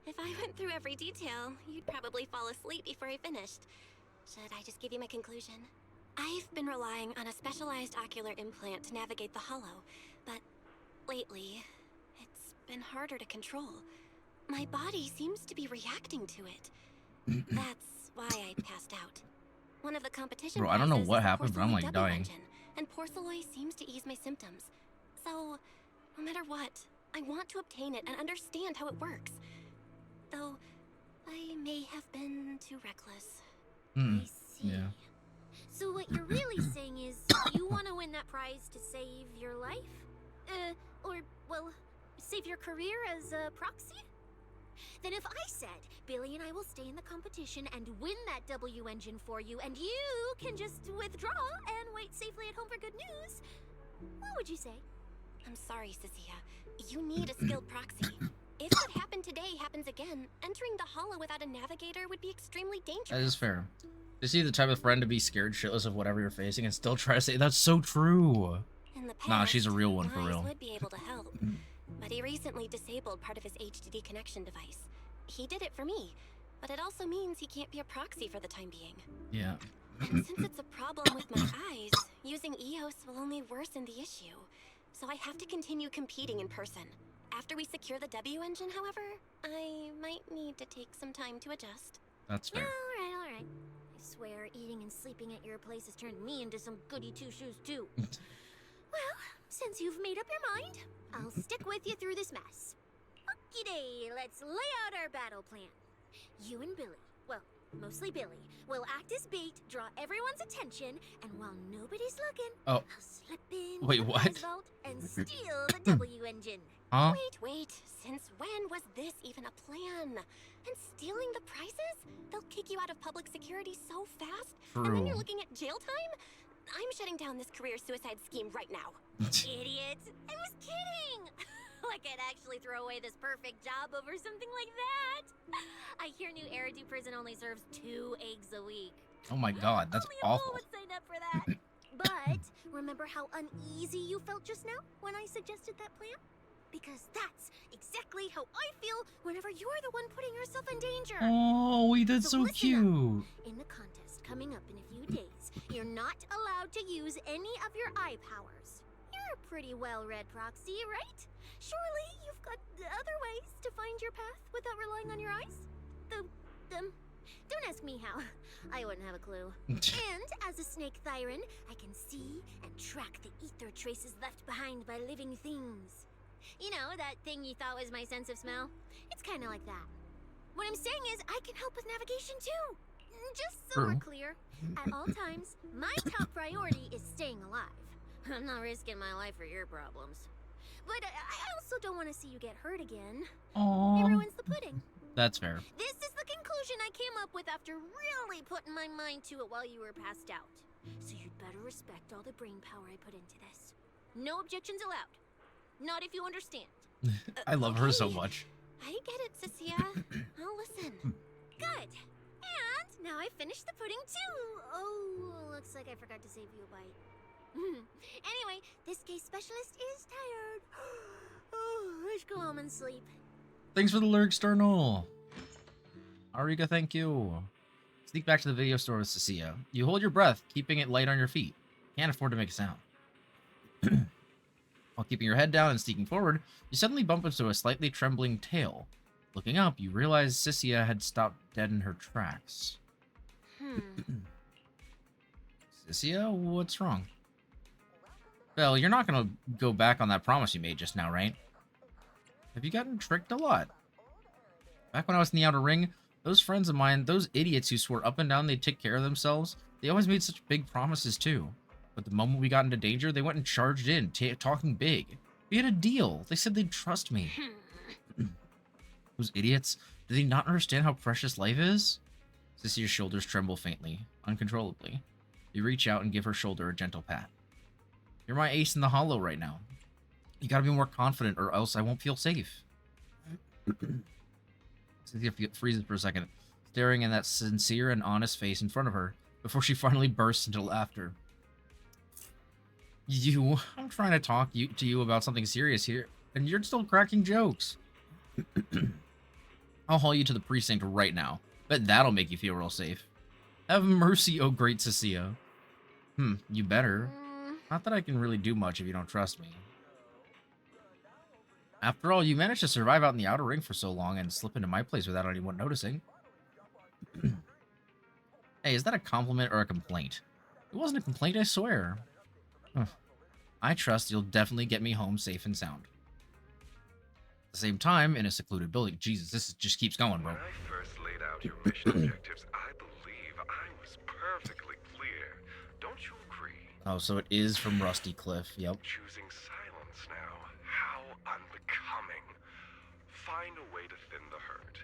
If I went through every detail, you'd probably fall asleep before I finished. Should I just give you my conclusion? I've been relying on a specialized ocular implant to navigate the hollow, but lately, it's been harder to control. My body seems to be reacting to it. That's why I passed out. One of the competition Bro, I don't know prizes what is a happened, but I'm porcelain like W dying. engine, and porcelain seems to ease my symptoms. So, no matter what, I want to obtain it and understand how it works. Though, I may have been too reckless. I see. Yeah. So what you're really saying is you want to win that prize to save your life? Or, well, save your career as a proxy? Then if I said, Billy and I will stay in the competition and win that W engine for you, and you can just withdraw and wait safely at home for good news, what would you say? I'm sorry, Cissia. You need a skilled proxy. If what happened today happens again, entering the hollow without a navigator would be extremely dangerous. That is fair. Is he the type of friend to be scared shitless of whatever you're facing and still try to say that's so true? In the past, Nah, she's a real one for Wise real. would be able to help, but he recently disabled part of his HDD connection device. He did it for me, but it also means he can't be a proxy for the time being. Yeah. And since it's a problem with my eyes, using EOS will only worsen the issue. So I have to continue competing in person. After we secure the W engine, however, I might need to take some time to adjust. That's fair. Alright. I swear, eating and sleeping at your place has turned me into some goody two-shoes too. Well, since you've made up your mind, I'll stick with you through this mess. Okie-day, let's lay out our battle plan. You and Billy, well, mostly Billy, will act as bait, draw everyone's attention, and while nobody's looking, Oh. I'll slip in Wait, the what? prize vault and steal the W engine. Huh? Wait, since when was this even a plan? And stealing the prizes? They'll kick you out of public security so fast, and then you're True. looking at jail time? I'm shutting down this career suicide scheme right now. Idiot! I was kidding! Like I'd actually throw away this perfect job over something like that. I hear New Eridu Prison only serves 2 eggs a week. Oh my god, that's Only a awful. fool would sign up for that. But remember how uneasy you felt just now when I suggested that plan? Because that's exactly how I feel whenever you're the one putting yourself in danger. Oh, we did so listen cute. up. In the contest coming up in a few days, you're not allowed to use any of your eye powers. You're a pretty well-read proxy, right? Surely you've got other ways to find your path without relying on your eyes? Don't ask me how. I wouldn't have a clue. And as a snake Thyron, I can see and track the ether traces left behind by living things. You know, that thing you thought was my sense of smell? It's kind of like that. What I'm saying is I can help with navigation too. Just so we're True. clear, at all times, my top priority is staying alive. I'm not risking my life for your problems. But I also don't want to see you get hurt again. Aww. It ruins the pudding. That's fair. This is the conclusion I came up with after really putting my mind to it while you were passed out. So you'd better respect all the brain power I put into this. No objections allowed. Not if you understand. I love her so okay. much. I get it, Cissia. I'll listen. Good. And now I finished the pudding too. Oh, looks like I forgot to save you a bite. Anyway, this case specialist is tired. Oh, let's go home and sleep. Thanks for the lure external. Arika, thank you. Sneak back to the video store with Cissia. You hold your breath, keeping it light on your feet. Can't afford to make a sound. While keeping your head down and sneaking forward, you suddenly bump into a slightly trembling tail. Looking up, you realize Cissia had stopped dead in her tracks. Cissia, what's wrong? Belle, you're not gonna go back on that promise you made just now, right? Have you gotten tricked a lot? Back when I was in the outer ring, those friends of mine, those idiots who swore up and down they'd take care of themselves, they always made such big promises too. But the moment we got into danger, they went and charged in, talking big. We had a deal. They said they'd trust me. Those idiots, do they not understand how precious life is? Cissia's shoulders tremble faintly, uncontrollably. You reach out and give her shoulder a gentle pat. You're my ace in the hollow right now. You gotta be more confident or else I won't feel safe. Cynthia freezes for a second, staring in that sincere and honest face in front of her, before she finally bursts into laughter. I'm trying to talk to you about something serious here, and you're still cracking jokes. I'll haul you to the precinct right now. Bet that'll make you feel real safe. Have mercy, oh great Cissia. You better. Not that I can really do much if you don't trust me. After all, you managed to survive out in the outer ring for so long and slip into my place without anyone noticing. Hey, is that a compliment or a complaint? It wasn't a complaint, I swear. I trust you'll definitely get me home safe and sound. At the same time, in a secluded building. Jesus, just keeps going, bro. When I first laid out your mission objectives, I believe I was perfectly clear. Don't you agree? Oh, so it is from Rusty Cliff. Yep. Choosing silence now. How unbecoming. Find a way to thin the herd.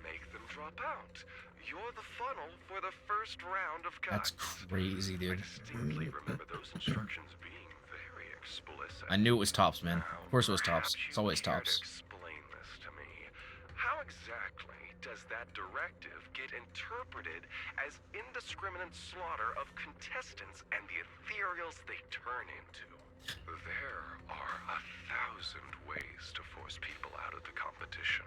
Make them drop out. You're the funnel for the first round of guides. That's crazy, dude. I distinctly remember those instructions being very explicit. I knew it was Tops, man. Of course it was Tops. It's always Tops. Explain this to me. How exactly does that directive get interpreted as indiscriminate slaughter of contestants and the ethereals they turn into? There are 1,000 ways to force people out of the competition,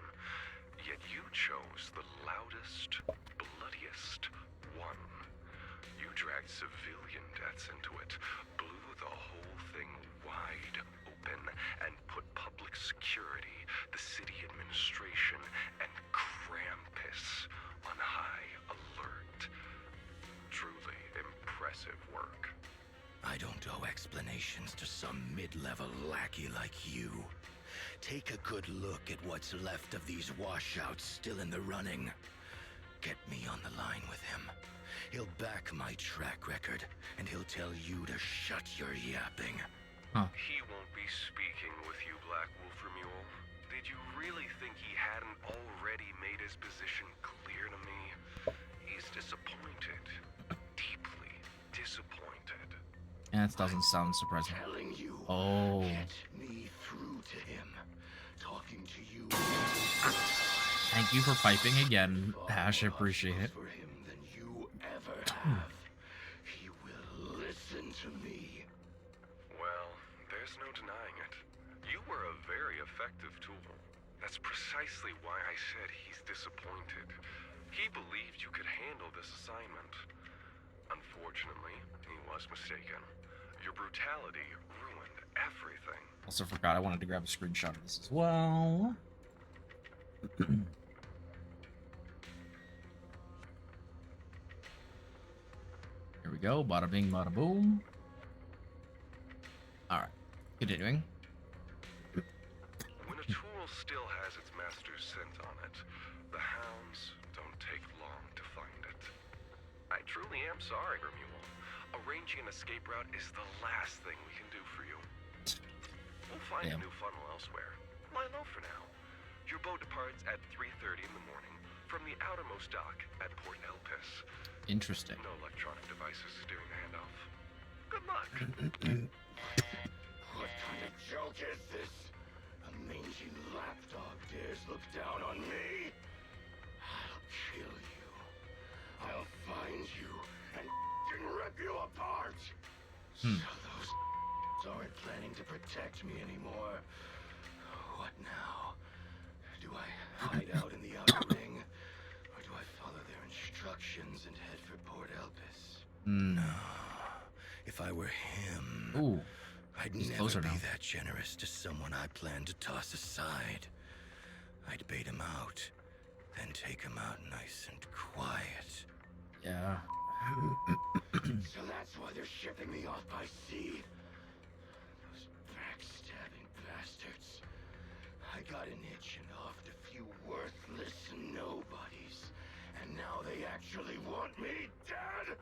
yet you chose the loudest, bloodiest one. You dragged civilian deaths into it, blew the whole thing wide open, and put public security, the city administration, and Krampus on high alert. Truly impressive work. I don't owe explanations to some mid-level lackey like you. Take a good look at what's left of these washouts still in the running. Get me on the line with him. He'll back my track record, and he'll tell you to shut your yapping. He won't be speaking with you, Black Wolfer Mule. Did you really think he hadn't already made his position clear to me? He's disappointed. Deeply disappointed. Yeah, that doesn't sound surprising. Telling you, get me through to him. Talking to you. Thank you for piping again, Ash. I appreciate it. For him than you ever have. He will listen to me. Well, there's no denying it. You were a very effective tool. That's precisely why I said he's disappointed. He believed you could handle this assignment. Unfortunately, he was mistaken. Your brutality ruined everything. Also forgot I wanted to grab a screenshot of this as well. Here we go. Bada bing, bada boom. Alright. Continuing. When a tool still has its master's scent on it, the hounds don't take long to find it. I truly am sorry, Mule. Arranging an escape route is the last thing we can do for you. We'll find a new funnel elsewhere. Lie low for now. Your boat departs at 3:30 in the morning from the outermost dock at Port Elpis. Interesting. No electronic devices during the handoff. Good luck. What kind of joke is this? A mangy lapdog dares look down on me? I'll kill you. I'll find you and rip you apart. So those aren't planning to protect me anymore. What now? Do I hide out in the outer ring? Or do I follow their instructions and head for Port Elpis? No. If I were him, I'd never be that generous to someone I plan to toss aside. I'd bait him out, then take him out nice and quiet. Yeah. So that's why they're shipping me off by sea. Those backstabbing bastards. I got an itch and offed a few worthless nobodies, and now they actually want me dead.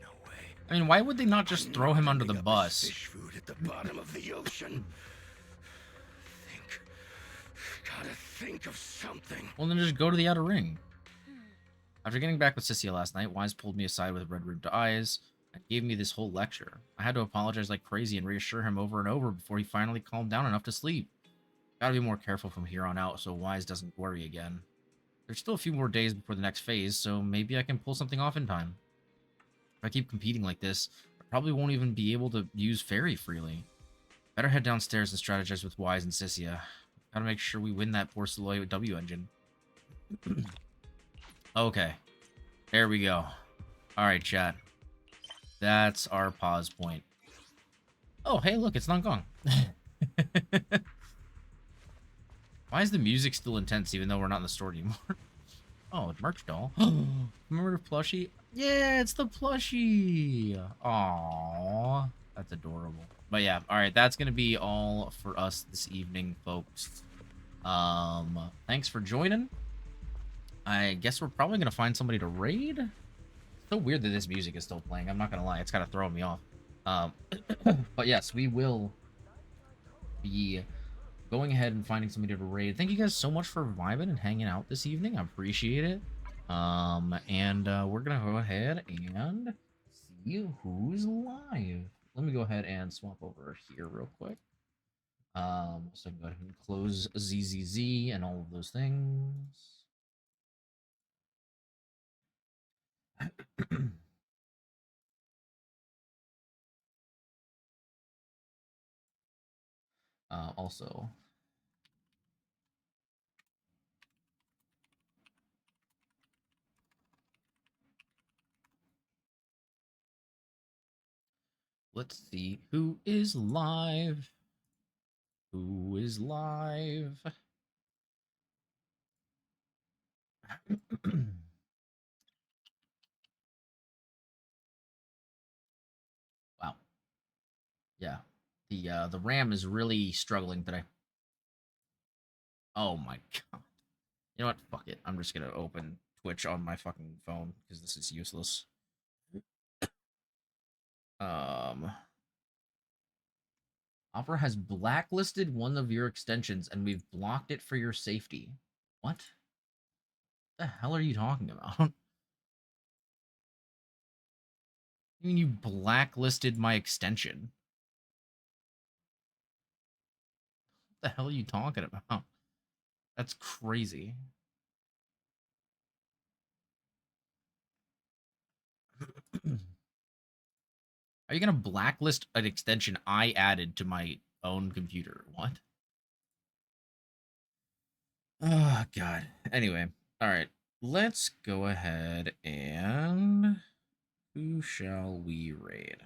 No way. I mean, why would they not just throw him under the bus? Fish food at the bottom of the ocean. Gotta think of something. Well, then just go to the outer ring. After getting back with Cissia last night, Wise pulled me aside with red-ribbed eyes and gave me this whole lecture. I had to apologize like crazy and reassure him over and over before he finally calmed down enough to sleep. Gotta be more careful from here on out so Wise doesn't worry again. There's still a few more days before the next phase, so maybe I can pull something off in time. If I keep competing like this, I probably won't even be able to use Fairy freely. Better head downstairs and strategize with Wise and Cissia. Gotta make sure we win that poor Saloy W engine. Okay. There we go. Alright, chat. That's our pause point. Oh, hey, look, it's not gone. Why is the music still intense even though we're not in the store anymore? Oh, merch doll. Remember the plushie? Yeah, it's the plushie. Aww. That's adorable. But yeah, alright, that's gonna be all for us this evening, folks. Thanks for joining. I guess we're probably gonna find somebody to raid. It's so weird that this music is still playing. I'm not gonna lie, it's kind of throwing me off. But yes, we will be going ahead and finding somebody to raid. Thank you guys so much for vibing and hanging out this evening. I appreciate it. We're gonna go ahead and see who's live. Let me go ahead and swap over here real quick. So I can go ahead and close ZZZ and all of those things. Also, let's see who is live. Who is live? Wow. Yeah. The RAM is really struggling today. Oh my god. You know what? Fuck it. I'm just gonna open Twitch on my fucking phone because this is useless. Opera has blacklisted one of your extensions and we've blocked it for your safety. What? The hell are you talking about? You mean you blacklisted my extension? What the hell are you talking about? That's crazy. Are you gonna blacklist an extension I added to my own computer? What? Oh, God. Anyway, all right. Let's go ahead and... Who shall we raid?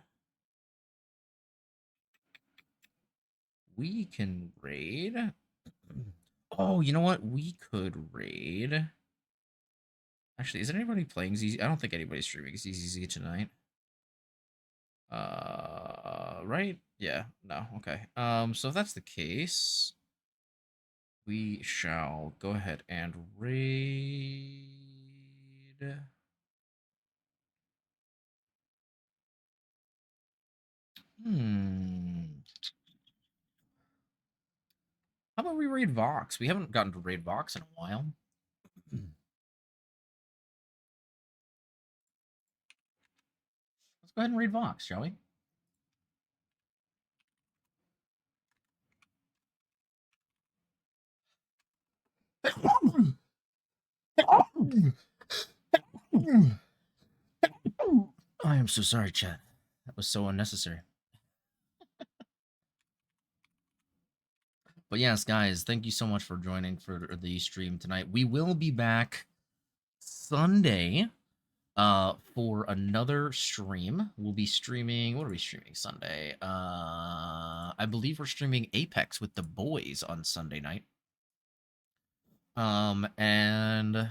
We can raid... Oh, you know what? We could raid... Actually, is anybody playing ZZ? I don't think anybody's streaming ZZZ tonight. Right? Yeah. No. Okay. So if that's the case, we shall go ahead and raid. How about we raid Vox? We haven't gotten to raid Vox in a while. Let's go ahead and raid Vox, shall we? I am so sorry, chat. That was so unnecessary. But yes, guys, thank you so much for joining for the stream tonight. We will be back Sunday for another stream. We'll be streaming... What are we streaming Sunday? I believe we're streaming Apex with the boys on Sunday night. And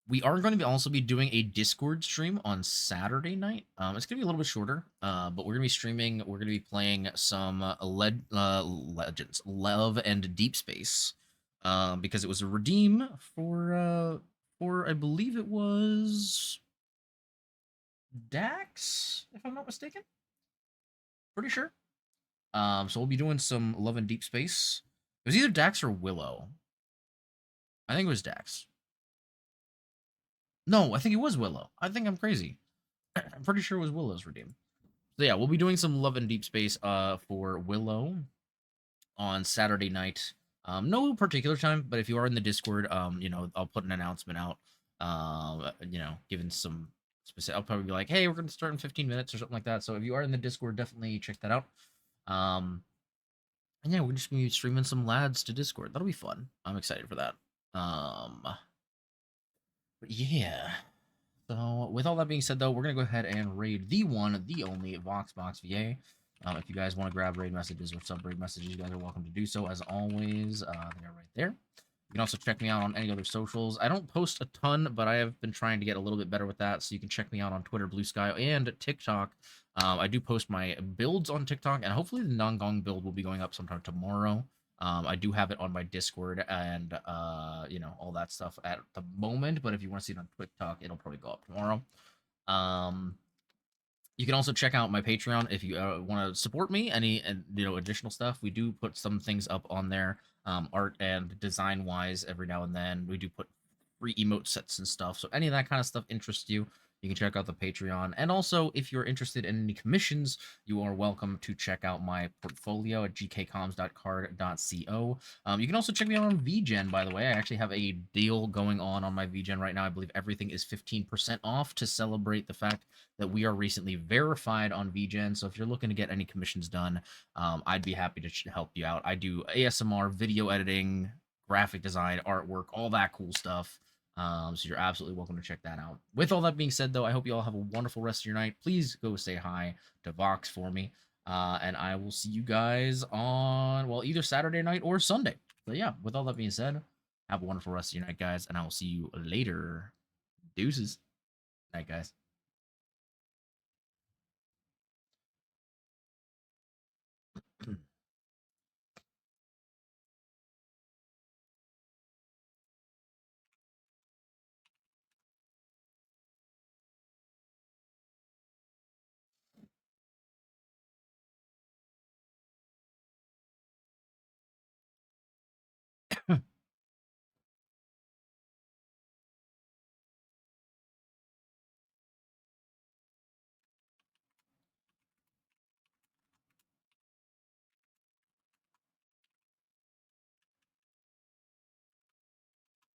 we are going to also be doing a Discord stream on Saturday night. It's going to be a little bit shorter, but we're going to be streaming. We're going to be playing some Legends, Love and Deep Space, because it was a redeem for I believe it was Dax, if I'm not mistaken. Pretty sure. So we'll be doing some Love and Deep Space. It was either Dax or Willow. I think it was Dax. No, I think it was Willow. I think I'm crazy. I'm pretty sure it was Willow's redeem. So yeah, we'll be doing some Love and Deep Space for Willow on Saturday night. No particular time, but if you are in the Discord, you know, I'll put an announcement out. You know, given some specific, I'll probably be like, hey, we're going to start in 15 minutes or something like that. So if you are in the Discord, definitely check that out. And yeah, we're just going to be streaming some lads to Discord. That'll be fun. I'm excited for that. But yeah. So with all that being said, though, we're gonna go ahead and raid the one, the only Voxbox VA. If you guys want to grab raid messages or sub raid messages, you guys are welcome to do so. As always, they're right there. You can also check me out on any other socials. I don't post a ton, but I have been trying to get a little bit better with that. So you can check me out on Twitter, Blue Sky, and TikTok. I do post my builds on TikTok, and hopefully the non-gong build will be going up sometime tomorrow. I do have it on my Discord and you know, all that stuff at the moment. But if you want to see it on TikTok, it'll probably go up tomorrow. You can also check out my Patreon if you want to support me. Any you know, additional stuff, we do put some things up on there, art and design wise. Every now and then, we do put free emote sets and stuff. So any of that kind of stuff interests you, you can check out the Patreon. And also, if you're interested in any commissions, you are welcome to check out my portfolio at gkcoms.card.co. You can also check me out on VGen, by the way. I actually have a deal going on my VGen right now. I believe everything is 15% off to celebrate the fact that we are recently verified on VGen. So if you're looking to get any commissions done, I'd be happy to help you out. I do ASMR, video editing, graphic design, artwork, all that cool stuff. So you're absolutely welcome to check that out. With all that being said, though, I hope you all have a wonderful rest of your night. Please go say hi to Vox for me. And I will see you guys on, well, either Saturday night or Sunday. So yeah, with all that being said, have a wonderful rest of your night, guys. And I will see you later. Deuces. Night, guys.